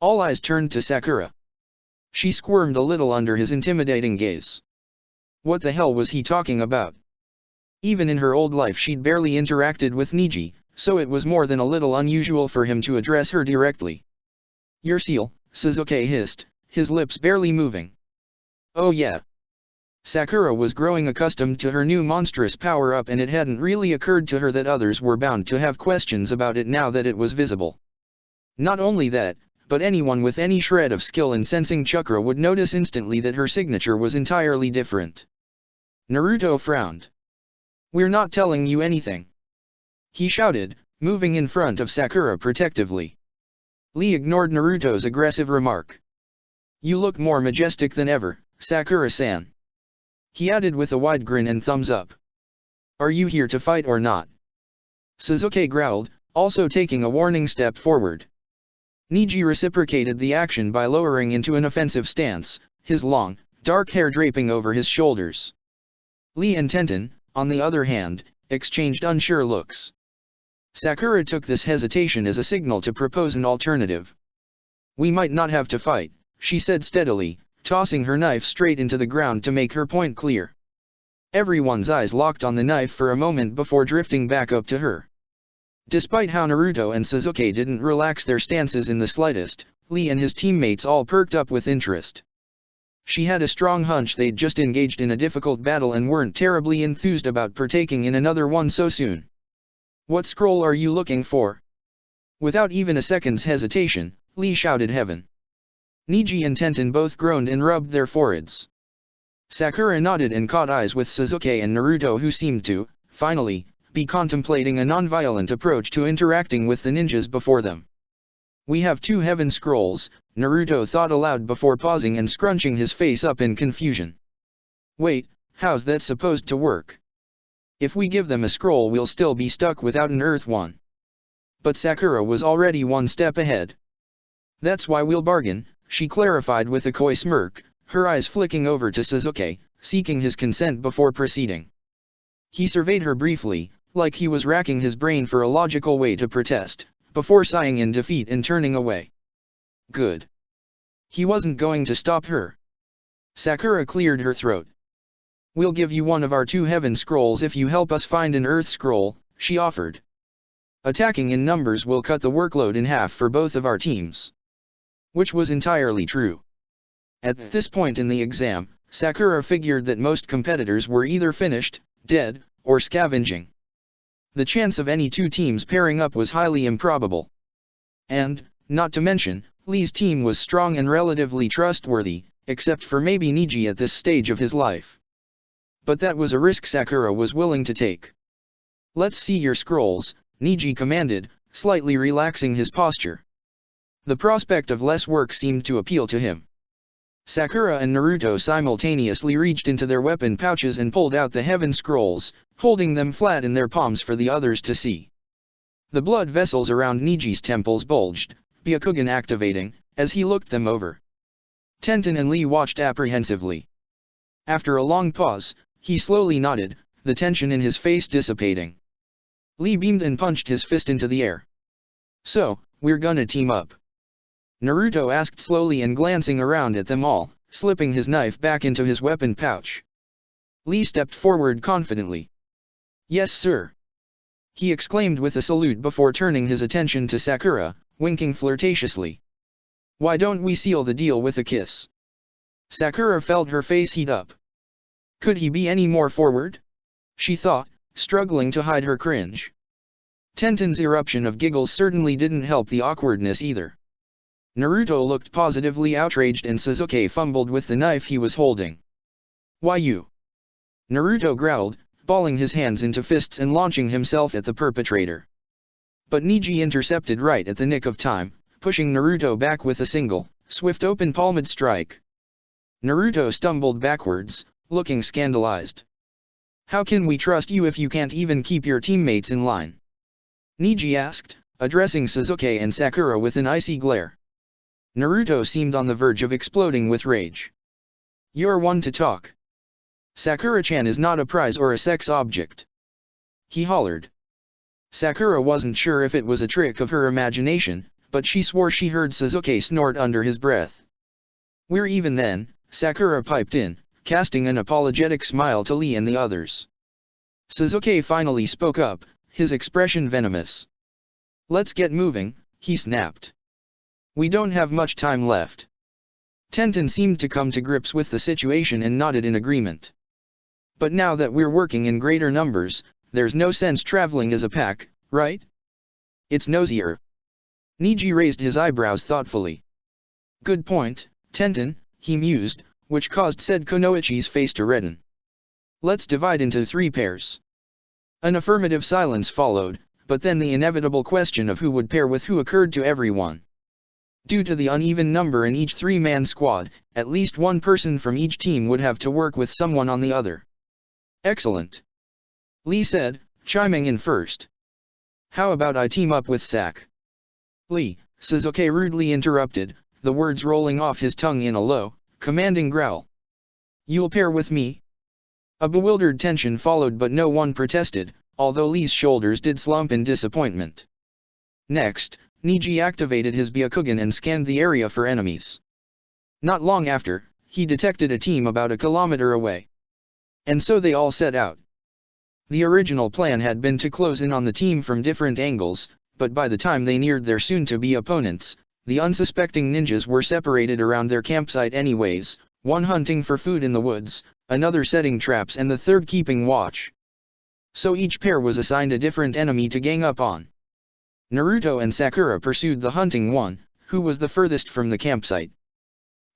All eyes turned to Sakura. She squirmed a little under his intimidating gaze. What the hell was he talking about? Even in her old life she'd barely interacted with Neji, so it was more than a little unusual for him to address her directly. "Your seal," Sasuke hissed, his lips barely moving. "Oh yeah." Sakura was growing accustomed to her new monstrous power-up and it hadn't really occurred to her that others were bound to have questions about it now that it was visible. Not only that, but anyone with any shred of skill in sensing chakra would notice instantly that her signature was entirely different. Naruto frowned. "We're not telling you anything," he shouted, moving in front of Sakura protectively. Lee ignored Naruto's aggressive remark. "You look more majestic than ever, Sakura-san," he added with a wide grin and thumbs up. "Are you here to fight or not?" Sasuke growled, also taking a warning step forward. Neji reciprocated the action by lowering into an offensive stance, his long, dark hair draping over his shoulders. Lee and Tenten, on the other hand, exchanged unsure looks. Sakura took this hesitation as a signal to propose an alternative. "We might not have to fight," she said steadily, tossing her knife straight into the ground to make her point clear. Everyone's eyes locked on the knife for a moment before drifting back up to her. Despite how Naruto and Sasuke didn't relax their stances in the slightest, Lee and his teammates all perked up with interest. She had a strong hunch they'd just engaged in a difficult battle and weren't terribly enthused about partaking in another one so soon. "What scroll are you looking for?" Without even a second's hesitation, Lee shouted heaven. Neji and Tenten both groaned and rubbed their foreheads. Sakura nodded and caught eyes with Sasuke and Naruto who seemed to, finally, be contemplating a non-violent approach to interacting with the ninjas before them. "We have 2 heaven scrolls," Naruto thought aloud before pausing and scrunching his face up in confusion. "Wait, how's that supposed to work? If we give them a scroll we'll still be stuck without an earth one." But Sakura was already one step ahead. "That's why we'll bargain," she clarified with a coy smirk, her eyes flicking over to Sasuke, seeking his consent before proceeding. He surveyed her briefly, like he was racking his brain for a logical way to protest, before sighing in defeat and turning away. Good. He wasn't going to stop her. Sakura cleared her throat. "We'll give you one of our 2 heaven scrolls if you help us find an earth scroll," she offered. "Attacking in numbers will cut the workload in half for both of our teams." Which was entirely true. At this point in the exam, Sakura figured that most competitors were either finished, dead, or scavenging. The chance of any two teams pairing up was highly improbable. And, not to mention, Lee's team was strong and relatively trustworthy, except for maybe Niji at this stage of his life. But that was a risk Sakura was willing to take. "Let's see your scrolls," Niji commanded, slightly relaxing his posture. The prospect of less work seemed to appeal to him. Sakura and Naruto simultaneously reached into their weapon pouches and pulled out the Heaven Scrolls, holding them flat in their palms for the others to see. The blood vessels around Niji's temples bulged, Byakugan activating, as he looked them over. Tenten and Lee watched apprehensively. After a long pause, he slowly nodded, the tension in his face dissipating. Lee beamed and punched his fist into the air. "So, we're gonna team up?" Naruto asked slowly and glancing around at them all, slipping his knife back into his weapon pouch. Lee stepped forward confidently. "Yes sir," he exclaimed with a salute before turning his attention to Sakura, winking flirtatiously. "Why don't we seal the deal with a kiss?" Sakura felt her face heat up. Could he be any more forward? She thought, struggling to hide her cringe. Tenten's eruption of giggles certainly didn't help the awkwardness either. Naruto looked positively outraged and Sasuke fumbled with the knife he was holding. "Why you?" Naruto growled, balling his hands into fists and launching himself at the perpetrator. But Niji intercepted right at the nick of time, pushing Naruto back with a single, swift open palmed strike. Naruto stumbled backwards, looking scandalized. "How can we trust you if you can't even keep your teammates in line?" Niji asked, addressing Sasuke and Sakura with an icy glare. Naruto seemed on the verge of exploding with rage. "You're one to talk. Sakura-chan is not a prize or a sex object," he hollered. Sakura wasn't sure if it was a trick of her imagination, but she swore she heard Sasuke snort under his breath. "We're even then," Sakura piped in, casting an apologetic smile to Lee and the others. Sasuke finally spoke up, his expression venomous. "Let's get moving," he snapped. "We don't have much time left." Tenten seemed to come to grips with the situation and nodded in agreement. "But now that we're working in greater numbers, there's no sense traveling as a pack, right? It's nosier." Niji raised his eyebrows thoughtfully. "Good point, Tenten," he mused, which caused said Kunoichi's face to redden. "Let's divide into 3 pairs." An affirmative silence followed, but then the inevitable question of who would pair with who occurred to everyone. Due to the uneven number in each 3-man squad, at least one person from each team would have to work with someone on the other. "Excellent," Lee said, chiming in first. "How about I team up with Sak?" "Lee," Sasuke rudely interrupted, the words rolling off his tongue in a low, commanding growl. "You'll pair with me?" A bewildered tension followed but no one protested, although Lee's shoulders did slump in disappointment. Next, Niji activated his Byakugan and scanned the area for enemies. Not long after, he detected a team about a kilometer away. And so they all set out. The original plan had been to close in on the team from different angles, but by the time they neared their soon-to-be opponents, the unsuspecting ninjas were separated around their campsite anyways, one hunting for food in the woods, another setting traps and the third keeping watch. So each pair was assigned a different enemy to gang up on. Naruto and Sakura pursued the hunting one, who was the furthest from the campsite.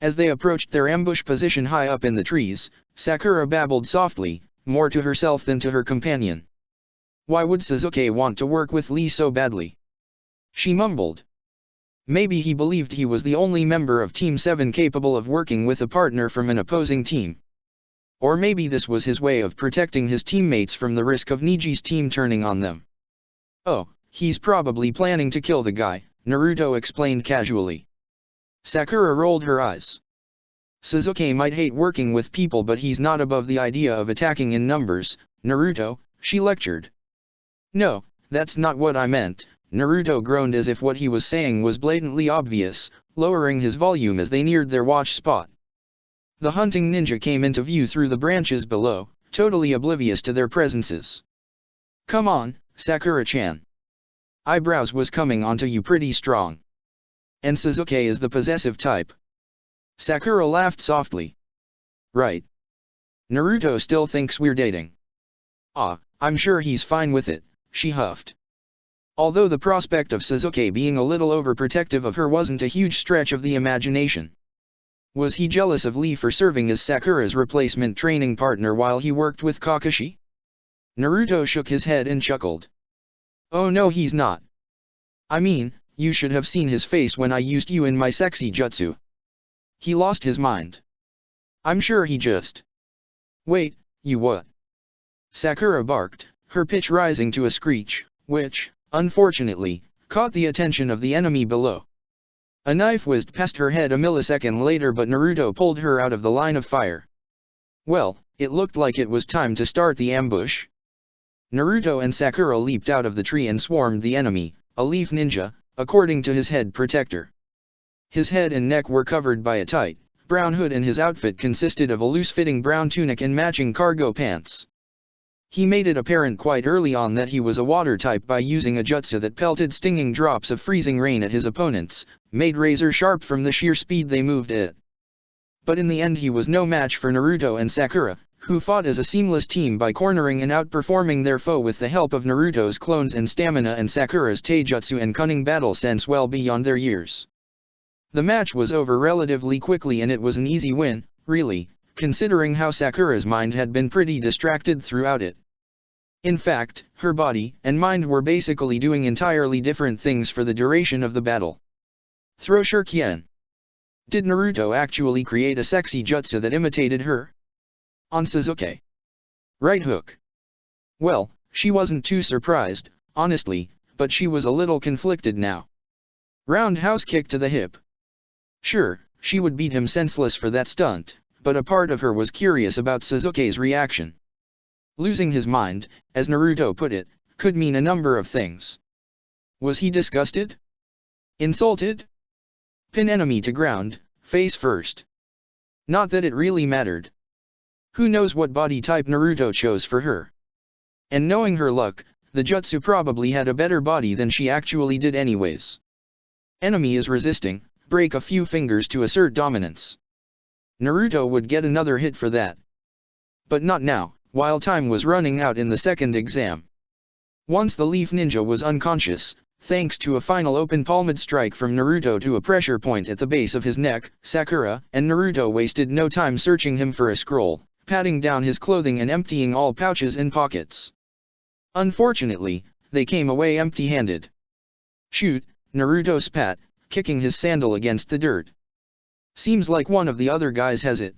As they approached their ambush position high up in the trees, Sakura babbled softly, more to herself than to her companion. Why would Sasuke want to work with Lee so badly? She mumbled. Maybe he believed he was the only member of Team 7 capable of working with a partner from an opposing team. Or maybe this was his way of protecting his teammates from the risk of Niji's team turning on them. "Oh, he's probably planning to kill the guy," Naruto explained casually. Sakura rolled her eyes. "Sasuke might hate working with people, but he's not above the idea of attacking in numbers, Naruto," she lectured. "No, that's not what I meant," Naruto groaned as if what he was saying was blatantly obvious, lowering his volume as they neared their watch spot. The hunting ninja came into view through the branches below, totally oblivious to their presences. "Come on, Sakura-chan. Eyebrows was coming onto you pretty strong. And Sasuke is the possessive type." Sakura laughed softly. "Right. Naruto still thinks we're dating." "Ah, I'm sure he's fine with it," she huffed. Although the prospect of Sasuke being a little overprotective of her wasn't a huge stretch of the imagination. Was he jealous of Lee for serving as Sakura's replacement training partner while he worked with Kakashi? Naruto shook his head and chuckled. Oh no, he's not. I mean, you should have seen his face when I used you in my sexy jutsu. He lost his mind. I'm sure he just... Wait, you what? Sakura barked, her pitch rising to a screech, which, unfortunately, caught the attention of the enemy below. A knife whizzed past her head a millisecond later, but Naruto pulled her out of the line of fire. Well, it looked like it was time to start the ambush. Naruto and Sakura leaped out of the tree and swarmed the enemy, a leaf ninja, according to his head protector. His head and neck were covered by a tight, brown hood and his outfit consisted of a loose-fitting brown tunic and matching cargo pants. He made it apparent quite early on that he was a water type by using a jutsu that pelted stinging drops of freezing rain at his opponents, made razor sharp from the sheer speed they moved at. But in the end he was no match for Naruto and Sakura, who fought as a seamless team by cornering and outperforming their foe with the help of Naruto's clones and stamina and Sakura's taijutsu and cunning battle sense well beyond their years. The match was over relatively quickly and it was an easy win, really, considering how Sakura's mind had been pretty distracted throughout it. In fact, her body and mind were basically doing entirely different things for the duration of the battle. Throw Shuriken. Did Naruto actually create a sexy jutsu that imitated her? On Sasuke. Right hook. Well, she wasn't too surprised, honestly, but she was a little conflicted now. Roundhouse kick to the hip. Sure, she would beat him senseless for that stunt, but a part of her was curious about Sasuke's reaction. Losing his mind, as Naruto put it, could mean a number of things. Was he disgusted? Insulted? Pin enemy to ground, face first. Not that it really mattered. Who knows what body type Naruto chose for her? And knowing her luck, the jutsu probably had a better body than she actually did anyways. Enemy is resisting, break a few fingers to assert dominance. Naruto would get another hit for that. But not now, while time was running out in the second exam. Once the Leaf Ninja was unconscious, thanks to a final open palmed strike from Naruto to a pressure point at the base of his neck, Sakura and Naruto wasted no time searching him for a scroll, patting down his clothing and emptying all pouches and pockets. Unfortunately, they came away empty-handed. Shoot, Naruto spat, kicking his sandal against the dirt. Seems like one of the other guys has it.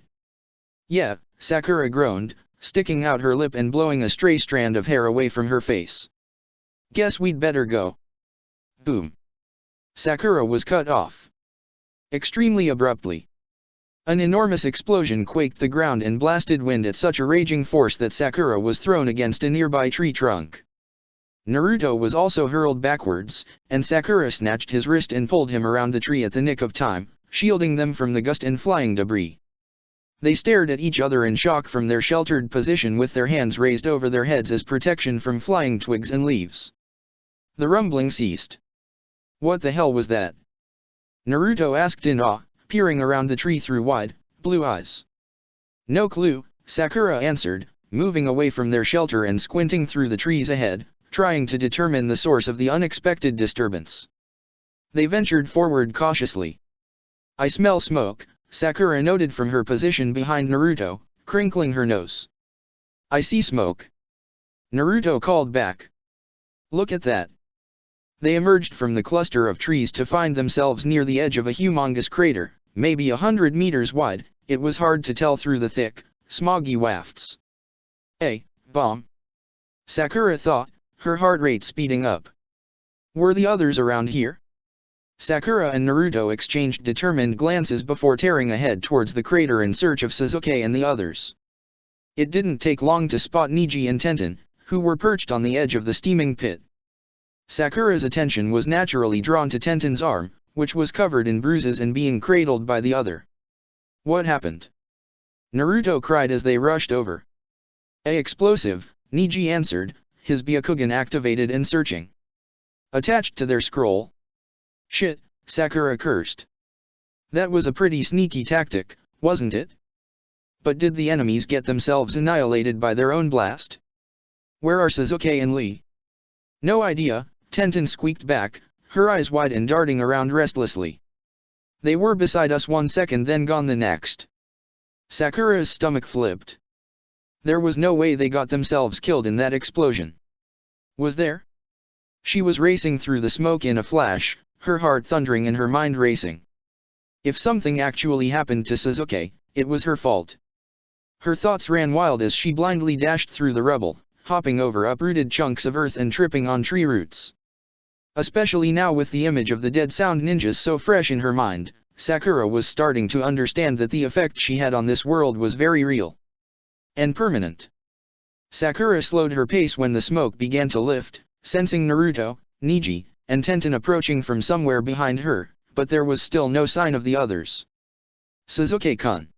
Yeah, Sakura groaned, sticking out her lip and blowing a stray strand of hair away from her face. Guess we'd better go. Boom. Sakura was cut off. Extremely abruptly. An enormous explosion quaked the ground and blasted wind at such a raging force that Sakura was thrown against a nearby tree trunk. Naruto was also hurled backwards, and Sakura snatched his wrist and pulled him around the tree at the nick of time, shielding them from the gust and flying debris. They stared at each other in shock from their sheltered position with their hands raised over their heads as protection from flying twigs and leaves. The rumbling ceased. What the hell was that? Naruto asked in awe, peering around the tree through wide, blue eyes. No clue, Sakura answered, moving away from their shelter and squinting through the trees ahead, trying to determine the source of the unexpected disturbance. They ventured forward cautiously. I smell smoke, Sakura noted from her position behind Naruto, crinkling her nose. I see smoke. Naruto called back. Look at that. They emerged from the cluster of trees to find themselves near the edge of a humongous crater, maybe 100 meters wide. It was hard to tell through the thick, smoggy wafts. A bomb. Sakura thought, her heart rate speeding up. Were the others around here? Sakura and Naruto exchanged determined glances before tearing ahead towards the crater in search of Sasuke and the others. It didn't take long to spot Neji and Tenten, who were perched on the edge of the steaming pit. Sakura's attention was naturally drawn to Tenten's arm, which was covered in bruises and being cradled by the other. What happened? Naruto cried as they rushed over. A explosive, Neji answered, his Byakugan activated and searching. Attached to their scroll. Shit, Sakura cursed. That was a pretty sneaky tactic, wasn't it? But did the enemies get themselves annihilated by their own blast? Where are Sasuke and Lee? No idea, Tenten squeaked back, her eyes wide and darting around restlessly. They were beside us 1 second then gone the next. Sakura's stomach flipped. There was no way they got themselves killed in that explosion. Was there? She was racing through the smoke in a flash, her heart thundering and her mind racing. If something actually happened to Sasuke, it was her fault. Her thoughts ran wild as she blindly dashed through the rubble, hopping over uprooted chunks of earth and tripping on tree roots. Especially now with the image of the dead sound ninjas so fresh in her mind, Sakura was starting to understand that the effect she had on this world was very real and permanent. Sakura slowed her pace when the smoke began to lift, sensing Naruto, Neji, and Tenten approaching from somewhere behind her, but there was still no sign of the others. Sasuke-kun!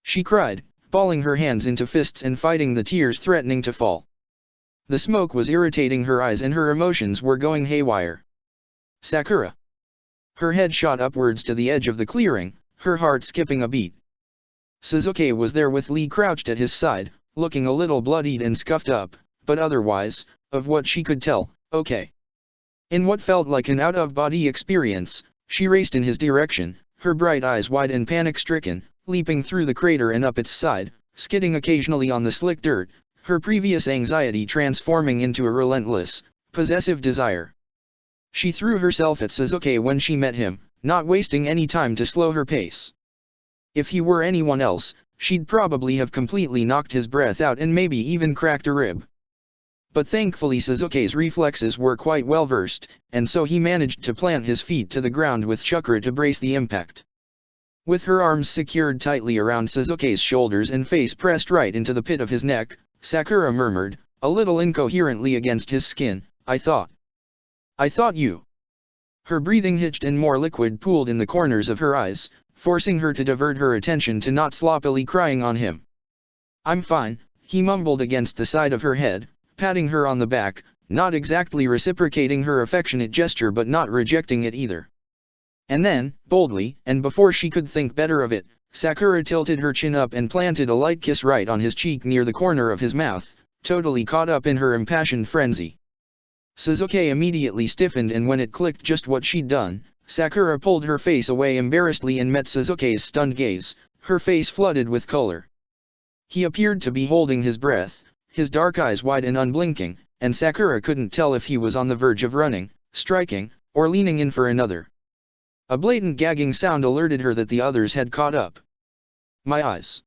She cried, balling her hands into fists and fighting the tears threatening to fall. The smoke was irritating her eyes and her emotions were going haywire. Sakura! Her head shot upwards to the edge of the clearing, her heart skipping a beat. Sasuke was there with Lee crouched at his side, looking a little bloodied and scuffed up, but otherwise, of what she could tell, okay. In what felt like an out-of-body experience, she raced in his direction, her bright eyes wide and panic-stricken, leaping through the crater and up its side, skidding occasionally on the slick dirt, her previous anxiety transforming into a relentless, possessive desire. She threw herself at Sasuke when she met him, not wasting any time to slow her pace. If he were anyone else, she'd probably have completely knocked his breath out and maybe even cracked a rib. But thankfully Sasuke's reflexes were quite well versed, and so he managed to plant his feet to the ground with chakra to brace the impact. With her arms secured tightly around Sasuke's shoulders and face pressed right into the pit of his neck, Sakura murmured, a little incoherently against his skin, I thought you. Her breathing hitched and more liquid pooled in the corners of her eyes, forcing her to divert her attention to not sloppily crying on him. I'm fine, he mumbled against the side of her head, patting her on the back, not exactly reciprocating her affectionate gesture but not rejecting it either. And then, boldly, and before she could think better of it, Sakura tilted her chin up and planted a light kiss right on his cheek near the corner of his mouth, totally caught up in her impassioned frenzy. Sasuke immediately stiffened and when it clicked just what she'd done, Sakura pulled her face away embarrassedly and met Sasuke's stunned gaze, her face flooded with color. He appeared to be holding his breath, his dark eyes wide and unblinking, and Sakura couldn't tell if he was on the verge of running, striking, or leaning in for another. A blatant gagging sound alerted her that the others had caught up. My eyes!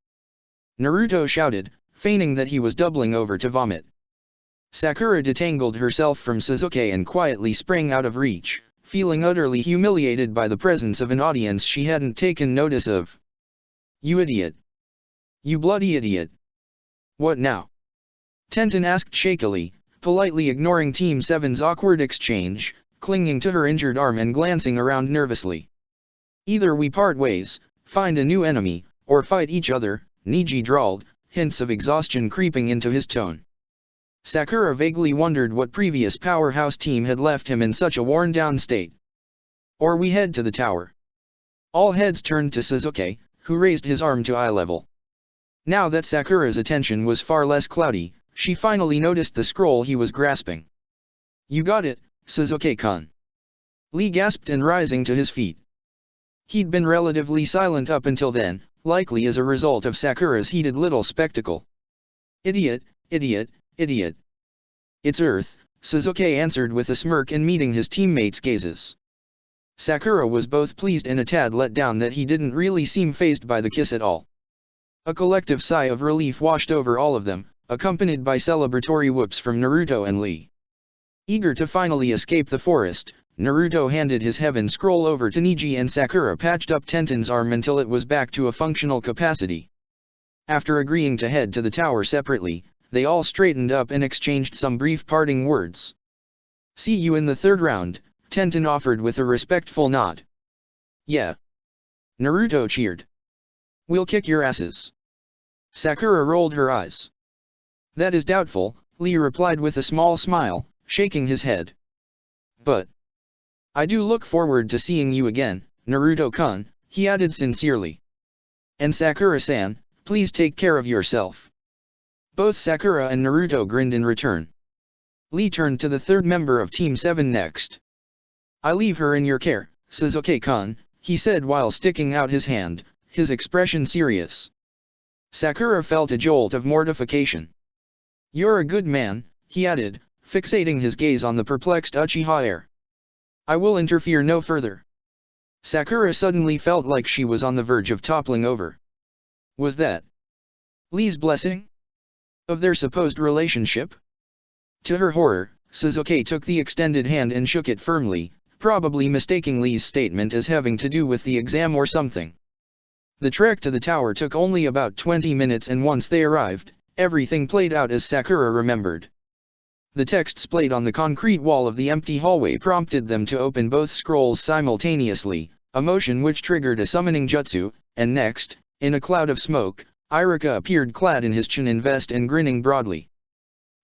Naruto shouted, feigning that he was doubling over to vomit. Sakura detangled herself from Sasuke and quietly sprang out of reach, feeling utterly humiliated by the presence of an audience she hadn't taken notice of. You idiot! You bloody idiot! What now? Tenten asked shakily, politely ignoring Team 7's awkward exchange, clinging to her injured arm and glancing around nervously. Either we part ways, find a new enemy, or fight each other, Neji drawled, hints of exhaustion creeping into his tone. Sakura vaguely wondered what previous powerhouse team had left him in such a worn-down state. Or we head to the tower. All heads turned to Sasuke, who raised his arm to eye level. Now that Sakura's attention was far less cloudy, she finally noticed the scroll he was grasping. You got it, Sasuke-kun. Lee gasped and rising to his feet. He'd been relatively silent up until then, likely as a result of Sakura's heated little spectacle. Idiot, idiot, idiot. It's Earth, Sasuke answered with a smirk and meeting his teammates' gazes. Sakura was both pleased and a tad let down that he didn't really seem fazed by the kiss at all. A collective sigh of relief washed over all of them, accompanied by celebratory whoops from Naruto and Lee. Eager to finally escape the forest, Naruto handed his heaven scroll over to Neji and Sakura patched up Tenten's arm until it was back to a functional capacity. After agreeing to head to the tower separately, they all straightened up and exchanged some brief parting words. See you in the third round, Tenten offered with a respectful nod. Yeah. Naruto cheered. We'll kick your asses. Sakura rolled her eyes. That is doubtful, Lee replied with a small smile, shaking his head. But I do look forward to seeing you again, Naruto-kun, he added sincerely. And Sakura-san, please take care of yourself. Both Sakura and Naruto grinned in return. Lee turned to the third member of Team 7 next. "I leave her in your care, Sasuke-kun," he said while sticking out his hand, his expression serious. Sakura felt a jolt of mortification. "You're a good man," he added, fixating his gaze on the perplexed Uchiha heir. "I will interfere no further." Sakura suddenly felt like she was on the verge of toppling over. Was that Lee's blessing? Of their supposed relationship? To her horror, Sasuke took the extended hand and shook it firmly, probably mistaking Lee's statement as having to do with the exam or something. The trek to the tower took only about 20 minutes, and once they arrived, everything played out as Sakura remembered. The text splayed on the concrete wall of the empty hallway prompted them to open both scrolls simultaneously, a motion which triggered a summoning jutsu, and next, in a cloud of smoke, Iruka appeared clad in his Chunin vest and grinning broadly.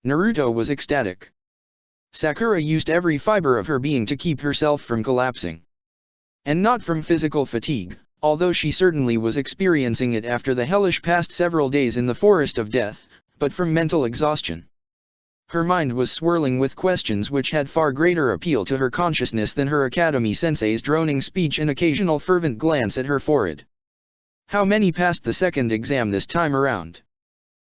Naruto was ecstatic. Sakura used every fiber of her being to keep herself from collapsing. And not from physical fatigue, although she certainly was experiencing it after the hellish past several days in the Forest of Death, but from mental exhaustion. Her mind was swirling with questions which had far greater appeal to her consciousness than her academy sensei's droning speech and occasional fervent glance at her forehead. How many passed the second exam this time around?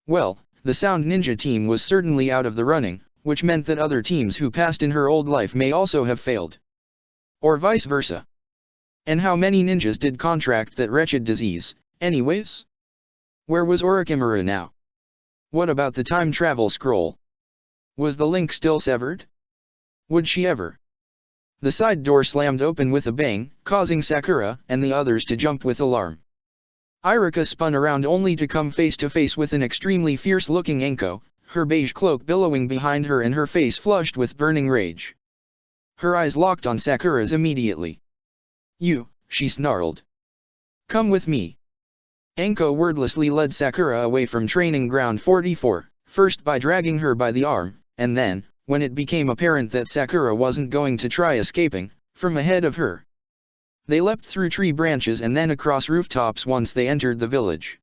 Well, the Sound Ninja team was certainly out of the running, which meant that other teams who passed in her old life may also have failed. Or vice versa. And how many ninjas did contract that wretched disease, anyways? Where was Orochimaru now? What about the time travel scroll? Was the link still severed? Would she ever? The side door slammed open with a bang, causing Sakura and the others to jump with alarm. Iruka spun around only to come face to face with an extremely fierce-looking Anko, her beige cloak billowing behind her and her face flushed with burning rage. Her eyes locked on Sakura's immediately. "You," she snarled. "Come with me." Anko wordlessly led Sakura away from Training Ground 44, first by dragging her by the arm, and then, when it became apparent that Sakura wasn't going to try escaping, from ahead of her. They leapt through tree branches and then across rooftops once they entered the village.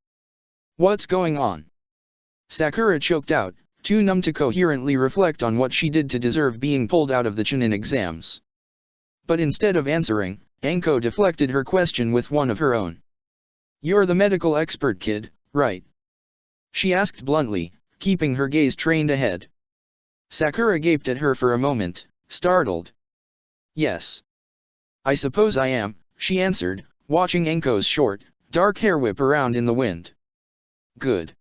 "What's going on?" Sakura choked out, too numb to coherently reflect on what she did to deserve being pulled out of the Chunin exams. But instead of answering, Anko deflected her question with one of her own. "You're the medical expert kid, right?" she asked bluntly, keeping her gaze trained ahead. Sakura gaped at her for a moment, startled. "Yes. I suppose I am," she answered, watching Anko's short, dark hair whip around in the wind. "Good.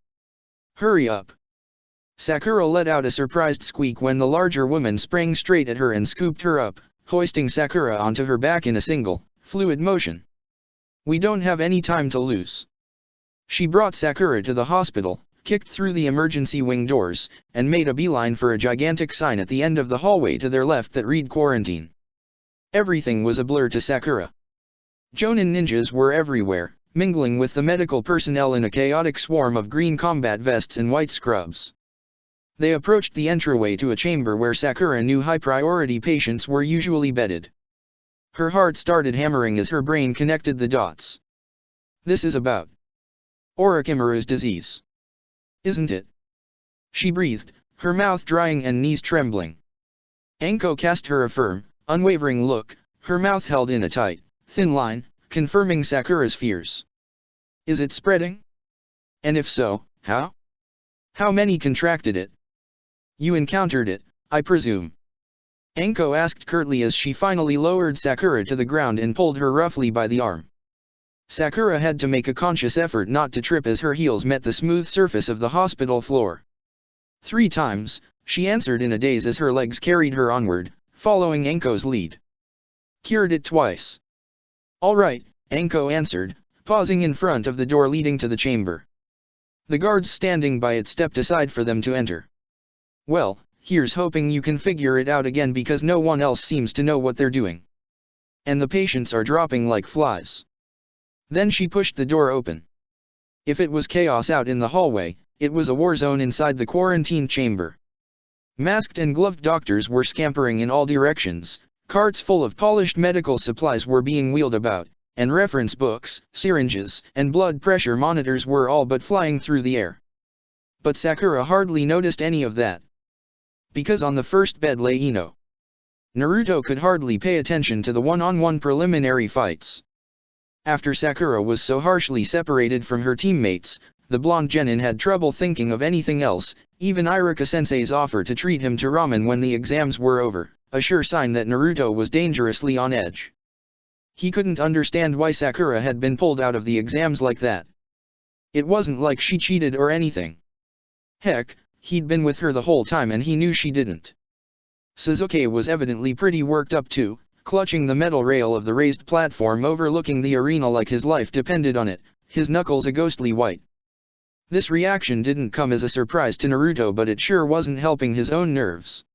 Hurry up." Sakura let out a surprised squeak when the larger woman sprang straight at her and scooped her up, hoisting Sakura onto her back in a single, fluid motion. "We don't have any time to lose." She brought Sakura to the hospital, kicked through the emergency wing doors, and made a beeline for a gigantic sign at the end of the hallway to their left that read "Quarantine." Everything was a blur to Sakura. Jonin ninjas were everywhere, mingling with the medical personnel in a chaotic swarm of green combat vests and white scrubs. They approached the entryway to a chamber where Sakura knew high-priority patients were usually bedded. Her heart started hammering as her brain connected the dots. "This is about Orochimaru's disease, isn't it?" she breathed, her mouth drying and knees trembling. Anko cast her a firm, unwavering look, her mouth held in a tight, thin line, confirming Sakura's fears. "Is it spreading? And if so, how? How many contracted it?" "You encountered it, I presume?" Anko asked curtly as she finally lowered Sakura to the ground and pulled her roughly by the arm. Sakura had to make a conscious effort not to trip as her heels met the smooth surface of the hospital floor. 3 times, she answered in a daze as her legs carried her onward, following Anko's lead. "Cured it twice." "All right," Anko answered, pausing in front of the door leading to the chamber. The guards standing by it stepped aside for them to enter. "Well, here's hoping you can figure it out again because no one else seems to know what they're doing. And the patients are dropping like flies." Then she pushed the door open. If it was chaos out in the hallway, it was a war zone inside the quarantine chamber. Masked and gloved doctors were scampering in all directions, carts full of polished medical supplies were being wheeled about, and reference books, syringes, and blood pressure monitors were all but flying through the air. But Sakura hardly noticed any of that. Because on the first bed lay Ino. Naruto could hardly pay attention to the one-on-one preliminary fights. After Sakura was so harshly separated from her teammates, the blonde genin had trouble thinking of anything else. Even Iruka-sensei's offer to treat him to ramen when the exams were over, a sure sign that Naruto was dangerously on edge. He couldn't understand why Sakura had been pulled out of the exams like that. It wasn't like she cheated or anything. Heck, he'd been with her the whole time and he knew she didn't. Sasuke was evidently pretty worked up too, clutching the metal rail of the raised platform overlooking the arena like his life depended on it, his knuckles a ghostly white. This reaction didn't come as a surprise to Naruto, but it sure wasn't helping his own nerves.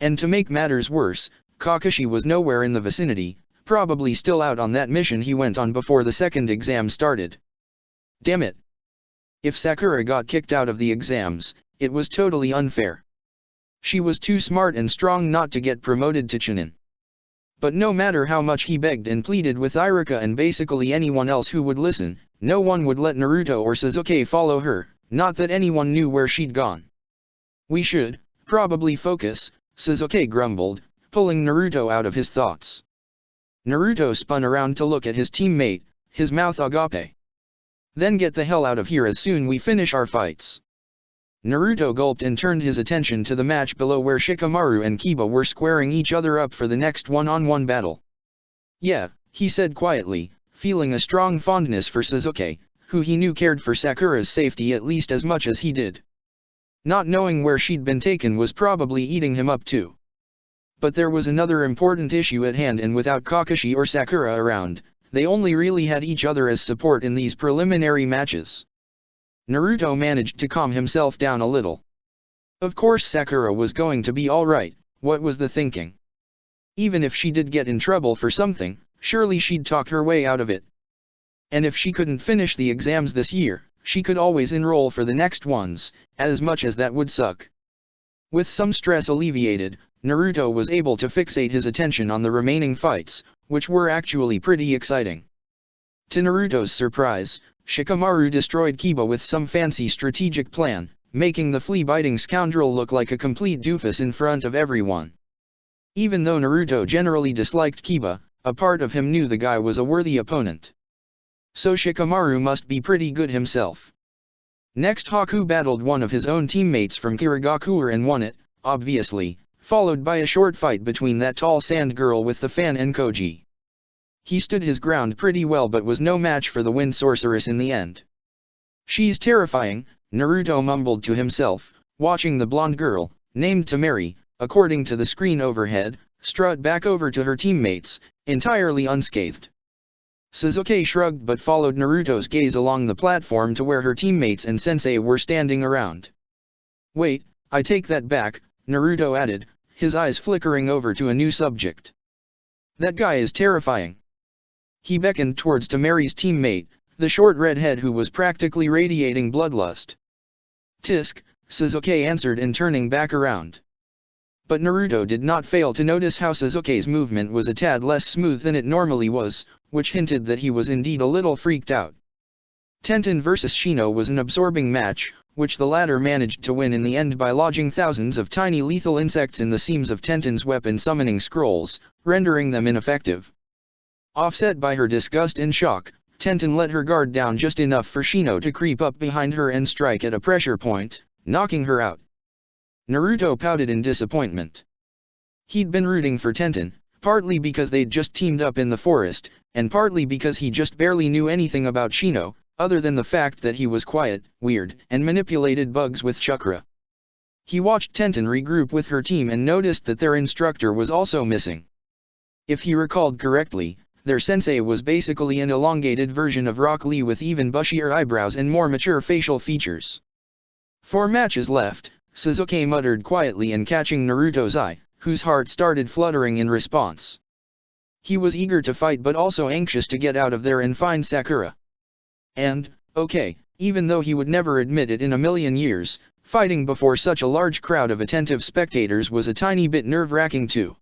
And to make matters worse, Kakashi was nowhere in the vicinity, probably still out on that mission he went on before the second exam started. Damn it! If Sakura got kicked out of the exams, it was totally unfair. She was too smart and strong not to get promoted to Chunin. But no matter how much he begged and pleaded with Iruka and basically anyone else who would listen, no one would let Naruto or Sasuke follow her, not that anyone knew where she'd gone. We should, probably focus, Sasuke grumbled, pulling Naruto out of his thoughts. Naruto spun around to look at his teammate, his mouth agape. Then get the hell out of here as soon we finish our fights. Naruto gulped and turned his attention to the match below where Shikamaru and Kiba were squaring each other up for the next one-on-one battle. Yeah, he said quietly, feeling a strong fondness for Sasuke, who he knew cared for Sakura's safety at least as much as he did. Not knowing where she'd been taken was probably eating him up too. But there was another important issue at hand, and without Kakashi or Sakura around, they only really had each other as support in these preliminary matches. Naruto managed to calm himself down a little. Of course Sakura was going to be alright, what was the thinking? Even if she did get in trouble for something, surely she'd talk her way out of it. And if she couldn't finish the exams this year, she could always enroll for the next ones, as much as that would suck. With some stress alleviated, Naruto was able to fixate his attention on the remaining fights, which were actually pretty exciting. To Naruto's surprise, Shikamaru destroyed Kiba with some fancy strategic plan, making the flea-biting scoundrel look like a complete doofus in front of everyone. Even though Naruto generally disliked Kiba, a part of him knew the guy was a worthy opponent. So Shikamaru must be pretty good himself. Next Haku battled one of his own teammates from Kirigakure and won it, obviously, followed by a short fight between that tall sand girl with the fan and Koji. He stood his ground pretty well but was no match for the wind sorceress in the end. She's terrifying, Naruto mumbled to himself, watching the blonde girl, named Temari, according to the screen overhead, strut back over to her teammates, entirely unscathed. Sasuke shrugged but followed Naruto's gaze along the platform to where her teammates and sensei were standing around. Wait, I take that back, Naruto added, his eyes flickering over to a new subject. That guy is terrifying. He beckoned towards Temari's teammate, the short redhead who was practically radiating bloodlust. Tisk, Sasuke answered and turning back around. But Naruto did not fail to notice how Sasuke's movement was a tad less smooth than it normally was, which hinted that he was indeed a little freaked out. Tenten vs Shino was an absorbing match, which the latter managed to win in the end by lodging thousands of tiny lethal insects in the seams of Tenten's weapon summoning scrolls, rendering them ineffective. Offset by her disgust and shock, Tenten let her guard down just enough for Shino to creep up behind her and strike at a pressure point, knocking her out. Naruto pouted in disappointment. He'd been rooting for Tenten, partly because they'd just teamed up in the forest, and partly because he just barely knew anything about Shino, other than the fact that he was quiet, weird, and manipulated bugs with chakra. He watched Tenten regroup with her team and noticed that their instructor was also missing. If he recalled correctly, their sensei was basically an elongated version of Rock Lee with even bushier eyebrows and more mature facial features. 4 matches left, Sasuke muttered quietly and catching Naruto's eye, whose heart started fluttering in response. He was eager to fight but also anxious to get out of there and find Sakura. And, okay, even though he would never admit it in a million years, fighting before such a large crowd of attentive spectators was a tiny bit nerve-wracking too.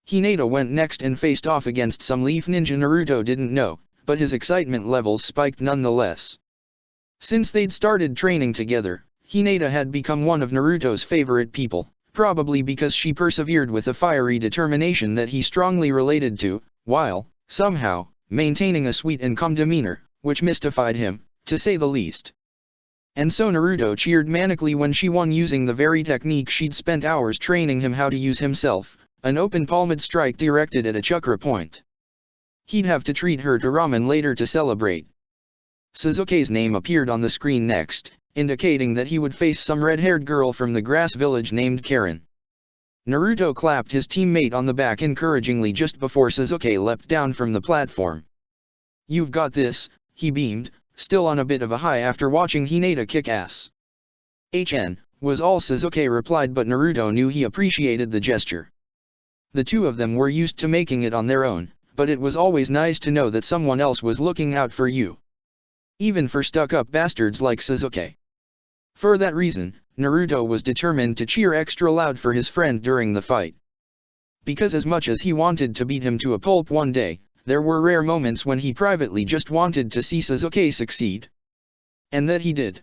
Hinata went next and faced off against some leaf ninja Naruto didn't know, but his excitement levels spiked nonetheless. Since they'd started training together, Hinata had become one of Naruto's favorite people, probably because she persevered with a fiery determination that he strongly related to, while, somehow, maintaining a sweet and calm demeanor, which mystified him, to say the least. And so Naruto cheered manically when she won using the very technique she'd spent hours training him how to use himself, an open palmed strike directed at a chakra point. He'd have to treat her to ramen later to celebrate. Sasuke's name appeared on the screen next, indicating that he would face some red-haired girl from the grass village named Karin. Naruto clapped his teammate on the back encouragingly just before Sasuke leapt down from the platform. "You've got this," he beamed, still on a bit of a high after watching Hinata kick ass. "HN," was all Sasuke replied, but Naruto knew he appreciated the gesture. The two of them were used to making it on their own, but it was always nice to know that someone else was looking out for you. Even for stuck-up bastards like Sasuke. For that reason, Naruto was determined to cheer extra loud for his friend during the fight. Because as much as he wanted to beat him to a pulp one day, there were rare moments when he privately just wanted to see Sasuke succeed. And that he did.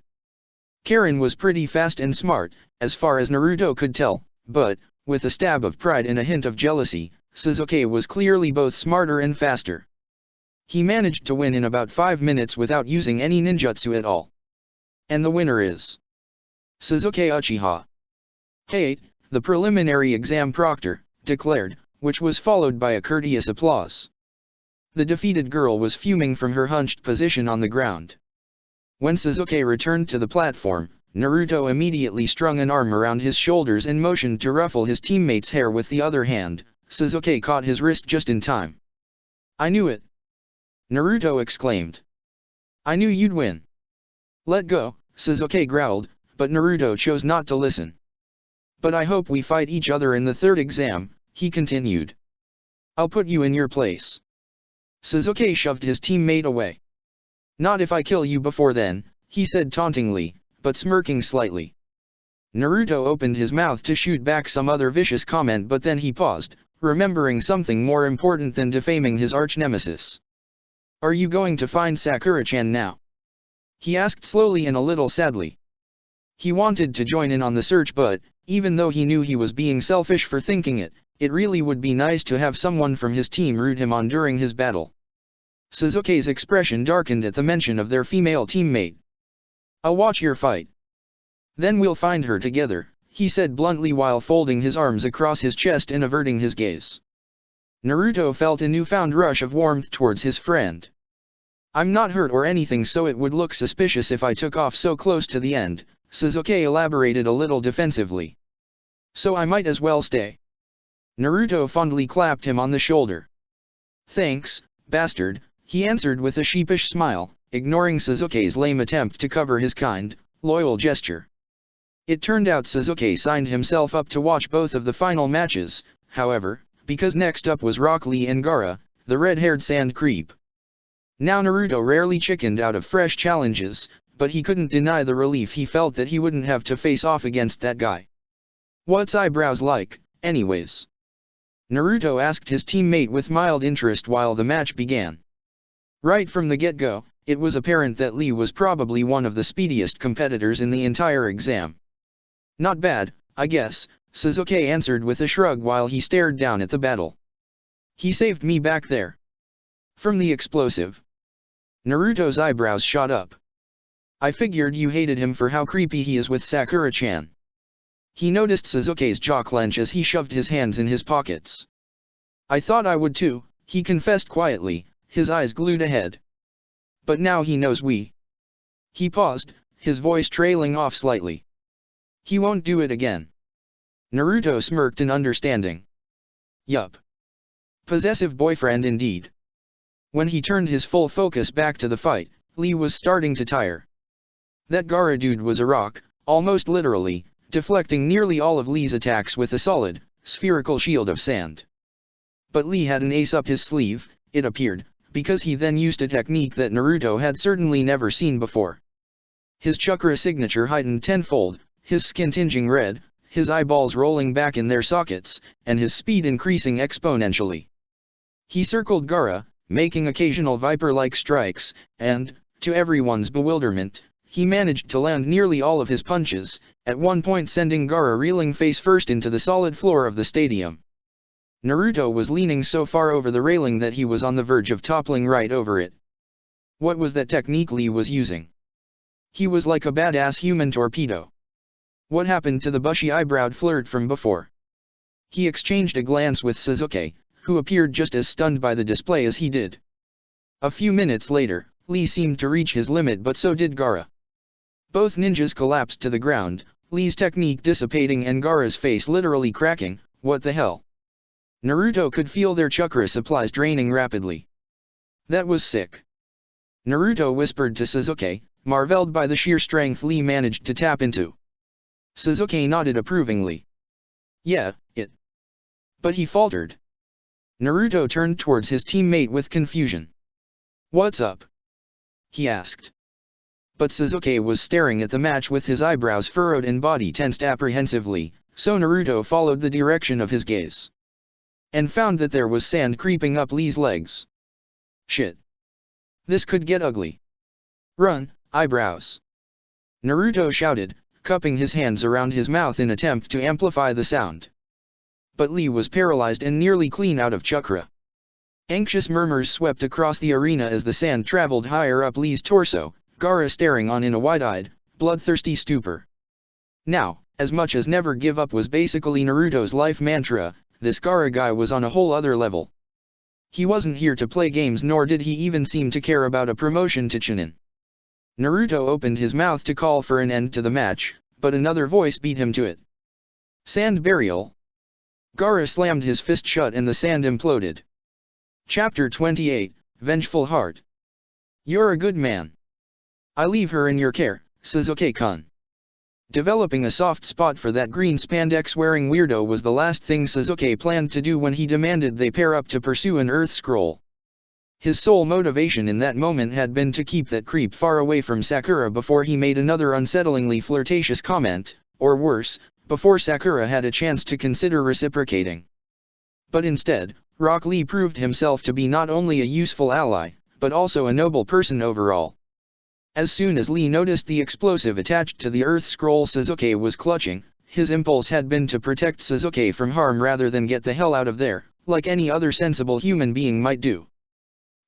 Karin was pretty fast and smart, as far as Naruto could tell, but, with a stab of pride and a hint of jealousy, Sasuke was clearly both smarter and faster. He managed to win in about 5 minutes without using any ninjutsu at all. And the winner is Sasuke Uchiha. "Hey," the preliminary exam proctor declared, which was followed by a courteous applause. The defeated girl was fuming from her hunched position on the ground. When Sasuke returned to the platform, Naruto immediately strung an arm around his shoulders and motioned to ruffle his teammate's hair with the other hand. Sasuke caught his wrist just in time. "I knew it!" Naruto exclaimed. "I knew you'd win." "Let go," Sasuke growled, but Naruto chose not to listen. "But I hope we fight each other in the third exam," he continued. "I'll put you in your place." Sasuke shoved his teammate away. "Not if I kill you before then," he said tauntingly, but smirking slightly. Naruto opened his mouth to shoot back some other vicious comment, but then he paused, remembering something more important than defaming his arch-nemesis. "Are you going to find Sakura-chan now?" he asked slowly and a little sadly. He wanted to join in on the search, but, even though he knew he was being selfish for thinking it, it really would be nice to have someone from his team root him on during his battle. Sasuke's expression darkened at the mention of their female teammate. "I'll watch your fight. Then we'll find her together," he said bluntly while folding his arms across his chest and averting his gaze. Naruto felt a newfound rush of warmth towards his friend. "I'm not hurt or anything, so it would look suspicious if I took off so close to the end," Sasuke elaborated a little defensively. "So I might as well stay." Naruto fondly clapped him on the shoulder. "Thanks, bastard," he answered with a sheepish smile, ignoring Sasuke's lame attempt to cover his kind, loyal gesture. It turned out Sasuke signed himself up to watch both of the final matches, however, because next up was Rock Lee and Gaara, the red-haired sand creep. Now Naruto rarely chickened out of fresh challenges, but he couldn't deny the relief he felt that he wouldn't have to face off against that guy. "What's eyebrows like, anyways?" Naruto asked his teammate with mild interest while the match began. Right from the get-go, it was apparent that Lee was probably one of the speediest competitors in the entire exam. "Not bad, I guess," Sasuke answered with a shrug while he stared down at the battle. "He saved me back there from the explosive." Naruto's eyebrows shot up. "I figured you hated him for how creepy he is with Sakura-chan." He noticed Sasuke's jaw clench as he shoved his hands in his pockets. "I thought I would too," he confessed quietly, his eyes glued ahead. "But now he knows we." He paused, his voice trailing off slightly. "He won't do it again." Naruto smirked in understanding. Yup. Possessive boyfriend indeed. When he turned his full focus back to the fight, Lee was starting to tire. That Gaara dude was a rock, almost literally, deflecting nearly all of Lee's attacks with a solid, spherical shield of sand. But Lee had an ace up his sleeve, it appeared, because he then used a technique that Naruto had certainly never seen before. His chakra signature heightened tenfold, his skin tinging red, his eyeballs rolling back in their sockets, and his speed increasing exponentially. He circled Gaara, making occasional viper-like strikes, and, to everyone's bewilderment, he managed to land nearly all of his punches, at one point sending Gaara reeling face first into the solid floor of the stadium. Naruto was leaning so far over the railing that he was on the verge of toppling right over it. What was that technique Lee was using? He was like a badass human torpedo. What happened to the bushy-eyebrowed flirt from before? He exchanged a glance with Sasuke, who appeared just as stunned by the display as he did. A few minutes later, Lee seemed to reach his limit, but so did Gaara. Both ninjas collapsed to the ground, Lee's technique dissipating and Gaara's face literally cracking. What the hell? Naruto could feel their chakra supplies draining rapidly. That was sick. Naruto whispered to Sasuke, marveled by the sheer strength Lee managed to tap into. Sasuke nodded approvingly. Yeah, it. But he faltered. Naruto turned towards his teammate with confusion. What's up? He asked. But Sasuke was staring at the match with his eyebrows furrowed and body tensed apprehensively, so Naruto followed the direction of his gaze. And found that there was sand creeping up Lee's legs. Shit. This could get ugly. Run, eyebrows. Naruto shouted, cupping his hands around his mouth in attempt to amplify the sound. But Lee was paralyzed and nearly clean out of chakra. Anxious murmurs swept across the arena as the sand traveled higher up Lee's torso, Gaara staring on in a wide-eyed, bloodthirsty stupor. Now, as much as never give up was basically Naruto's life mantra, this Gaara guy was on a whole other level. He wasn't here to play games, nor did he even seem to care about a promotion to Chunin. Naruto opened his mouth to call for an end to the match, but another voice beat him to it. Sand burial. Gaara slammed his fist shut and the sand imploded. Chapter 28, Vengeful Heart. You're a good man. I leave her in your care, Sasuke-kun. Developing a soft spot for that green spandex-wearing weirdo was the last thing Sasuke planned to do when he demanded they pair up to pursue an Earth Scroll. His sole motivation in that moment had been to keep that creep far away from Sakura before he made another unsettlingly flirtatious comment, or worse, before Sakura had a chance to consider reciprocating. But instead, Rock Lee proved himself to be not only a useful ally, but also a noble person overall. As soon as Lee noticed the explosive attached to the Earth Scroll Sasuke was clutching, his impulse had been to protect Sasuke from harm rather than get the hell out of there, like any other sensible human being might do.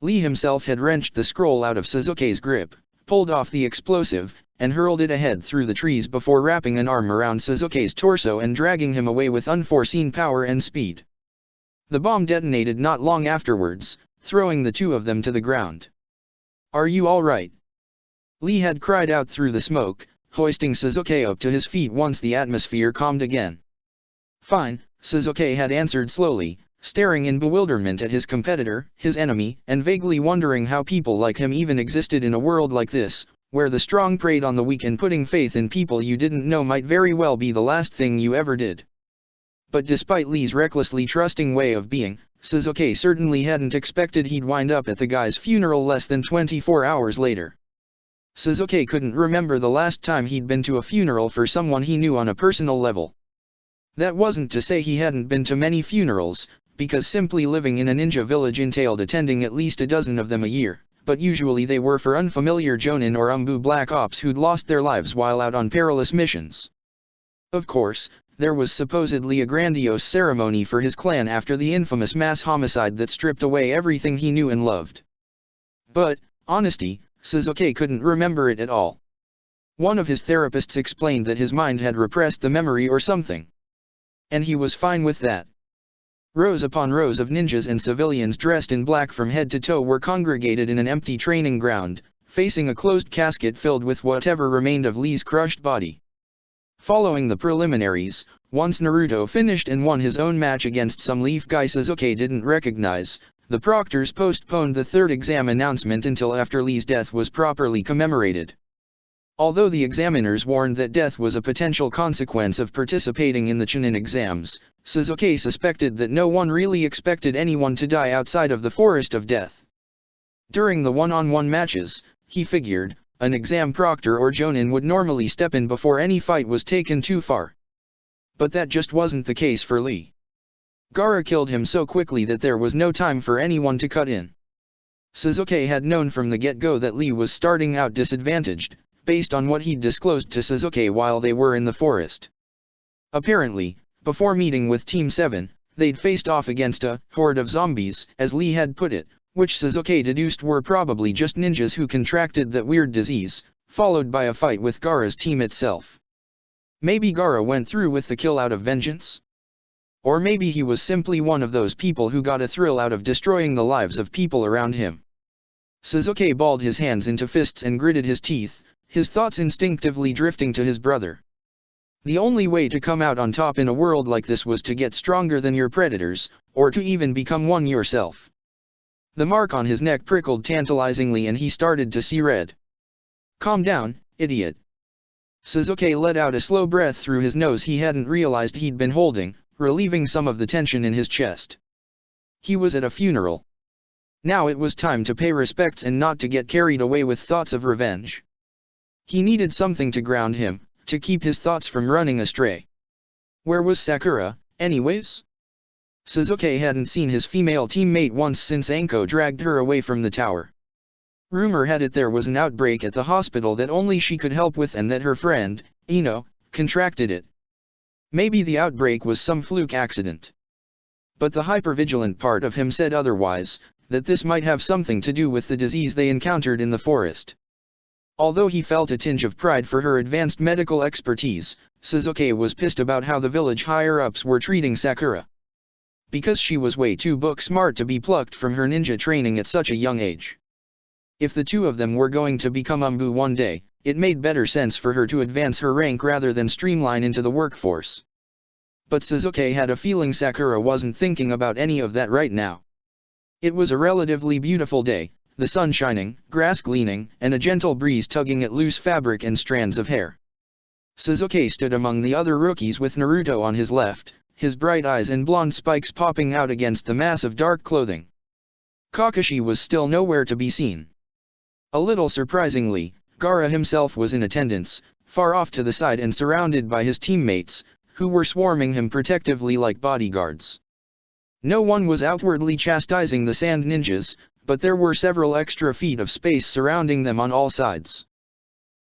Lee himself had wrenched the scroll out of Sasuke's grip, pulled off the explosive, and hurled it ahead through the trees before wrapping an arm around Sasuke's torso and dragging him away with unforeseen power and speed. The bomb detonated not long afterwards, throwing the two of them to the ground. Are you all right? Lee had cried out through the smoke, hoisting Sasuke up to his feet once the atmosphere calmed again. Fine, Sasuke had answered slowly, staring in bewilderment at his competitor, his enemy, and vaguely wondering how people like him even existed in a world like this, where the strong preyed on the weak and putting faith in people you didn't know might very well be the last thing you ever did. But despite Lee's recklessly trusting way of being, Sasuke certainly hadn't expected he'd wind up at the guy's funeral less than 24 hours later. Sasuke couldn't remember the last time he'd been to a funeral for someone he knew on a personal level. That wasn't to say he hadn't been to many funerals, because simply living in a ninja village entailed attending at least a dozen of them a year, but usually they were for unfamiliar Jonin or Umbu Black Ops who'd lost their lives while out on perilous missions. Of course, there was supposedly a grandiose ceremony for his clan after the infamous mass homicide that stripped away everything he knew and loved. But, honesty, Sasuke couldn't remember it at all. One of his therapists explained that his mind had repressed the memory or something. And he was fine with that. Rows upon rows of ninjas and civilians dressed in black from head to toe were congregated in an empty training ground, facing a closed casket filled with whatever remained of Lee's crushed body. Following the preliminaries, once Naruto finished and won his own match against some leaf guy Sasuke didn't recognize, the proctors postponed the third exam announcement until after Lee's death was properly commemorated. Although the examiners warned that death was a potential consequence of participating in the Chunin exams, Sasuke suspected that no one really expected anyone to die outside of the forest of death. During the one-on-one matches, he figured, an exam proctor or jonin would normally step in before any fight was taken too far. But that just wasn't the case for Lee. Gaara killed him so quickly that there was no time for anyone to cut in. Sasuke had known from the get-go that Lee was starting out disadvantaged, based on what he'd disclosed to Sasuke while they were in the forest. Apparently, before meeting with Team 7, they'd faced off against a horde of zombies, as Lee had put it, which Sasuke deduced were probably just ninjas who contracted that weird disease, followed by a fight with Gaara's team itself. Maybe Gaara went through with the kill out of vengeance? Or maybe he was simply one of those people who got a thrill out of destroying the lives of people around him. Sasuke balled his hands into fists and gritted his teeth, his thoughts instinctively drifting to his brother. The only way to come out on top in a world like this was to get stronger than your predators, or to even become one yourself. The mark on his neck prickled tantalizingly and he started to see red. "Calm down, idiot." Sasuke let out a slow breath through his nose he hadn't realized he'd been holding, relieving some of the tension in his chest. He was at a funeral. Now it was time to pay respects and not to get carried away with thoughts of revenge. He needed something to ground him, to keep his thoughts from running astray. Where was Sakura, anyways? Sasuke hadn't seen his female teammate once since Anko dragged her away from the tower. Rumor had it there was an outbreak at the hospital that only she could help with and that her friend, Ino, contracted it. Maybe the outbreak was some fluke accident. But the hypervigilant part of him said otherwise, that this might have something to do with the disease they encountered in the forest. Although he felt a tinge of pride for her advanced medical expertise, Sasuke was pissed about how the village higher-ups were treating Sakura. Because she was way too book-smart to be plucked from her ninja training at such a young age. If the two of them were going to become Umbu one day, it made better sense for her to advance her rank rather than streamline into the workforce. But Sasuke had a feeling Sakura wasn't thinking about any of that right now. It was a relatively beautiful day, the sun shining, grass gleaning, and a gentle breeze tugging at loose fabric and strands of hair. Sasuke stood among the other rookies with Naruto on his left, his bright eyes and blonde spikes popping out against the mass of dark clothing. Kakashi was still nowhere to be seen. A little surprisingly, Gaara himself was in attendance, far off to the side and surrounded by his teammates, who were swarming him protectively like bodyguards. No one was outwardly chastising the sand ninjas, but there were several extra feet of space surrounding them on all sides.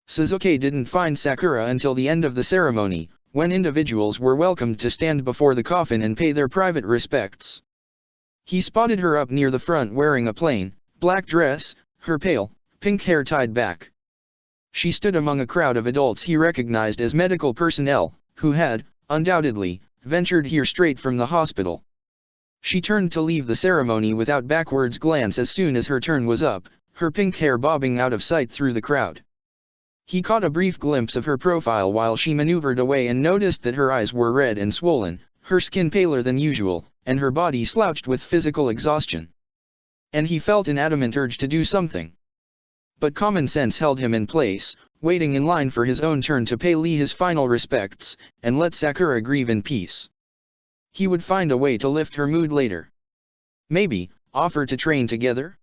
Sasuke didn't find Sakura until the end of the ceremony, when individuals were welcomed to stand before the coffin and pay their private respects. He spotted her up near the front wearing a plain, black dress, her pale, pink hair tied back. She stood among a crowd of adults he recognized as medical personnel, who had, undoubtedly, ventured here straight from the hospital. She turned to leave the ceremony without backwards glance as soon as her turn was up, her pink hair bobbing out of sight through the crowd. He caught a brief glimpse of her profile while she maneuvered away and noticed that her eyes were red and swollen, her skin paler than usual, and her body slouched with physical exhaustion. And he felt an adamant urge to do something. But common sense held him in place, waiting in line for his own turn to pay Lee his final respects, and let Sakura grieve in peace. He would find a way to lift her mood later. Maybe, offer to train together?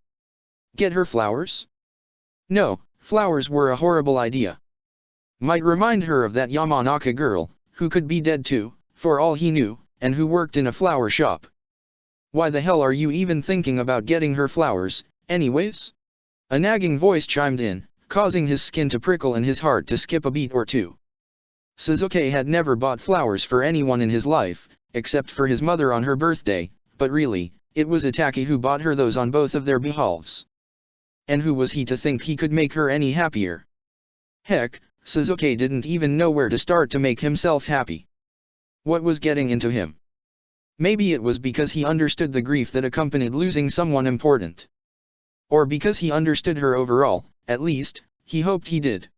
Get her flowers? No, flowers were a horrible idea. Might remind her of that Yamanaka girl, who could be dead too, for all he knew, and who worked in a flower shop. Why the hell are you even thinking about getting her flowers, anyways? A nagging voice chimed in, causing his skin to prickle and his heart to skip a beat or two. Sasuke had never bought flowers for anyone in his life, except for his mother on her birthday, but really, it was Itachi who bought her those on both of their behalves. And who was he to think he could make her any happier? Heck, Sasuke didn't even know where to start to make himself happy. What was getting into him? Maybe it was because he understood the grief that accompanied losing someone important. Or because he understood her overall, at least, he hoped he did.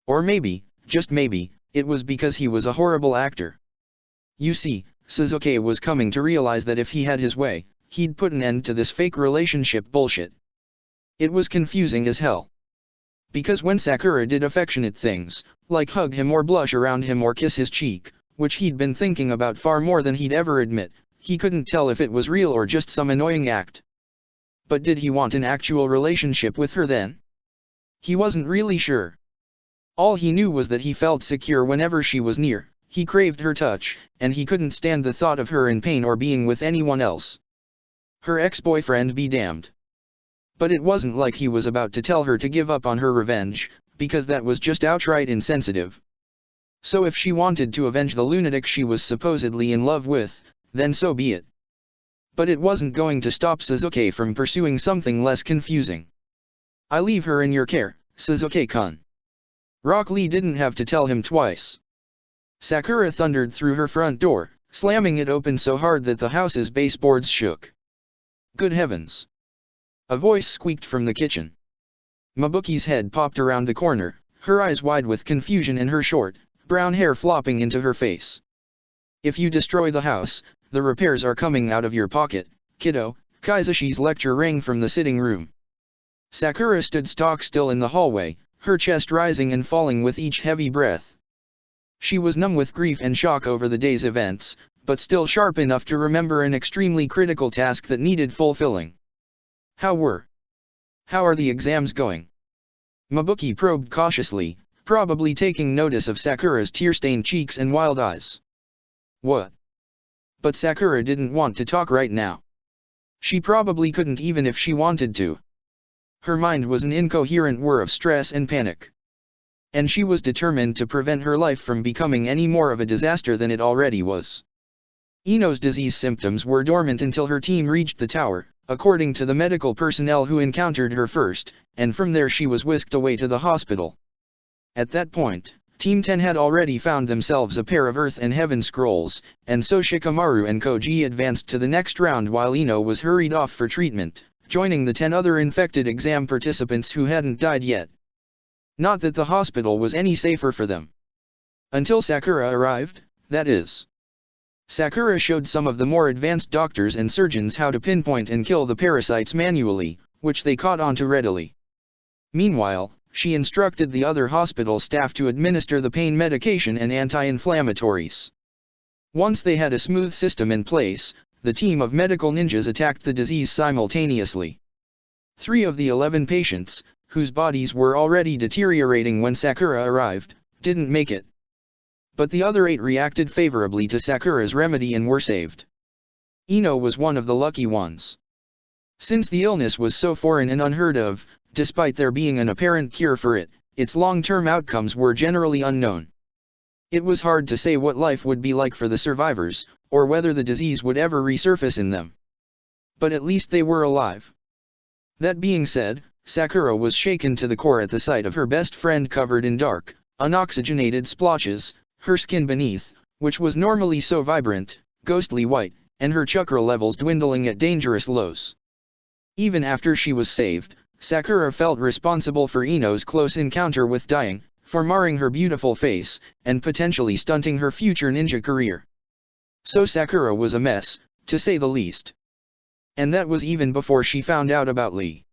Or maybe, just maybe, it was because he was a horrible actor. You see, Sasuke was coming to realize that if he had his way, he'd put an end to this fake relationship bullshit. It was confusing as hell. Because when Sakura did affectionate things, like hug him or blush around him or kiss his cheek, which he'd been thinking about far more than he'd ever admit, he couldn't tell if it was real or just some annoying act. But did he want an actual relationship with her then? He wasn't really sure. All he knew was that he felt secure whenever she was near, he craved her touch, and he couldn't stand the thought of her in pain or being with anyone else. Her ex-boyfriend be damned. But it wasn't like he was about to tell her to give up on her revenge, because that was just outright insensitive. So if she wanted to avenge the lunatic she was supposedly in love with, then so be it. But it wasn't going to stop Sasuke from pursuing something less confusing. I leave her in your care, Sasuke-kun. Rock Lee didn't have to tell him twice. Sakura thundered through her front door, slamming it open so hard that the house's baseboards shook. Good heavens! A voice squeaked from the kitchen. Mabuki's head popped around the corner, her eyes wide with confusion and her short, brown hair flopping into her face. If you destroy the house, the repairs are coming out of your pocket, kiddo, Kaizashi's lecture rang from the sitting room. Sakura stood stock still in the hallway, her chest rising and falling with each heavy breath. She was numb with grief and shock over the day's events, but still sharp enough to remember an extremely critical task that needed fulfilling. How are the exams going? Mabuki probed cautiously, probably taking notice of Sakura's tear-stained cheeks and wild eyes. What? But Sakura didn't want to talk right now. She probably couldn't even if she wanted to. Her mind was an incoherent whir of stress and panic. And she was determined to prevent her life from becoming any more of a disaster than it already was. Ino's disease symptoms were dormant until her team reached the tower, according to the medical personnel who encountered her first, and from there she was whisked away to the hospital. At that point, Team 10 had already found themselves a pair of Earth and Heaven scrolls, and so Shikamaru and Koji advanced to the next round while Ino was hurried off for treatment, joining the 10 other infected exam participants who hadn't died yet. Not that the hospital was any safer for them. Until Sakura arrived, that is. Sakura showed some of the more advanced doctors and surgeons how to pinpoint and kill the parasites manually, which they caught on to readily. Meanwhile, she instructed the other hospital staff to administer the pain medication and anti-inflammatories. Once they had a smooth system in place, the team of medical ninjas attacked the disease simultaneously. 3 of the 11 patients, whose bodies were already deteriorating when Sakura arrived, didn't make it. But the other 8 reacted favorably to Sakura's remedy and were saved. Ino was one of the lucky ones. Since the illness was so foreign and unheard of, despite there being an apparent cure for it, its long-term outcomes were generally unknown. It was hard to say what life would be like for the survivors, or whether the disease would ever resurface in them. But at least they were alive. That being said, Sakura was shaken to the core at the sight of her best friend covered in dark, unoxygenated splotches, her skin beneath, which was normally so vibrant, ghostly white, and her chakra levels dwindling at dangerous lows. Even after she was saved, Sakura felt responsible for Ino's close encounter with dying, for marring her beautiful face, and potentially stunting her future ninja career. So Sakura was a mess, to say the least. And that was even before she found out about Lee.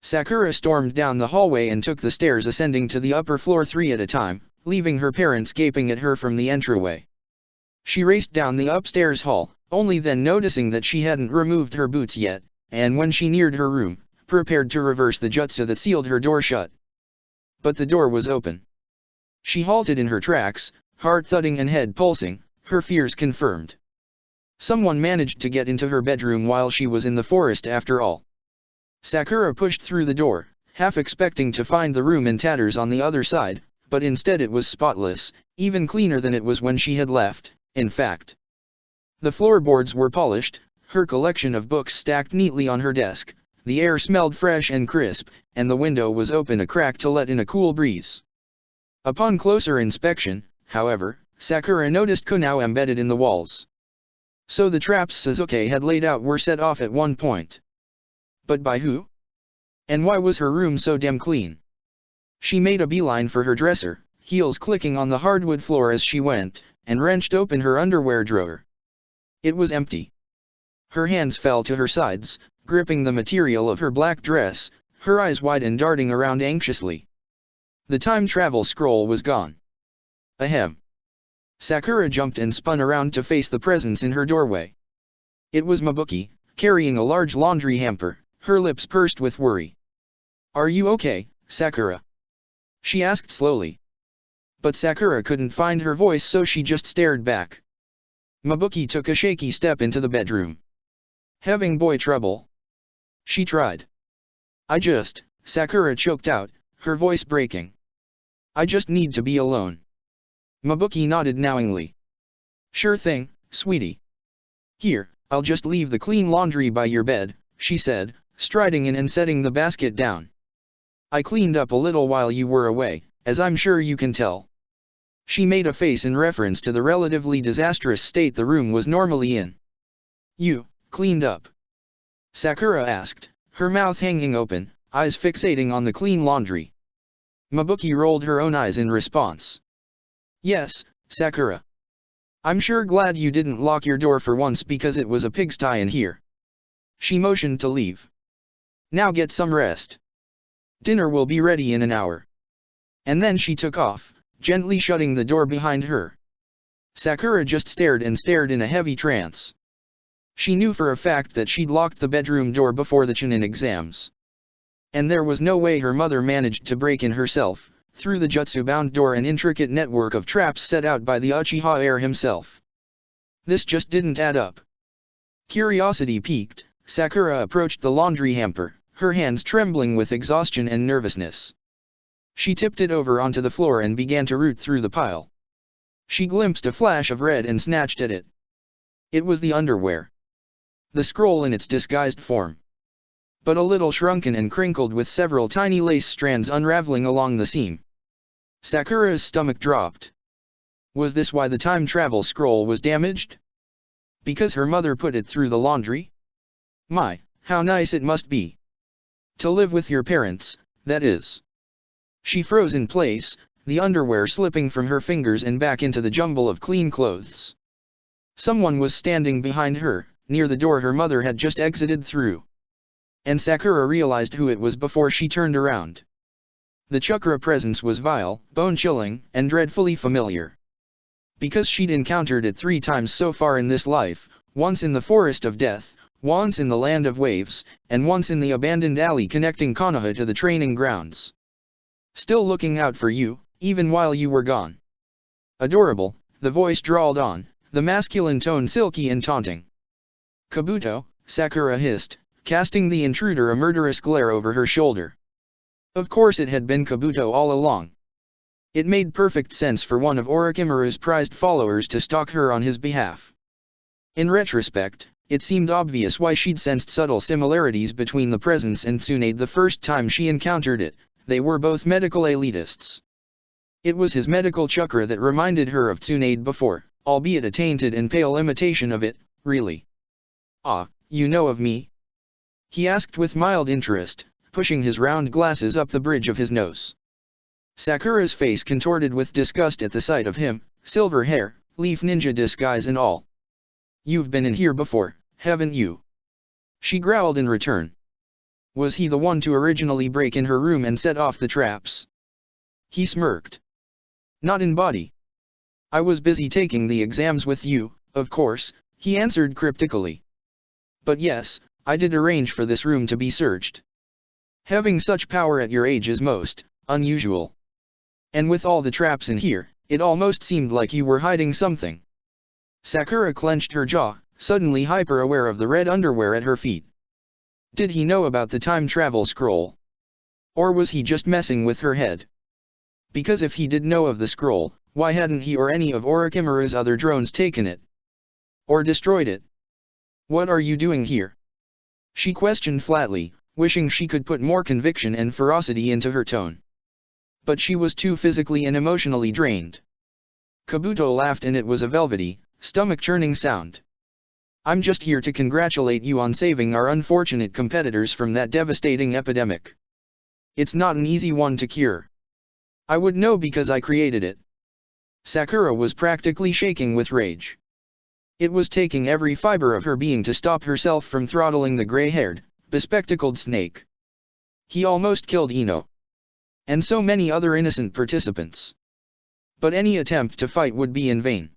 Sakura stormed down the hallway and took the stairs ascending to the upper floor 3 at a time, leaving her parents gaping at her from the entryway. She raced down the upstairs hall, only then noticing that she hadn't removed her boots yet, and when she neared her room, prepared to reverse the jutsu that sealed her door shut. But the door was open. She halted in her tracks, heart thudding and head pulsing, her fears confirmed. Someone managed to get into her bedroom while she was in the forest after all. Sakura pushed through the door, half expecting to find the room in tatters on the other side, but instead it was spotless, even cleaner than it was when she had left, in fact. The floorboards were polished, her collection of books stacked neatly on her desk, the air smelled fresh and crisp, and the window was open a crack to let in a cool breeze. Upon closer inspection, however, Sakura noticed Konao embedded in the walls. So the traps Sasuke had laid out were set off at one point. But by who? And why was her room so damn clean? She made a beeline for her dresser, heels clicking on the hardwood floor as she went, and wrenched open her underwear drawer. It was empty. Her hands fell to her sides, gripping the material of her black dress, her eyes wide and darting around anxiously. The time travel scroll was gone. Ahem. Sakura jumped and spun around to face the presence in her doorway. It was Mabuki, carrying a large laundry hamper, her lips pursed with worry. "Are you okay, Sakura?" she asked slowly. But Sakura couldn't find her voice, so she just stared back. Mabuki took a shaky step into the bedroom. "Having boy trouble?" she tried. Sakura choked out, her voice breaking. I just need to be alone. Mabuki nodded knowingly. Sure thing, sweetie. Here, I'll just leave the clean laundry by your bed, she said, striding in and setting the basket down. I cleaned up a little while you were away, as I'm sure you can tell. She made a face in reference to the relatively disastrous state the room was normally in. You cleaned up? Sakura asked, her mouth hanging open, eyes fixating on the clean laundry. Mabuki rolled her own eyes in response. Yes, Sakura. I'm sure glad you didn't lock your door for once because it was a pigsty in here. She motioned to leave. Now get some rest. Dinner will be ready in an hour. And then she took off, gently shutting the door behind her. Sakura just stared and stared in a heavy trance. She knew for a fact that she'd locked the bedroom door before the Chunin exams. And there was no way her mother managed to break in herself, through the jutsu-bound door and intricate network of traps set out by the Uchiha heir himself. This just didn't add up. Curiosity piqued, Sakura approached the laundry hamper, her hands trembling with exhaustion and nervousness. She tipped it over onto the floor and began to root through the pile. She glimpsed a flash of red and snatched at it. It was the underwear. The scroll in its disguised form. But a little shrunken and crinkled with several tiny lace strands unraveling along the seam. Sakura's stomach dropped. Was this why the time travel scroll was damaged? Because her mother put it through the laundry? My, how nice it must be. To live with your parents, that is. She froze in place, the underwear slipping from her fingers and back into the jumble of clean clothes. Someone was standing behind her, near the door her mother had just exited through. And Sakura realized who it was before she turned around. The chakra presence was vile, bone-chilling, and dreadfully familiar. Because she'd encountered it 3 times so far in this life, once in the forest of death, once in the land of waves, and once in the abandoned alley connecting Konoha to the training grounds. Still looking out for you, even while you were gone. Adorable, the voice drawled on, the masculine tone silky and taunting. Kabuto, Sakura hissed, casting the intruder a murderous glare over her shoulder. Of course it had been Kabuto all along. It made perfect sense for one of Orochimaru's prized followers to stalk her on his behalf. In retrospect, it seemed obvious why she'd sensed subtle similarities between the presence and Tsunade the first time she encountered it. They were both medical elitists. It was his medical chakra that reminded her of Tsunade before, albeit a tainted and pale imitation of it, really. Ah, you know of me? He asked with mild interest, pushing his round glasses up the bridge of his nose. Sakura's face contorted with disgust at the sight of him, silver hair, leaf ninja disguise and all. You've been in here before, haven't you? She growled in return. Was he the one to originally break in her room and set off the traps? He smirked. Not in body. I was busy taking the exams with you, of course, he answered cryptically. But yes, I did arrange for this room to be searched. Having such power at your age is most unusual. And with all the traps in here, it almost seemed like you were hiding something. Sakura clenched her jaw, suddenly hyper-aware of the red underwear at her feet. Did he know about the time travel scroll? Or was he just messing with her head? Because if he did know of the scroll, why hadn't he or any of Orochimaru's other drones taken it? Or destroyed it? What are you doing here? She questioned flatly, wishing she could put more conviction and ferocity into her tone. But she was too physically and emotionally drained. Kabuto laughed and it was a velvety, stomach-churning sound. I'm just here to congratulate you on saving our unfortunate competitors from that devastating epidemic. It's not an easy one to cure. I would know because I created it. Sakura was practically shaking with rage. It was taking every fiber of her being to stop herself from throttling the gray-haired, bespectacled snake. He almost killed Ino. And so many other innocent participants. But any attempt to fight would be in vain.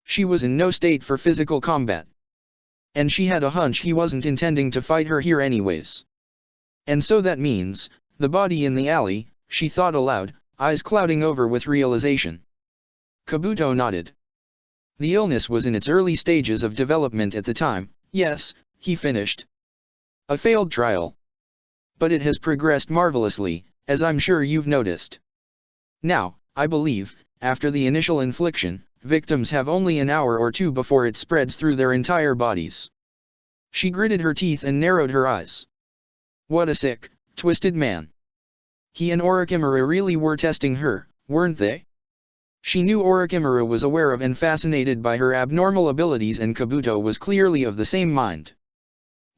She was in no state for physical combat. And she had a hunch he wasn't intending to fight her here anyways. And so that means, the body in the alley, she thought aloud, eyes clouding over with realization. Kabuto nodded. The illness was in its early stages of development at the time, yes, he finished. A failed trial. But it has progressed marvelously, as I'm sure you've noticed. Now, I believe, after the initial infliction, victims have only an hour or two before it spreads through their entire bodies. She gritted her teeth and narrowed her eyes. What a sick, twisted man. He and Orochimaru really were testing her, weren't they? She knew Orochimaru was aware of and fascinated by her abnormal abilities, and Kabuto was clearly of the same mind.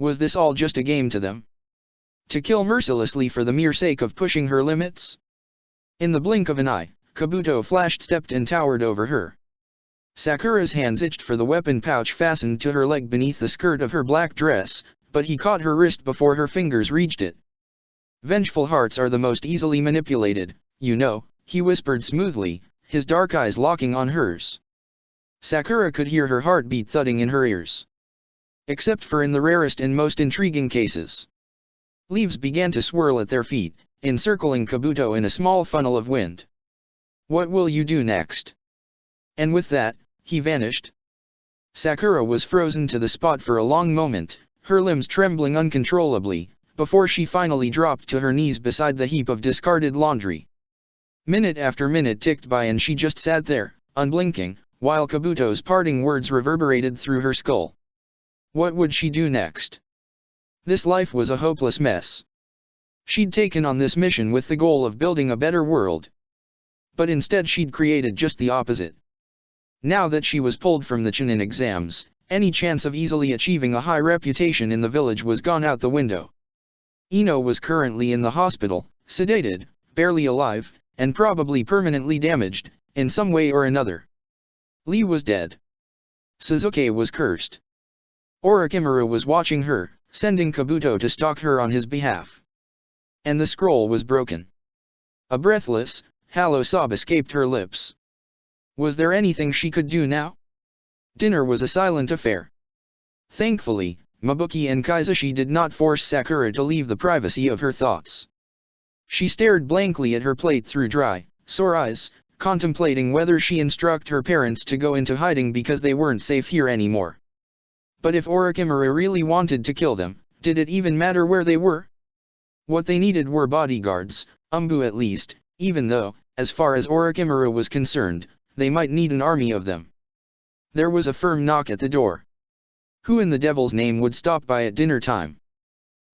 Was this all just a game to them? To kill mercilessly for the mere sake of pushing her limits? In the blink of an eye, Kabuto stepped and towered over her. Sakura's hands itched for the weapon pouch fastened to her leg beneath the skirt of her black dress, but he caught her wrist before her fingers reached it. Vengeful hearts are the most easily manipulated, you know, he whispered smoothly, his dark eyes locking on hers. Sakura could hear her heartbeat thudding in her ears. Except for in the rarest and most intriguing cases. Leaves began to swirl at their feet, encircling Kabuto in a small funnel of wind. What will you do next? And with that, he vanished. Sakura was frozen to the spot for a long moment, her limbs trembling uncontrollably, before she finally dropped to her knees beside the heap of discarded laundry. Minute after minute ticked by and she just sat there, unblinking, while Kabuto's parting words reverberated through her skull. What would she do next? This life was a hopeless mess. She'd taken on this mission with the goal of building a better world. But instead she'd created just the opposite. Now that she was pulled from the Chunin exams, any chance of easily achieving a high reputation in the village was gone out the window. Ino was currently in the hospital, sedated, barely alive, and probably permanently damaged, in some way or another. Lee was dead. Suzuki was cursed. Orochimaru was watching her, sending Kabuto to stalk her on his behalf. And the scroll was broken. A breathless, hollow sob escaped her lips. Was there anything she could do now? Dinner was a silent affair. Thankfully, Mabuki and Kaizashi did not force Sakura to leave the privacy of her thoughts. She stared blankly at her plate through dry, sore eyes, contemplating whether she instruct her parents to go into hiding because they weren't safe here anymore. But if Orochimaru really wanted to kill them, did it even matter where they were? What they needed were bodyguards, Umbu at least, even though, as far as Orochimaru was concerned, they might need an army of them. There was a firm knock at the door. Who in the devil's name would stop by at dinner time?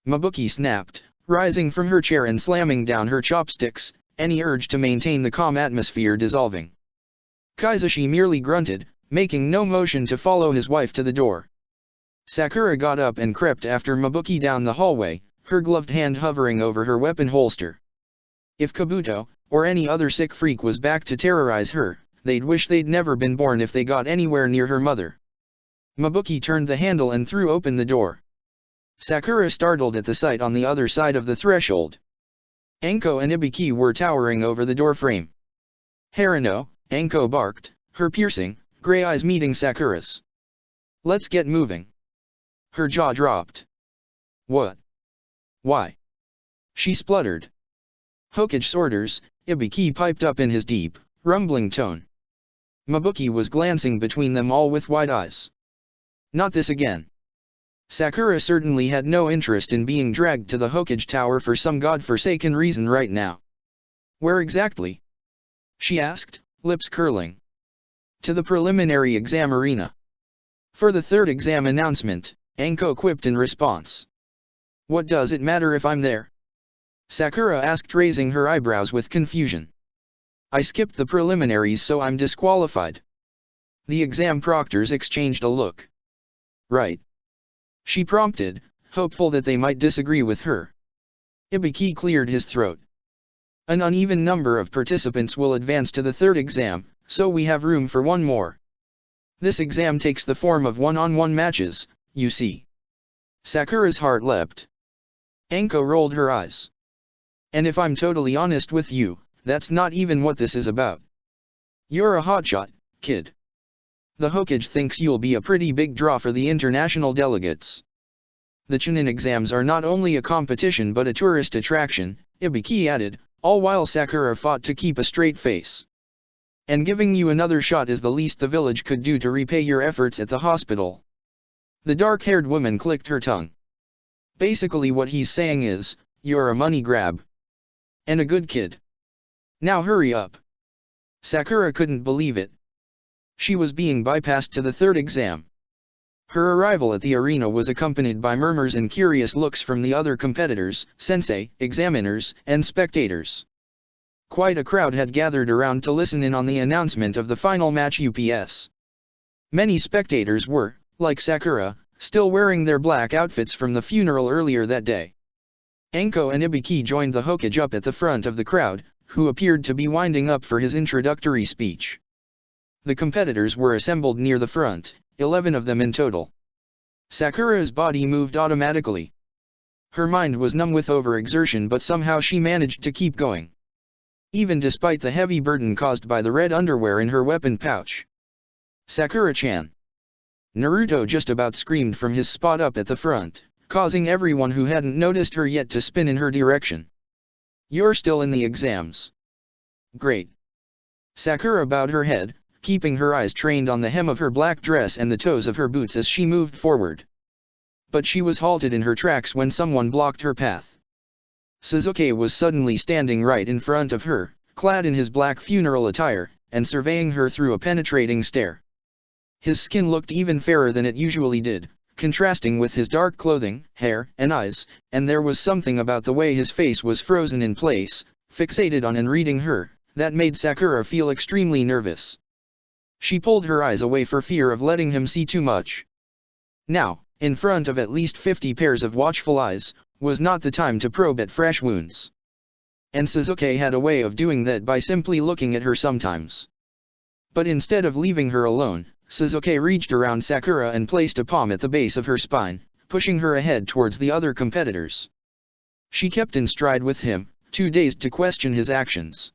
Mabuki snapped, rising from her chair and slamming down her chopsticks, any urge to maintain the calm atmosphere dissolving. Kaizashi merely grunted, making no motion to follow his wife to the door. Sakura got up and crept after Mabuki down the hallway, her gloved hand hovering over her weapon holster. If Kabuto, or any other sick freak was back to terrorize her, they'd wish they'd never been born if they got anywhere near her mother. Mabuki turned the handle and threw open the door. Sakura startled at the sight on the other side of the threshold. Anko and Ibiki were towering over the doorframe. Harano, Anko barked, her piercing, gray eyes meeting Sakura's. Let's get moving. Her jaw dropped. What? Why? She spluttered. Hokage's orders, Ibiki piped up in his deep, rumbling tone. Mabuki was glancing between them all with wide eyes. Not this again. Sakura certainly had no interest in being dragged to the Hokage Tower for some godforsaken reason right now. Where exactly? She asked, lips curling. To the preliminary exam arena. For the third exam announcement, Anko quipped in response. What does it matter if I'm there? Sakura asked, raising her eyebrows with confusion. I skipped the preliminaries, so I'm disqualified. The exam proctors exchanged a look. Right. She prompted, hopeful that they might disagree with her. Ibiki cleared his throat. An uneven number of participants will advance to the third exam, so we have room for one more. This exam takes the form of one-on-one matches, you see. Sakura's heart leapt. Anko rolled her eyes. And if I'm totally honest with you, that's not even what this is about. You're a hotshot, kid. The Hokage thinks you'll be a pretty big draw for the international delegates. The Chunin exams are not only a competition but a tourist attraction, Ibiki added, all while Sakura fought to keep a straight face. And giving you another shot is the least the village could do to repay your efforts at the hospital. The dark-haired woman clicked her tongue. Basically what he's saying is, you're a money grab. And a good kid. Now hurry up. Sakura couldn't believe it. She was being bypassed to the third exam. Her arrival at the arena was accompanied by murmurs and curious looks from the other competitors, sensei, examiners, and spectators. Quite a crowd had gathered around to listen in on the announcement of the final match UPS. Many spectators were, like Sakura, still wearing their black outfits from the funeral earlier that day. Anko and Ibiki joined the Hokage up at the front of the crowd, who appeared to be winding up for his introductory speech. The competitors were assembled near the front, 11 of them in total. Sakura's body moved automatically. Her mind was numb with overexertion, but somehow she managed to keep going. Even despite the heavy burden caused by the red underwear in her weapon pouch. Sakura-chan! Naruto just about screamed from his spot up at the front, causing everyone who hadn't noticed her yet to spin in her direction. You're still in the exams. Great. Sakura bowed her head, keeping her eyes trained on the hem of her black dress and the toes of her boots as she moved forward. But she was halted in her tracks when someone blocked her path. Sasuke was suddenly standing right in front of her, clad in his black funeral attire, and surveying her through a penetrating stare. His skin looked even fairer than it usually did, contrasting with his dark clothing, hair, and eyes, and there was something about the way his face was frozen in place, fixated on and reading her, that made Sakura feel extremely nervous. She pulled her eyes away for fear of letting him see too much. Now, in front of at least 50 pairs of watchful eyes, was not the time to probe at fresh wounds. And Sasuke had a way of doing that by simply looking at her sometimes. But instead of leaving her alone, Sasuke reached around Sakura and placed a palm at the base of her spine, pushing her ahead towards the other competitors. She kept in stride with him, too dazed to question his actions.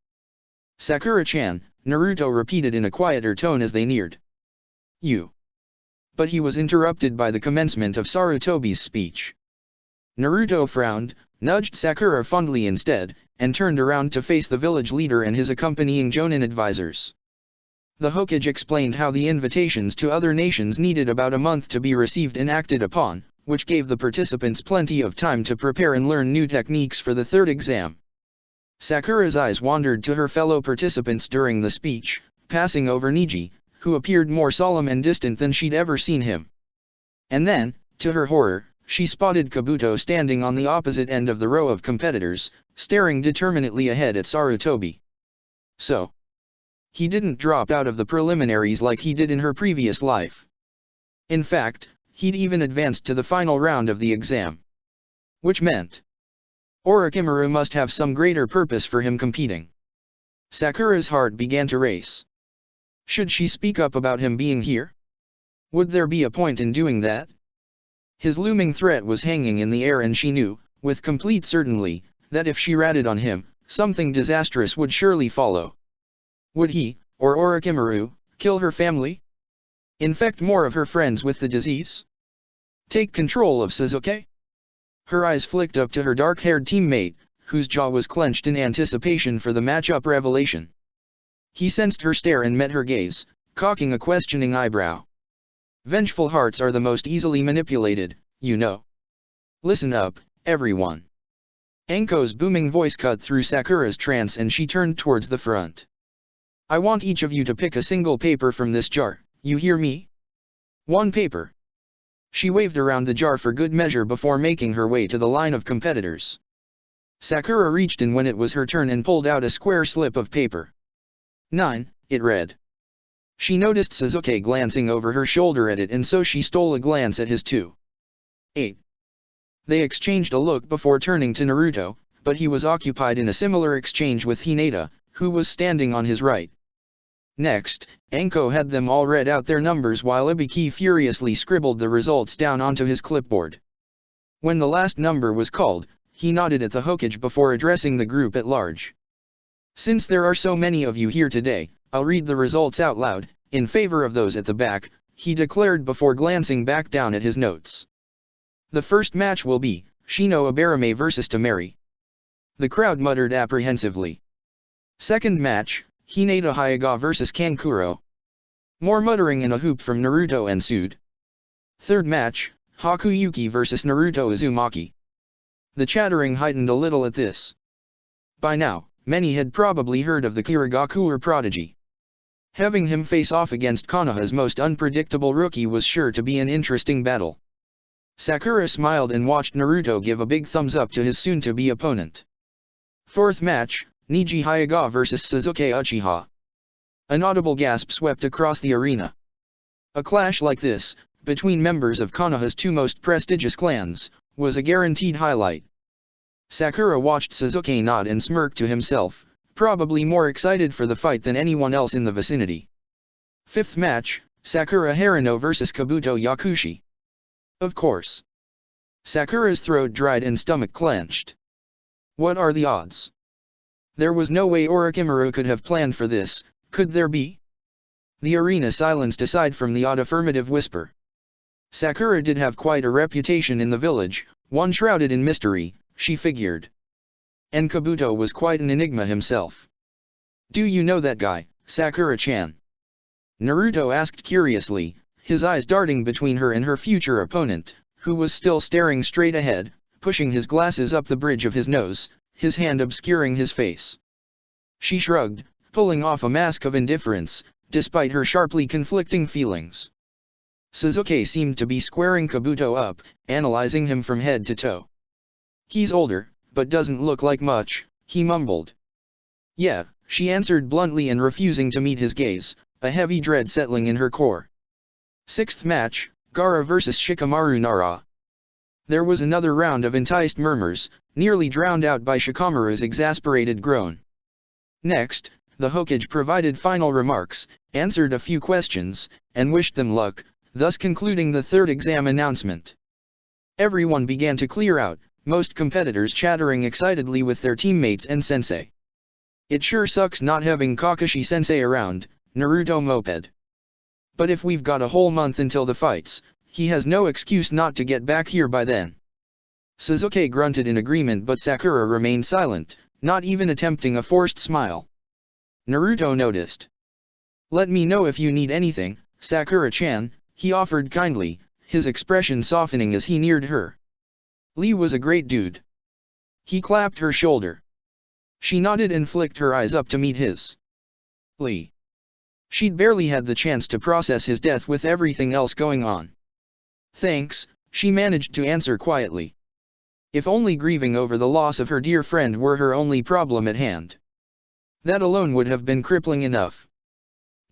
Sakura-chan, Naruto repeated in a quieter tone as they neared. You. But he was interrupted by the commencement of Sarutobi's speech. Naruto frowned, nudged Sakura fondly instead, and turned around to face the village leader and his accompanying Jonin advisors. The Hokage explained how the invitations to other nations needed about a month to be received and acted upon, which gave the participants plenty of time to prepare and learn new techniques for the third exam. Sakura's eyes wandered to her fellow participants during the speech, passing over Neji, who appeared more solemn and distant than she'd ever seen him. And then, to her horror, she spotted Kabuto standing on the opposite end of the row of competitors, staring determinedly ahead at Sarutobi. So, he didn't drop out of the preliminaries like he did in her previous life. In fact, he'd even advanced to the final round of the exam. Which meant Orochimaru must have some greater purpose for him competing. Sakura's heart began to race. Should she speak up about him being here? Would there be a point in doing that? His looming threat was hanging in the air, and she knew, with complete certainty, that if she ratted on him, something disastrous would surely follow. Would he, or Orochimaru, kill her family? Infect more of her friends with the disease? Take control of Sasuke? Her eyes flicked up to her dark-haired teammate, whose jaw was clenched in anticipation for the matchup revelation. He sensed her stare and met her gaze, cocking a questioning eyebrow. Vengeful hearts are the most easily manipulated, you know. Listen up, everyone. Anko's booming voice cut through Sakura's trance and she turned towards the front. I want each of you to pick a single paper from this jar, you hear me? One paper. She waved around the jar for good measure before making her way to the line of competitors. Sakura reached in when it was her turn and pulled out a square slip of paper. 9, it read. She noticed Sasuke glancing over her shoulder at it, and so she stole a glance at his too. 8. They exchanged a look before turning to Naruto, but he was occupied in a similar exchange with Hinata, who was standing on his right. Next, Anko had them all read out their numbers while Ibiki furiously scribbled the results down onto his clipboard. When the last number was called, he nodded at the Hokage before addressing the group at large. Since there are so many of you here today, I'll read the results out loud, in favor of those at the back, he declared before glancing back down at his notes. The first match will be Shino Abarame vs Temari. The crowd muttered apprehensively. Second match, Hinata Hyuga vs Kankuro. More muttering and a hoop from Naruto ensued. Third match, Hakuyuki vs Naruto Uzumaki. The chattering heightened a little at this. By now, many had probably heard of the Kirigakure prodigy. Having him face off against Konoha's most unpredictable rookie was sure to be an interesting battle. Sakura smiled and watched Naruto give a big thumbs up to his soon-to-be opponent. Fourth match, Neji Hyuga vs Sasuke Uchiha. An audible gasp swept across the arena. A clash like this, between members of Konoha's two most prestigious clans, was a guaranteed highlight. Sakura watched Sasuke nod and smirk to himself, probably more excited for the fight than anyone else in the vicinity. Fifth match, Sakura Haruno vs Kabuto Yakushi. Of course. Sakura's throat dried and stomach clenched. What are the odds? There was no way Orochimaru could have planned for this, could there be? The arena silenced aside from the odd affirmative whisper. Sakura did have quite a reputation in the village, one shrouded in mystery, she figured. And Kabuto was quite an enigma himself. Do you know that guy, Sakura-chan? Naruto asked curiously, his eyes darting between her and her future opponent, who was still staring straight ahead, pushing his glasses up the bridge of his nose, his hand obscuring his face. She shrugged, pulling off a mask of indifference, despite her sharply conflicting feelings. Sasuke seemed to be squaring Kabuto up, analyzing him from head to toe. He's older, but doesn't look like much, he mumbled. Yeah, she answered bluntly and refusing to meet his gaze, a heavy dread settling in her core. Sixth match, Gaara vs Shikamaru Nara. There was another round of enticed murmurs, nearly drowned out by Shikamaru's exasperated groan. Next, the Hokage provided final remarks, answered a few questions, and wished them luck, thus concluding the third exam announcement. Everyone began to clear out, most competitors chattering excitedly with their teammates and sensei. It sure sucks not having Kakashi-sensei around, Naruto moped. But if we've got a whole month until the fights, he has no excuse not to get back here by then. Sasuke grunted in agreement, but Sakura remained silent, not even attempting a forced smile. Naruto noticed. Let me know if you need anything, Sakura-chan, he offered kindly, his expression softening as he neared her. Lee was a great dude. He clapped her shoulder. She nodded and flicked her eyes up to meet his. Lee. She'd barely had the chance to process his death with everything else going on. Thanks, she managed to answer quietly. If only grieving over the loss of her dear friend were her only problem at hand. That alone would have been crippling enough.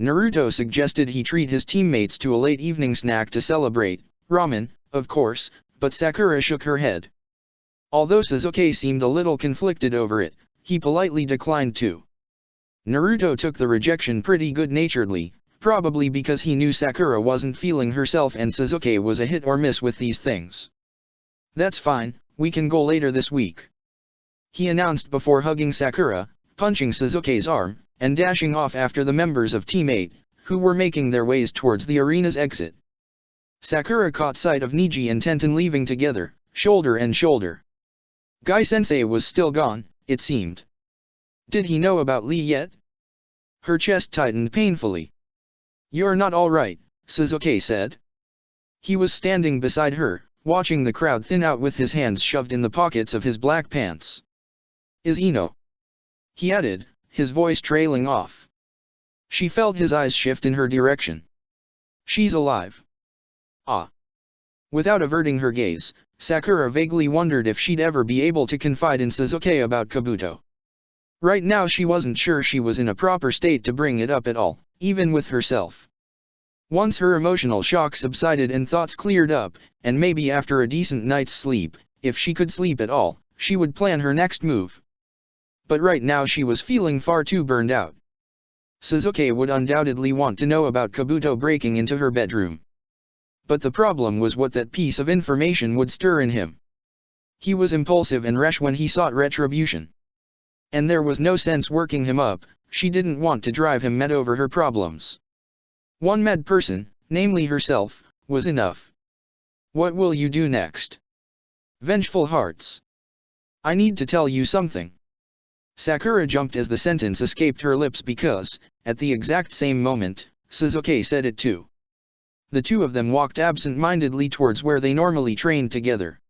Naruto suggested he treat his teammates to a late evening snack to celebrate, ramen, of course, but Sakura shook her head. Although Sasuke seemed a little conflicted over it, he politely declined too. Naruto took the rejection pretty good-naturedly, probably because he knew Sakura wasn't feeling herself and Sasuke was a hit or miss with these things. That's fine, we can go later this week. He announced before hugging Sakura, punching Sasuke's arm, and dashing off after the members of Team 8, who were making their ways towards the arena's exit. Sakura caught sight of Neji and Tenten leaving together, shoulder and shoulder. Guy-sensei was still gone, it seemed. Did he know about Lee yet? Her chest tightened painfully. You're not all right, Sasuke said. He was standing beside her, watching the crowd thin out with his hands shoved in the pockets of his black pants. Is Ino? He added, his voice trailing off. She felt his eyes shift in her direction. She's alive. Ah. Without averting her gaze, Sakura vaguely wondered if she'd ever be able to confide in Sasuke about Kabuto. Right now she wasn't sure she was in a proper state to bring it up at all, even with herself. Once her emotional shock subsided and thoughts cleared up, and maybe after a decent night's sleep, if she could sleep at all, she would plan her next move. But right now she was feeling far too burned out. Sasuke would undoubtedly want to know about Kabuto breaking into her bedroom. But the problem was what that piece of information would stir in him. He was impulsive and rash when he sought retribution. And there was no sense working him up, she didn't want to drive him mad over her problems. One mad person, namely herself, was enough. What will you do next? Vengeful hearts. I need to tell you something. Sakura jumped as the sentence escaped her lips because, at the exact same moment, Sasuke said it too. The two of them walked absent-mindedly towards where they normally trained together.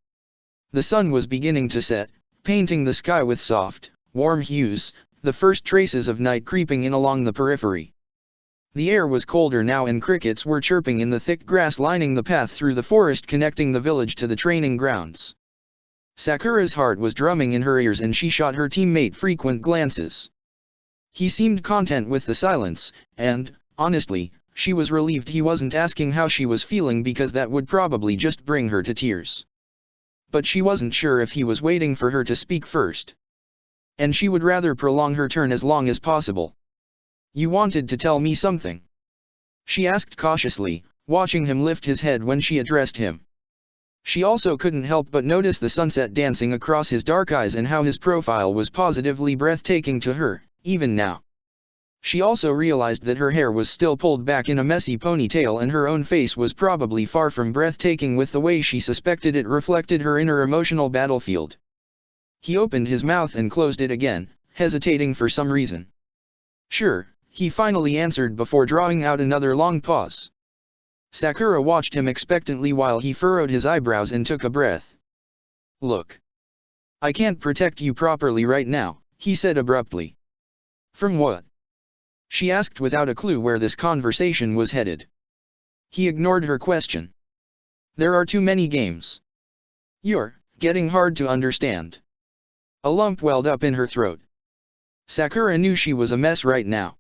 The sun was beginning to set, painting the sky with soft, warm hues, the first traces of night creeping in along the periphery. The air was colder now and crickets were chirping in the thick grass lining the path through the forest connecting the village to the training grounds. Sakura's heart was drumming in her ears and she shot her teammate frequent glances. He seemed content with the silence, and, honestly, she was relieved he wasn't asking how she was feeling because that would probably just bring her to tears. But she wasn't sure if he was waiting for her to speak first. And she would rather prolong her turn as long as possible. "You wanted to tell me something?" she asked cautiously, watching him lift his head when she addressed him. She also couldn't help but notice the sunset dancing across his dark eyes and how his profile was positively breathtaking to her, even now. She also realized that her hair was still pulled back in a messy ponytail and her own face was probably far from breathtaking with the way she suspected it reflected her inner emotional battlefield. He opened his mouth and closed it again, hesitating for some reason. "Sure," he finally answered before drawing out another long pause. Sakura watched him expectantly while he furrowed his eyebrows and took a breath. "Look. I can't protect you properly right now," he said abruptly. "From what?" she asked without a clue where this conversation was headed. He ignored her question. "There are too many games. You're getting hard to understand." A lump welled up in her throat. Sakura knew she was a mess right now.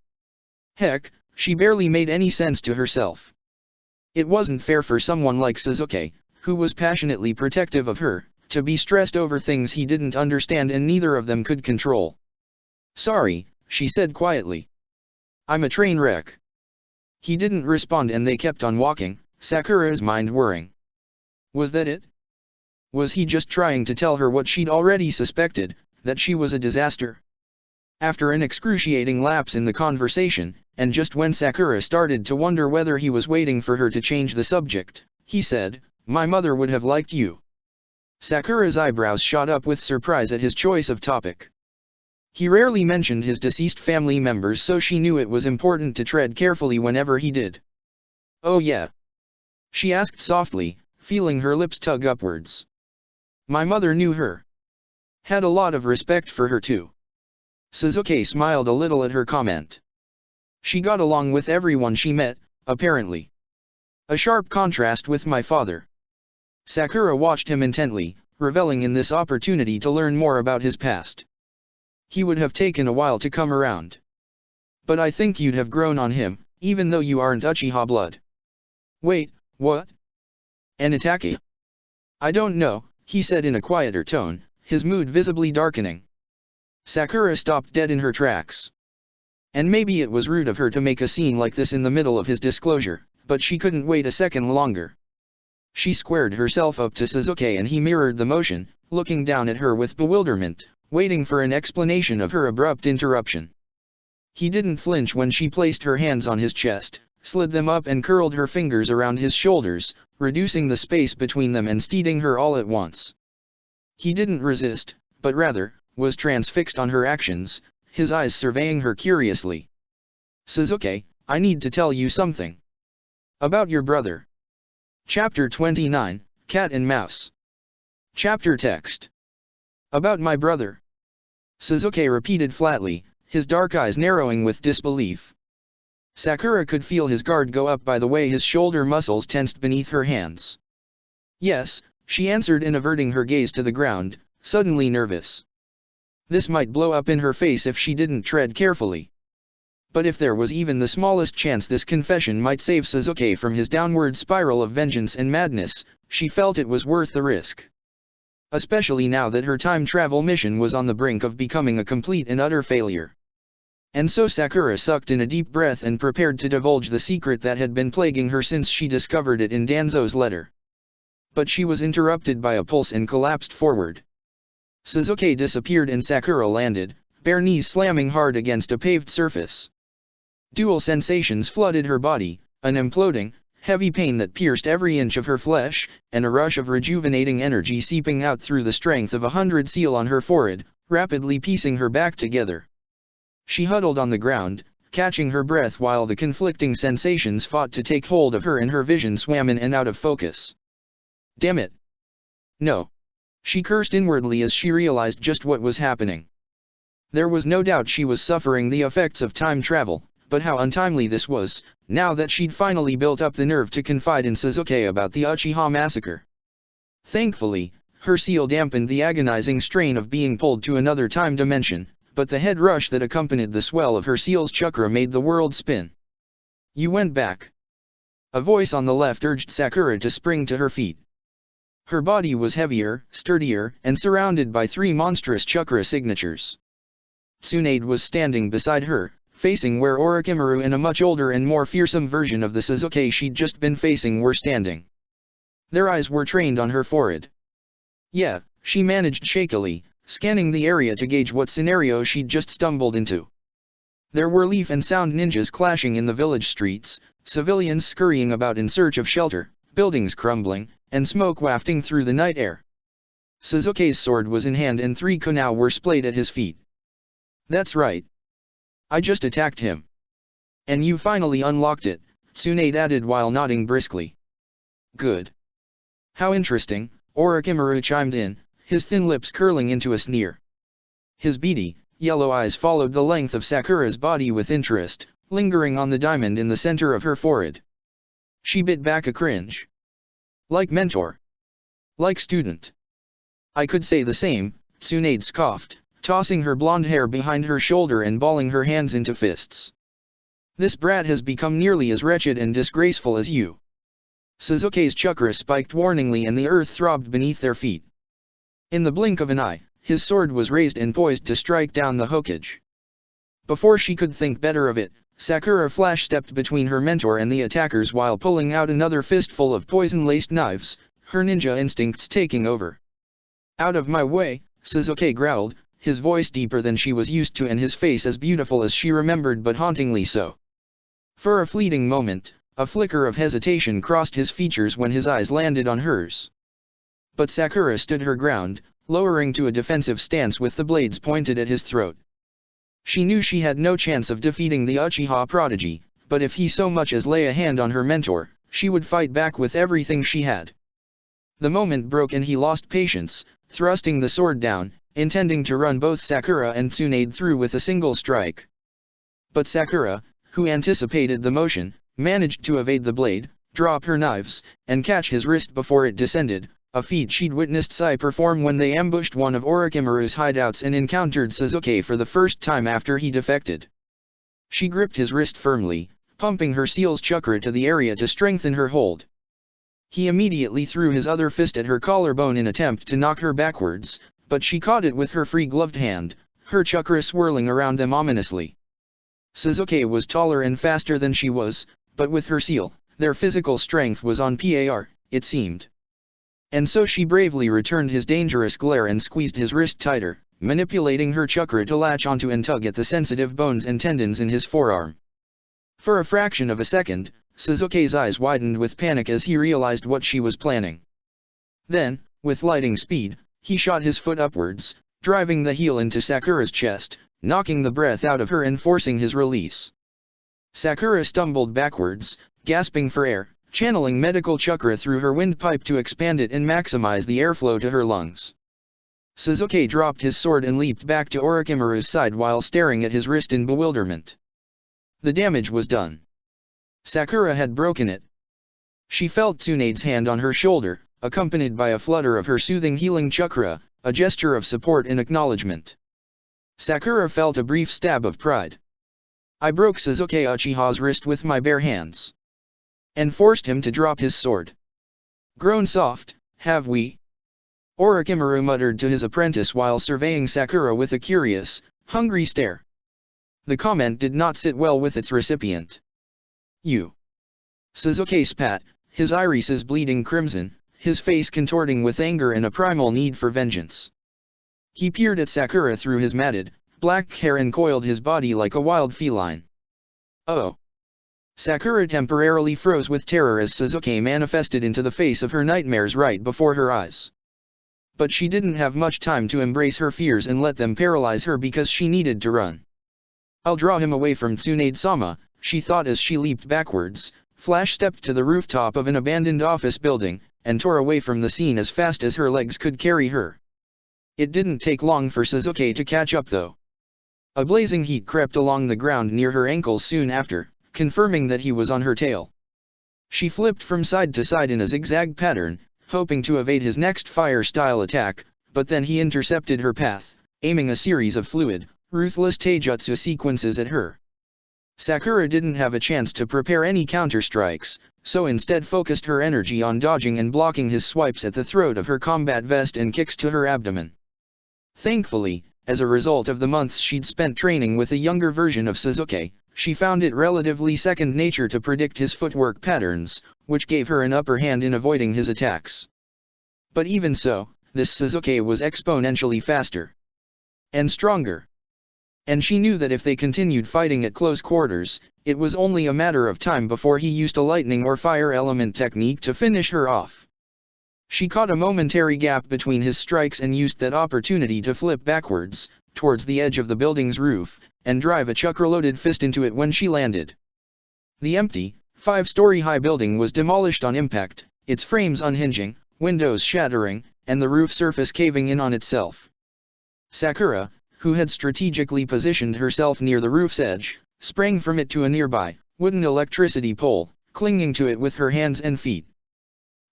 Heck, she barely made any sense to herself. It wasn't fair for someone like Sasuke, who was passionately protective of her, to be stressed over things he didn't understand and neither of them could control. "Sorry," she said quietly. "I'm a train wreck." He didn't respond and they kept on walking, Sakura's mind whirring. Was that it? Was he just trying to tell her what she'd already suspected, that she was a disaster? After an excruciating lapse in the conversation, and just when Sakura started to wonder whether he was waiting for her to change the subject, he said, "My mother would have liked you." Sakura's eyebrows shot up with surprise at his choice of topic. He rarely mentioned his deceased family members, so she knew it was important to tread carefully whenever he did. "Oh yeah?" she asked softly, feeling her lips tug upwards. "My mother knew her. Had a lot of respect for her too." Sasuke smiled a little at her comment. "She got along with everyone she met, apparently. A sharp contrast with my father." Sakura watched him intently, reveling in this opportunity to learn more about his past. "He would have taken a while to come around. But I think you'd have grown on him, even though you aren't Uchiha blood." "Wait, what? An Itachi?" "I don't know," he said in a quieter tone, his mood visibly darkening. Sakura stopped dead in her tracks. And maybe it was rude of her to make a scene like this in the middle of his disclosure, but she couldn't wait a second longer. She squared herself up to Sasuke and he mirrored the motion, looking down at her with bewilderment, waiting for an explanation of her abrupt interruption. He didn't flinch when she placed her hands on his chest, slid them up and curled her fingers around his shoulders, reducing the space between them and steadying her all at once. He didn't resist, but rather, was transfixed on her actions, his eyes surveying her curiously. "Sasuke, I need to tell you something. About your brother." Chapter 29, Cat and Mouse. Chapter text. "About my brother?" Sasuke repeated flatly, his dark eyes narrowing with disbelief. Sakura could feel his guard go up by the way his shoulder muscles tensed beneath her hands. "Yes," she answered, averting her gaze to the ground, suddenly nervous. This might blow up in her face if she didn't tread carefully. But if there was even the smallest chance this confession might save Sasuke from his downward spiral of vengeance and madness, she felt it was worth the risk. Especially now that her time travel mission was on the brink of becoming a complete and utter failure. And so Sakura sucked in a deep breath and prepared to divulge the secret that had been plaguing her since she discovered it in Danzo's letter. But she was interrupted by a pulse and collapsed forward. Sasuke disappeared and Sakura landed, bare knees slamming hard against a paved surface. Dual sensations flooded her body, an imploding, heavy pain that pierced every inch of her flesh, and a rush of rejuvenating energy seeping out through the strength of 100 seal on her forehead, rapidly piecing her back together. She huddled on the ground, catching her breath while the conflicting sensations fought to take hold of her and her vision swam in and out of focus. Damn it! No! She cursed inwardly as she realized just what was happening. There was no doubt she was suffering the effects of time travel, but how untimely this was, now that she'd finally built up the nerve to confide in Sasuke about the Uchiha massacre. Thankfully, her seal dampened the agonizing strain of being pulled to another time dimension, but the head rush that accompanied the swell of her seal's chakra made the world spin. "You went back." A voice on the left urged Sakura to spring to her feet. Her body was heavier, sturdier, and surrounded by 3 monstrous chakra signatures. Tsunade was standing beside her, facing where Orochimaru and a much older and more fearsome version of the Sasuke she'd just been facing were standing. Their eyes were trained on her forehead. "Yeah," she managed shakily, scanning the area to gauge what scenario she'd just stumbled into. There were leaf and sound ninjas clashing in the village streets, civilians scurrying about in search of shelter, buildings crumbling, and smoke wafting through the night air. Sasuke's sword was in hand and 3 kunai were splayed at his feet. "That's right. I just attacked him." "And you finally unlocked it," Tsunade added while nodding briskly. "Good. How interesting," Orochimaru chimed in, his thin lips curling into a sneer. His beady, yellow eyes followed the length of Sakura's body with interest, lingering on the diamond in the center of her forehead. She bit back a cringe. "Like mentor. Like student. I could say the same," Tsunade scoffed, tossing her blonde hair behind her shoulder and balling her hands into fists. "This brat has become nearly as wretched and disgraceful as you." Sasuke's chakra spiked warningly and the earth throbbed beneath their feet. In the blink of an eye, his sword was raised and poised to strike down the Hokage. Before she could think better of it, Sakura flash-stepped between her mentor and the attackers while pulling out another fistful of poison-laced knives, her ninja instincts taking over. "Out of my way," Sasuke growled, his voice deeper than she was used to and his face as beautiful as she remembered but hauntingly so. For a fleeting moment, a flicker of hesitation crossed his features when his eyes landed on hers. But Sakura stood her ground, lowering to a defensive stance with the blades pointed at his throat. She knew she had no chance of defeating the Uchiha prodigy, but if he so much as lay a hand on her mentor, she would fight back with everything she had. The moment broke and he lost patience, thrusting the sword down, intending to run both Sakura and Tsunade through with a single strike. But Sakura, who anticipated the motion, managed to evade the blade, drop her knives, and catch his wrist before it descended, a feat she'd witnessed Sai perform when they ambushed one of Orochimaru's hideouts and encountered Sasuke for the first time after he defected. She gripped his wrist firmly, pumping her seal's chakra to the area to strengthen her hold. He immediately threw his other fist at her collarbone in attempt to knock her backwards, but she caught it with her free-gloved hand, her chakra swirling around them ominously. Sasuke was taller and faster than she was, but with her seal, their physical strength was on par, it seemed. And so she bravely returned his dangerous glare and squeezed his wrist tighter, manipulating her chakra to latch onto and tug at the sensitive bones and tendons in his forearm. For a fraction of a second, Sasuke's eyes widened with panic as he realized what she was planning. Then, with lightning speed, he shot his foot upwards, driving the heel into Sakura's chest, knocking the breath out of her and forcing his release. Sakura stumbled backwards, gasping for air, channeling medical chakra through her windpipe to expand it and maximize the airflow to her lungs. Sasuke dropped his sword and leaped back to Orochimaru's side while staring at his wrist in bewilderment. The damage was done. Sakura had broken it. She felt Tsunade's hand on her shoulder, accompanied by a flutter of her soothing healing chakra, a gesture of support and acknowledgement. Sakura felt a brief stab of pride. "I broke Sasuke Uchiha's wrist with my bare hands. And forced him to drop his sword. Grown soft, have we?" Orochimaru muttered to his apprentice while surveying Sakura with a curious, hungry stare. The comment did not sit well with its recipient. "You." Sasuke spat, his irises bleeding crimson, his face contorting with anger and a primal need for vengeance. He peered at Sakura through his matted, black hair and coiled his body like a wild feline. "Oh." Sakura temporarily froze with terror as Sasuke manifested into the face of her nightmares right before her eyes. But she didn't have much time to embrace her fears and let them paralyze her because she needed to run. "I'll draw him away from Tsunade-sama," she thought as she leaped backwards, flash-stepped to the rooftop of an abandoned office building, and tore away from the scene as fast as her legs could carry her. It didn't take long for Sasuke to catch up though. A blazing heat crept along the ground near her ankles soon after, confirming that he was on her tail. She flipped from side to side in a zigzag pattern, hoping to evade his next fire-style attack, but then he intercepted her path, aiming a series of fluid, ruthless taijutsu sequences at her. Sakura didn't have a chance to prepare any counter-strikes, so instead focused her energy on dodging and blocking his swipes at the throat of her combat vest and kicks to her abdomen. Thankfully, as a result of the months she'd spent training with a younger version of Sasuke, she found it relatively second nature to predict his footwork patterns, which gave her an upper hand in avoiding his attacks. But even so, this Sasuke was exponentially faster and stronger. And she knew that if they continued fighting at close quarters, it was only a matter of time before he used a lightning or fire element technique to finish her off. She caught a momentary gap between his strikes and used that opportunity to flip backwards, towards the edge of the building's roof, and drive a chakra-loaded fist into it when she landed. The empty, 5-story-high building was demolished on impact, its frames unhinging, windows shattering, and the roof surface caving in on itself. Sakura, who had strategically positioned herself near the roof's edge, sprang from it to a nearby, wooden electricity pole, clinging to it with her hands and feet.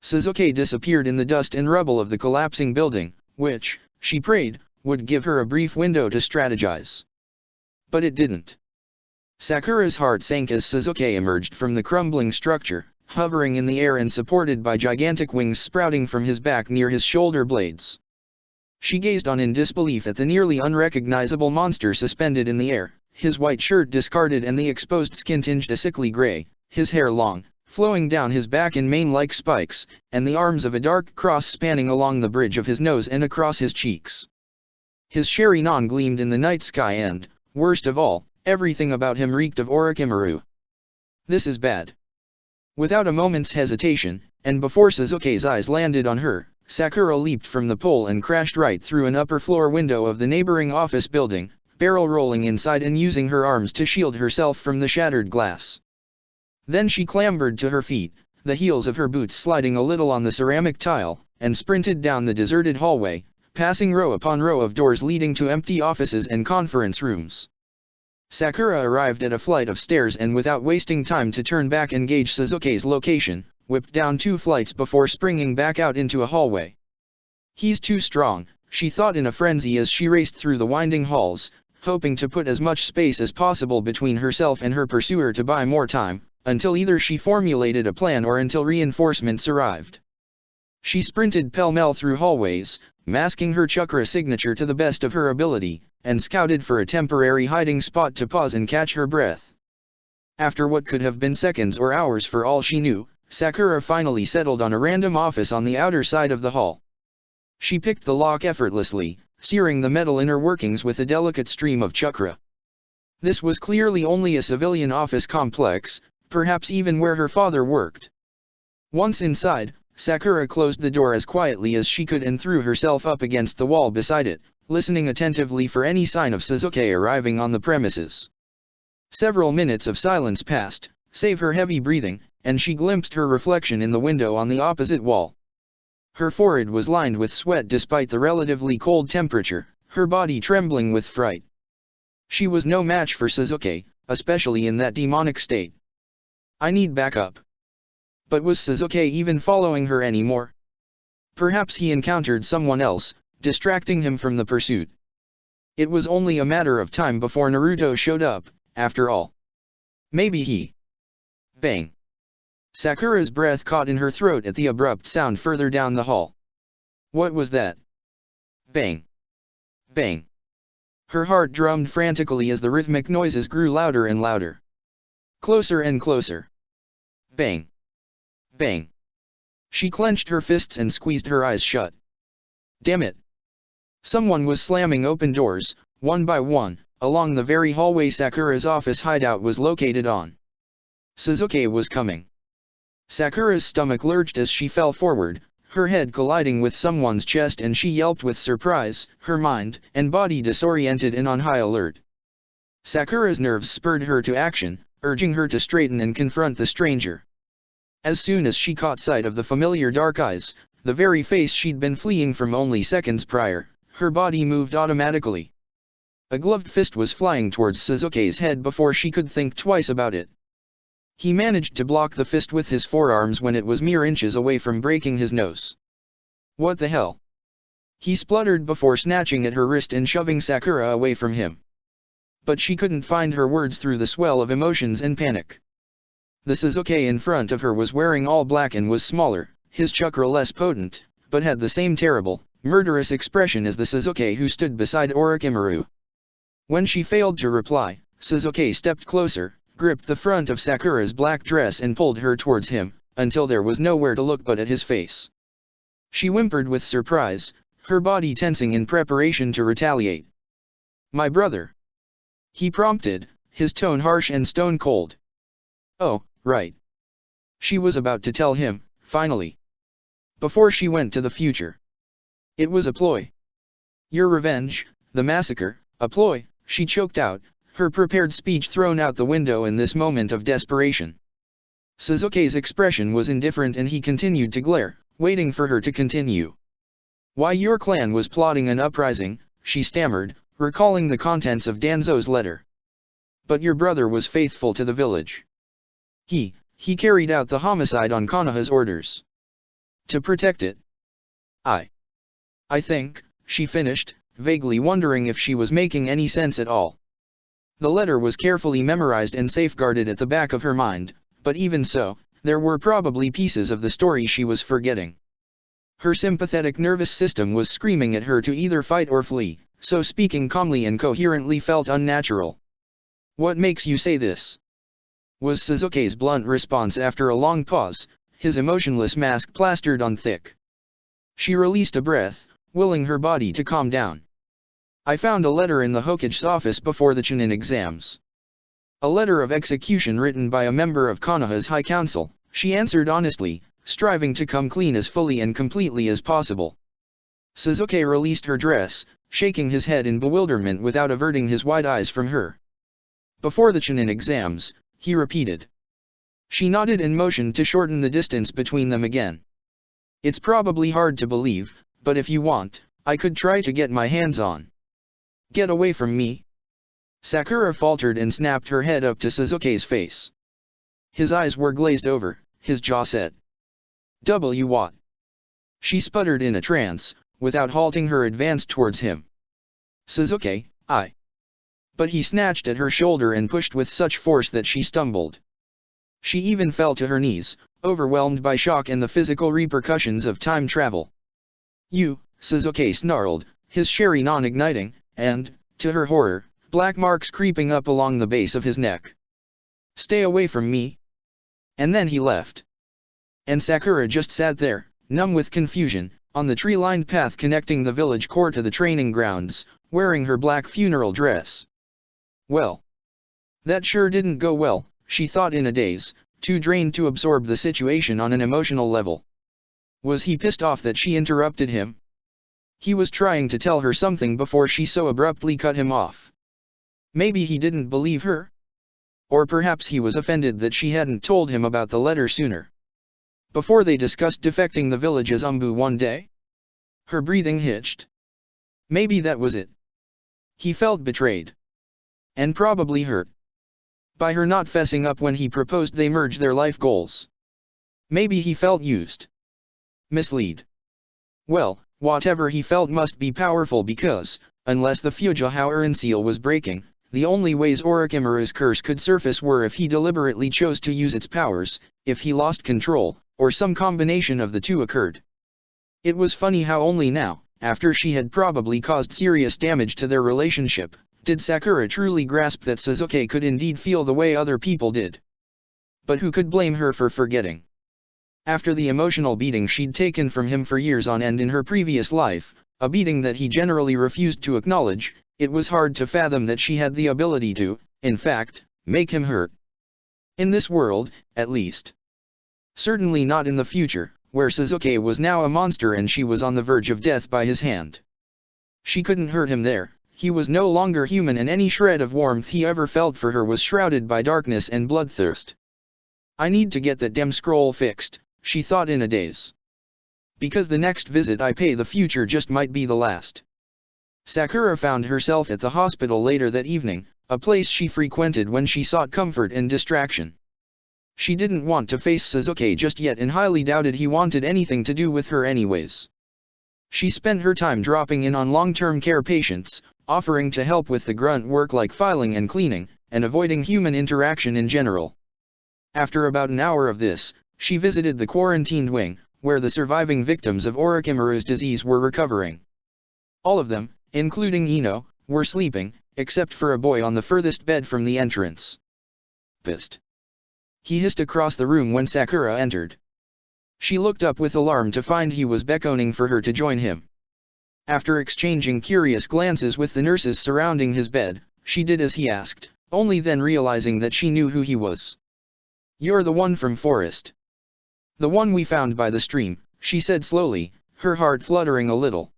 Sasuke disappeared in the dust and rubble of the collapsing building, which, she prayed, would give her a brief window to strategize. But it didn't. Sakura's heart sank as Sasuke emerged from the crumbling structure, hovering in the air and supported by gigantic wings sprouting from his back near his shoulder blades. She gazed on in disbelief at the nearly unrecognizable monster suspended in the air, his white shirt discarded and the exposed skin tinged a sickly gray, his hair long, flowing down his back in mane-like spikes, and the arms of a dark cross spanning along the bridge of his nose and across his cheeks. His Sharingan gleamed in the night sky and, worst of all, everything about him reeked of Orochimaru. This is bad. Without a moment's hesitation, and before Sasuke's eyes landed on her, Sakura leaped from the pole and crashed right through an upper-floor window of the neighboring office building, barrel rolling inside and using her arms to shield herself from the shattered glass. Then she clambered to her feet, the heels of her boots sliding a little on the ceramic tile, and sprinted down the deserted hallway, passing row upon row of doors leading to empty offices and conference rooms. Sakura arrived at a flight of stairs and without wasting time to turn back and gauge Sasuke's location, whipped down 2 flights before springing back out into a hallway. He's too strong, she thought in a frenzy as she raced through the winding halls, hoping to put as much space as possible between herself and her pursuer to buy more time, until either she formulated a plan or until reinforcements arrived. She sprinted pell-mell through hallways, masking her chakra signature to the best of her ability, and scouted for a temporary hiding spot to pause and catch her breath. After what could have been seconds or hours for all she knew, Sakura finally settled on a random office on the outer side of the hall. She picked the lock effortlessly, searing the metal inner workings with a delicate stream of chakra. This was clearly only a civilian office complex, perhaps even where her father worked. Once inside, Sakura closed the door as quietly as she could and threw herself up against the wall beside it, listening attentively for any sign of Sasuke arriving on the premises. Several minutes of silence passed, save her heavy breathing, and she glimpsed her reflection in the window on the opposite wall. Her forehead was lined with sweat despite the relatively cold temperature, her body trembling with fright. She was no match for Sasuke, especially in that demonic state. I need backup. But was Sasuke even following her anymore? Perhaps he encountered someone else, distracting him from the pursuit. It was only a matter of time before Naruto showed up, after all. Maybe he... Bang. Sakura's breath caught in her throat at the abrupt sound further down the hall. What was that? Bang. Bang. Her heart drummed frantically as the rhythmic noises grew louder and louder. Closer and closer. Bang. Bang. She clenched her fists and squeezed her eyes shut. Damn it. Someone was slamming open doors, one by one, along the very hallway Sakura's office hideout was located on. Sasuke was coming. Sakura's stomach lurched as she fell forward, her head colliding with someone's chest, and she yelped with surprise, her mind and body disoriented and on high alert. Sakura's nerves spurred her to action, urging her to straighten and confront the stranger. As soon as she caught sight of the familiar dark eyes, the very face she'd been fleeing from only seconds prior, her body moved automatically. A gloved fist was flying towards Suzuki's head before she could think twice about it. He managed to block the fist with his forearms when it was mere inches away from breaking his nose. What the hell? He spluttered before snatching at her wrist and shoving Sakura away from him. But she couldn't find her words through the swell of emotions and panic. The Suzuki in front of her was wearing all black and was smaller, his chakra less potent, but had the same terrible, murderous expression as the Suzuki who stood beside Orochimaru. When she failed to reply, Suzuki stepped closer, gripped the front of Sakura's black dress and pulled her towards him, until there was nowhere to look but at his face. She whimpered with surprise, her body tensing in preparation to retaliate. "My brother," he prompted, his tone harsh and stone-cold. "Oh, right." She was about to tell him, finally. Before she went to the future. It was a ploy. "Your revenge, the massacre, a ploy," she choked out, her prepared speech thrown out the window in this moment of desperation. Suzuki's expression was indifferent and he continued to glare, waiting for her to continue. "Why, your clan was plotting an uprising," she stammered, recalling the contents of Danzo's letter. "But your brother was faithful to the village. He carried out the homicide on Konoha's orders. To protect it. I think," she finished, vaguely wondering if she was making any sense at all. The letter was carefully memorized and safeguarded at the back of her mind, but even so, there were probably pieces of the story she was forgetting. Her sympathetic nervous system was screaming at her to either fight or flee, so speaking calmly and coherently felt unnatural. "What makes you say this?" was Suzuki's blunt response after a long pause, his emotionless mask plastered on thick. She released a breath, willing her body to calm down. "I found a letter in the Hokage's office before the Chunin exams. A letter of execution written by a member of Konoha's High Council," she answered honestly, striving to come clean as fully and completely as possible. Suzuki released her dress, shaking his head in bewilderment without averting his wide eyes from her. "Before the Chunin exams," he repeated. She nodded and motioned to shorten the distance between them again. "It's probably hard to believe, but if you want, I could try to get my hands on." "Get away from me." Sakura faltered and snapped her head up to Suzuki's face. His eyes were glazed over, his jaw set. What?" She sputtered in a trance, without halting her advance towards him. "Suzuki, I." But he snatched at her shoulder and pushed with such force that she stumbled. She even fell to her knees, overwhelmed by shock and the physical repercussions of time travel. "You," Suzuki snarled, his Sharingan igniting, and, to her horror, black marks creeping up along the base of his neck. "Stay away from me." And then he left. And Sakura just sat there, numb with confusion, on the tree-lined path connecting the village core to the training grounds, wearing her black funeral dress. Well, that sure didn't go well, she thought in a daze, too drained to absorb the situation on an emotional level. Was he pissed off that she interrupted him? He was trying to tell her something before she so abruptly cut him off. Maybe he didn't believe her? Or perhaps he was offended that she hadn't told him about the letter sooner. Before they discussed defecting the village as Umbu one day? Her breathing hitched. Maybe that was it. He felt betrayed. And probably hurt. By her not fessing up when he proposed they merge their life goals. Maybe he felt used. Misled. Well, whatever he felt must be powerful because, unless the Fujiwara seal was breaking, the only ways Orochimaru's curse could surface were if he deliberately chose to use its powers, if he lost control, or some combination of the two occurred. It was funny how only now, after she had probably caused serious damage to their relationship, did Sakura truly grasp that Suzuki could indeed feel the way other people did. But who could blame her for forgetting? After the emotional beating she'd taken from him for years on end in her previous life, a beating that he generally refused to acknowledge, it was hard to fathom that she had the ability to, in fact, make him hurt. In this world, at least. Certainly not in the future, where Suzuki was now a monster and she was on the verge of death by his hand. She couldn't hurt him there, he was no longer human and any shred of warmth he ever felt for her was shrouded by darkness and bloodthirst. I need to get that damn scroll fixed, she thought in a daze. Because the next visit I pay the future just might be the last. Sakura found herself at the hospital later that evening, a place she frequented when she sought comfort and distraction. She didn't want to face Sasuke just yet and highly doubted he wanted anything to do with her anyways. She spent her time dropping in on long-term care patients, offering to help with the grunt work like filing and cleaning, and avoiding human interaction in general. After about an hour of this, she visited the quarantined wing, where the surviving victims of Orochimaru's disease were recovering. All of them, including Ino, were sleeping, except for a boy on the furthest bed from the entrance. Pissed. He hissed across the room when Sakura entered. She looked up with alarm to find he was beckoning for her to join him. After exchanging curious glances with the nurses surrounding his bed, she did as he asked, only then realizing that she knew who he was. "You're the one from Forest. The one we found by the stream," she said slowly, her heart fluttering a little.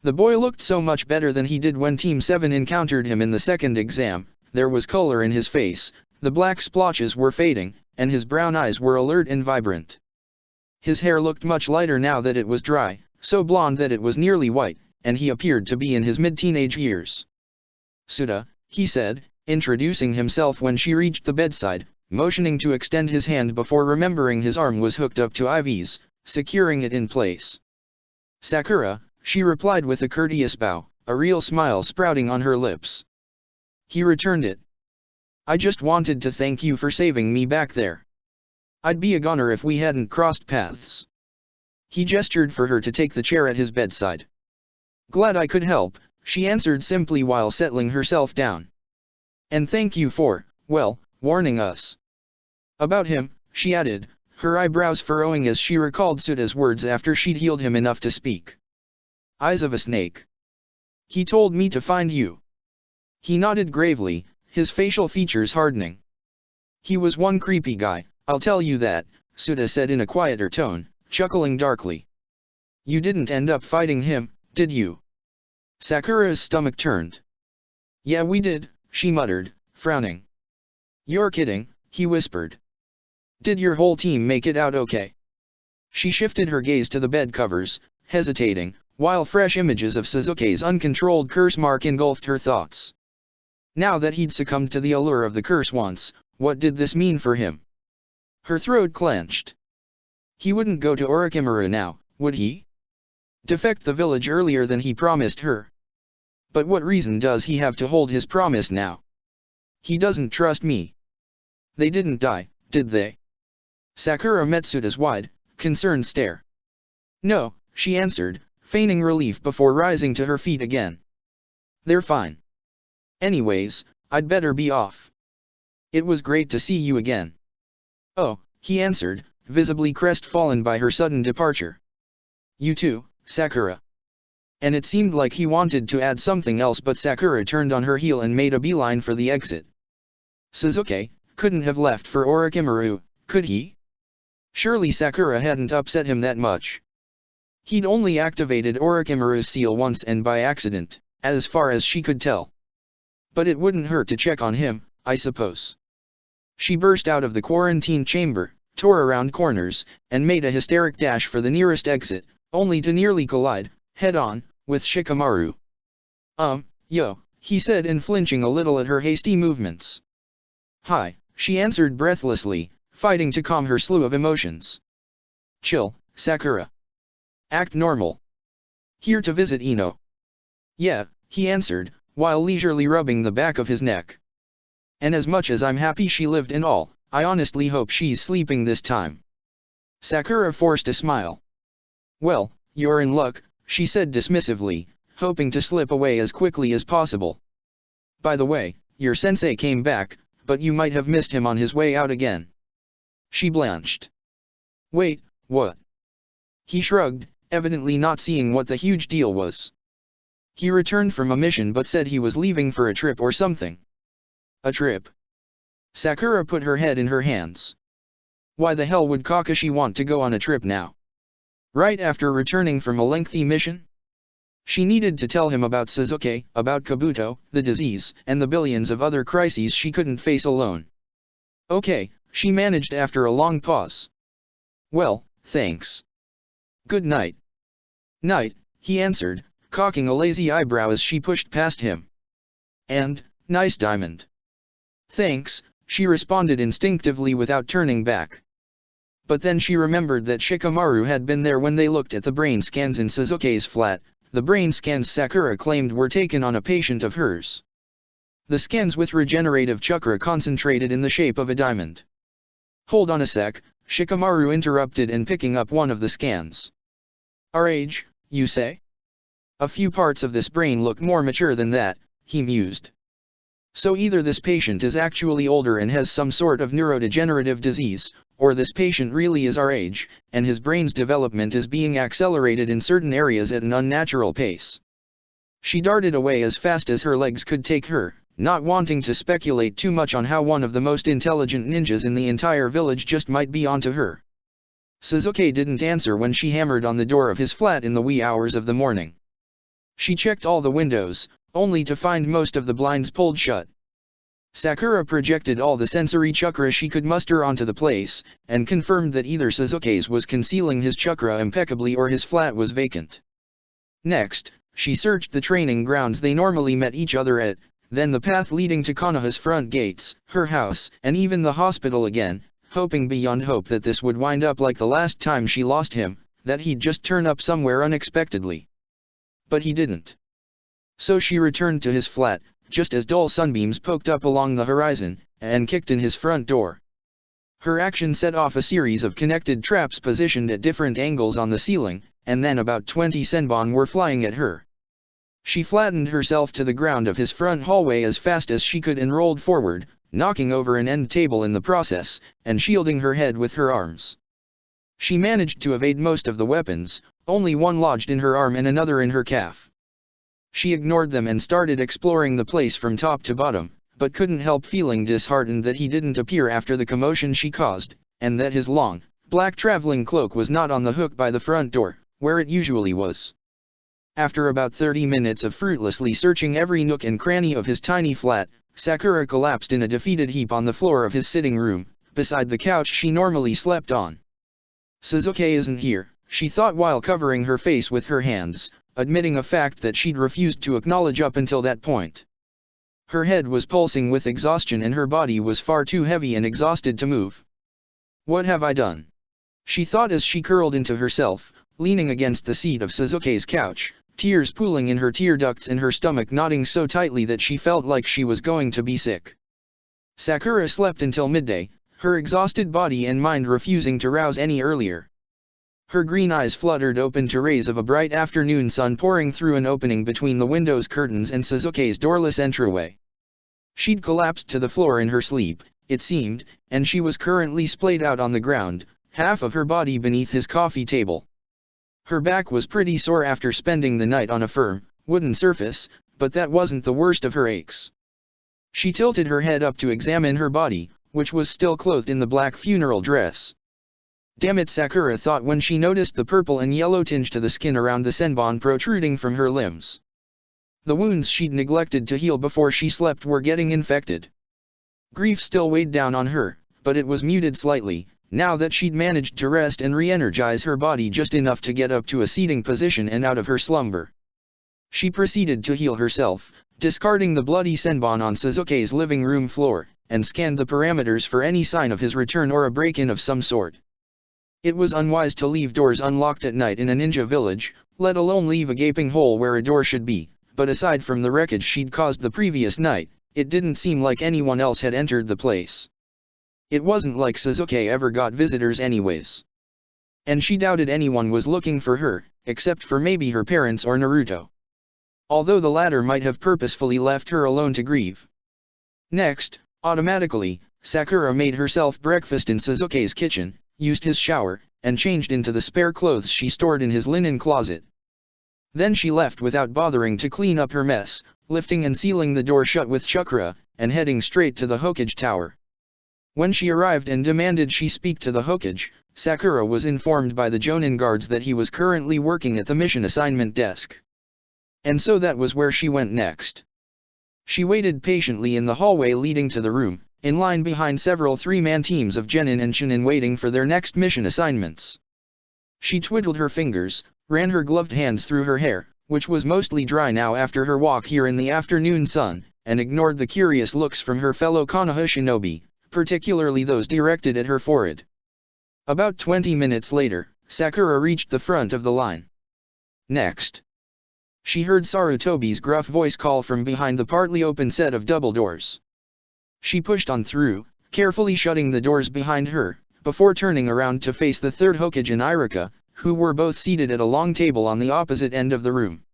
The boy looked so much better than he did when Team 7 encountered him in the second exam. There was color in his face, the black splotches were fading, and his brown eyes were alert and vibrant. His hair looked much lighter now that it was dry, so blonde that it was nearly white, and he appeared to be in his mid-teenage years. "Suda," he said, introducing himself when she reached the bedside, motioning to extend his hand before remembering his arm was hooked up to IVs, securing it in place. "Sakura," she replied with a courteous bow, a real smile sprouting on her lips. He returned it. "I just wanted to thank you for saving me back there. I'd be a goner if we hadn't crossed paths." He gestured for her to take the chair at his bedside. "Glad I could help," she answered simply while settling herself down. "And thank you for, well, warning us about him," she added, her eyebrows furrowing as she recalled Suda's words after she'd healed him enough to speak. "Eyes of a snake. He told me to find you." He nodded gravely, his facial features hardening. "He was one creepy guy, I'll tell you that," Suda said in a quieter tone, chuckling darkly. "You didn't end up fighting him, did you?" Sakura's stomach turned. "Yeah, we did," she muttered, frowning. "You're kidding," he whispered. "Did your whole team make it out okay?" She shifted her gaze to the bed covers, hesitating, while fresh images of Sasuke's uncontrolled curse mark engulfed her thoughts. Now that he'd succumbed to the allure of the curse once, what did this mean for him? Her throat clenched. He wouldn't go to Orochimaru now, would he? Defect the village earlier than he promised her. But what reason does he have to hold his promise now? He doesn't trust me. They didn't die, did they? Sakura met Suda's wide, concerned stare. "No," she answered, feigning relief before rising to her feet again. "They're fine. Anyways, I'd better be off. It was great to see you again." "Oh," he answered, visibly crestfallen by her sudden departure. "You too, Sakura." And it seemed like he wanted to add something else, but Sakura turned on her heel and made a beeline for the exit. Sasuke couldn't have left for Orochimaru, could he? Surely Sakura hadn't upset him that much. He'd only activated Orochimaru's seal once and by accident, as far as she could tell. But it wouldn't hurt to check on him, I suppose. She burst out of the quarantine chamber, tore around corners, and made a hysteric dash for the nearest exit, only to nearly collide, head-on, with Shikamaru. Yo," he said, flinching a little at her hasty movements. "Hi," she answered breathlessly, fighting to calm her slew of emotions. "Chill, Sakura. Act normal. Here to visit Ino." "Yeah," he answered, while leisurely rubbing the back of his neck. "And as much as I'm happy she lived and all, I honestly hope she's sleeping this time." Sakura forced a smile. "Well, you're in luck," she said dismissively, hoping to slip away as quickly as possible. "By the way, your sensei came back, but you might have missed him on his way out again." She blanched. "Wait, what?" He shrugged, evidently not seeing what the huge deal was. "He returned from a mission but said he was leaving for a trip or something." "A trip?" Sakura put her head in her hands. Why the hell would Kakashi want to go on a trip now? Right after returning from a lengthy mission? She needed to tell him about Sasuke, about Kabuto, the disease, and the billions of other crises she couldn't face alone. "Okay," she managed after a long pause. "Well, thanks. Good night." "Night," he answered, cocking a lazy eyebrow as she pushed past him. "And, nice diamond." "Thanks," she responded instinctively without turning back. But then she remembered that Shikamaru had been there when they looked at the brain scans in Suzuki's flat, the brain scans Sakura claimed were taken on a patient of hers. The scans with regenerative chakra concentrated in the shape of a diamond. "Hold on a sec," Shikamaru interrupted and picking up one of the scans. "Our age, you say? A few parts of this brain look more mature than that," he mused. "So either this patient is actually older and has some sort of neurodegenerative disease, or this patient really is our age, and his brain's development is being accelerated in certain areas at an unnatural pace." She darted away as fast as her legs could take her, not wanting to speculate too much on how one of the most intelligent ninjas in the entire village just might be onto her. Suzuki didn't answer when she hammered on the door of his flat in the wee hours of the morning. She checked all the windows, only to find most of the blinds pulled shut. Sakura projected all the sensory chakra she could muster onto the place, and confirmed that either Suzuki's was concealing his chakra impeccably or his flat was vacant. Next, she searched the training grounds they normally met each other at, then the path leading to Konoha's front gates, her house, and even the hospital again, hoping beyond hope that this would wind up like the last time she lost him, that he'd just turn up somewhere unexpectedly. But he didn't. So she returned to his flat, just as dull sunbeams poked up along the horizon, and kicked in his front door. Her action set off a series of connected traps positioned at different angles on the ceiling, and then about 20 senbon were flying at her. She flattened herself to the ground of his front hallway as fast as she could and rolled forward, knocking over an end table in the process, and shielding her head with her arms. She managed to evade most of the weapons, only one lodged in her arm and another in her calf. She ignored them and started exploring the place from top to bottom, but couldn't help feeling disheartened that he didn't appear after the commotion she caused, and that his long, black traveling cloak was not on the hook by the front door, where it usually was. After about 30 minutes of fruitlessly searching every nook and cranny of his tiny flat, Sakura collapsed in a defeated heap on the floor of his sitting room, beside the couch she normally slept on. Suzuki isn't here, she thought while covering her face with her hands, admitting a fact that she'd refused to acknowledge up until that point. Her head was pulsing with exhaustion and her body was far too heavy and exhausted to move. "What have I done?" she thought as she curled into herself, leaning against the seat of Suzuki's couch, tears pooling in her tear ducts and her stomach knotting so tightly that she felt like she was going to be sick. Sakura slept until midday, her exhausted body and mind refusing to rouse any earlier. Her green eyes fluttered open to rays of a bright afternoon sun pouring through an opening between the window's curtains and Suzuki's doorless entryway. She'd collapsed to the floor in her sleep, it seemed, and she was currently splayed out on the ground, half of her body beneath his coffee table. Her back was pretty sore after spending the night on a firm, wooden surface, but that wasn't the worst of her aches. She tilted her head up to examine her body, which was still clothed in the black funeral dress. Damn it, Sakura thought when she noticed the purple and yellow tinge to the skin around the senbon protruding from her limbs. The wounds she'd neglected to heal before she slept were getting infected. Grief still weighed down on her, but it was muted slightly, now that she'd managed to rest and re-energize her body just enough to get up to a seating position and out of her slumber. She proceeded to heal herself, discarding the bloody senbon on Suzuki's living room floor, and scanned the parameters for any sign of his return or a break-in of some sort. It was unwise to leave doors unlocked at night in a ninja village, let alone leave a gaping hole where a door should be, but aside from the wreckage she'd caused the previous night, it didn't seem like anyone else had entered the place. It wasn't like Suzuki ever got visitors anyways. And she doubted anyone was looking for her, except for maybe her parents or Naruto. Although the latter might have purposefully left her alone to grieve. Next, automatically, Sakura made herself breakfast in Suzuki's kitchen, used his shower, and changed into the spare clothes she stored in his linen closet. Then she left without bothering to clean up her mess, lifting and sealing the door shut with chakra, and heading straight to the Hokage Tower. When she arrived and demanded she speak to the Hokage, Sakura was informed by the Jonin guards that he was currently working at the mission assignment desk. And so that was where she went next. She waited patiently in the hallway leading to the room, in line behind several three-man teams of Genin and Chunin waiting for their next mission assignments. She twiddled her fingers, ran her gloved hands through her hair, which was mostly dry now after her walk here in the afternoon sun, and ignored the curious looks from her fellow Konoha shinobi, particularly those directed at her forehead. About 20 minutes later, Sakura reached the front of the line. Next, she heard Sarutobi's gruff voice call from behind the partly open set of double doors. She pushed on through, carefully shutting the doors behind her, before turning around to face the third Hokage and Irika, who were both seated at a long table on the opposite end of the room.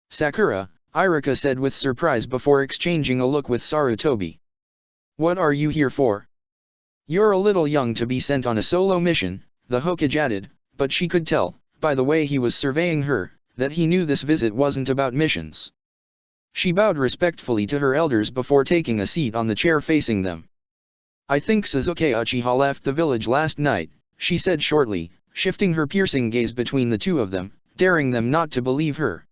"Sakura," Irika said with surprise before exchanging a look with Sarutobi. "What are you here for?" "You're a little young to be sent on a solo mission," the Hokage added, but she could tell, by the way he was surveying her, that he knew this visit wasn't about missions. She bowed respectfully to her elders before taking a seat on the chair facing them. "I think Sasuke Uchiha left the village last night," she said shortly, shifting her piercing gaze between the two of them, daring them not to believe her.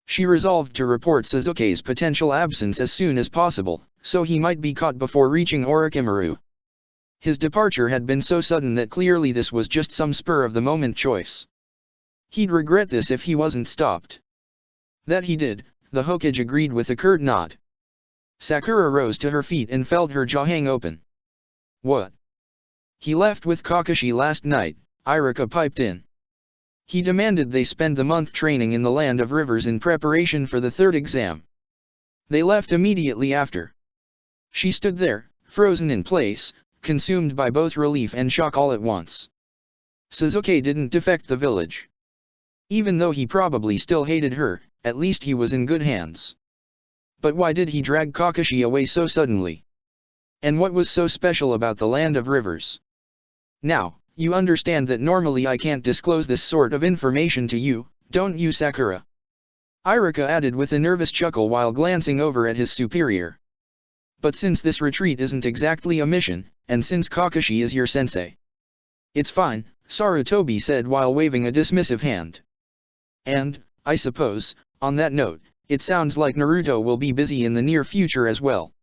She resolved to report Sasuke's potential absence as soon as possible, so he might be caught before reaching Orochimaru. His departure had been so sudden that clearly this was just some spur-of-the-moment choice. He'd regret this if he wasn't stopped. That he did, the Hokage agreed with a curt nod. Sakura rose to her feet and felt her jaw hang open. "What?" "He left with Kakashi last night," Irika piped in. "He demanded they spend the month training in the Land of Rivers in preparation for the third exam. They left immediately after." She stood there, frozen in place, consumed by both relief and shock all at once. Sasuke didn't defect the village. Even though he probably still hated her, at least he was in good hands. But why did he drag Kakashi away so suddenly? And what was so special about the Land of Rivers? "Now, you understand that normally I can't disclose this sort of information to you, don't you, Sakura?" Irika added with a nervous chuckle while glancing over at his superior. "But since this retreat isn't exactly a mission, and since Kakashi is your sensei." "It's fine," Sarutobi said while waving a dismissive hand. "And, I suppose, on that note, it sounds like Naruto will be busy in the near future as well.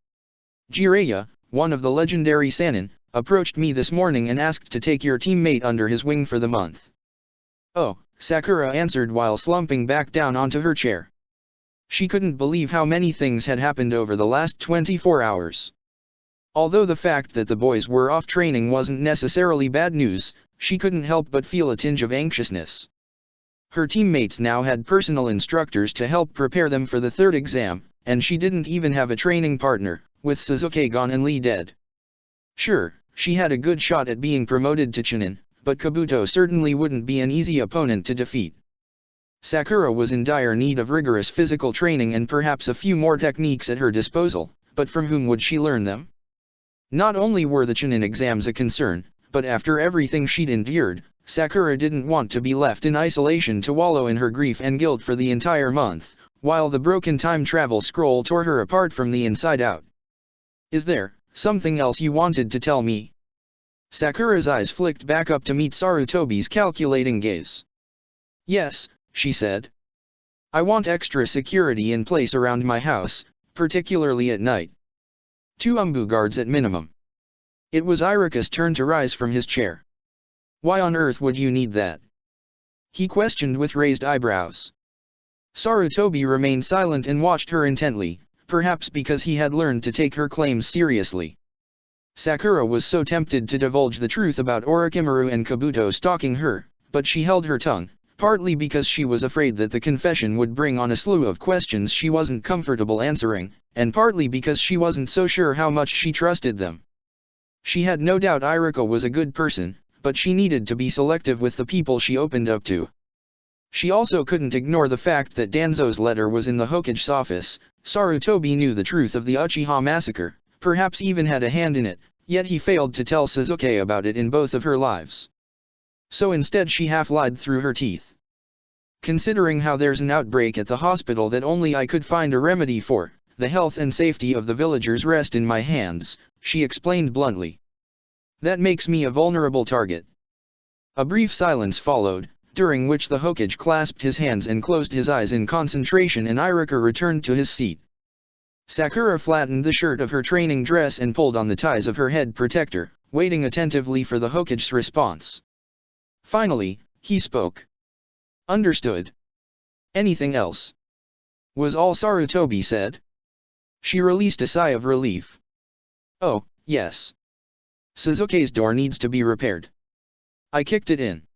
Jiraiya, one of the legendary Sannin, approached me this morning and asked to take your teammate under his wing for the month." "Oh," Sakura answered while slumping back down onto her chair. She couldn't believe how many things had happened over the last 24 hours. Although the fact that the boys were off training wasn't necessarily bad news, she couldn't help but feel a tinge of anxiousness. Her teammates now had personal instructors to help prepare them for the third exam, and she didn't even have a training partner, with Sasuke gone and Lee dead. Sure, she had a good shot at being promoted to Chunin, but Kabuto certainly wouldn't be an easy opponent to defeat. Sakura was in dire need of rigorous physical training and perhaps a few more techniques at her disposal, but from whom would she learn them? Not only were the Chunin exams a concern, but after everything she'd endured, Sakura didn't want to be left in isolation to wallow in her grief and guilt for the entire month, while the broken time travel scroll tore her apart from the inside out. "Is there something else you wanted to tell me?" Sakura's eyes flicked back up to meet Sarutobi's calculating gaze. "Yes," she said. "I want extra security in place around my house, particularly at night. 2 Umbu guards at minimum." It was Irika's turn to rise from his chair. "Why on earth would you need that?" he questioned with raised eyebrows. Sarutobi remained silent and watched her intently, perhaps because he had learned to take her claims seriously. Sakura was so tempted to divulge the truth about Orochimaru and Kabuto stalking her, but she held her tongue, partly because she was afraid that the confession would bring on a slew of questions she wasn't comfortable answering, and partly because she wasn't so sure how much she trusted them. She had no doubt Irika was a good person, but she needed to be selective with the people she opened up to. She also couldn't ignore the fact that Danzo's letter was in the Hokage's office. Sarutobi knew the truth of the Uchiha massacre, perhaps even had a hand in it, yet he failed to tell Sasuke about it in both of her lives. So instead she half lied through her teeth. "Considering how there's an outbreak at the hospital that only I could find a remedy for, the health and safety of the villagers rest in my hands," she explained bluntly. "That makes me a vulnerable target." A brief silence followed, during which the Hokage clasped his hands and closed his eyes in concentration, and Irika returned to his seat. Sakura flattened the shirt of her training dress and pulled on the ties of her head protector, waiting attentively for the Hokage's response. Finally, he spoke. "Understood." Anything else? Was all Sarutobi said. She released a sigh of relief. Oh, yes. Suzuki's door needs to be repaired. I kicked it in.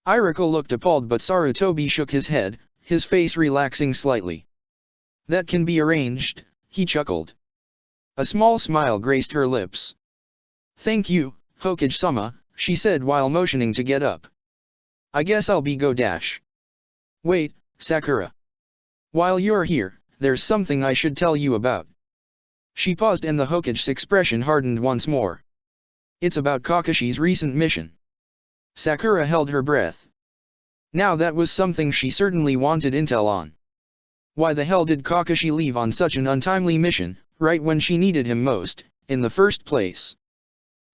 Irika looked appalled, but Sarutobi shook his head, his face relaxing slightly. That can be arranged, he chuckled. A small smile graced her lips. Thank you, Hokage-sama, she said while motioning to get up. I guess I'll be go dash. Wait, Sakura. While you're here, there's something I should tell you about. She paused and the Hokage's expression hardened once more. It's about Kakashi's recent mission. Sakura held her breath. Now that was something she certainly wanted intel on. Why the hell did Kakashi leave on such an untimely mission, right when she needed him most, in the first place?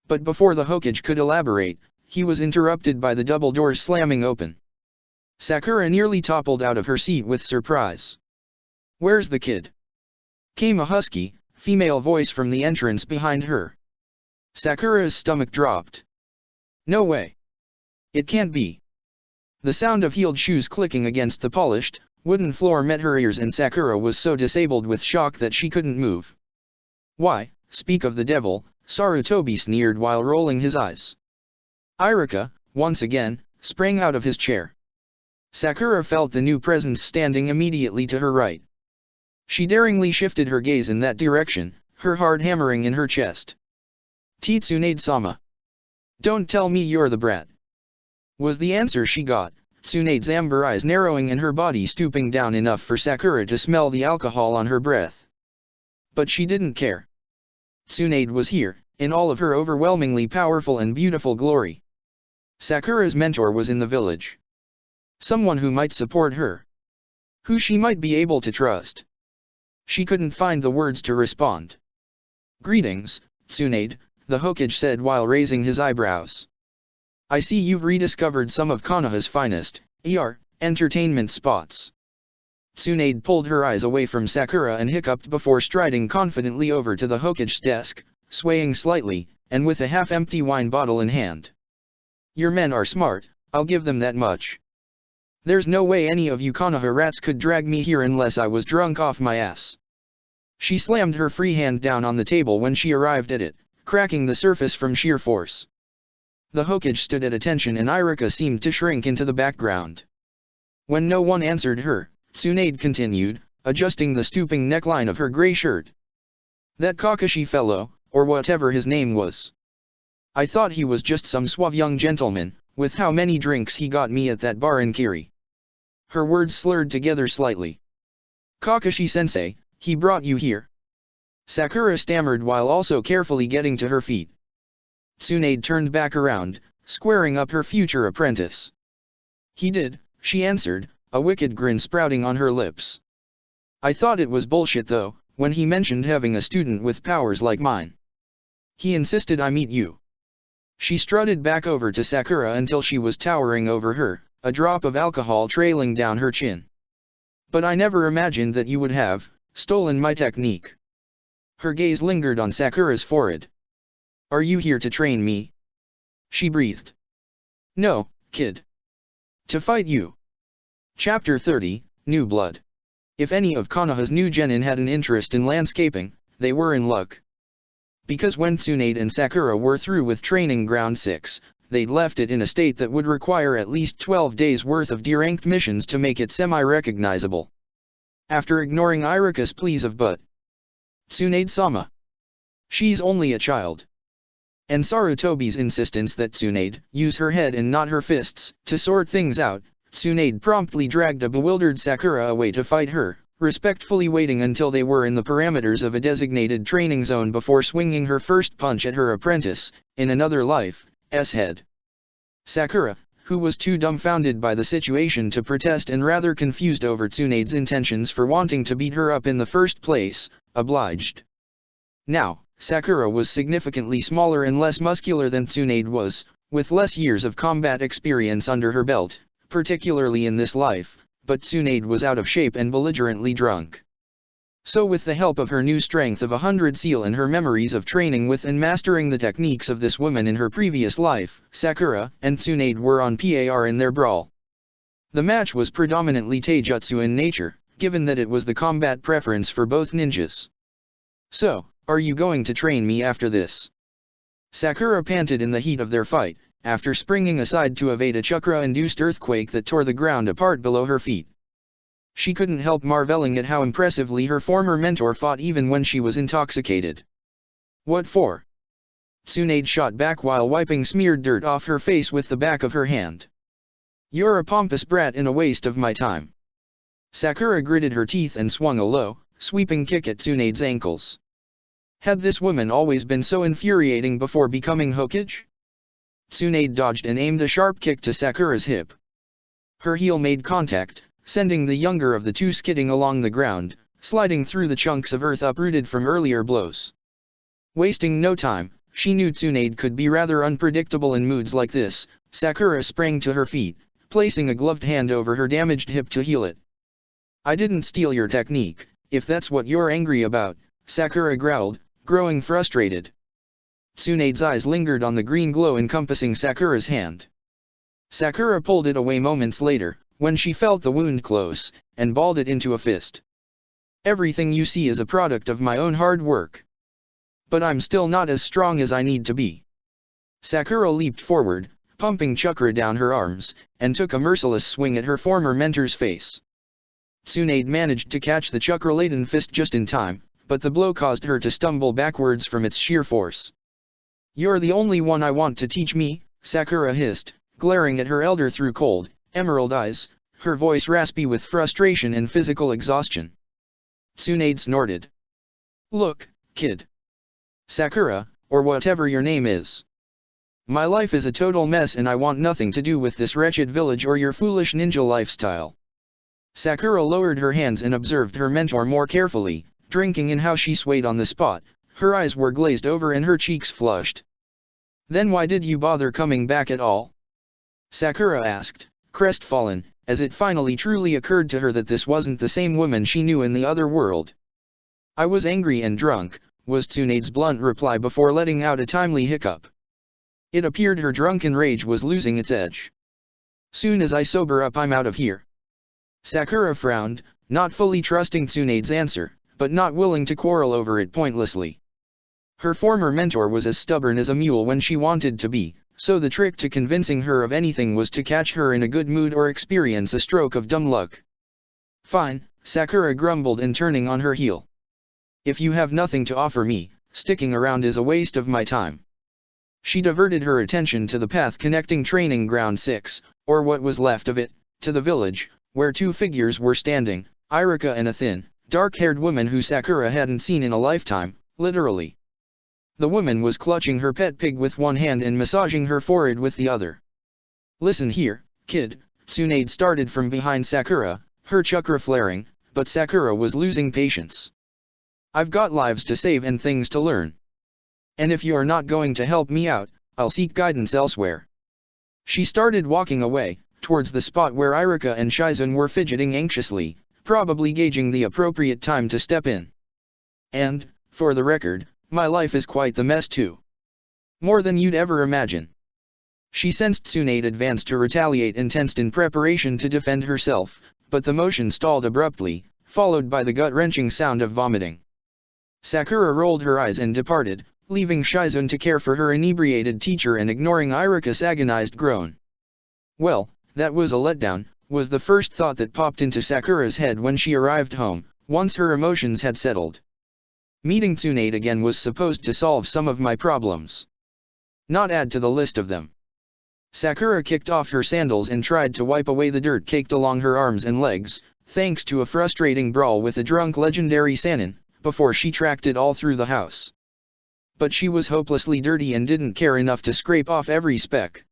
But before the Hokage could elaborate, he was interrupted by the double doors slamming open. Sakura nearly toppled out of her seat with surprise. Where's the kid? Came a husky, female voice from the entrance behind her. Sakura's stomach dropped. No way. It can't be. The sound of heeled shoes clicking against the polished, wooden floor met her ears and Sakura was so disabled with shock that she couldn't move. Why, speak of the devil, Sarutobi sneered while rolling his eyes. Irika, once again, sprang out of his chair. Sakura felt the new presence standing immediately to her right. She daringly shifted her gaze in that direction, her heart hammering in her chest. Tsunade-sama. Don't tell me you're the brat. Was the answer she got, Tsunade's amber eyes narrowing and her body stooping down enough for Sakura to smell the alcohol on her breath. But she didn't care. Tsunade was here, in all of her overwhelmingly powerful and beautiful glory. Sakura's mentor was in the village. Someone who might support her. Who she might be able to trust. She couldn't find the words to respond. Greetings, Tsunade, the Hokage said while raising his eyebrows. I see you've rediscovered some of Konoha's finest, entertainment spots. Tsunade pulled her eyes away from Sakura and hiccuped before striding confidently over to the Hokage's desk, swaying slightly, and with a half-empty wine bottle in hand. Your men are smart, I'll give them that much. There's no way any of you Konoha rats could drag me here unless I was drunk off my ass. She slammed her free hand down on the table when she arrived at it, cracking the surface from sheer force. The Hokage stood at attention and Irika seemed to shrink into the background. When no one answered her, Tsunade continued, adjusting the stooping neckline of her gray shirt. That Kakashi fellow, or whatever his name was. I thought he was just some suave young gentleman, with how many drinks he got me at that bar in Kiri. Her words slurred together slightly. Kakashi-sensei, he brought you here? Sakura stammered while also carefully getting to her feet. Tsunade turned back around, squaring up her future apprentice. He did, she answered, a wicked grin sprouting on her lips. I thought it was bullshit though, when he mentioned having a student with powers like mine. He insisted I meet you. She strutted back over to Sakura until she was towering over her, a drop of alcohol trailing down her chin. But I never imagined that you would have stolen my technique. Her gaze lingered on Sakura's forehead. Are you here to train me? She breathed. No, kid. To fight you. Chapter 30, New Blood. If any of Konoha's new genin had an interest in landscaping, they were in luck. Because when Tsunade and Sakura were through with training Ground 6, they'd left it in a state that would require at least 12 days worth of deranked missions to make it semi-recognizable. After ignoring Irika's pleas of but Tsunade-sama. She's only a child. And Sarutobi's insistence that Tsunade use her head and not her fists to sort things out, Tsunade promptly dragged a bewildered Sakura away to fight her, respectfully waiting until they were in the parameters of a designated training zone before swinging her first punch at her apprentice, in another life's head. Sakura, who was too dumbfounded by the situation to protest and rather confused over Tsunade's intentions for wanting to beat her up in the first place, obliged. Now, Sakura was significantly smaller and less muscular than Tsunade was, with less years of combat experience under her belt, particularly in this life, but Tsunade was out of shape and belligerently drunk. So with the help of her new strength of 100 seal and her memories of training with and mastering the techniques of this woman in her previous life, Sakura and Tsunade were on par in their brawl. The match was predominantly taijutsu in nature, given that it was the combat preference for both ninjas. So, are you going to train me after this? Sakura panted in the heat of their fight, after springing aside to evade a chakra-induced earthquake that tore the ground apart below her feet. She couldn't help marveling at how impressively her former mentor fought even when she was intoxicated. What for? Tsunade shot back while wiping smeared dirt off her face with the back of her hand. You're a pompous brat and a waste of my time. Sakura gritted her teeth and swung a low, sweeping kick at Tsunade's ankles. Had this woman always been so infuriating before becoming Hokage? Tsunade dodged and aimed a sharp kick to Sakura's hip. Her heel made contact, sending the younger of the two skidding along the ground, sliding through the chunks of earth uprooted from earlier blows. Wasting no time, she knew Tsunade could be rather unpredictable in moods like this. Sakura sprang to her feet, placing a gloved hand over her damaged hip to heal it. I didn't steal your technique, if that's what you're angry about, Sakura growled, growing frustrated. Tsunade's eyes lingered on the green glow encompassing Sakura's hand. Sakura pulled it away moments later, when she felt the wound close, and balled it into a fist. Everything you see is a product of my own hard work. But I'm still not as strong as I need to be. Sakura leaped forward, pumping chakra down her arms, and took a merciless swing at her former mentor's face. Tsunade managed to catch the chakra-laden fist just in time, but the blow caused her to stumble backwards from its sheer force. You're the only one I want to teach me, Sakura hissed, glaring at her elder through cold, emerald eyes, her voice raspy with frustration and physical exhaustion. Tsunade snorted. Look, kid. Sakura, or whatever your name is. My life is a total mess and I want nothing to do with this wretched village or your foolish ninja lifestyle. Sakura lowered her hands and observed her mentor more carefully, drinking in how she swayed on the spot. Her eyes were glazed over and her cheeks flushed. Then why did you bother coming back at all? Sakura asked, crestfallen, as it finally truly occurred to her that this wasn't the same woman she knew in the other world. I was angry and drunk, was Tsunade's blunt reply before letting out a timely hiccup. It appeared her drunken rage was losing its edge. Soon as I sober up I'm out of here. Sakura frowned, not fully trusting Tsunade's answer, but not willing to quarrel over it pointlessly. Her former mentor was as stubborn as a mule when she wanted to be, so the trick to convincing her of anything was to catch her in a good mood or experience a stroke of dumb luck. Fine, Sakura grumbled and turning on her heel. If you have nothing to offer me, sticking around is a waste of my time. She diverted her attention to the path connecting Training Ground 6, or what was left of it, to the village, where two figures were standing, Irika and a thin, dark-haired woman who Sakura hadn't seen in a lifetime, literally. The woman was clutching her pet pig with one hand and massaging her forehead with the other. Listen here, kid, Tsunade started from behind Sakura, her chakra flaring, but Sakura was losing patience. I've got lives to save and things to learn. And if you're not going to help me out, I'll seek guidance elsewhere. She started walking away, towards the spot where Irika and Shizune were fidgeting anxiously, probably gauging the appropriate time to step in. And, for the record, my life is quite the mess too. More than you'd ever imagine. She sensed Tsunade advance to retaliate and tensed in preparation to defend herself, but the motion stalled abruptly, followed by the gut-wrenching sound of vomiting. Sakura rolled her eyes and departed, leaving Shizune to care for her inebriated teacher and ignoring Irika's agonized groan. Well, that was a letdown, was the first thought that popped into Sakura's head when she arrived home, once her emotions had settled. Meeting Tsunade again was supposed to solve some of my problems, not add to the list of them. Sakura kicked off her sandals and tried to wipe away the dirt caked along her arms and legs, thanks to a frustrating brawl with a drunk legendary Sannin, before she tracked it all through the house. But she was hopelessly dirty and didn't care enough to scrape off every speck.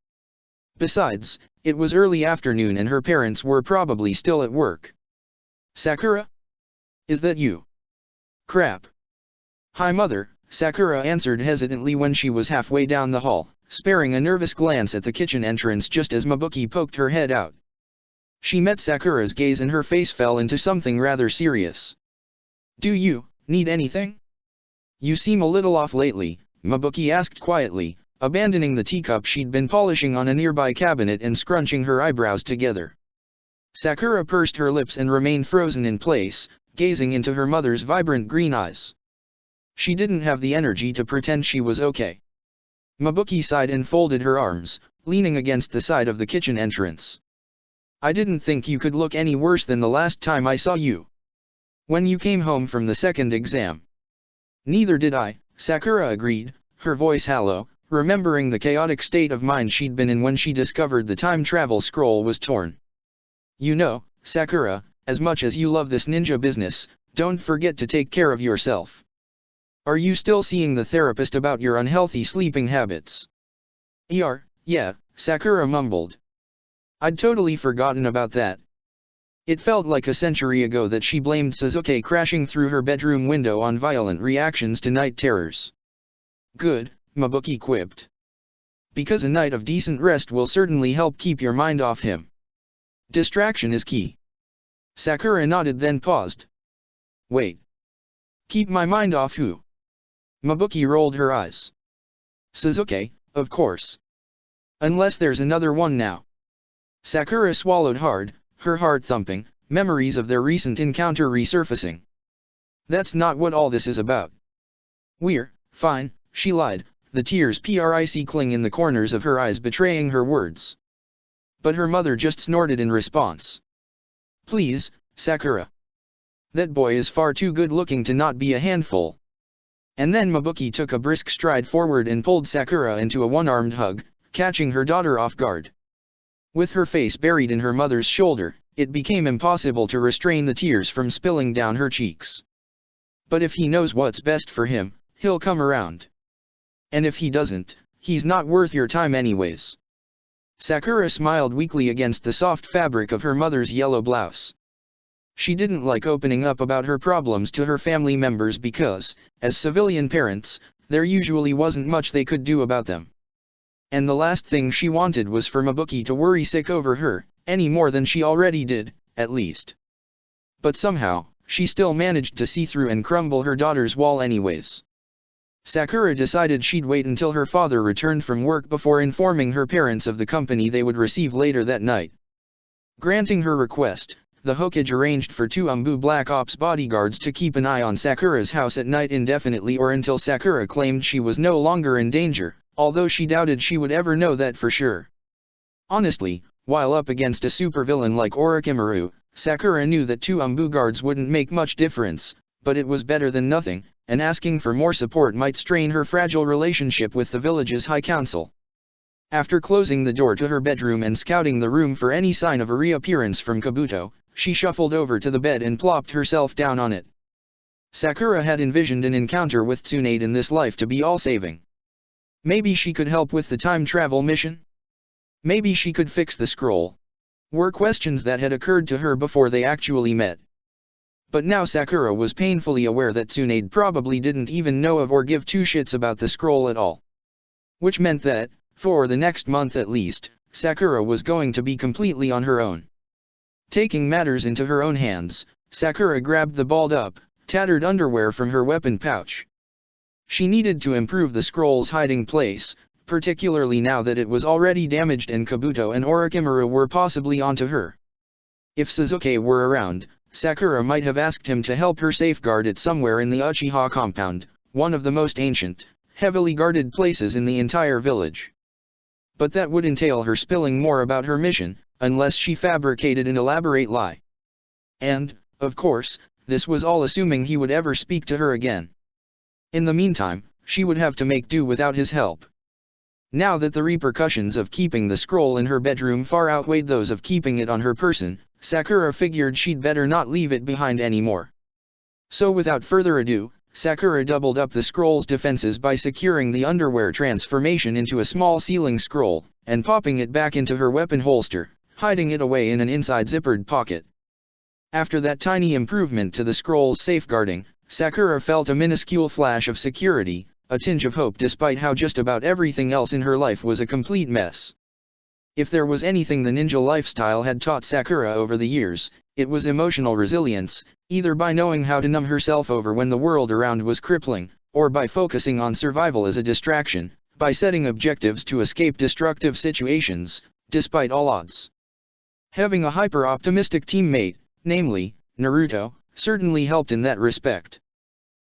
Besides, it was early afternoon and her parents were probably still at work. Sakura? Is that you? Crap. Hi mother, Sakura answered hesitantly when she was halfway down the hall, sparing a nervous glance at the kitchen entrance just as Mabuki poked her head out. She met Sakura's gaze and her face fell into something rather serious. Do you need anything? You seem a little off lately, Mabuki asked quietly, abandoning the teacup she'd been polishing on a nearby cabinet and scrunching her eyebrows together. Sakura pursed her lips and remained frozen in place, gazing into her mother's vibrant green eyes. She didn't have the energy to pretend she was okay. Mabuki sighed and folded her arms, leaning against the side of the kitchen entrance. I didn't think you could look any worse than the last time I saw you. When you came home from the second exam. Neither did I, Sakura agreed, her voice hollow, remembering the chaotic state of mind she'd been in when she discovered the time travel scroll was torn. You know, Sakura, as much as you love this ninja business, don't forget to take care of yourself. Are you still seeing the therapist about your unhealthy sleeping habits? Yeah, Sakura mumbled. I'd totally forgotten about that. It felt like a century ago that she blamed Sasuke crashing through her bedroom window on violent reactions to night terrors. Good, Mabuki quipped. Because a night of decent rest will certainly help keep your mind off him. Distraction is key. Sakura nodded then paused. Wait. Keep my mind off who? Mabuki rolled her eyes. Sasuke, of course. Unless there's another one now. Sakura swallowed hard, her heart thumping, memories of their recent encounter resurfacing. That's not what all this is about. We're fine, she lied, the tears pricing in the corners of her eyes betraying her words. But her mother just snorted in response. Please, Sakura. That boy is far too good looking to not be a handful. And then Mabuki took a brisk stride forward and pulled Sakura into a one-armed hug, catching her daughter off guard. With her face buried in her mother's shoulder, it became impossible to restrain the tears from spilling down her cheeks. But if he knows what's best for him, he'll come around. And if he doesn't, he's not worth your time anyways. Sakura smiled weakly against the soft fabric of her mother's yellow blouse. She didn't like opening up about her problems to her family members because, as civilian parents, there usually wasn't much they could do about them. And the last thing she wanted was for Mabuki to worry sick over her, any more than she already did, at least. But somehow, she still managed to see through and crumble her daughter's wall anyways. Sakura decided she'd wait until her father returned from work before informing her parents of the company they would receive later that night. Granting her request, the Hokage arranged for 2 Black Ops bodyguards to keep an eye on Sakura's house at night indefinitely or until Sakura claimed she was no longer in danger, although she doubted she would ever know that for sure. Honestly, while up against a supervillain like Orochimaru, Sakura knew that 2 guards wouldn't make much difference, but it was better than nothing, and asking for more support might strain her fragile relationship with the village's high council. After closing the door to her bedroom and scouting the room for any sign of a reappearance from Kabuto, she shuffled over to the bed and plopped herself down on it. Sakura had envisioned an encounter with Tsunade in this life to be all-saving. Maybe she could help with the time travel mission? Maybe she could fix the scroll. Were questions that had occurred to her before they actually met. But now Sakura was painfully aware that Tsunade probably didn't even know of or give 2 shits about the scroll at all. Which meant that, for the next month at least, Sakura was going to be completely on her own. Taking matters into her own hands, Sakura grabbed the balled-up, tattered underwear from her weapon pouch. She needed to improve the scroll's hiding place, particularly now that it was already damaged and Kabuto and Orochimaru were possibly onto her. If Sasuke were around, Sakura might have asked him to help her safeguard it somewhere in the Uchiha compound, one of the most ancient, heavily guarded places in the entire village. But that would entail her spilling more about her mission, unless she fabricated an elaborate lie. And, of course, this was all assuming he would ever speak to her again. In the meantime, she would have to make do without his help. Now that the repercussions of keeping the scroll in her bedroom far outweighed those of keeping it on her person, Sakura figured she'd better not leave it behind anymore. So without further ado, Sakura doubled up the scroll's defenses by securing the underwear transformation into a small sealing scroll, and popping it back into her weapon holster, hiding it away in an inside zippered pocket. After that tiny improvement to the scroll's safeguarding, Sakura felt a minuscule flash of security, a tinge of hope despite how just about everything else in her life was a complete mess. If there was anything the ninja lifestyle had taught Sakura over the years, it was emotional resilience, either by knowing how to numb herself over when the world around was crippling, or by focusing on survival as a distraction, by setting objectives to escape destructive situations, despite all odds. Having a hyper-optimistic teammate, namely, Naruto, certainly helped in that respect.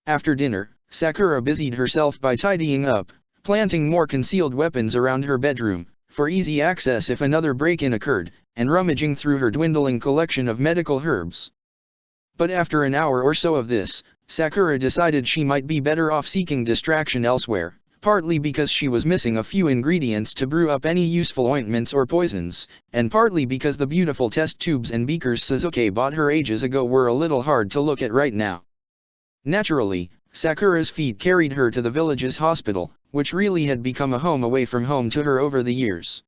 After dinner, Sakura busied herself by tidying up, planting more concealed weapons around her bedroom, for easy access if another break-in occurred, and rummaging through her dwindling collection of medical herbs. But after an hour or so of this, Sakura decided she might be better off seeking distraction elsewhere, partly because she was missing a few ingredients to brew up any useful ointments or poisons, and partly because the beautiful test tubes and beakers Sasuke bought her ages ago were a little hard to look at right now. Naturally, Sakura's feet carried her to the village's hospital, which really had become a home away from home to her over the years.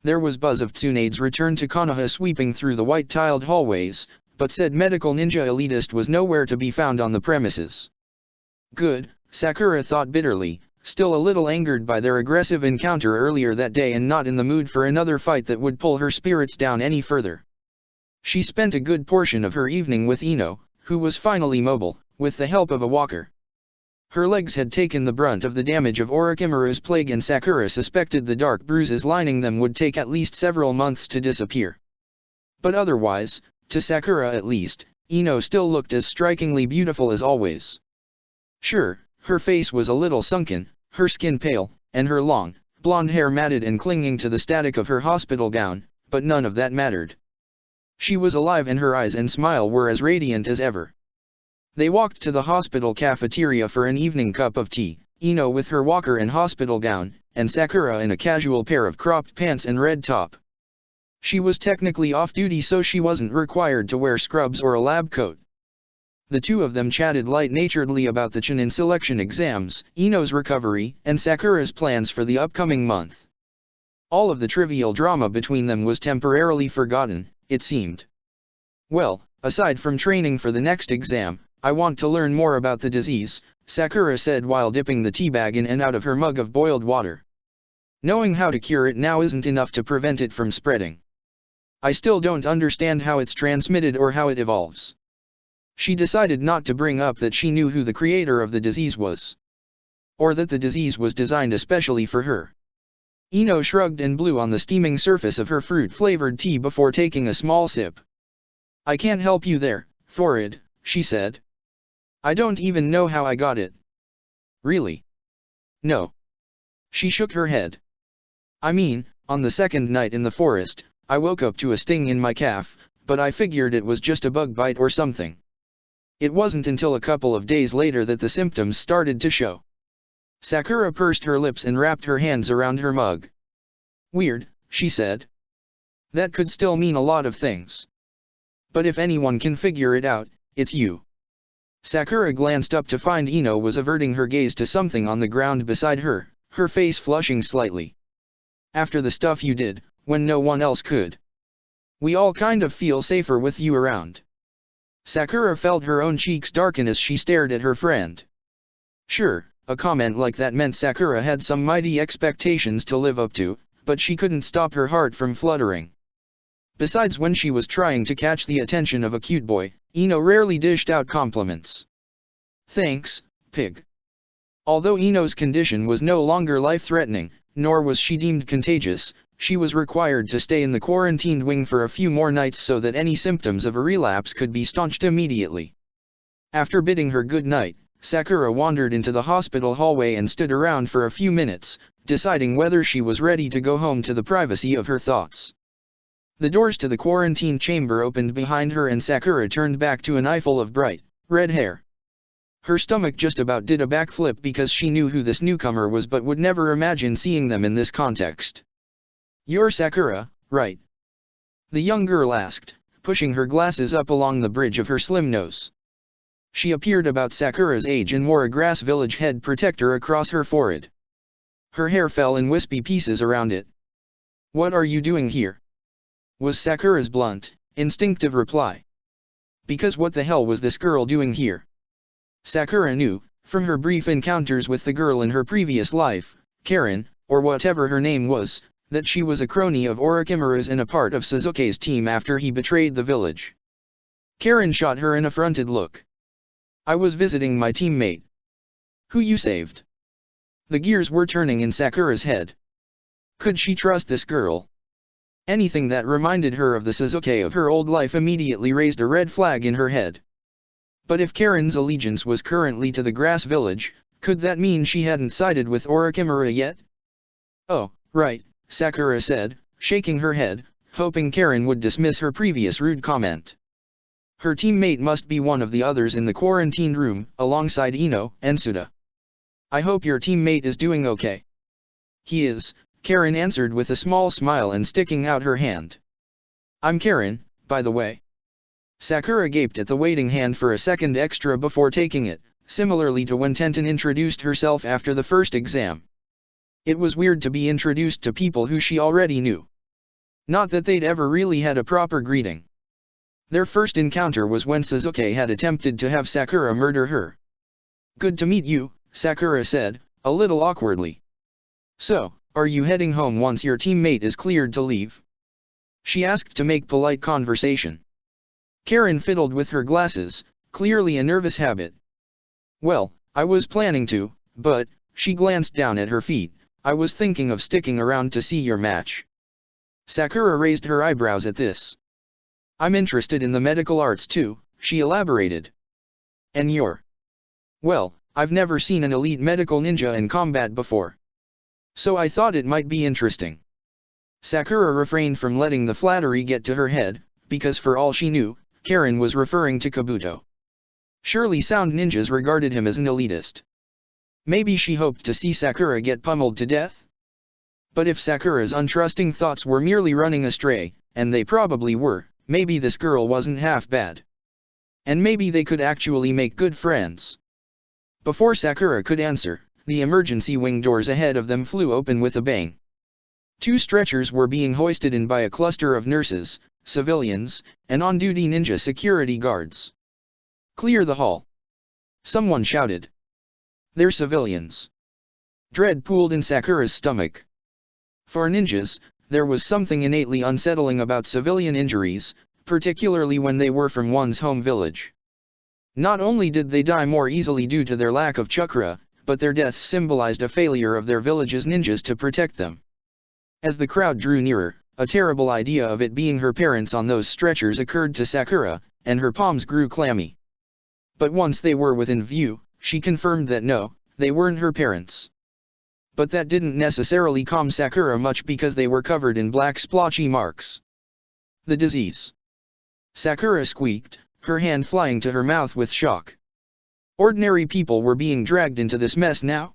There was buzz of Tsunade's return to Konoha sweeping through the white-tiled hallways, but said medical ninja elitist was nowhere to be found on the premises. Good, Sakura thought bitterly, still a little angered by their aggressive encounter earlier that day and not in the mood for another fight that would pull her spirits down any further. She spent a good portion of her evening with Ino, who was finally mobile, with the help of a walker. Her legs had taken the brunt of the damage of Orochimaru's plague and Sakura suspected the dark bruises lining them would take at least several months to disappear. But otherwise, to Sakura at least, Ino still looked as strikingly beautiful as always. Sure, her face was a little sunken, her skin pale, and her long, blonde hair matted and clinging to the static of her hospital gown, but none of that mattered. She was alive and her eyes and smile were as radiant as ever. They walked to the hospital cafeteria for an evening cup of tea, Ino with her walker and hospital gown, and Sakura in a casual pair of cropped pants and red top. She was technically off-duty so she wasn't required to wear scrubs or a lab coat. The two of them chatted light-naturedly about the Chunin selection exams, Ino's recovery, and Sakura's plans for the upcoming month. All of the trivial drama between them was temporarily forgotten, it seemed. Well, aside from training for the next exam, I want to learn more about the disease, Sakura said while dipping the teabag in and out of her mug of boiled water. Knowing how to cure it now isn't enough to prevent it from spreading. I still don't understand how it's transmitted or how it evolves. She decided not to bring up that she knew who the creator of the disease was. Or that the disease was designed especially for her. Ino shrugged and blew on the steaming surface of her fruit-flavored tea before taking a small sip. I can't help you there, Forid, she said. I don't even know how I got it. Really? No. She shook her head. I mean, on the second night in the forest, I woke up to a sting in my calf, but I figured it was just a bug bite or something. It wasn't until a couple of days later that the symptoms started to show. Sakura pursed her lips and wrapped her hands around her mug. Weird, she said. That could still mean a lot of things. But if anyone can figure it out, it's you. Sakura glanced up to find Ino was averting her gaze to something on the ground beside her, her face flushing slightly. After the stuff you did, when no one else could. We all kind of feel safer with you around. Sakura felt her own cheeks darken as she stared at her friend. Sure, a comment like that meant Sakura had some mighty expectations to live up to, but she couldn't stop her heart from fluttering. Besides, when she was trying to catch the attention of a cute boy, Ino rarely dished out compliments. Thanks, pig. Although Ino's condition was no longer life-threatening, nor was she deemed contagious, she was required to stay in the quarantined wing for a few more nights so that any symptoms of a relapse could be staunched immediately. After bidding her good night, Sakura wandered into the hospital hallway and stood around for a few minutes, deciding whether she was ready to go home to the privacy of her thoughts. The doors to the quarantine chamber opened behind her and Sakura turned back to an eyeful of bright, red hair. Her stomach just about did a backflip because she knew who this newcomer was but would never imagine seeing them in this context. You're Sakura, right? The young girl asked, pushing her glasses up along the bridge of her slim nose. She appeared about Sakura's age and wore a grass village head protector across her forehead. Her hair fell in wispy pieces around it. What are you doing here? Was Sakura's blunt, instinctive reply. Because what the hell was this girl doing here? Sakura knew, from her brief encounters with the girl in her previous life, Karen, or whatever her name was, that she was a crony of Orochimaru's and a part of Sasuke's team after he betrayed the village. Karen shot her an affronted look. I was visiting my teammate. Who you saved? The gears were turning in Sakura's head. Could she trust this girl? Anything that reminded her of the Sasuke of her old life immediately raised a red flag in her head. But if Karen's allegiance was currently to the grass village, could that mean she hadn't sided with Orochimaru yet? Oh, right, Sakura said, shaking her head, hoping Karen would dismiss her previous rude comment. Her teammate must be one of the others in the quarantined room, alongside Ino and Suda. I hope your teammate is doing okay. He is, Karen answered with a small smile and sticking out her hand. I'm Karen, by the way. Sakura gaped at the waiting hand for a second extra before taking it, similarly to when Tenten introduced herself after the first exam. It was weird to be introduced to people who she already knew. Not that they'd ever really had a proper greeting. Their first encounter was when Sasuke had attempted to have Sakura murder her. Good to meet you, Sakura said, a little awkwardly. So, are you heading home once your teammate is cleared to leave? She asked to make polite conversation. Karen fiddled with her glasses, clearly a nervous habit. Well, I was planning to, but, she glanced down at her feet, I was thinking of sticking around to see your match. Sakura raised her eyebrows at this. I'm interested in the medical arts too, she elaborated. And you're? Well, I've never seen an elite medical ninja in combat before. So I thought it might be interesting. Sakura refrained from letting the flattery get to her head, because for all she knew, Karen was referring to Kabuto. Surely sound ninjas regarded him as an elitist. Maybe she hoped to see Sakura get pummeled to death? But if Sakura's untrusting thoughts were merely running astray, and they probably were, maybe this girl wasn't half bad. And maybe they could actually make good friends. Before Sakura could answer, the emergency wing doors ahead of them flew open with a bang. 2 stretchers were being hoisted in by a cluster of nurses, civilians, and on-duty ninja security guards. Clear the hall. Someone shouted. They're civilians. Dread pooled in Sakura's stomach. For ninjas, there was something innately unsettling about civilian injuries, particularly when they were from one's home village. Not only did they die more easily due to their lack of chakra, but their deaths symbolized a failure of their village's ninjas to protect them. As the crowd drew nearer, a terrible idea of it being her parents on those stretchers occurred to Sakura, and her palms grew clammy. But once they were within view, she confirmed that no, they weren't her parents. But that didn't necessarily calm Sakura much because they were covered in black splotchy marks. The disease. Sakura squeaked, her hand flying to her mouth with shock. Ordinary people were being dragged into this mess now?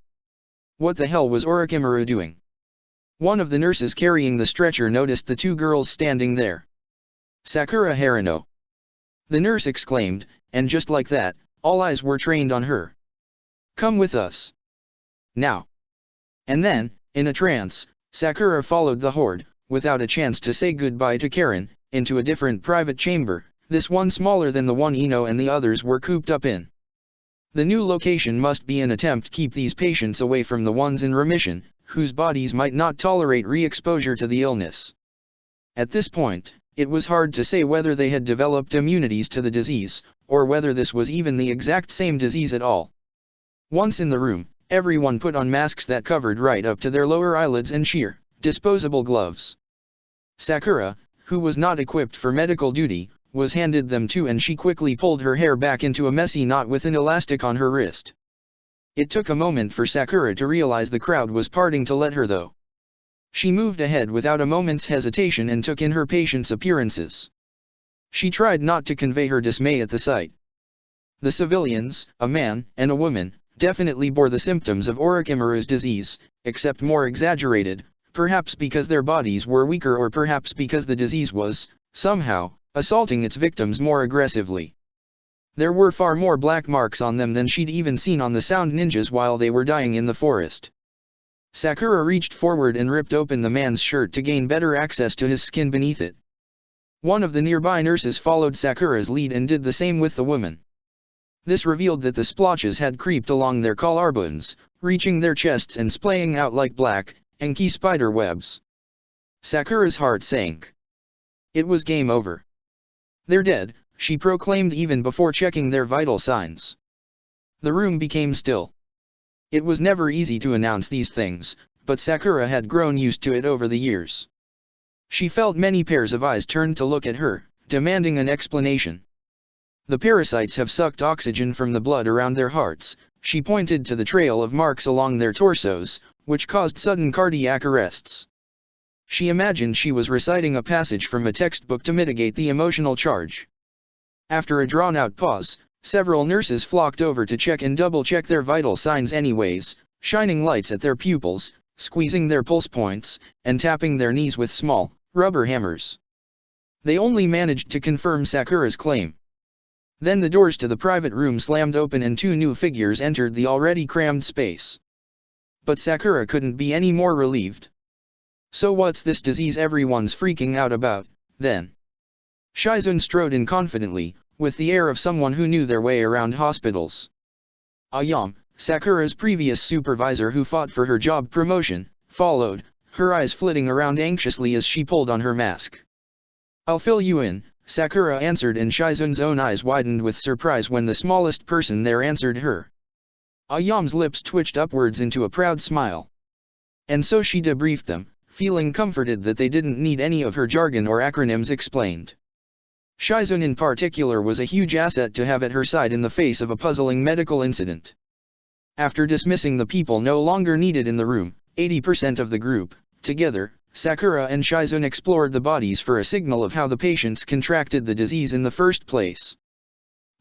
What the hell was Orochimaru doing? One of the nurses carrying the stretcher noticed the 2 girls standing there. Sakura Harano. The nurse exclaimed, and just like that, all eyes were trained on her. Come with us. Now. And then, in a trance, Sakura followed the horde, without a chance to say goodbye to Karen, into a different private chamber, this one smaller than the one Ino and the others were cooped up in. The new location must be an attempt to keep these patients away from the ones in remission, whose bodies might not tolerate re-exposure to the illness. At this point, it was hard to say whether they had developed immunities to the disease, or whether this was even the exact same disease at all. Once in the room, everyone put on masks that covered right up to their lower eyelids and sheer, disposable gloves. Sakura, who was not equipped for medical duty, was handed them too, and she quickly pulled her hair back into a messy knot with an elastic on her wrist. It took a moment for Sakura to realize the crowd was parting to let her though. She moved ahead without a moment's hesitation and took in her patients' appearances. She tried not to convey her dismay at the sight. The civilians, a man and a woman, definitely bore the symptoms of Orochimaru's disease, except more exaggerated, perhaps because their bodies were weaker or perhaps because the disease was, somehow, assaulting its victims more aggressively. There were far more black marks on them than she'd even seen on the sound ninjas while they were dying in the forest. Sakura reached forward and ripped open the man's shirt to gain better access to his skin beneath it. One of the nearby nurses followed Sakura's lead and did the same with the woman. This revealed that the splotches had creeped along their collarbones, reaching their chests and splaying out like black, inky spider webs. Sakura's heart sank. It was game over. They're dead, she proclaimed even before checking their vital signs. The room became still. It was never easy to announce these things, but Sakura had grown used to it over the years. She felt many pairs of eyes turned to look at her, demanding an explanation. The parasites have sucked oxygen from the blood around their hearts. She pointed to the trail of marks along their torsos, which caused sudden cardiac arrests. She imagined she was reciting a passage from a textbook to mitigate the emotional charge. After a drawn-out pause, several nurses flocked over to check and double-check their vital signs anyways, shining lights at their pupils, squeezing their pulse points, and tapping their knees with small, rubber hammers. They only managed to confirm Sakura's claim. Then the doors to the private room slammed open and two new figures entered the already crammed space. But Sakura couldn't be any more relieved. So what's this disease everyone's freaking out about, then? Shizun strode in confidently, with the air of someone who knew their way around hospitals. Ayam, Sakura's previous supervisor who fought for her job promotion, followed, her eyes flitting around anxiously as she pulled on her mask. "I'll fill you in," Sakura answered, and Shizun's own eyes widened with surprise when the smallest person there answered her. Ayam's lips twitched upwards into a proud smile. And so she debriefed them, feeling comforted that they didn't need any of her jargon or acronyms explained. Shizun in particular was a huge asset to have at her side in the face of a puzzling medical incident. After dismissing the people no longer needed in the room, 80% of the group, together, Sakura and Shizun explored the bodies for a signal of how the patients contracted the disease in the first place.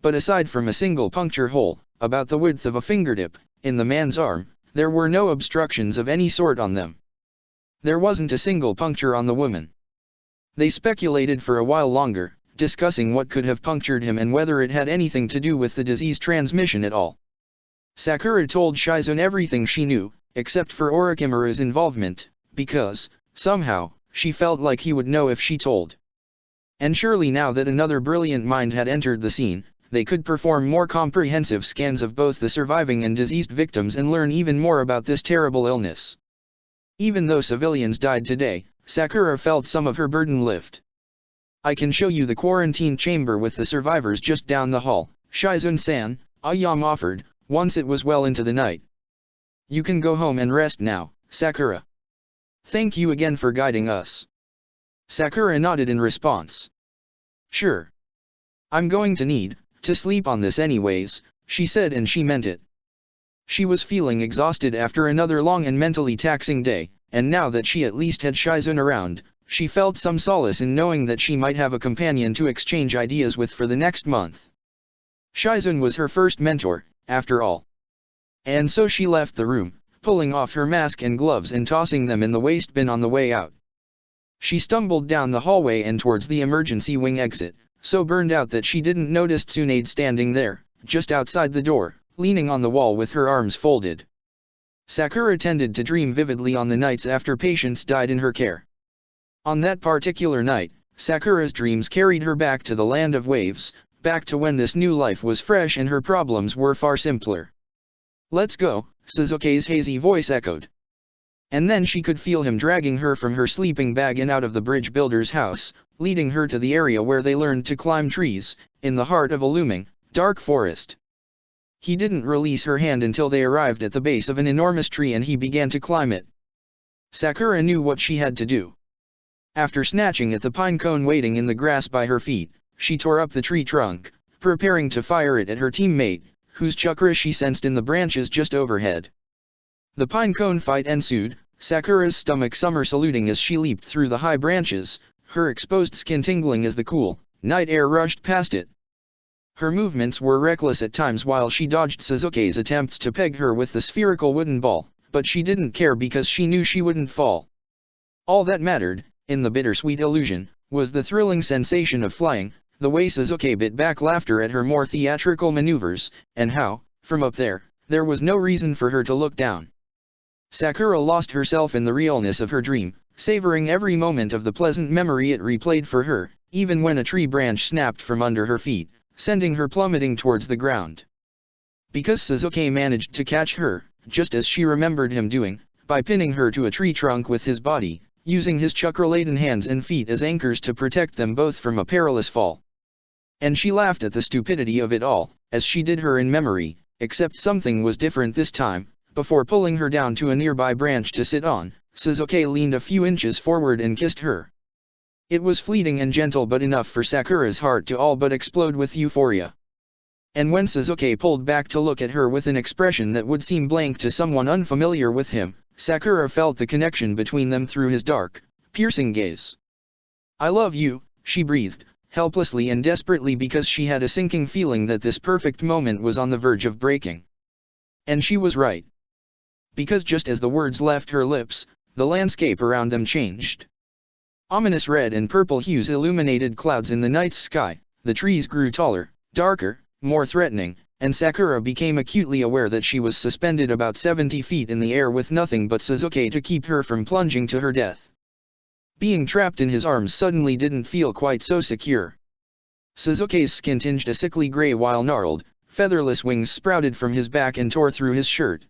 But aside from a single puncture hole, about the width of a fingertip, in the man's arm, there were no obstructions of any sort on them. There wasn't a single puncture on the woman. They speculated for a while longer, discussing what could have punctured him and whether it had anything to do with the disease transmission at all. Sakura told Shizun everything she knew, except for Orochimaru's involvement, because, somehow, she felt like he would know if she told. And surely now that another brilliant mind had entered the scene, they could perform more comprehensive scans of both the surviving and diseased victims and learn even more about this terrible illness. Even though civilians died today, Sakura felt some of her burden lift. "I can show you the quarantine chamber with the survivors just down the hall," Shizun-san, Ayam offered, once it was well into the night. "You can go home and rest now, Sakura. Thank you again for guiding us." Sakura nodded in response. "Sure. I'm going to need to sleep on this anyways," she said, and she meant it. She was feeling exhausted after another long and mentally taxing day, and now that she at least had Shizun around, she felt some solace in knowing that she might have a companion to exchange ideas with for the next month. Shizun was her first mentor, after all. And so she left the room, pulling off her mask and gloves and tossing them in the waste bin on the way out. She stumbled down the hallway and towards the emergency wing exit, so burned out that she didn't notice Tsunade standing there, just outside the door, leaning on the wall with her arms folded. Sakura tended to dream vividly on the nights after patients died in her care. On that particular night, Sakura's dreams carried her back to the land of waves, back to when this new life was fresh and her problems were far simpler. "Let's go," Sasuke's hazy voice echoed. And then she could feel him dragging her from her sleeping bag and out of the bridge builder's house, leading her to the area where they learned to climb trees, in the heart of a looming, dark forest. He didn't release her hand until they arrived at the base of an enormous tree and he began to climb it. Sakura knew what she had to do. After snatching at the pine cone waiting in the grass by her feet, she tore up the tree trunk, preparing to fire it at her teammate, whose chakra she sensed in the branches just overhead. The pine cone fight ensued, Sakura's stomach somersaulting as she leaped through the high branches, her exposed skin tingling as the cool, night air rushed past it. Her movements were reckless at times while she dodged Sasuke's attempts to peg her with the spherical wooden ball, but she didn't care because she knew she wouldn't fall. All that mattered, in the bittersweet illusion, was the thrilling sensation of flying, the way Sasuke bit back laughter at her more theatrical maneuvers, and how, from up there was no reason for her to look down. Sakura lost herself in the realness of her dream, savoring every moment of the pleasant memory it replayed for her, even when a tree branch snapped from under her feet, sending her plummeting towards the ground. Because Sasuke managed to catch her, just as she remembered him doing, by pinning her to a tree trunk with his body, using his chakra-laden hands and feet as anchors to protect them both from a perilous fall. And she laughed at the stupidity of it all, as she did her in memory, except something was different this time. Before pulling her down to a nearby branch to sit on, Sasuke leaned a few inches forward and kissed her. It was fleeting and gentle but enough for Sakura's heart to all but explode with euphoria. And when Sasuke pulled back to look at her with an expression that would seem blank to someone unfamiliar with him, Sakura felt the connection between them through his dark, piercing gaze. "I love you," she breathed, helplessly and desperately because she had a sinking feeling that this perfect moment was on the verge of breaking. And she was right. Because just as the words left her lips, the landscape around them changed. Ominous red and purple hues illuminated clouds in the night sky, the trees grew taller, darker, more threatening, and Sakura became acutely aware that she was suspended about 70 feet in the air with nothing but Sasuke to keep her from plunging to her death. Being trapped in his arms suddenly didn't feel quite so secure. Sasuke's skin tinged a sickly gray while gnarled, featherless wings sprouted from his back and tore through his shirt.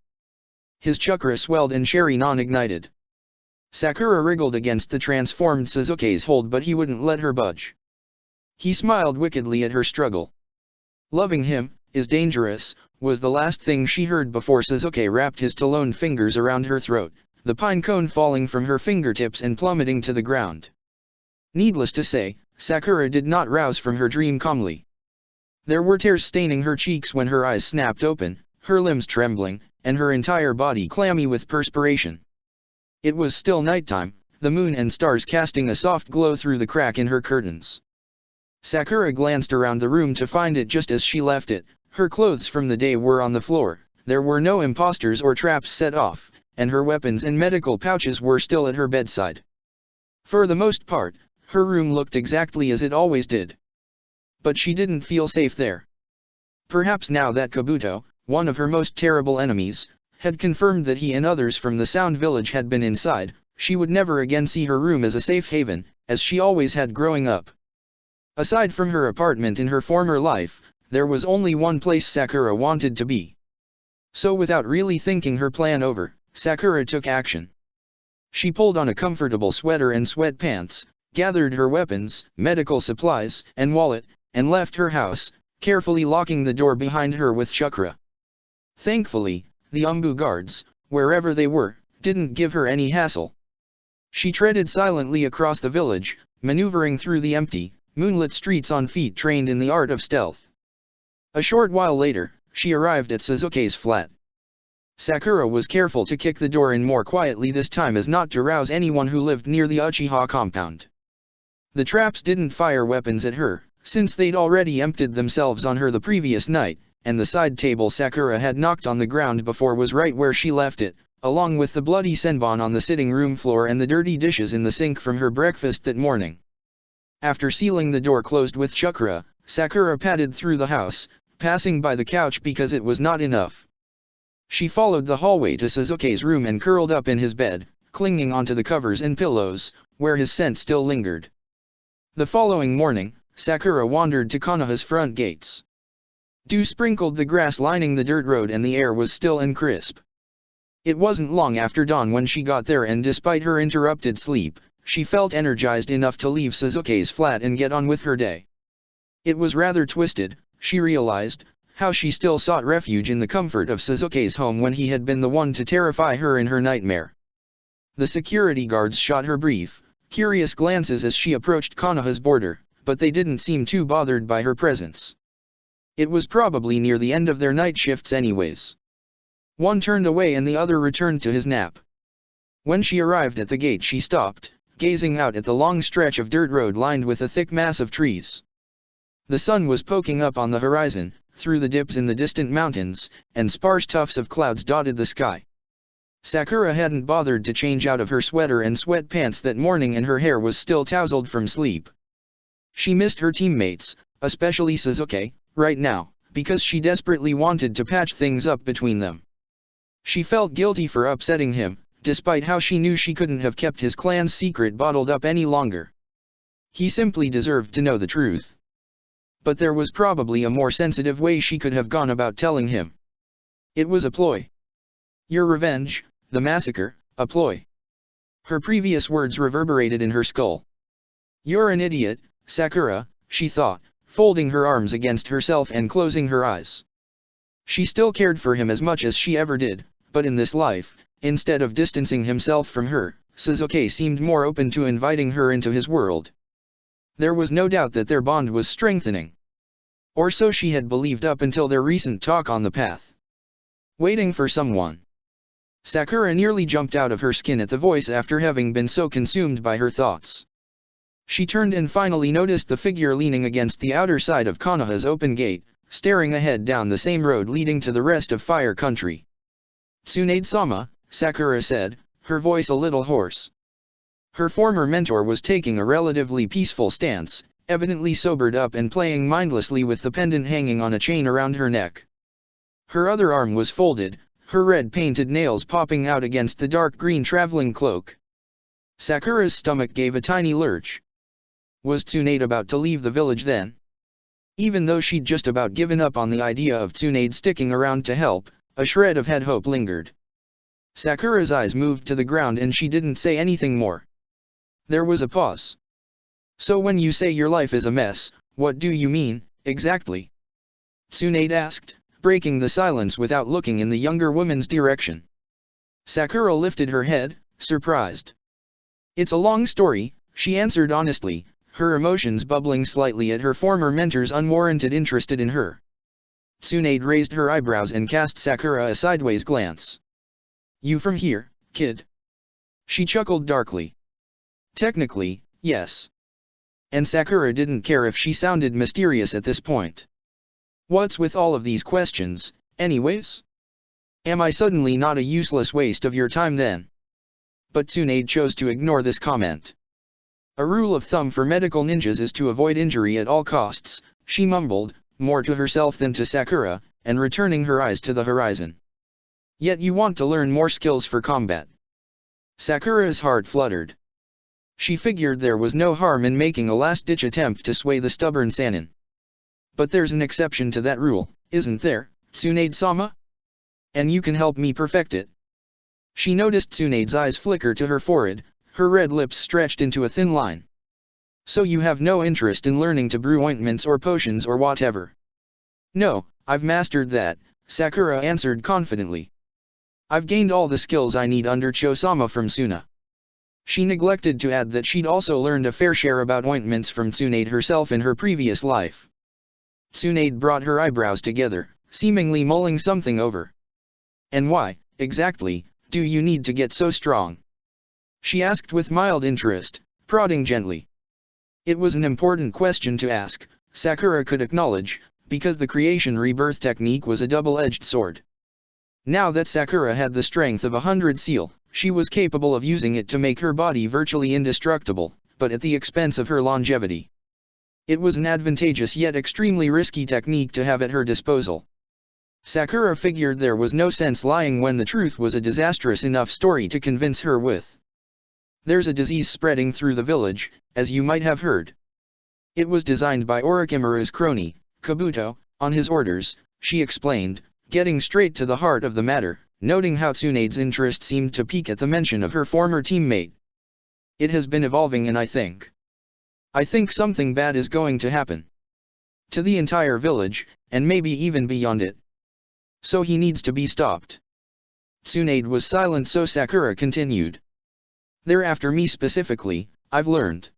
His chakra swelled and Sharingan ignited. Sakura wriggled against the transformed Sasuke's hold but he wouldn't let her budge. He smiled wickedly at her struggle. "Loving him is dangerous," was the last thing she heard before Sasuke wrapped his taloned fingers around her throat, the pine cone falling from her fingertips and plummeting to the ground. Needless to say, Sakura did not rouse from her dream calmly. There were tears staining her cheeks when her eyes snapped open, her limbs trembling, and her entire body clammy with perspiration. It was still nighttime, the moon and stars casting a soft glow through the crack in her curtains. Sakura glanced around the room to find it just as she left it. Her clothes from the day were on the floor, there were no imposters or traps set off, and her weapons and medical pouches were still at her bedside. For the most part, her room looked exactly as it always did. But she didn't feel safe there. Perhaps now that Kabuto, one of her most terrible enemies, had confirmed that he and others from the Sound Village had been inside, she would never again see her room as a safe haven, as she always had growing up. Aside from her apartment in her former life, there was only one place Sakura wanted to be. So without really thinking her plan over, Sakura took action. She pulled on a comfortable sweater and sweatpants, gathered her weapons, medical supplies, and wallet, and left her house, carefully locking the door behind her with chakra. Thankfully, the Umbu guards, wherever they were, didn't give her any hassle. She treaded silently across the village, maneuvering through the empty, moonlit streets on feet trained in the art of stealth. A short while later, she arrived at Sasuke's flat. Sakura was careful to kick the door in more quietly this time as not to rouse anyone who lived near the Uchiha compound. The traps didn't fire weapons at her, since they'd already emptied themselves on her the previous night, and the side table Sakura had knocked on the ground before was right where she left it, along with the bloody senbon on the sitting room floor and the dirty dishes in the sink from her breakfast that morning. After sealing the door closed with chakra, Sakura padded through the house, passing by the couch because it was not enough. She followed the hallway to Sasuke's room and curled up in his bed, clinging onto the covers and pillows, where his scent still lingered. The following morning, Sakura wandered to Konoha's front gates. Dew sprinkled the grass lining the dirt road and the air was still and crisp. It wasn't long after dawn when she got there and despite her interrupted sleep, she felt energized enough to leave Sasuke's flat and get on with her day. It was rather twisted, she realized, how she still sought refuge in the comfort of Sasuke's home when he had been the one to terrify her in her nightmare. The security guards shot her brief, curious glances as she approached Konoha's border, but they didn't seem too bothered by her presence. It was probably near the end of their night shifts anyways. One turned away and the other returned to his nap. When she arrived at the gate she stopped, gazing out at the long stretch of dirt road lined with a thick mass of trees. The sun was poking up on the horizon, through the dips in the distant mountains, and sparse tufts of clouds dotted the sky. Sakura hadn't bothered to change out of her sweater and sweatpants that morning and her hair was still tousled from sleep. She missed her teammates, especially Sasuke, right now, because she desperately wanted to patch things up between them. She felt guilty for upsetting him, despite how she knew she couldn't have kept his clan's secret bottled up any longer. He simply deserved to know the truth. But there was probably a more sensitive way she could have gone about telling him. It was a ploy. Your revenge, the massacre, a ploy. Her previous words reverberated in her skull. You're an idiot, Sakura, she thought, folding her arms against herself and closing her eyes. She still cared for him as much as she ever did, but in this life, instead of distancing himself from her, Sasuke seemed more open to inviting her into his world. There was no doubt that their bond was strengthening. Or so she had believed up until their recent talk on the path. Waiting for someone. Sakura nearly jumped out of her skin at the voice after having been so consumed by her thoughts. She turned and finally noticed the figure leaning against the outer side of Konoha's open gate, staring ahead down the same road leading to the rest of Fire Country. "Tsunade-sama," Sakura said, her voice a little hoarse. Her former mentor was taking a relatively peaceful stance, evidently sobered up and playing mindlessly with the pendant hanging on a chain around her neck. Her other arm was folded, her red-painted nails popping out against the dark green traveling cloak. Sakura's stomach gave a tiny lurch. Was Tsunade about to leave the village then? Even though she'd just about given up on the idea of Tsunade sticking around to help, a shred of head hope lingered. Sakura's eyes moved to the ground and she didn't say anything more. There was a pause. "So when you say your life is a mess, what do you mean, exactly?" Tsunade asked, breaking the silence without looking in the younger woman's direction. Sakura lifted her head, surprised. "It's a long story," she answered honestly, her emotions bubbling slightly at her former mentor's unwarranted interest in her. Tsunade raised her eyebrows and cast Sakura a sideways glance. "You from here, kid?" She chuckled darkly. "Technically, yes." And Sakura didn't care if she sounded mysterious at this point. "What's with all of these questions, anyways? Am I suddenly not a useless waste of your time then?" But Tsunade chose to ignore this comment. "A rule of thumb for medical ninjas is to avoid injury at all costs," she mumbled, more to herself than to Sakura, and returning her eyes to the horizon. "Yet you want to learn more skills for combat." Sakura's heart fluttered. She figured there was no harm in making a last-ditch attempt to sway the stubborn Sannin. "But there's an exception to that rule, isn't there, Tsunade-sama? And you can help me perfect it." She noticed Tsunade's eyes flicker to her forehead, her red lips stretched into a thin line. "So you have no interest in learning to brew ointments or potions or whatever?" "No, I've mastered that," Sakura answered confidently. "I've gained all the skills I need under Cho-sama from Suna." She neglected to add that she'd also learned a fair share about ointments from Tsunade herself in her previous life. Tsunade brought her eyebrows together, seemingly mulling something over. "And why, exactly, do you need to get so strong?" she asked with mild interest, prodding gently. It was an important question to ask, Sakura could acknowledge, because the creation rebirth technique was a double-edged sword. Now that Sakura had the strength of 100 seal, she was capable of using it to make her body virtually indestructible, but at the expense of her longevity. It was an advantageous yet extremely risky technique to have at her disposal. Sakura figured there was no sense lying when the truth was a disastrous enough story to convince her with. "There's a disease spreading through the village, as you might have heard. It was designed by Orochimaru's crony, Kabuto, on his orders," she explained, getting straight to the heart of the matter, noting how Tsunade's interest seemed to peak at the mention of her former teammate. "It has been evolving and I think something bad is going to happen. To the entire village, and maybe even beyond it. So he needs to be stopped." Tsunade was silent, so Sakura continued. "They're after me specifically, I've learned.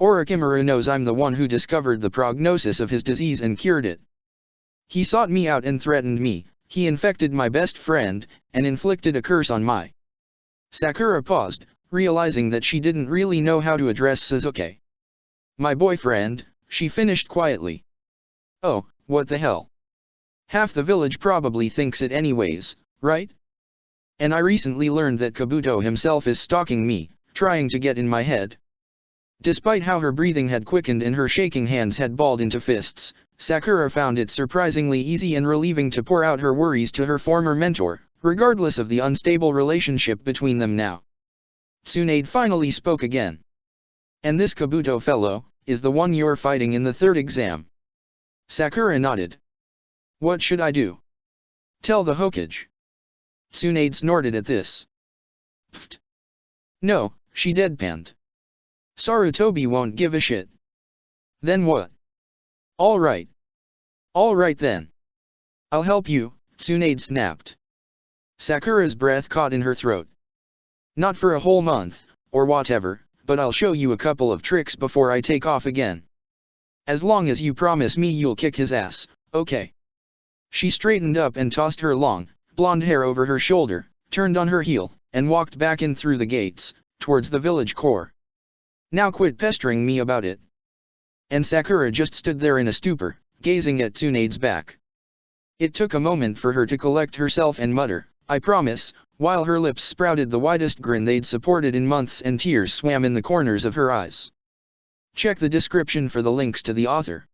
Orochimaru knows I'm the one who discovered the prognosis of his disease and cured it. He sought me out and threatened me, he infected my best friend, and inflicted a curse on my—" Sakura paused, realizing that she didn't really know how to address Sasuke. "My boyfriend," she finished quietly. "Oh, what the hell. Half the village probably thinks it anyways, right? And I recently learned that Kabuto himself is stalking me, trying to get in my head." Despite how her breathing had quickened and her shaking hands had balled into fists, Sakura found it surprisingly easy and relieving to pour out her worries to her former mentor, regardless of the unstable relationship between them now. Tsunade finally spoke again. "And this Kabuto fellow, is the one you're fighting in the third exam?" Sakura nodded. "What should I do? Tell the Hokage?" Tsunade snorted at this. "Pfft. No," she deadpanned. "Sarutobi won't give a shit." "Then what?" All right then. I'll help you," Tsunade snapped. Sakura's breath caught in her throat. "Not for a whole month, or whatever," but I'll show you a couple of tricks before I take off again. As long as you promise me you'll kick his ass, okay? She straightened up and tossed her long, blonde hair over her shoulder, turned on her heel, and walked back in through the gates, towards the village core. Now quit pestering me about it. And Sakura just stood there in a stupor, gazing at Tsunade's back. It took a moment for her to collect herself and mutter, "I promise," while her lips sprouted the widest grin they'd supported in months and tears swam in the corners of her eyes. Check the description for the links to the author.